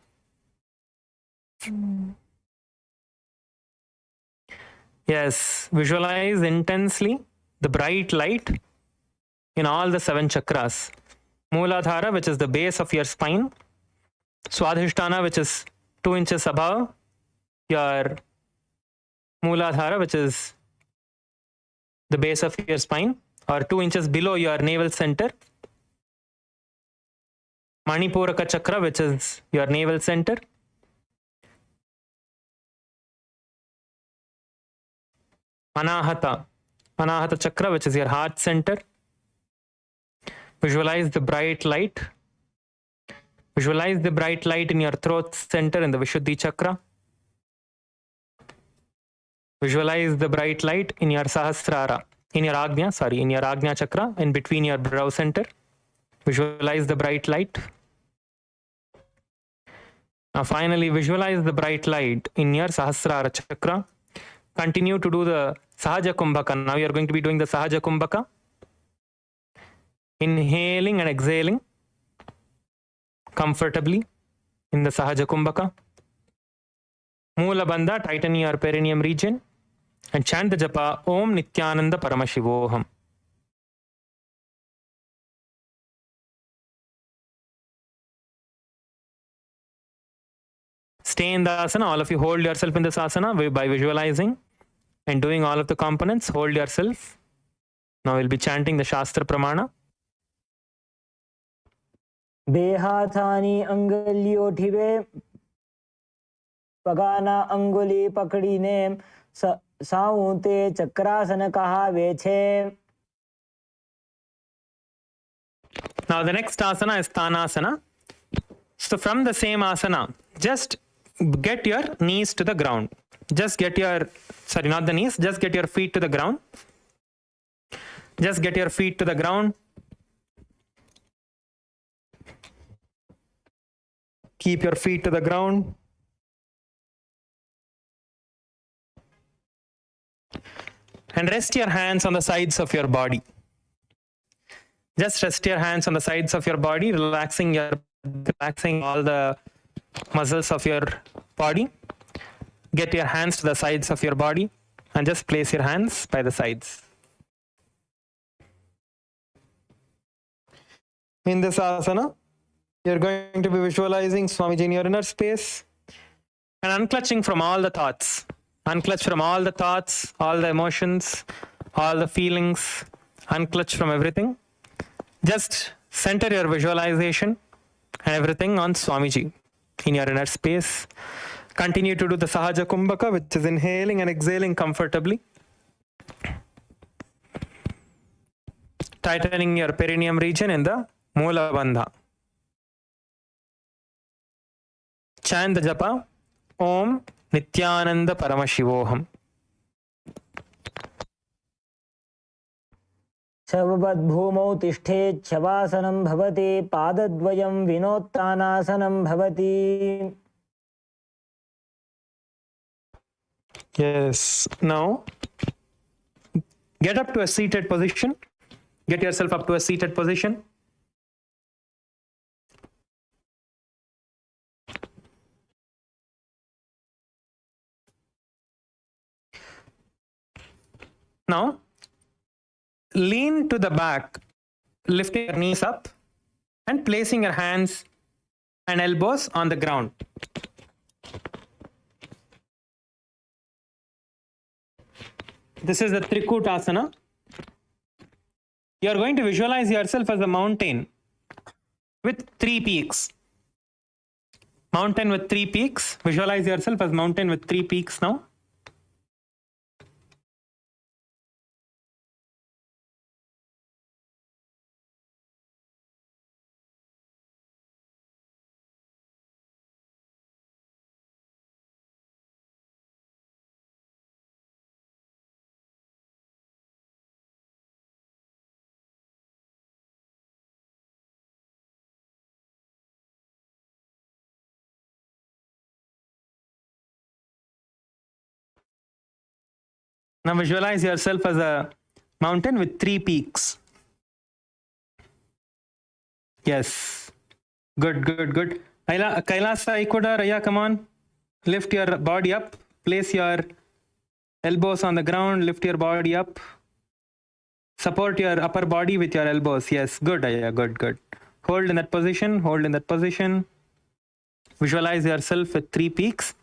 Yes, visualize intensely the bright light in all the 7 chakras. Mooladhara, which is the base of your spine. Swadhisthana, which is 2 inches above your Mooladhara, which is the base of your spine, or 2 inches below your navel center. Manipuraka chakra, which is your navel center. Anahata chakra, which is your heart center. Visualize the bright light. Visualize the bright light in your throat center in the Vishuddhi chakra. Visualize the bright light in your Sahasrara, in your Agnya chakra, in between your brow center. Visualize the bright light. Now finally, visualize the bright light in your Sahasrara chakra. Continue to do the Sahaja Kumbhaka. Now you are going to be doing the Sahaja Kumbhaka. Inhaling and exhaling comfortably in the Sahaja Kumbhaka. Moola Bandha, tighten your perineum region and chant the japa Om Nithyananda Paramashivoham. Stay in the asana. All of you hold yourself in this asana by visualizing and doing all of the components. Hold yourself. Now we'll be chanting the Shastra Pramana. बेहाथानी अंगुलियों ठिवे पगाना अंगुली पकड़ी ने साऊते चक्रासन कहा वेछे. Now the next asana is Tanasana. So from the same asana, just get your knees to the ground. Just get your, sorry, not the knees, just get your feet to the ground. Just get your feet to the ground. Keep your feet to the ground. And rest your hands on the sides of your body. Just rest your hands on the sides of your body, relaxing all the muscles of your body. Get your hands to the sides of your body and just place your hands by the sides. In this asana, you're going to be visualizing Swamiji in your inner space and unclutching from all the thoughts. Unclutch from all the thoughts, all the emotions, all the feelings. Unclutch from everything. Just center your visualization and everything on Swamiji in your inner space. Continue to do the Sahaja Kumbhaka, which is inhaling and exhaling comfortably. Tightening your perineum region in the Mula Bandha. Chant the japa, Om Nithyananda Paramashivoham. शववद्भूमौ तिष्ठेत् शवासनं भवति पादद्वयं विनोत्तानासनं भवति. Yes. Now, get up to a seated position. Get yourself up to a seated position. Now, lean to the back, lifting your knees up and placing your hands and elbows on the ground. This is the Trikutasana. You are going to visualize yourself as a mountain with 3 peaks. Mountain with 3 peaks. Visualize yourself as mountain with 3 peaks now. Now visualize yourself as a mountain with 3 peaks. Yes. Good, good, good. Kailasa Ikoda, Raya, come on. Lift your body up. Place your elbows on the ground. Lift your body up. Support your upper body with your elbows. Yes. Good, Raya. Good, good. Hold in that position. Hold in that position. Visualize yourself with 3 peaks.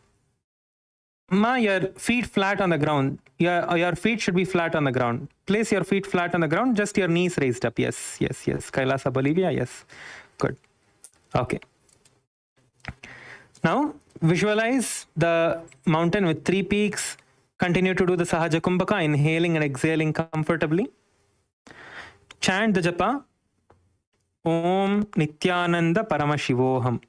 Ma, your feet flat on the ground. Your feet should be flat on the ground. Place your feet flat on the ground, just your knees raised up. Yes, yes, yes. Kailasa Bolivia, yes. Good. Okay. Now, visualize the mountain with 3 peaks. Continue to do the Sahaja Kumbhaka, inhaling and exhaling comfortably. Chant the japa, Om Nithyananda Paramashivoham.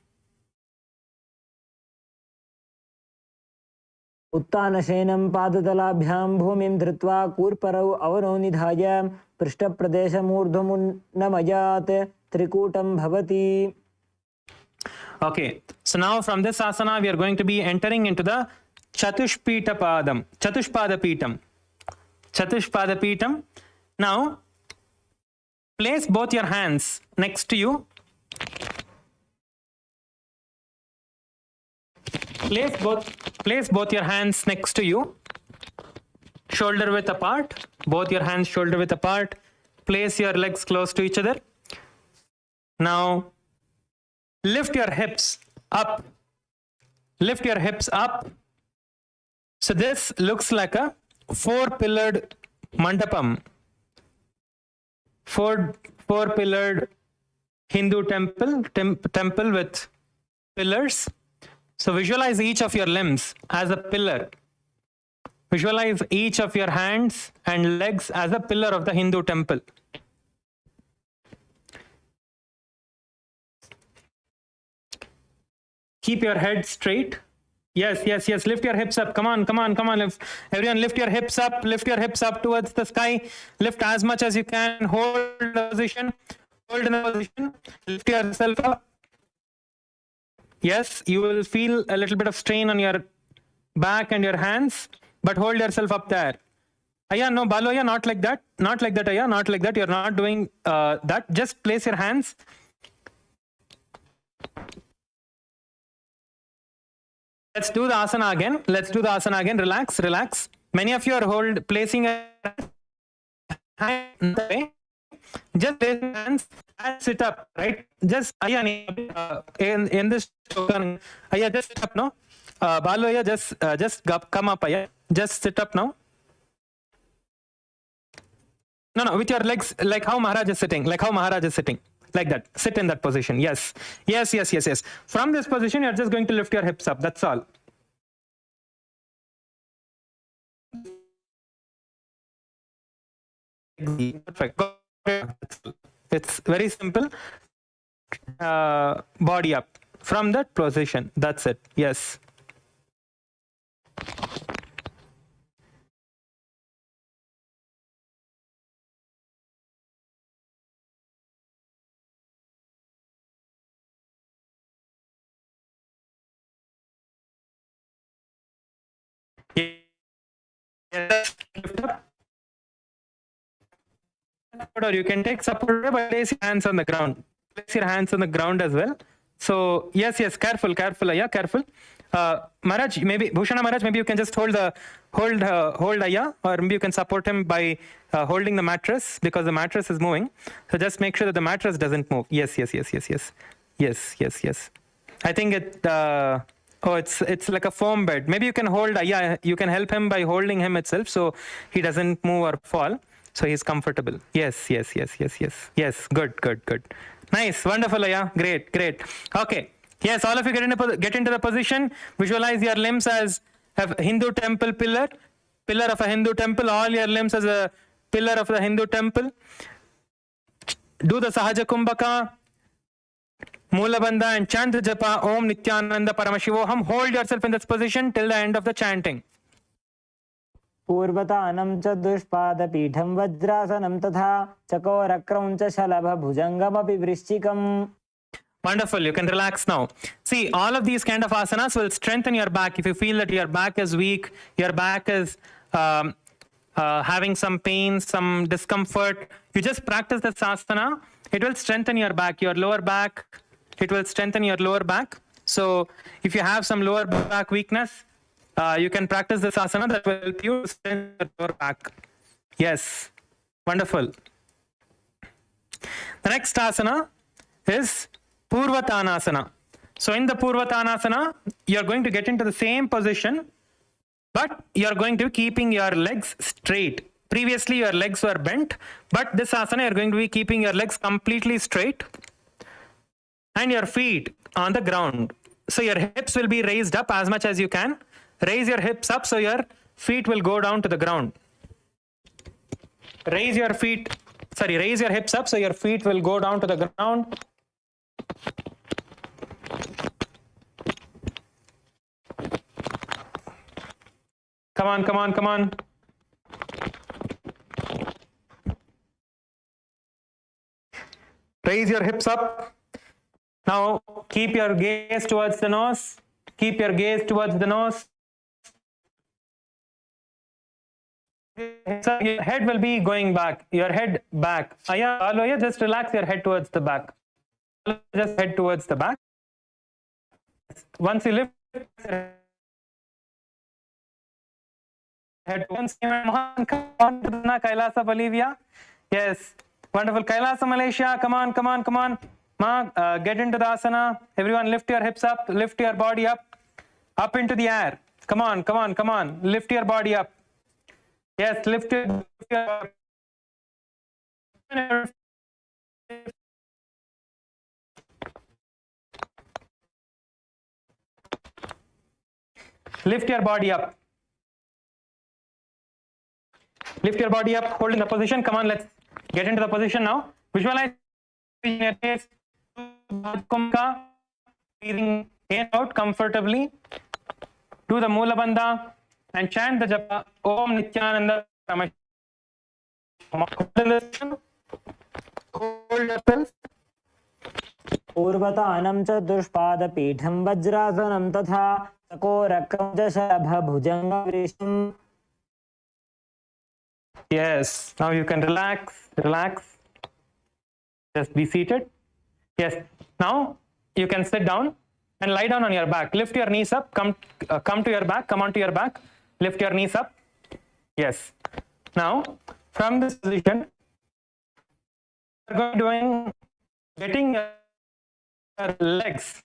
उत्तानशयनं पादतलाभ्यां भूमिं धृत्वा कूर्परौ अवनौ निधाय पृष्ठप्रदेशमूर्ध्वमुन्नमयात् त्रिकूटं भवति. Okay, so now from this asana we are going to be entering into the Chatushpada Pitam. Chatushpada Pitam. Now, place both your hands next to you. Place both your hands next to you, shoulder width apart, both your hands shoulder width apart. Place your legs close to each other. Now, lift your hips up. Lift your hips up. So this looks like a 4-pillared mandapam. Four-pillared Hindu temple with pillars. So visualize each of your limbs as a pillar. Visualize each of your hands and legs as a pillar of the Hindu temple. Keep your head straight. Yes. Lift your hips up. Come on. Everyone, lift your hips up. Lift your hips up towards the sky. Lift as much as you can. Hold the position. Hold in the position. Lift yourself up. Yes, you will feel a little bit of strain on your back and your hands, but hold yourself up there. Aya, no, Balu, Aya, not like that. Not like that, Aya, not like that. You're not doing that. Just place your hands. Let's do the asana again. Relax. Many of you are placing a hand away. Just place your hands and sit up, right? Just in this token, just sit up now. Balu, just come up, just sit up now. No, with your legs, like how Maharaj is sitting, like that. Sit in that position. Yes. From this position, you're just going to lift your hips up. That's all. Perfect. It's very simple. Body up from that position. That's it. Yes. Lift up. Or you can take support, but place your hands on the ground. Place your hands on the ground as well. So yes, careful, careful. Maharaj, maybe Bhushana Maharaj, maybe you can just hold Aya, or maybe you can support him by holding the mattress, because the mattress is moving. So just make sure that the mattress doesn't move. Yes. I think it's like a foam bed. Maybe you can hold Aya. You can help him by holding him itself, so he doesn't move or fall. So he's comfortable. Yes. Good. Nice, wonderful, Aya. Great. Okay. Yes, all of you get into the position. Visualize your limbs as a Hindu temple pillar of a Hindu temple. All your limbs as a pillar of the Hindu temple. Do the Sahaja Kumbhaka, Moolabandha, and chant the japa Om Nithyananda Paramashivoham. Hold yourself in this position till the end of the chanting. पूर्वतानं च दुष्पादपीठं वज्रासनं तथा चकोरक्रं च शलभभुजङ्गमपि वृश्चिकम्. Wonderful. You can relax now. See, all of these kind of asanas will strengthen your back. If you feel that your back is weak, your back is having some pain, some discomfort, you just practice this asana. It will strengthen your back, your lower back. It will strengthen your lower back. So if you have some lower back weakness, you can practice this asana. That will help you strengthen your back. Yes. Wonderful. The next asana is Purvatanasana. So in the Purvatanasana, you're going to get into the same position, but you're going to be keeping your legs straight. Previously, your legs were bent, but this asana, you're going to be keeping your legs completely straight and your feet on the ground. So your hips will be raised up as much as you can. Raise your hips up so your feet will go down to the ground. Raise your hips up so your feet will go down to the ground. Come on. Raise your hips up. Now keep your gaze towards the nose. So your head will be going back. Your head back. Aya, just relax your head towards the back. Just head towards the back. Once you lift head once, come on to Kailasa, Bolivia. Yes, wonderful. Kailasa, Malaysia. Come on. Get into the asana. Everyone, lift your hips up. Lift your body up into the air. Come on. Lift your body up. Yes, lift your lift your body up. Lift your body up, hold in the position. Come on, let's get into the position now. Visualize your face, breathing in out comfortably. Do the Moola Bandha and chant the japa Om Nithyananda Paramashivoham. Hold yourself. पूर्वतानं च दुष्पादपीठं वज्रासनं तथा चकोरकवचशलभभुजङ्गवृषम्. Yes, now you can relax. Just be seated. Yes, now you can sit down and lie down on your back. Lift your knees up, come to your back, come onto your back, lift your knees up. Yes. Now, from this position, we are going getting your legs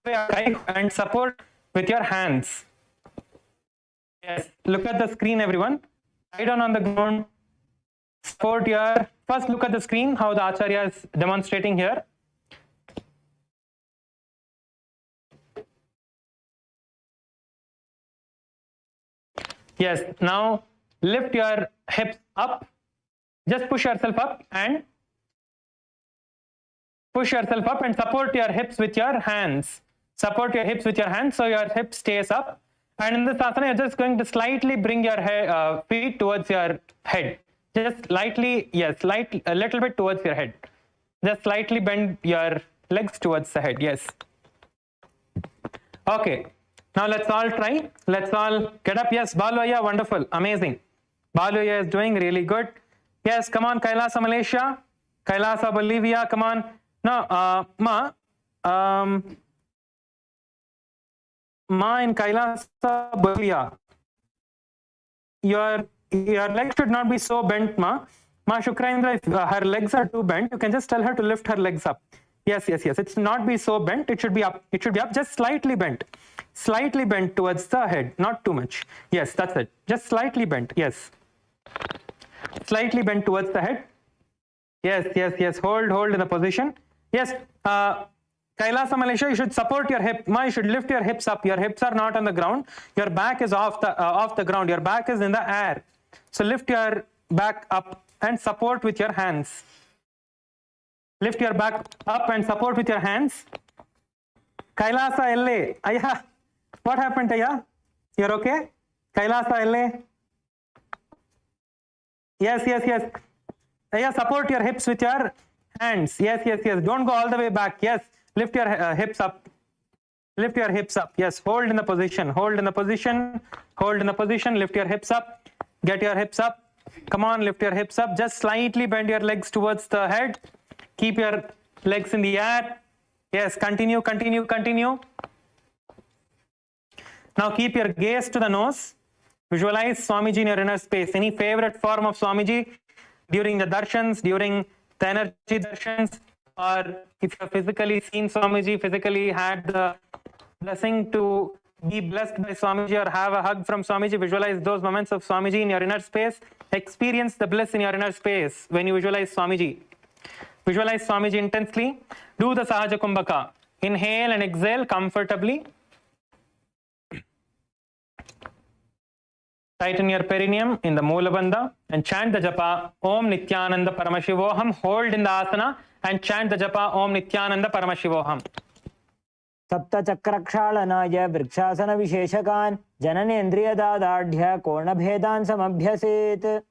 and support with your hands. Yes, look at the screen, everyone. Lie down on the ground. Support your, first look at the screen, how the Acharya is demonstrating here. Yes, now lift your hips up. Just push yourself up and support your hips with your hands. Support your hips with your hands so your hip stays up. And in this asana, you're just going to slightly bring your feet towards your head. Just lightly, yes, a little bit towards your head. Just slightly bend your legs towards the head, yes. Okay, now let's all try. Let's all get up. Yes, Baluaya, wonderful, amazing. Baluaya is doing really good. Yes, come on, Kailasa, Malaysia. Kailasa, Bolivia, come on. No, Ma in Kailasa, Bolivia, your legs should not be so bent, Ma. Shukrendra, if her legs are too bent, you can just tell her to lift her legs up. Yes. It should not be so bent. It should be up. It should be up, just slightly bent. Slightly bent towards the head, not too much. Yes, that's it. Just slightly bent. Yes. Slightly bent towards the head. Yes. Hold in the position. Yes. Kailasa, Malaysia, you should support your hip. You should lift your hips up. Your hips are not on the ground. Your back is off the ground. Your back is in the air. So lift your back up and support with your hands. Lift your back up and support with your hands. Kailasa LA. Ayah, what happened, Ayah? You're okay? Kailasa LA. Yes. Ayah, support your hips with your hands. Yes. Don't go all the way back. Yes. Lift your hips up. Lift your hips up. Yes. Hold in the position. Lift your hips up. Get your hips up. Come on, lift your hips up. Just slightly bend your legs towards the head. Keep your legs in the air. Yes. Continue. Now keep your gaze to the nose. Visualize Swamiji in your inner space. Any favorite form of Swamiji during the darshans, during the energy darshans, or if you have physically seen Swamiji, physically had the blessing to be blessed by Swamiji or have a hug from Swamiji, visualize those moments of Swamiji in your inner space. Experience the bliss in your inner space when you visualize Swamiji. Visualize Swamiji intensely. Do the Sahaja Kumbhaka. Inhale and exhale comfortably. Tighten your perineum in the Moola Bandha and chant the japa Om Nithyananda Paramashivoham. Hold in the asana and chant the japa Om Nithyananda Paramashivoham. सप्तचक्रक्षालनाय वृक्षासनविशेषकान् जननेन्द्रियदादाढ्य कोणभेदान् समभ्यसेत्.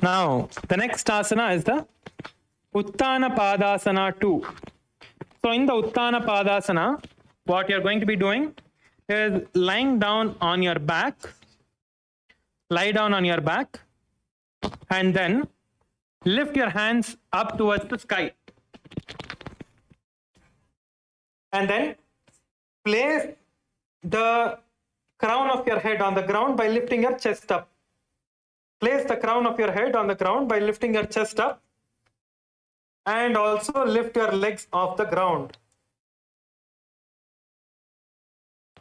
Now, the next asana is the Uttana Padasana 2. So, in the Uttana Padasana, what you're going to be doing is lying down on your back. Lie down on your back and then lift your hands up towards the sky. And then place the crown of your head on the ground by lifting your chest up. Place the crown of your head on the ground by lifting your chest up. And also lift your legs off the ground.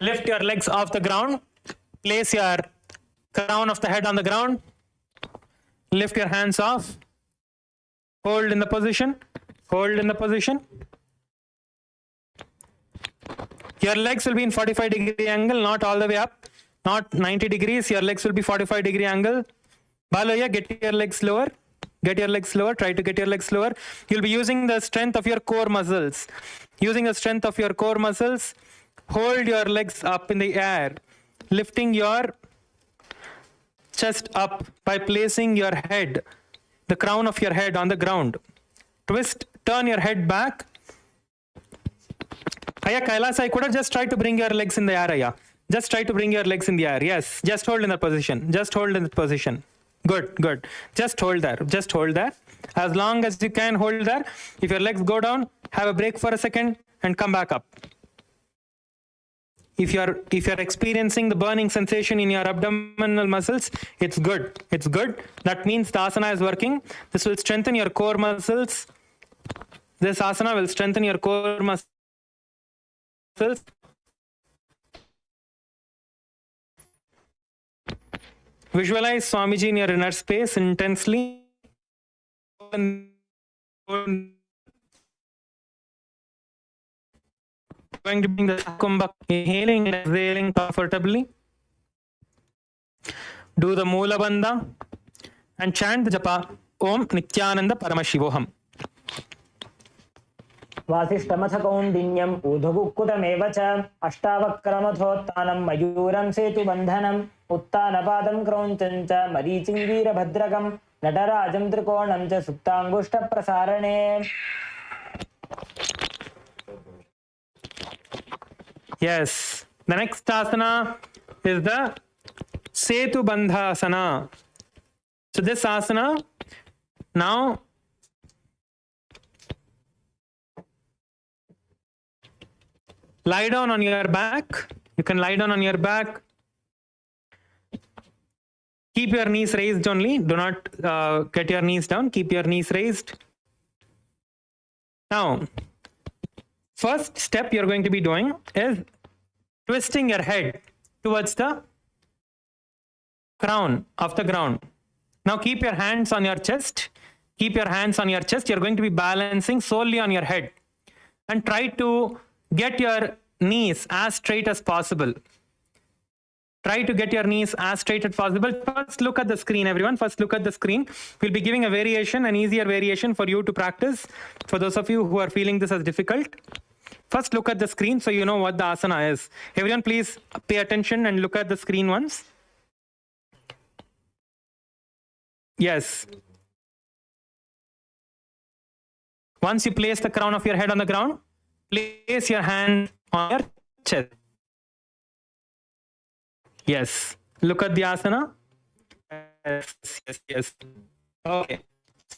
Lift your legs off the ground. Place your crown of the head on the ground. Lift your hands off. Hold in the position. Your legs will be in 45-degree angle, not all the way up, not 90 degrees. Your legs will be 45-degree angle. Balaya, get your legs lower. Get your legs lower. Try to get your legs lower. You'll be using the strength of your core muscles. Using the strength of your core muscles, hold your legs up in the air, lifting your chest up by placing your head, the crown of your head on the ground. Twist, turn your head back. Aya Kailasa, I could have just tried to bring your legs in the air, Aya. Just try to bring your legs in the air. Yes, just hold in that position. Just hold in that position. Good, good. Just hold there. Just hold there. As long as you can hold there. If your legs go down, have a break for a second and come back up. If you're experiencing the burning sensation in your abdominal muscles, it's good. It's good. That means the asana is working. This will strengthen your core muscles. This asana will strengthen your core muscles. Visualize Swamiji in your inner space intensely. Going to bring the kumbhak, inhaling and exhaling comfortably. Do the Moola Bandha and chant the japa Om Nithyananda Paramashivoham. वासिष्ठमथ कौण्डिन्यम् ऊर्ध्वकुक्कुटमेव च अष्टावक्रमथोत्थानं मयूरं सेतुबन्धनम् उत्तानपादं क्रौञ्चं च मरीचिं वीरभद्रकं नटराजं त्रिकोणं च सुप्ताङ्गुष्ठप्रसारणे. Yes, the next asana is the Setu Bandha asana. So this asana, now lie down on your back. You can lie down on your back. Keep your knees raised only. Do not get your knees down. Keep your knees raised. Now, first step you're going to be doing is twisting your head towards the crown of the ground. Now keep your hands on your chest. Keep your hands on your chest. You're going to be balancing solely on your head. And try to get your knees as straight as possible. Try to get your knees as straight as possible. First look at the screen, everyone. First look at the screen. We'll be giving a variation, an easier variation for you to practice. For those of you who are feeling this as difficult. First look at the screen so you know what the asana is. Everyone please pay attention and look at the screen once. Yes. Once you place the crown of your head on the ground, place your hand on your chest. Yes. Look at the asana. Yes, yes, yes. Okay.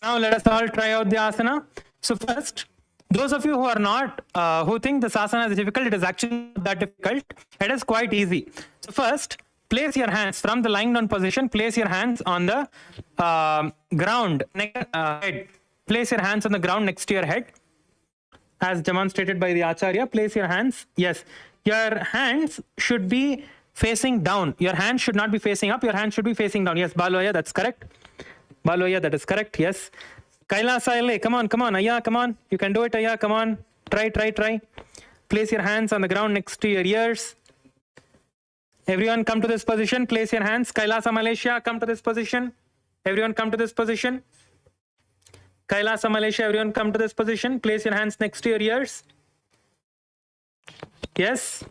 Now let us all try out the asana. So first, those of you who are not, who think this asana is difficult, it is actually not that difficult. It is quite easy. So first, place your hands from the lying down position. Place your hands on the ground, head. Place your hands on the ground next to your head. As demonstrated by the Acharya, place your hands. Yes, your hands should be facing down. Your hands should not be facing up. Your hands should be facing down. Yes, Baloya, that's correct. Baloya, that is correct. Yes. Kailasa LA, come on, come on. Aya, come on. You can do it, Aya, come on. Try, try, try. Place your hands on the ground next to your ears. Everyone come to this position. Place your hands. Kailasa Malaysia, come to this position. Everyone come to this position. Kailasa Malaysia, everyone come to this position. Place your hands next to your ears. Yes.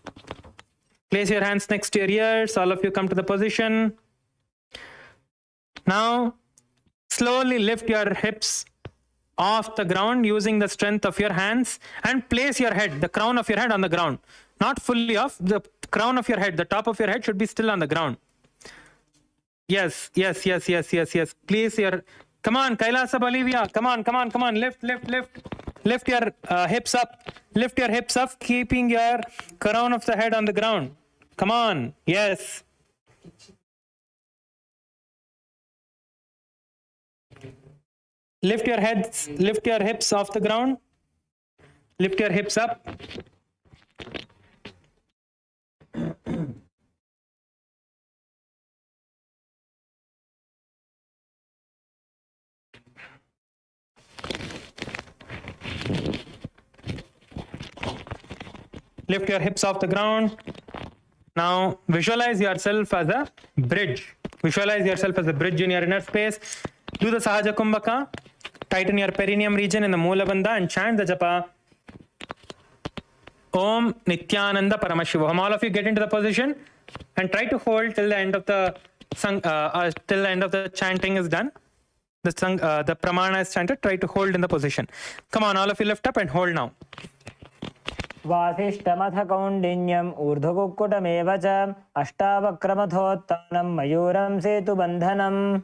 Place your hands next to your ears. All of you come to the position. Now, slowly lift your hips off the ground using the strength of your hands and place your head, the crown of your head on the ground. Not fully off, the crown of your head, the top of your head should be still on the ground. Yes, yes, yes, yes, yes, yes. Please your, come on, Kailasa Bolivia, come on, come on, come on, lift, lift, lift. Lift your hips up. Lift your hips up, keeping your crown of the head on the ground. Come on. Yes. Lift your heads, lift your hips off the ground. Lift your hips up. Lift your hips off the ground. Now visualize yourself as a bridge. Visualize yourself as a bridge in your inner space. Do the Sahaja Kumbhaka. Tighten your perineum region in the Moola Bandha and chant the japa. Om Nithyananda Paramashivoham. All of you get into the position and try to hold till the end of the till the end of the chanting is done. The pramana is chanted. Try to hold in the position. Come on, all of you lift up and hold now. वासिष्ठमथ कौण्डिन्यम् ऊर्ध्वकुक्कुटमेव च अष्टावक्रमथोत्थानं मयूरं सेतुबन्धनम्.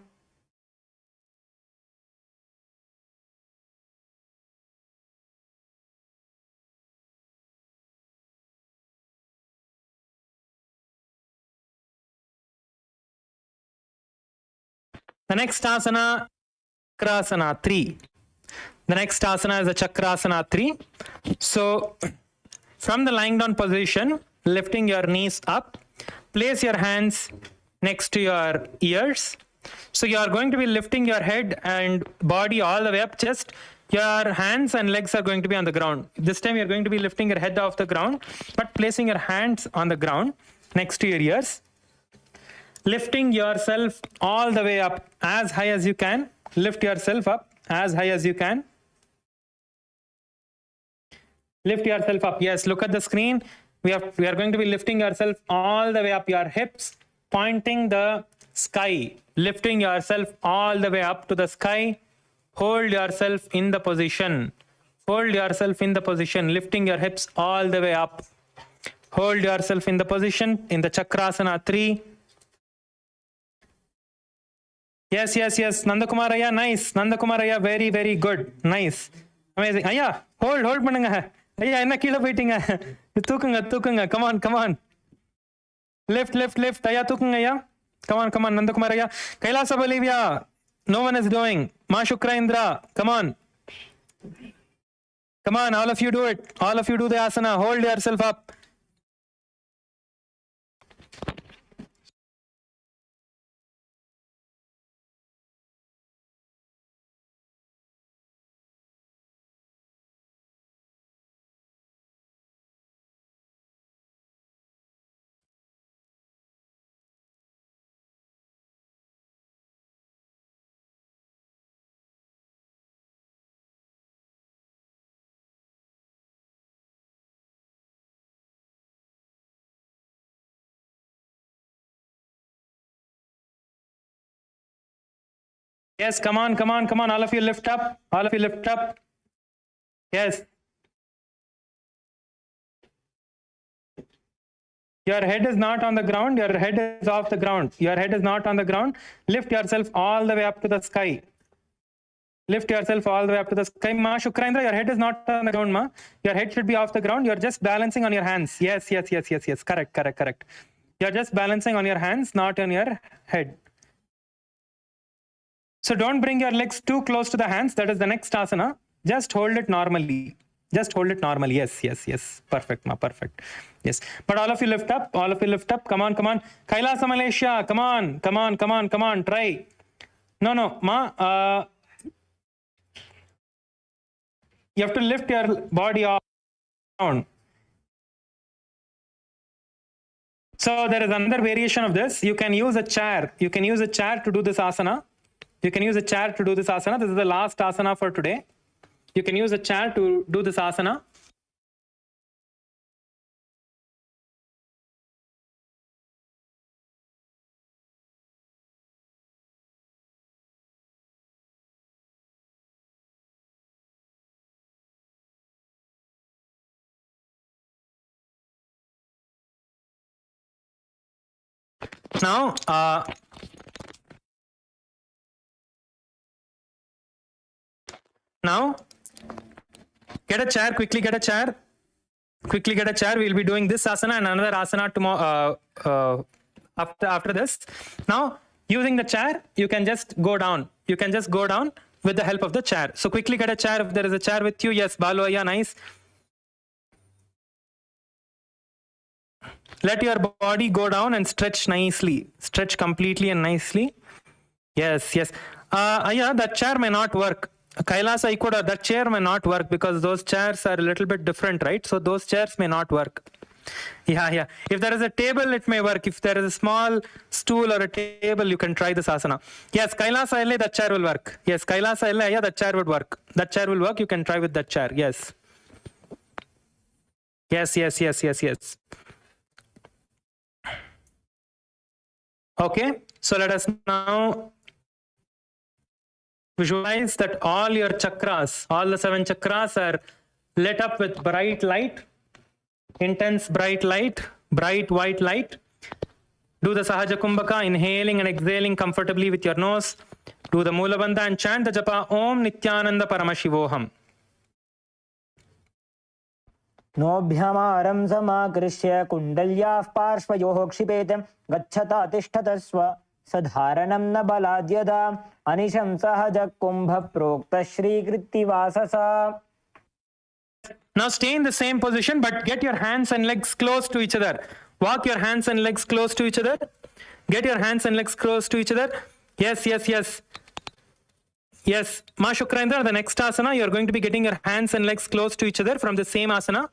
The next asana, Chakrasana 3. The next asana is the Chakrasana 3. So, from the lying down position, lifting your knees up, place your hands next to your ears. So, you are going to be lifting your head and body all the way up, chest. Your hands and legs are going to be on the ground. This time, you're going to be lifting your head off the ground, but placing your hands on the ground next to your ears. Lifting yourself all the way up as high as you can. Lift yourself up as high as you can. Lift yourself up. Yes, look at the screen. We are going to be lifting yourself all the way up. Your hips pointing the sky. Lifting yourself all the way up to the sky. Hold yourself in the position. Hold yourself in the position. Lifting your hips all the way up. Hold yourself in the position in the Chakrasana 3. Yes, yes, yes. Nandakumaraya, nice. Nandakumaraya, very, very good. Nice. Amazing. Aya, hold பண்ணுங்க. Aya, என்ன கீழே போயிட்டீங்க? தூக்குங்க. Come on. Lift. Aya, தூக்குங்க ஐயா. Come on, Nandakumaraya. Kailasa Bolivia. No one is doing. Ma Shukraindra. Come on, all of you do it. All of you do the asana. Hold yourself up. Yes, come on. All of you lift up. Yes. Your head is not on the ground. Your head is off the ground. Your head is not on the ground. Lift yourself all the way up to the sky. Lift yourself all the way up to the sky. Ma Shukraindra, your head is not on the ground, ma. Your head should be off the ground. You're just balancing on your hands. Yes. Correct. You're just balancing on your hands, not on your head. So don't bring your legs too close to the hands. That is the next asana. Just hold it normally. Yes. Perfect, ma. Perfect. Yes. But all of you lift up. Come on. Kailasa Malaysia. Come on. Try. No, ma. You have to lift your body down. So there is another variation of this. You can use a chair. You can use a chair to do this asana. This is the last asana for today. You can use a chair to do this asana. Now, get a chair, quickly get a chair. We'll be doing this asana and another asana tomorrow, after this. Now, using the chair, you can just go down. With the help of the chair. So quickly get a chair if there is a chair with you. Yes, Balu, yeah, nice. Let your body go down and stretch nicely. Stretch completely and nicely. Yes. That chair may not work. Kailasa Ikoda, that chair may not work because those chairs are a little bit different, right? So those chairs may not work. Yeah. If there is a table, it may work. If there is a small stool or a table, you can try this asana. Yes, Kailasa Ille, that chair will work. Yes, Kailasa Ille, yeah, that chair would work. That chair will work. You can try with that chair. Yes. Yes. Okay, so let us now visualize that all your chakras, all the 7 chakras are lit up with bright light, intense bright light, bright white light. Do the Sahaja Kumbhaka, inhaling and exhaling comfortably with your nose. Do the Mula Bandha and chant the japa Om Nithyananda Paramashivoham. नोभ्यमारं समाकृष्य कुण्डल्याः पार्श्वयोः क्षिपेत गच्छता तिष्ठत स्व सधारणं न बलाद्यदा अनिशं सहज कुम्भ प्रोक्त श्रीकृत्तिवाससा. Now stay in the same position, but get your hands and legs close to each other. Walk your hands and legs close to each other. Get your hands and legs close to each other. Yes. Ma Shukrendra, the next asana, you're going to be getting your hands and legs close to each other from the same asana.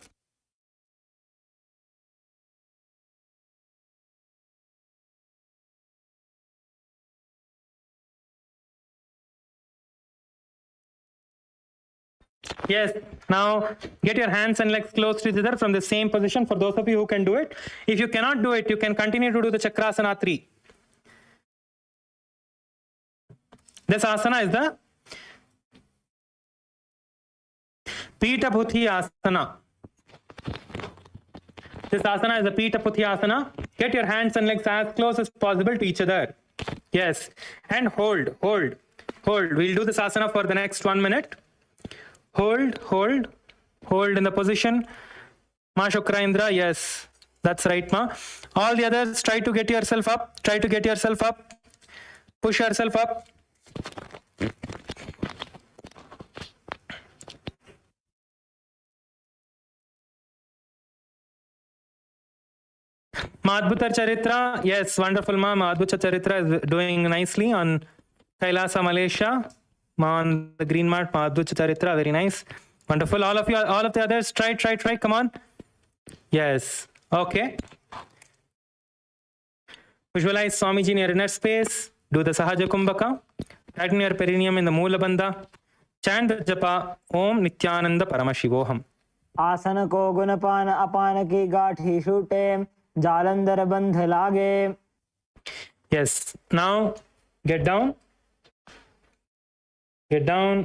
Yes, now get your hands and legs close to each other from the same position for those of you who can do it. If you cannot do it, you can continue to do the Chakrasana 3. This asana is the Pita Bhuti Asana. This asana is the Pita Bhuti Asana. Get your hands and legs as close as possible to each other. Yes, and hold. We'll do this asana for the next 1 minute. Hold in the position. Ma Shukrendra, yes, that's right, Ma. All the others, try to get yourself up. Push yourself up. Madhbuta Charitra, yes, wonderful, Ma. Madhbuta Charitra is doing nicely on Kailasa, Malaysia. Ma on the green mat, Madhbuta Charitra, very nice. Wonderful. All of the others, try, come on. Yes, okay. Visualize Swamiji in your inner space. Do the Sahaja Kumbhaka. Tighten your perineum in the Mula Bandha. Chant the japa Om Nithyananda Paramashivoham. आसन को गुणपान अपान की गाठी छूटे जालंधर बंध लागे. Yes, now get down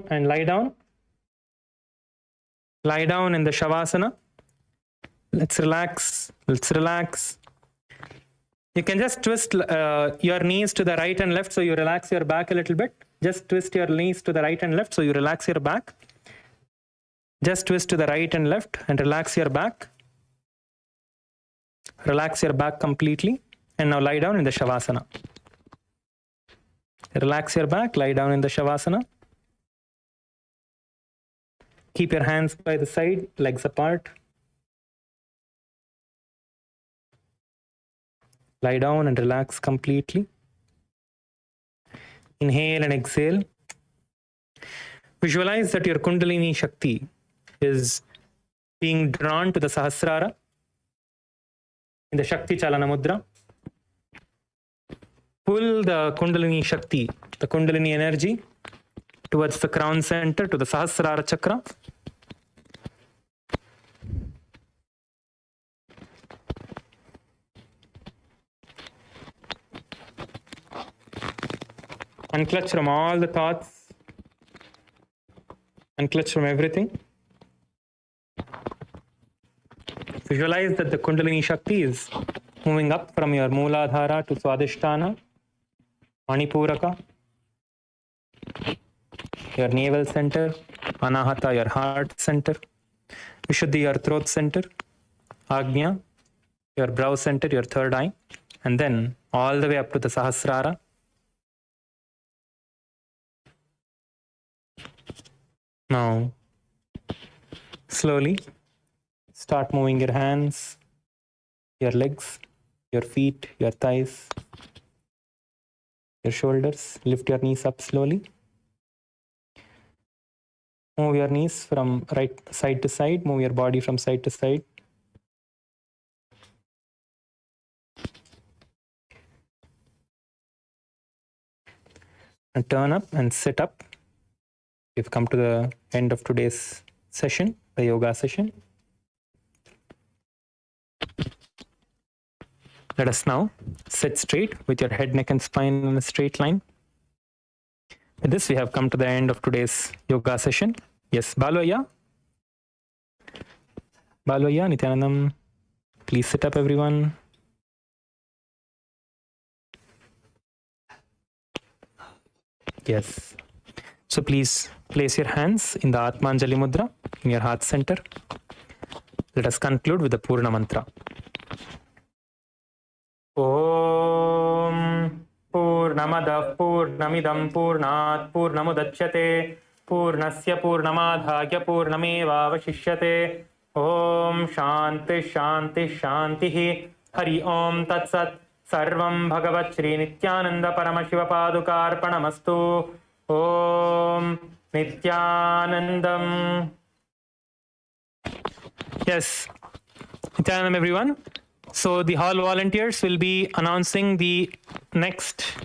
and lie down. Lie down in the Shavasana. Let's relax. You can just twist your knees to the right and left so you relax your back a little bit. Just twist your knees to the right and left so you relax your back. Just twist to the right and left and relax your back. Relax your back completely. And now lie down in the Shavasana. Relax your back, lie down in the Shavasana. Keep your hands by the side, legs apart. Lie down and relax completely. Inhale and exhale. Visualize that your Kundalini Shakti is being drawn to the Sahasrara in the Shakti Chalana Mudra. Pull the Kundalini Shakti, the Kundalini energy, towards the crown center, to the Sahasrara Chakra. Unclutch from all the thoughts. Unclutch from everything. Visualize that the Kundalini Shakti is moving up from your Mooladhara to Swadhisthana, Manipuraka, your navel center, Anahata, your heart center, Vishuddhi, your throat center, Agnya, your brow center, your third eye, and then all the way up to the Sahasrara. Now, slowly start moving your hands, your legs, your feet, your thighs, your shoulders. Lift your knees up slowly. Move your knees from right side to side. Move your body from side to side. and turn up and sit up. We've come to the end of today's session, the yoga session. Let us now sit straight with your head, neck, and spine in a straight line. With this, we have come to the end of today's yoga session. Yes, Balvaya? Balvaya, Nithyanandam, please sit up, everyone. Yes. So please place your hands in the Atmanjali Mudra in your heart center. Let us conclude with the Purna Mantra. Om Purnamadav Purnamidam Purnat Purnamudachyate Purnasya Purnamadhagya Purnameva Vashishyate. Om Shanti Shanti Shantihi. Hari Om Tat Sat. Sarvam Bhagavat Shri Nithyananda Paramashiva Padukarpanamastu. Om Nithyanandam. Yes, Nithyanandam, everyone. So the hall volunteers will be announcing the next